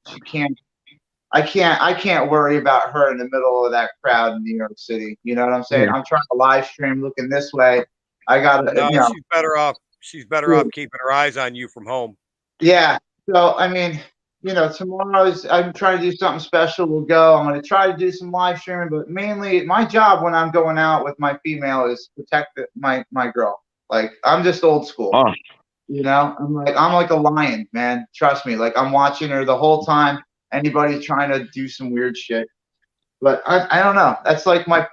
I can't worry about her in the middle of that crowd in New York City. You know what I'm saying? Yeah. I'm trying to live stream looking this way. I got to, No, she's better off. She's better off keeping her eyes on you from home. Yeah. So, I mean, tomorrow I'm trying to do something special. We'll go. I'm going to try to do some live streaming, but mainly my job when I'm going out with my female is protect my girl. Like, I'm just old school. Oh. I'm like a lion, man. Trust me. Like, I'm watching her the whole time. Anybody's trying to do some weird shit. But I don't know. That's like one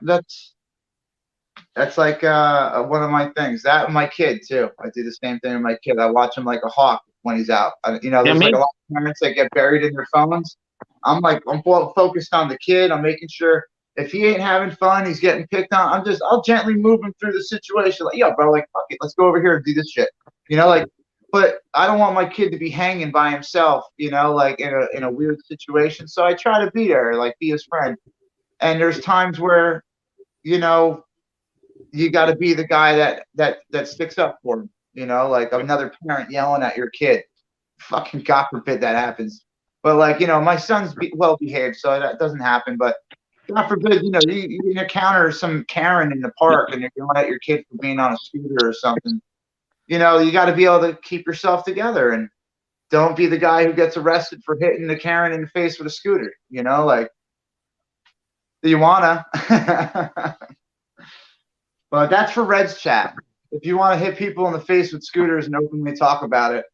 of my things. That and my kid too. I do the same thing with my kid. I watch him like a hawk when he's out. There's like a lot of parents that get buried in their phones. I'm focused on the kid. I'm making sure if he ain't having fun, he's getting picked on. I'll gently move him through the situation. Like, yo, bro, like, fuck it, let's go over here and do this shit. But I don't want my kid to be hanging by himself, like in a weird situation. So I try to be there, like be his friend. And there's times where, you got to be the guy that sticks up for him, like another parent yelling at your kid. Fucking God forbid that happens. But like, my son's well behaved, so that doesn't happen. But God forbid, you encounter some Karen in the park and you're yelling at your kid for being on a scooter or something. You got to be able to keep yourself together and don't be the guy who gets arrested for hitting the Karen in the face with a scooter. Like, do you wanna? But that's for Red's chat. If you want to hit people in the face with scooters and openly talk about it,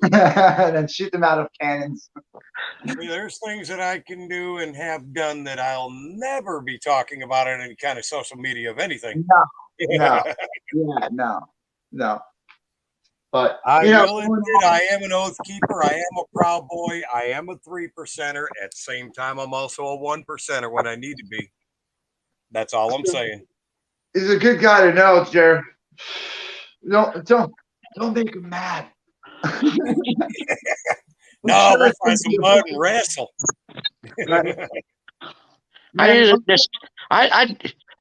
then shoot them out of cannons. There's things that I can do and have done that I'll never be talking about on any kind of social media of anything. No. But I will admit I am an oath keeper. I am a proud boy. I am a 3%er. At the same time, I'm also a 1%er when I need to be. That's all I'm saying. He's a good guy to know, Jared. Don't make him mad. No, we'll find some mud and wrestle.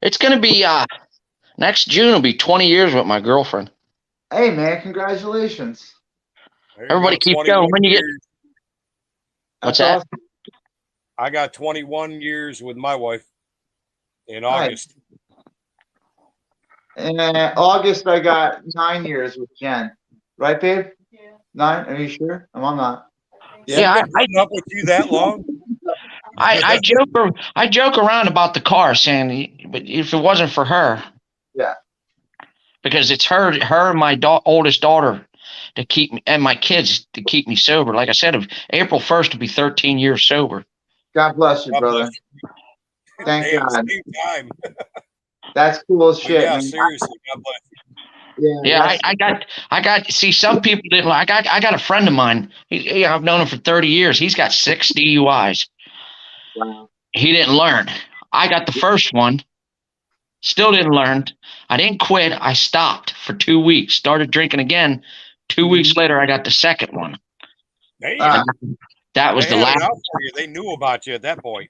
It's gonna be next June will be 20 years with my girlfriend. Hey man, congratulations. Everybody keep going. When you get what's that? Awesome. I got 21 years with my wife in August. In August, I got 9 years with Jen. Right, babe? Yeah. 9? Are you sure? I'm not. Yeah, I've been up with you that long. I joke around about the car, saying, but if it wasn't for her, yeah, because it's her and my oldest daughter to keep me, and my kids to keep me sober. Like I said, if April 1st will be 13 years sober. God bless you, brother. Bless you. Thank God. Same time. That's cool as shit. Yeah, man. seriously, God bless you. Yeah, I got. See, some people didn't like. I got a friend of mine. I've known him for 30 years. He's got 6 DUIs. Wow. He didn't learn. I got the first one. Still didn't learn. I didn't quit. I stopped for 2 weeks. Started drinking again. 2 weeks later, I got the second one. That was the last. For you. They knew about you at that point.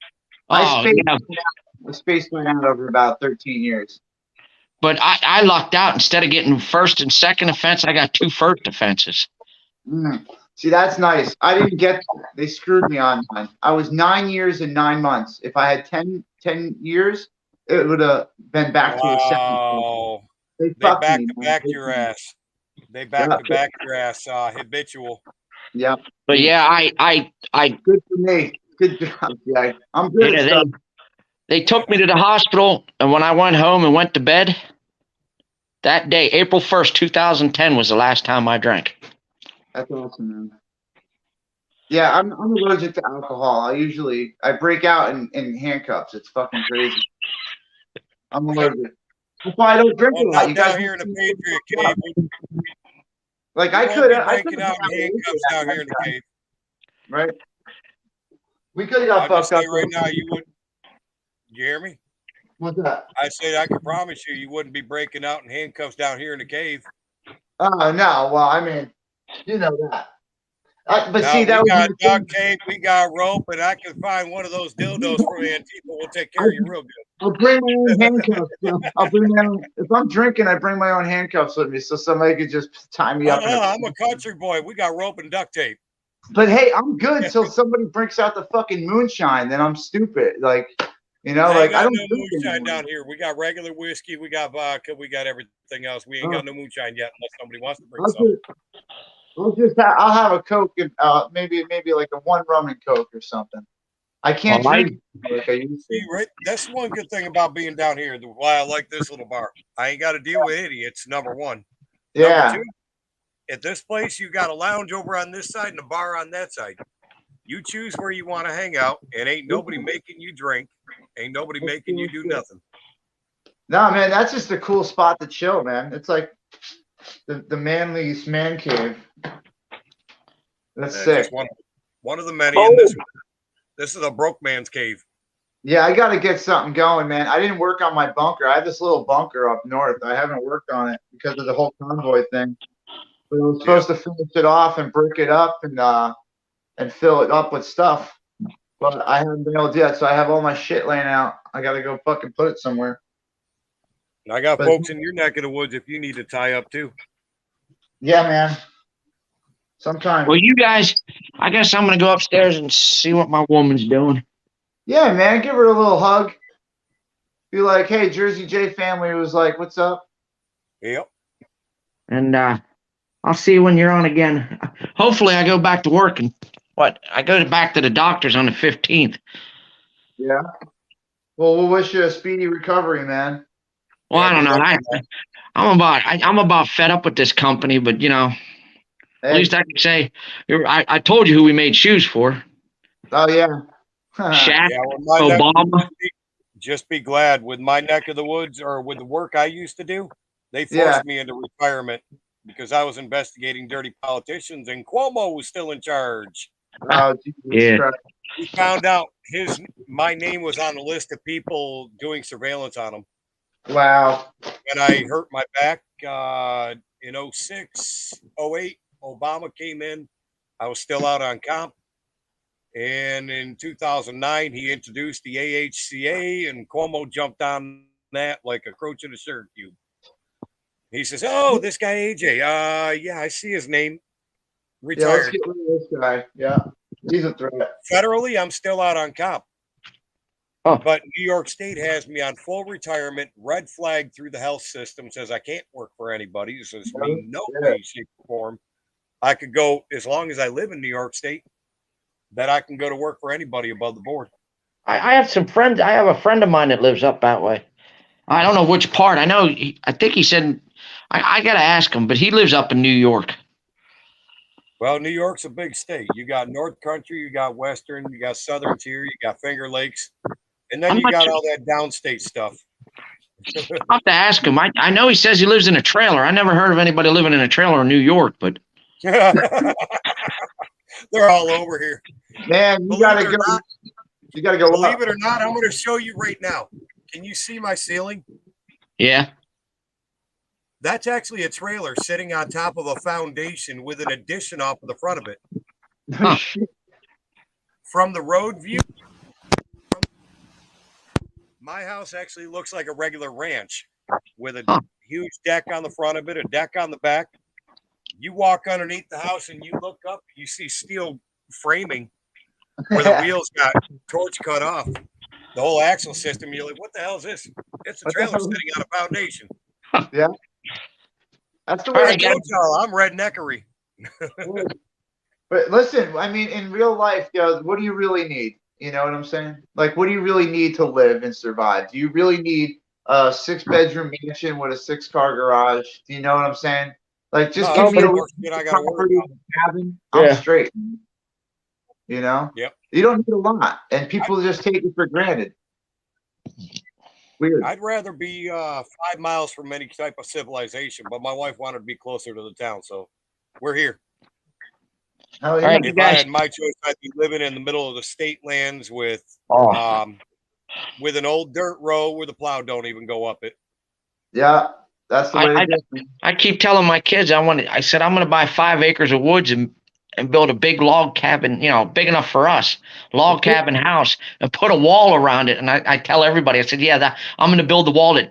The space went out over about 13 years. But I lucked out. Instead of getting first and second offense, I got 2 first offenses. See, that's nice. I didn't get that. They screwed me on mine. I was 9 years and 9 months. If I had 10 years, it would have been back to a second. They back to back your ass. They back to back your ass. Habitual. Yeah. But yeah, I good for me. Good job, yeah. I'm good at stuff. They took me to the hospital, and when I went home and went to bed, that day, April 1st, 2010, was the last time I drank. That's awesome, man. Yeah, I'm allergic to alcohol. I break out in handcuffs. It's fucking crazy. I'm allergic. That's why I don't drink a lot. You guys here in the Patriot cave. Like I could have breaking out in handcuffs down here in the cave. Right. We could have got fucked up right now. You would. You hear me? What's that? I said I can promise you, you wouldn't be breaking out in handcuffs down here in the cave. Oh no. Well, I mean, you know that. But Now see, that we was got my duct thing. tape, we got rope, and I can find one of those dildos from Antifa. We'll take care of you real good. I'll bring my own handcuffs. I'll bring my own. If I'm drinking, I bring my own handcuffs with me, so somebody could just tie me up. I'm a country boy. We got rope and duct tape. But hey, I'm good till somebody breaks out the fucking moonshine. Then I'm stupid. Like, you know, I ain't like I got don't no drink moonshine anymore. down here. We got regular whiskey, we got vodka, we got everything else. We ain't got no moonshine yet, unless somebody wants to bring some. I'll have a Coke and maybe like a one rum and Coke or something. I can't drink like I used to. See, right? That's one good thing about being down here. Why I like this little bar. I ain't got to deal with idiots. Number one. Yeah. Number two, at this place, you got a lounge over on this side and a bar on that side. You choose where you want to hang out, and ain't nobody making you drink. Ain't nobody making you do nothing. No, man, that's just a cool spot to chill, man. It's like the manliest man cave. That's sick. Just one of the many in this one. This is a broke man's cave. Yeah, I got to get something going, man. I didn't work on my bunker. I have this little bunker up north. I haven't worked on it because of the whole convoy thing. But I was supposed to finish it off and brick it up and fill it up with stuff. But I haven't been able to do that, so I have all my shit laying out. I got to go fucking put it somewhere. And I got folks in your neck of the woods if you need to tie up too. Yeah, man. Sometime. Well, you guys, I guess I'm gonna go upstairs and see what my woman's doing. Yeah, man. Give her a little hug. Be like, hey, Jersey J family was like, what's up? Yep. And I'll see you when you're on again. Hopefully, I go back to work and I go back to the doctor's on the 15th. Yeah. Well, we'll wish you a speedy recovery, man. Well, I don't know. I'm about fed up with this company, but at least I can say I told you who we made shoes for. Oh yeah. Shaq, Yeah, well, Obama. Just be glad with my neck of the woods or with the work I used to do, they forced me into retirement because I was investigating dirty politicians and Cuomo was still in charge. Oh, Jesus Christ. He found out my name was on the list of people doing surveillance on him. Wow. And I hurt my back in 06, 08. Obama came in. I was still out on comp. And in 2009, he introduced the AHCA, and Cuomo jumped on that like a croach in a syrup cube. He says, "Oh, this guy AJ. Yeah, I see his name. Retired." Yeah, let's get rid of this guy. Yeah, he's a threat. Federally, I'm still out on comp. Oh. But New York State has me on full retirement, red flag through the health system, says I can't work for anybody. It says me no way, shape, or form. I could go as long as I live in New York State. That I can go to work for anybody above the board. I have some friends. I have a friend of mine that lives up that way. I don't know which part. I think he said, I got to ask him, but he lives up in New York. Well, New York's a big state. You got North Country, you got Western, you got Southern Tier, you got Finger Lakes, and then you got all that downstate stuff. I'll have to ask him. I know he says he lives in a trailer. I never heard of anybody living in a trailer in New York, but. They're all over here. Man, you gotta go. You gotta go. Believe it or not, I'm going to show you right now. Can you see my ceiling? Yeah. That's actually a trailer sitting on top of a foundation with an addition off of the front of it. Huh. From the road view, my house actually looks like a regular ranch with a huge deck on the front of it, a deck on the back. You walk underneath the house and you look up, you see steel framing where the wheels got torch cut off. The whole axle system, you're like, what the hell is this? It's a trailer sitting on a foundation. Yeah. That's the way I go. I'm redneckery. But listen, I mean, in real life, what do you really need? You know what I'm saying? Like, what do you really need to live and survive? Do you really need a 6-bedroom mansion with a 6-car garage? Do you know what I'm saying? Like, just give me a property cabin. I'm straight. You know? Yep. You don't need a lot, and people just take it for granted. Weird. I'd rather be 5 miles from any type of civilization, but my wife wanted to be closer to the town, so we're here. Hell yeah. If I had my choice, I'd be living in the middle of the state lands with with an old dirt road where the plow don't even go up it. Yeah, that's the way to do it. I keep telling my kids I said I'm going to buy 5 acres of woods and build a big log cabin, big enough for us, log cabin house, and put a wall around it. And I tell everybody, I said, yeah, I'm going to build the wall that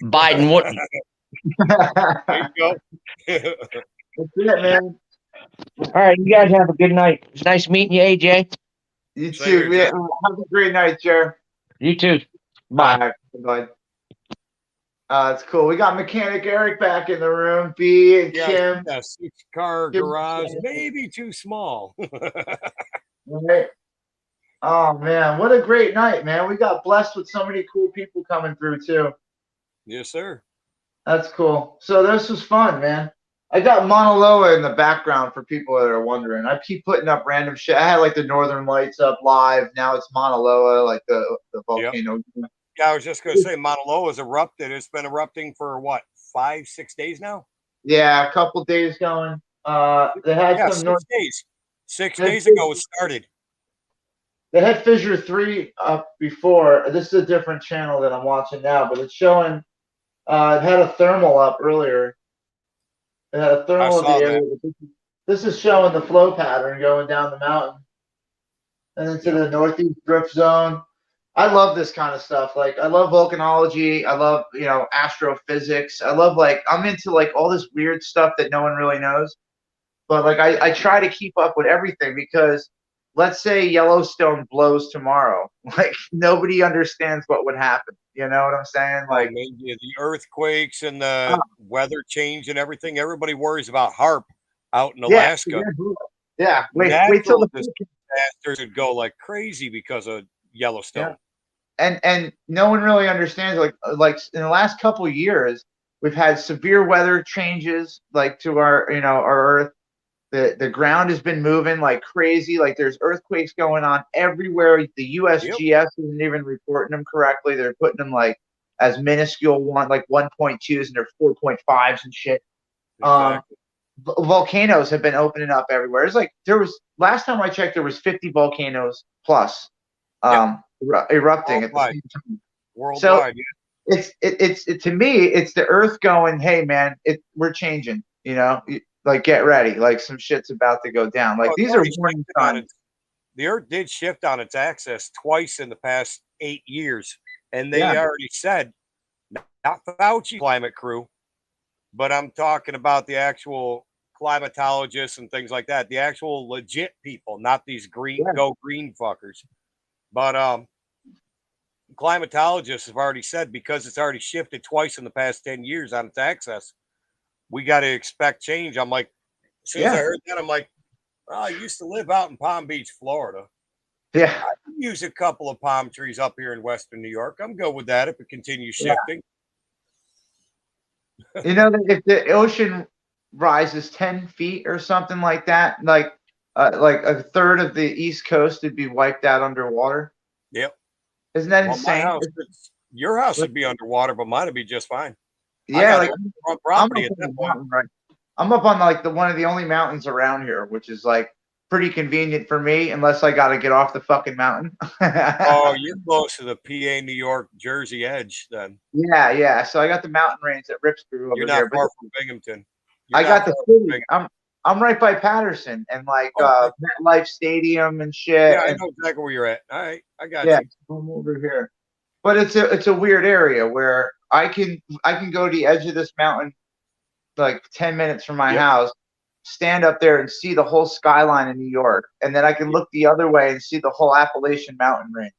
Biden wouldn't. There you go. That's it, man. All right, you guys have a good night. It's nice meeting you, AJ. You Same here, too. Yeah, have a great night, Jer. You too. Bye. Bye. It's cool. We got Mechanic Eric back in the room. B and Kim. Yeah, 6-car garage, maybe too small. Right. Oh man, what a great night, man. We got blessed with so many cool people coming through too. Yes, sir. That's cool. So this was fun, man. I got Mauna Loa in the background for people that are wondering. I keep putting up random shit. I had like the Northern Lights up live. Now it's Mauna Loa, like the volcano. Yep. Yeah, I was just going to say Mauna Loa has erupted. It's been erupting for what, 5-6 days now? Yeah, a couple days going. They had some 6 days. 6 days ago it started. They had Fissure 3 up before. This is a different channel that I'm watching now, but it's showing. It had a thermal up earlier. It had a thermal of the area. This is showing the flow pattern going down the mountain and into the northeast drift zone. I love this kind of stuff. Like, I love volcanology. I love, astrophysics. I love, I'm into, all this weird stuff that no one really knows. But, I try to keep up with everything because let's say Yellowstone blows tomorrow. Nobody understands what would happen. You know what I'm saying? The earthquakes and the weather change and everything. Everybody worries about HARP out in Alaska. Yeah. Wait till the disasters would go like crazy because of Yellowstone. Yeah. And no one really understands. Like in the last couple of years, we've had severe weather changes to our our Earth. The ground has been moving like crazy. Like there's earthquakes going on everywhere. The USGS isn't even reporting them correctly. They're putting them as minuscule 1.2s and they're 4.5s and shit. Exactly. Volcanoes have been opening up everywhere. It's last time I checked, there was 50 volcanoes plus erupting at the same time. Worldwide. So it's to me, it's the Earth going, hey man, we're changing. Get ready. Some shit's about to go down. These are warning signs. The Earth did shift on its axis twice in the past 8 years. And they already said, not Fauci climate crew, but I'm talking about the actual climatologists and things like that. The actual legit people, not these go green fuckers. But climatologists have already said, because it's already shifted twice in the past 10 years on its axis, we got to expect change. I'm like, as soon as I heard that, I'm like, I used to live out in Palm Beach, Florida. Yeah. I can use a couple of palm trees up here in Western New York. I'm good with that if it continues shifting. If the ocean rises 10 feet or something like that, a third of the East Coast would be wiped out underwater. Yep. Isn't that insane? Your house would be underwater, but mine would be just fine. Yeah, property at that point. Right. I'm up on one of the only mountains around here, which is pretty convenient for me, unless I got to get off the fucking mountain. Oh, you're close to the PA, New York, Jersey edge, then. Yeah. So I got the mountain range that rips through over You're there. not far from Binghamton. I got the city. I'm right by Patterson and MetLife Stadium and shit. Yeah, I know exactly where you're at. All right, I got you. Yeah, I'm over here. But it's a weird area where I can go to the edge of this mountain 10 minutes from my house, stand up there and see the whole skyline of New York, and then I can look the other way and see the whole Appalachian mountain range.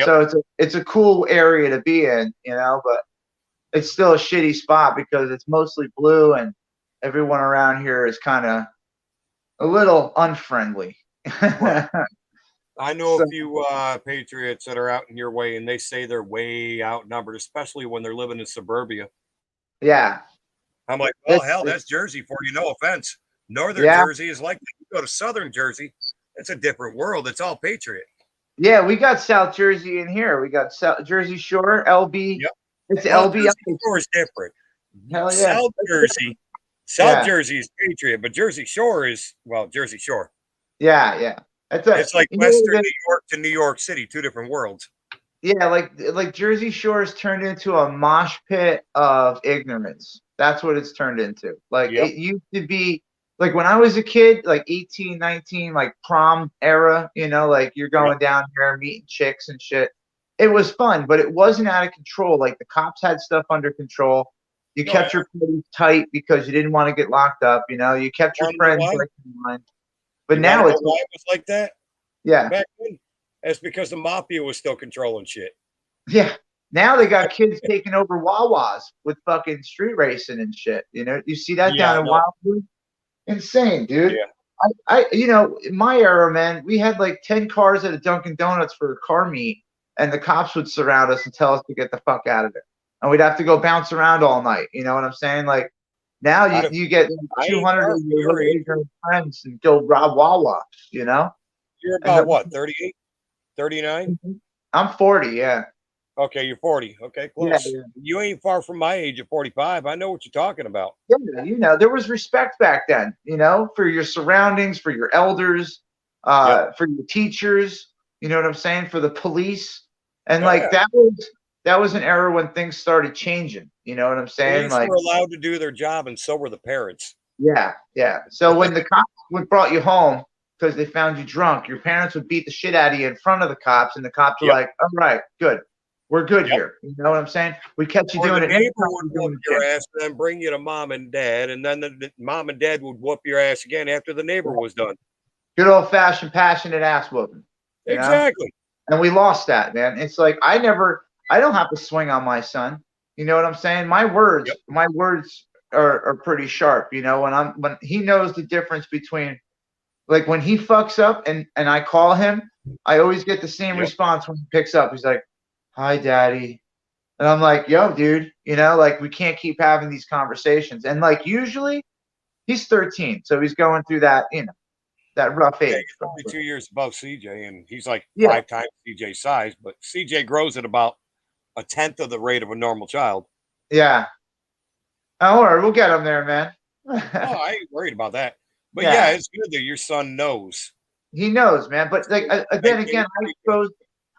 So it's a cool area to be in, but it's still a shitty spot because it's mostly blue and everyone around here is kind of a little unfriendly. I know a few patriots that are out in your way, and they say they're way outnumbered, especially when they're living in suburbia. Yeah. I'm like, well, hell, that's Jersey for you. No offense. Northern Jersey is like, you go to Southern Jersey, it's a different world. It's all patriot. Yeah, we got South Jersey in here. We got South Jersey Shore, LB. Yep. It's LB. Jersey Shore is different. Hell yeah. South Jersey is patriot, but Jersey Shore is, Jersey Shore. Yeah. It's like Western New York to New York City, two different worlds. Yeah, like Jersey Shore's turned into a mosh pit of ignorance. That's what it's turned into. Like Yep. it used to be like when I was a kid, like 18, 19, like prom era, like you're going down there meeting chicks and shit. It was fun, but it wasn't out of control. Like the cops had stuff under control. You kept your buddies tight because you didn't want to get locked up, you kept your friends like in mind. But now know it's why it was like that? Yeah. Back then, that's because the mafia was still controlling shit. Yeah. Now they got kids taking over Wawas with fucking street racing and shit. You see that down in Wildwood? Insane, dude. Yeah. I in my era, man, we had like 10 cars at a Dunkin' Donuts for a car meet, and the cops would surround us and tell us to get the fuck out of there. And we'd have to go bounce around all night. You know what I'm saying? Like now you get 200 of your ignorant friends and go rob Wawa, You're about what, 38, 39? I'm 40, yeah. Okay, you're 40. Okay, close. Yeah. You ain't far from my age of 45. I know what you're talking about. Yeah, there was respect back then, for your surroundings, for your elders, for your teachers, you know what I'm saying, for the police. And that was an era when things started changing, you know what I'm saying? Police were allowed to do their job, and so were the parents. Yeah. So when the cops brought you home because they found you drunk, your parents would beat the shit out of you in front of the cops, and the cops were like, all right, good. We're good here. You know what I'm saying? We kept you doing it. The neighbor would whoop your ass and then bring you to mom and dad, and then the mom and dad would whoop your ass again after the neighbor was done. Good old fashioned passionate ass whooping. Exactly. And we lost that, man. It's like I don't have to swing on my son. You know what I'm saying? My words are pretty sharp. When he knows the difference between, like when he fucks up and I call him, I always get the same response when he picks up. He's like, hi, daddy. And I'm like, yo, dude, like we can't keep having these conversations. And like usually he's 13. So he's going through that, that rough age. He's only 2 years above CJ, and he's like 5 times CJ's size, but CJ grows at about 1/10 of the rate of a normal child. Yeah. All right, we'll get him there, man. I ain't worried about that. But yeah, it's good that your son knows. He knows, man. But like again,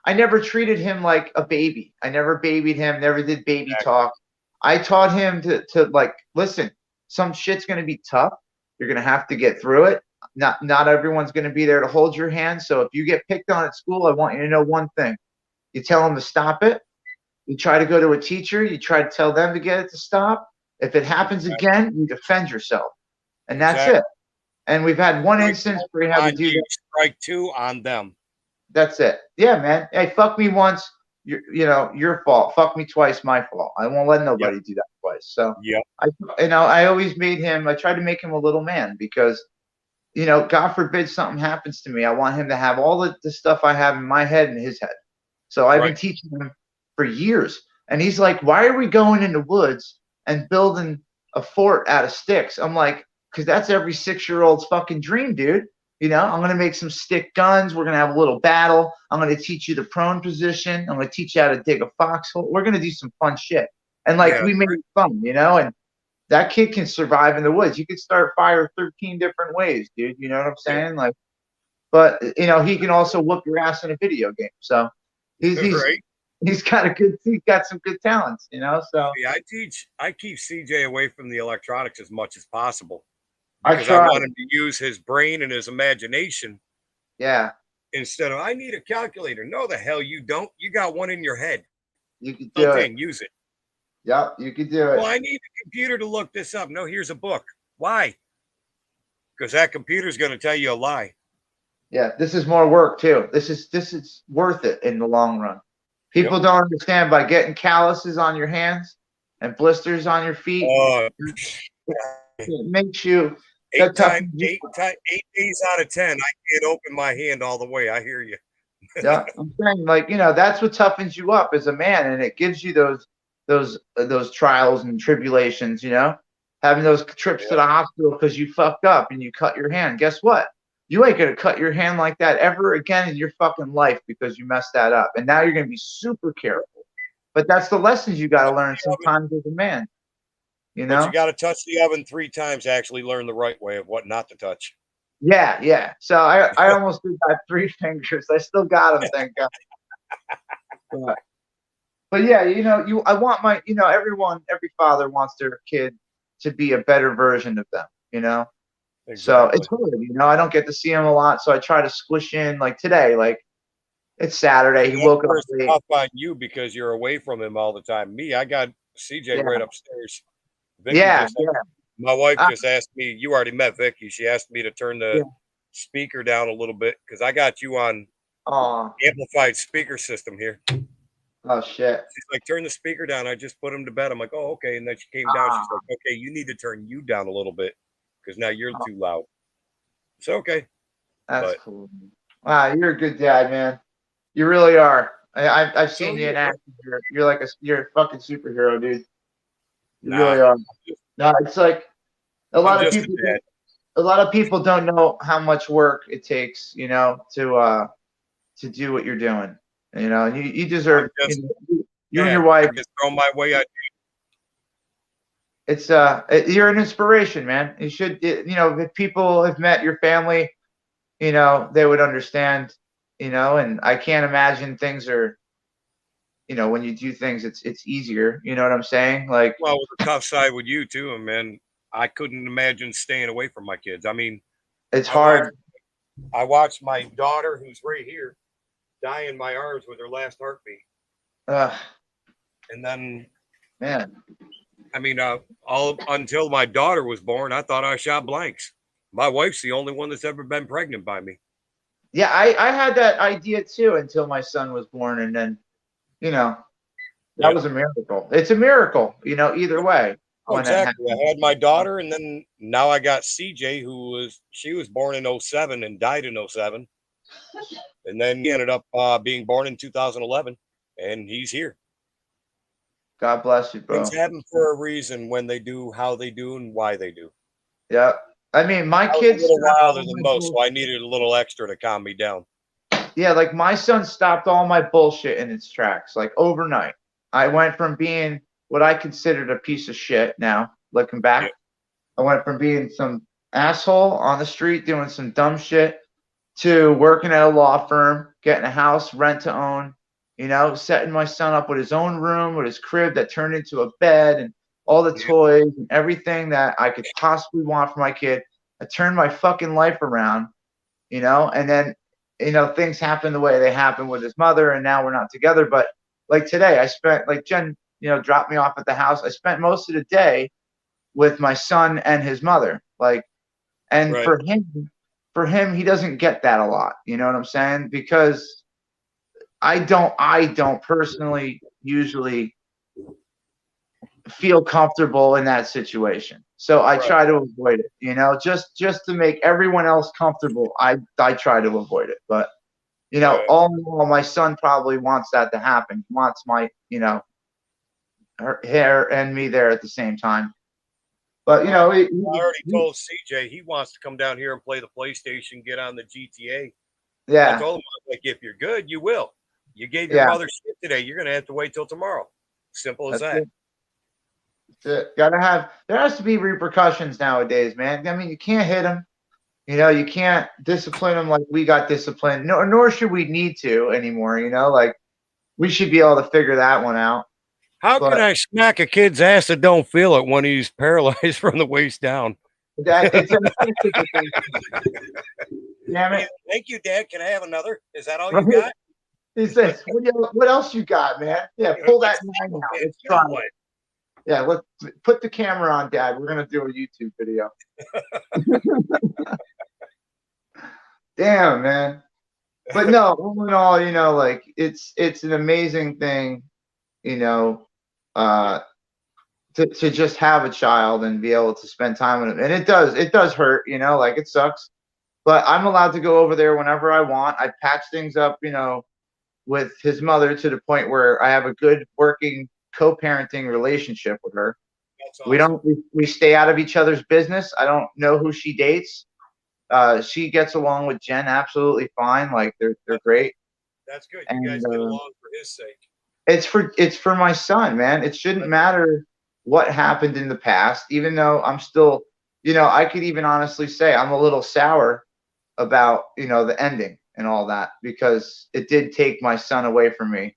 I never treated him like a baby. I never babied him, never did baby talk. I taught him to like, listen, some shit's going to be tough. You're going to have to get through it. Not everyone's going to be there to hold your hand. So if you get picked on at school, I want you to know one thing. You tell them to stop it. You try to go to a teacher. You try to tell them to get it to stop. If it happens again, you defend yourself. And that's it. And we've had one instance where you have to do that. Strike 2 on them. That's it. Yeah, man. Hey, fuck me once, your fault. Fuck me twice, my fault. I won't let nobody do that twice. So I always I tried to make him a little man because, God forbid something happens to me. I want him to have all the stuff I have in my head in his head. So I've been teaching him for years. And he's like, why are we going in the woods and building a fort out of sticks? I'm like, because that's every 6-year-old's fucking dream, dude. I'm going to make some stick guns. We're going to have a little battle. I'm going to teach you the prone position. I'm going to teach you how to dig a foxhole. We're going to do some fun shit. And we made it fun, and that kid can survive in the woods. You could start fire 13 different ways, dude. You know what I'm saying? But he can also whoop your ass in a video game. So he's got some good talents, so. Yeah, I keep CJ away from the electronics as much as possible. Because I want him to use his brain and his imagination. Yeah. Instead of, I need a calculator. No, the hell you don't. You got one in your head. You can do it. Use it. Yep, you can do it. Well, I need a computer to look this up. No, here's a book. Why? Because that computer is going to tell you a lie. Yeah, this is more work too. This is worth it in the long run. People don't understand by getting calluses on your hands and blisters on your feet. It makes you 8 days out of 10. I can't open my hand all the way. I hear you. Yeah, I'm saying that's what toughens you up as a man, and it gives you those trials and tribulations. Having those trips to the hospital because you fucked up and you cut your hand. Guess what? You ain't gonna cut your hand like that ever again in your fucking life because you messed that up, and now you're gonna be super careful. But that's the lessons you got to learn sometimes as a man. But you got to touch the oven 3 times to actually learn the right way of what not to touch. Yeah. So I almost did that 3 fingers. I still got them, thank God. But yeah, I want every father wants their kid to be a better version of them, Exactly. So it's hard, I don't get to see him a lot, so I try to squish in. Like today, like it's Saturday, he woke up late. Tough on you because you're away from him all the time. Me, I got CJ right upstairs. Vicky my wife just asked me. You already met Vicky. She asked me to turn the speaker down a little bit because I got you on amplified speaker system here. Oh shit! She's like, turn the speaker down. I just put him to bed. I'm like, oh okay. And then she came down. She's like, okay, you need to turn you down a little bit because now you're too loud. It's okay. That's cool. Wow, you're a good dad, man. You really are. I've seen you in action. You're a fucking superhero, dude. You really are. No, it's like a lot of people. A lot of people don't know how much work it takes, to do what you're doing. And you deserve. You and your wife. Just throw my way. It's you're an inspiration, man. You should, if people have met your family, they would understand, and I can't imagine things are, when you do things, it's easier. You know what I'm saying? Like, well, with the tough side with you too, man. I couldn't imagine staying away from my kids. I mean, it's hard. I watched my daughter, who's right here, die in my arms with her last heartbeat. And then, man, I mean, all until my daughter was born, I thought I shot blanks. My wife's the only one that's ever been pregnant by me. Yeah, I had that idea too until my son was born, and then, that was a miracle. It's a miracle, either way. Oh, exactly. I had my daughter, and then now I got CJ, she was born in 07 and died in 07. And then he ended up being born in 2011, and he's here. God bless you, bro. Things happen for a reason when they do, how they do, and why they do. Yeah. I mean, my kids a little wilder than most, so I needed a little extra to calm me down. Yeah, like my son stopped all my bullshit in its tracks, like overnight. I went from being what I considered a piece of shit now, looking back. Yeah. I went from being some asshole on the street doing some dumb shit to working at a law firm, getting a house, rent to own, setting my son up with his own room, with his crib that turned into a bed and all the toys and everything that I could possibly want for my kid. I turned my fucking life around, and then, things happen the way they happen with his mother, and now we're not together. But like today, I spent, like Jen, dropped me off at the house. I spent most of the day with my son and his mother. Like, and for him, he doesn't get that a lot. You know what I'm saying? Because I don't personally usually feel comfortable in that situation. So I try to avoid it, just to make everyone else comfortable. I try to avoid it. But, all in all, my son probably wants that to happen. He wants my, her and me there at the same time. But, I already told CJ he wants to come down here and play the PlayStation, get on the GTA. Yeah. I told him, like, if you're good, you will. You gave your mother shit today. You're going to have to wait till tomorrow. Simple as that. There has to be repercussions nowadays, man. I mean, you can't hit them. You can't discipline them like we got disciplined. Nor should we need to anymore. Like we should be able to figure that one out. How can I smack a kid's ass that don't feel it when he's paralyzed from the waist down? It's Damn it. Thank you, Dad. Can I have another? Is that all you got? He says, what else you got, man? Yeah, pull that 9 out. Let's try it. Yeah, let's put the camera on, Dad. We're gonna do a YouTube video. Damn, man. But no, all in all, like it's an amazing thing, to just have a child and be able to spend time with him. And it does hurt, like it sucks. But I'm allowed to go over there whenever I want. I patch things up, with his mother to the point where I have a good working co-parenting relationship with her. Awesome. We stay out of each other's business. I don't know who she dates. She gets along with Jen absolutely fine. Like they're great. That's good. You guys get along for his sake. It's for my son, man. It shouldn't matter what happened in the past, even though I'm still, I could even honestly say I'm a little sour about, the ending and all that, because it did take my son away from me.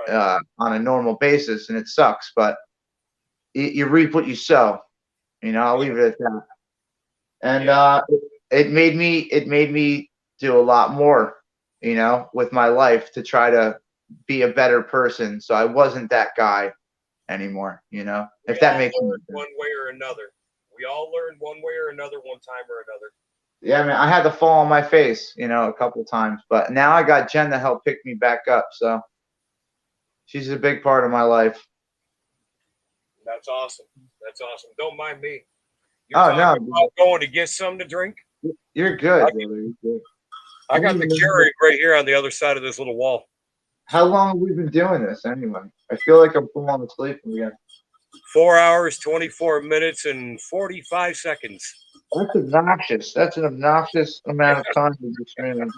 on a normal basis, and it sucks. But you reap what you sow. You know, I'll leave it at that. And it made me do a lot more, you know, with my life to try to be a better person. So I wasn't that guy anymore, you know, if that makes sense. One way or another. We all learned one way or another, one time or another. Yeah, man, I had to fall on my face, you know, a couple of times, but now I got Jen to help pick me back up. So she's a big part of my life. That's awesome. That's awesome. Don't mind me. You're about going to get something to drink? You're good, brother. You're good. I got the Keurig right here on the other side of this little wall. How long have we been doing this anyway? I feel like I'm falling asleep again. 4 hours, 24 minutes, and 45 seconds. That's obnoxious. That's an obnoxious amount of time to be streaming.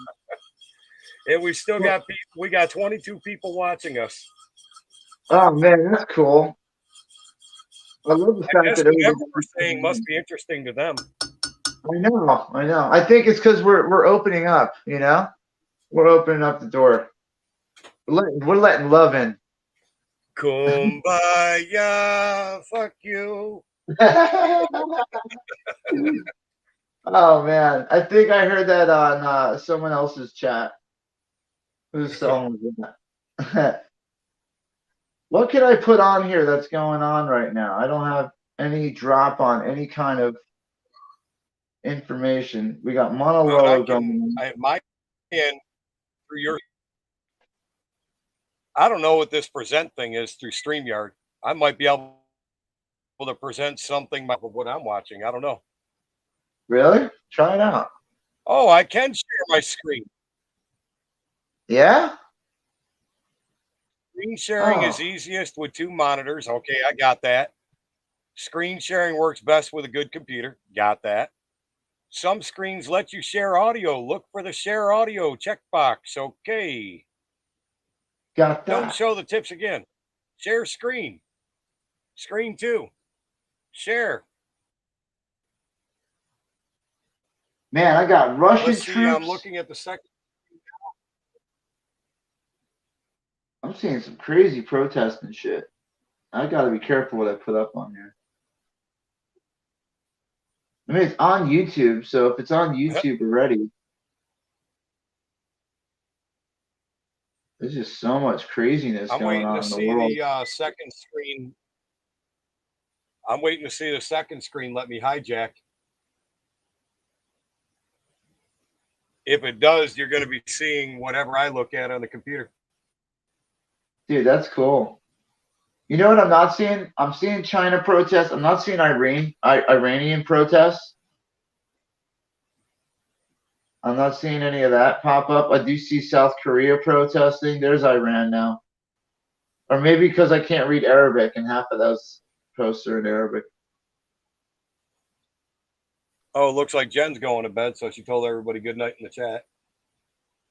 And we still got people. We got 22 people watching us. Oh man, that's cool. I love the fact that whatever we're saying must be interesting to them. I know. I think it's because we're opening up. You know, we're opening up the door. We're letting love in. Kumbaya, fuck you. Oh man, I think I heard that on someone else's chat. Whose song was that? What can I put on here that's going on right now? I don't have any drop on any kind of information. We got monologue going. My end through your. I don't know what this present thing is through StreamYard. I might be able to present something of what I'm watching. I don't know. Really? Try it out. Oh, I can share my screen. Yeah? Screen sharing is easiest with 2 monitors. Okay, I got that. Screen sharing works best with a good computer. Got that. Some screens let you share audio. Look for the share audio checkbox. Okay. Got that. Don't show the tips again. Share screen. Screen 2. Share. Man, I got Russian troops. I'm looking at the second. I'm seeing some crazy protest and shit. I gotta be careful what I put up on here. I mean, it's on YouTube, so if it's on YouTube already, there's just so much craziness going on in the world. I'm waiting to see the second screen. I'm waiting to see the second screen let me hijack. If it does, you're going to be seeing whatever I look at on the computer. Dude, that's cool. You know what I'm not seeing? I'm seeing China protests. I'm not seeing Iranian protests. I'm not seeing any of that pop up. I do see South Korea protesting. There's Iran now. Or maybe because I can't read Arabic and half of those posts are in Arabic. Oh, it looks like Jen's going to bed, so she told everybody good night in the chat.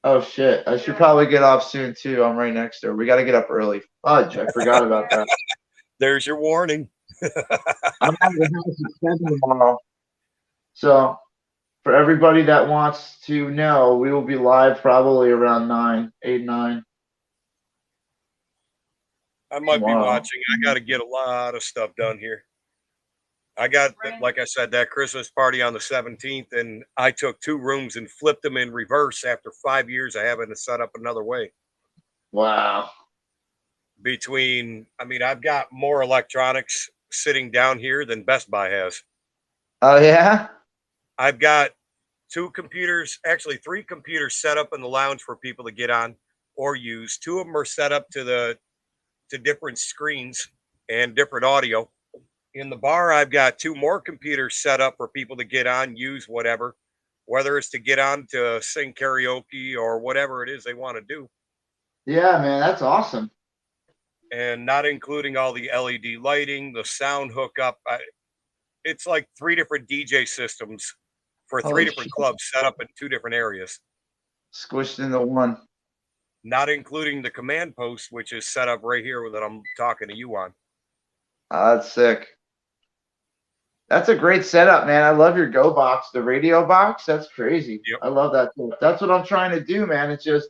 Oh, shit. I should probably get off soon, too. I'm right next to her. We got to get up early. Fudge, I forgot about that. There's your warning. I'm at the house at 7 tomorrow. So, for everybody that wants to know, we will be live probably around 8, 9. I might be watching. I got to get a lot of stuff done here. I got, like I said, that Christmas party on the 17th, and I took 2 rooms and flipped them in reverse after 5 years of having to set up another way. Wow. I've got more electronics sitting down here than Best Buy has. Oh, yeah? I've got 2 computers, actually 3 computers set up in the lounge for people to get on or use. 2 of them are set up to different screens and different audio. In the bar, I've got 2 more computers set up for people to get on, use whatever, whether it's to get on to sing karaoke or whatever it is they want to do. Yeah, man, that's awesome. And not including all the LED lighting, the sound hookup. It's like 3 different DJ systems for 3 different clubs set up in 2 different areas. Squished into one. Not including the command post, which is set up right here that I'm talking to you on. Oh, that's sick. That's a great setup, man. I love your Go box, the radio box. That's crazy. Yep. I love that. That's what I'm trying to do, man. It's just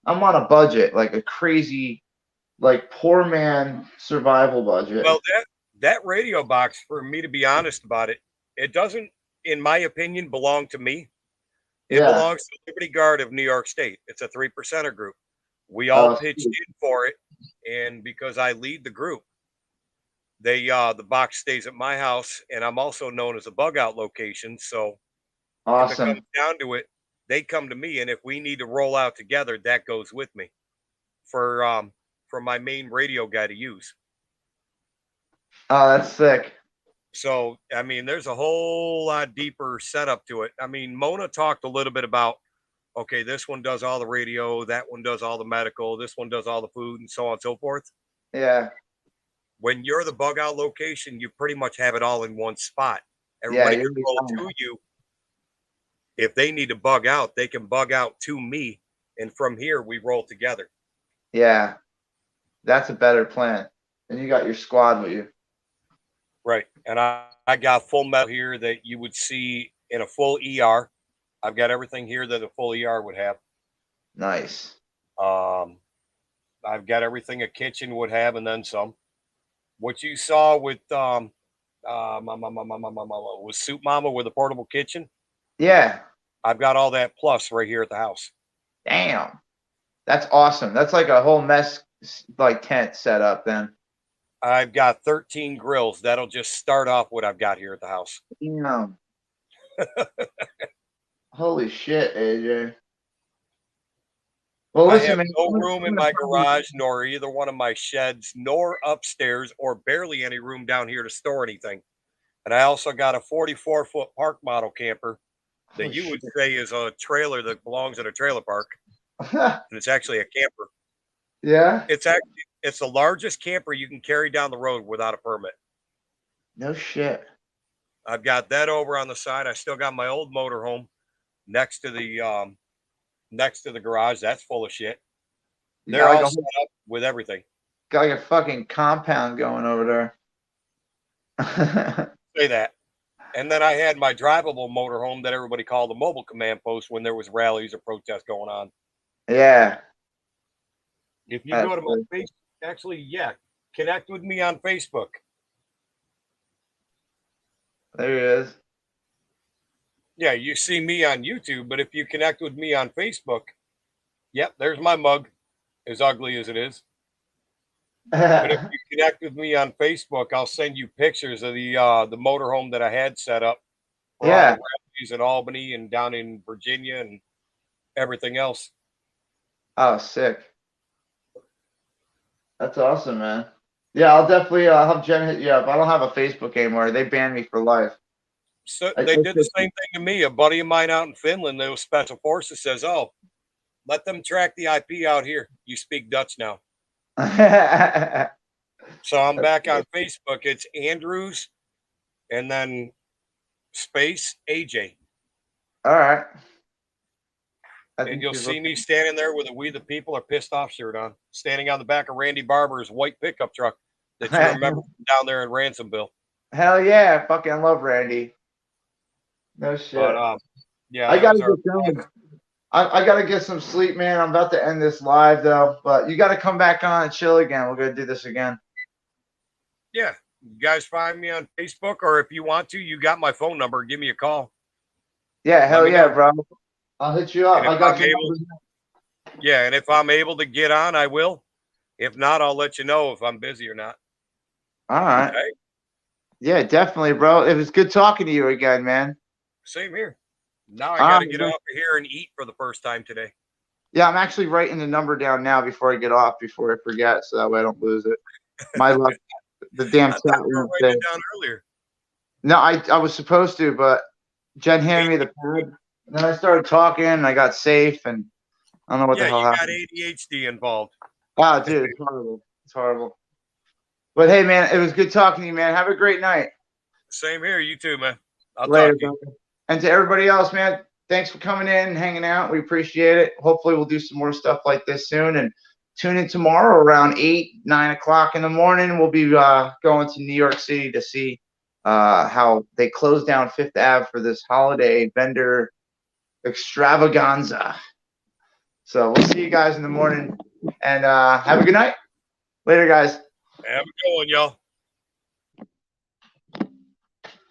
I'm on a budget, like a crazy like poor man survival budget. Well, that radio box, for me to be honest about it, it doesn't, in my opinion, belong to me. It Yeah. belongs to Liberty Guard of New York State. It's a 3%er group. We all pitched in for it, and because I lead the group, the box stays at my house, and I'm also known as a bug out location. So if it comes down to it, they come to me, and if we need to roll out together, that goes with me for my main radio guy to use. Oh, that's sick. So, I mean, there's a whole lot deeper setup to it. I mean, Mona talked a little bit about, okay, this one does all the radio, that one does all the medical, this one does all the food, and so on and so forth. Yeah. When you're the bug out location, you pretty much have it all in one spot. Everybody can roll to you. If they need to bug out, they can bug out to me, and from here we roll together. Yeah, that's a better plan. And you got your squad with you. Right. And I got full metal here that you would see in a full ER. I've got everything here that a full ER would have. Nice. I've got everything a kitchen would have, and then some. What you saw with with Soup Mama with a portable kitchen. Yeah. I've got all that plus right here at the house. Damn. That's awesome. That's like a whole mess, like tent set up then. I've got 13 grills. That'll just start off what I've got here at the house. Damn. Holy shit, AJ. Well, listen, I have no room in my garage, nor either one of my sheds, nor upstairs, or barely any room down here to store anything. And I also got a 44-foot park model camper that you would say is a trailer that belongs in a trailer park. And it's actually a camper. Yeah. It's the largest camper you can carry down the road without a permit. No shit. I've got that over on the side. I still got my old motorhome next to the garage. That's full of shit. They're all set up with everything. Got like a fucking compound going over there. Say that. And then I had my drivable motorhome that everybody called the mobile command post when there was rallies or protests going on. Yeah. If you go to my Facebook, actually, connect with me on Facebook. There he is. Yeah, you see me on YouTube, but if you connect with me on Facebook, there's my mug, as ugly as it is. But if you connect with me on Facebook, I'll send you pictures of the motorhome that I had set up for all the rallies in Albany and down in Virginia and everything else. Oh, sick. That's awesome, man. Yeah, I'll definitely have Jen hit you up. I don't have a Facebook anymore. They banned me for life. So they did the same thing to me. A buddy of mine out in Finland, those special forces, says, "Oh, let them track the IP out here. You speak Dutch now." So I'm back on Facebook. It's Andrews and then space AJ. All right. And you'll see me standing there with a "We the People Are Pissed Off" shirt on, standing on the back of Randy Barber's white pickup truck that you remember down there in Ransomville. Hell yeah. Fucking love Randy. No shit. But, I gotta get going. I gotta get some sleep, man. I'm about to end this live though, but you gotta come back on and chill again. We're gonna do this again. Yeah, you guys find me on Facebook, or if you want to, you got my phone number. Give me a call. Yeah, hell yeah, bro. I'll hit you up. Yeah, and if I'm able to get on, I will. If not, I'll let you know if I'm busy or not. All right. Okay? Yeah, definitely, bro. It was good talking to you again, man. Same here. Now I got to get off here and eat for the first time today. Yeah, I'm actually writing the number down now before I get off, before I forget, so that way I don't lose it. My luck, the damn chat room thing. Down earlier. No, I was supposed to, but Jen handed me the pad, and then I started talking, and I got safe, and I don't know what the hell happened. Yeah, you got ADHD involved. Oh, dude, it's horrible. It's horrible. But hey, man, it was good talking to you, man. Have a great night. Same here. You too, man. I'll Later, talk to you. And to everybody else, man, thanks for coming in and hanging out. We appreciate it. Hopefully we'll do some more stuff like this soon. And tune in tomorrow around 8, 9 o'clock in the morning. We'll be going to New York City to see how they closed down Fifth Ave for this holiday vendor extravaganza. So we'll see you guys in the morning. And have a good night. Later, guys. Have a good one, y'all.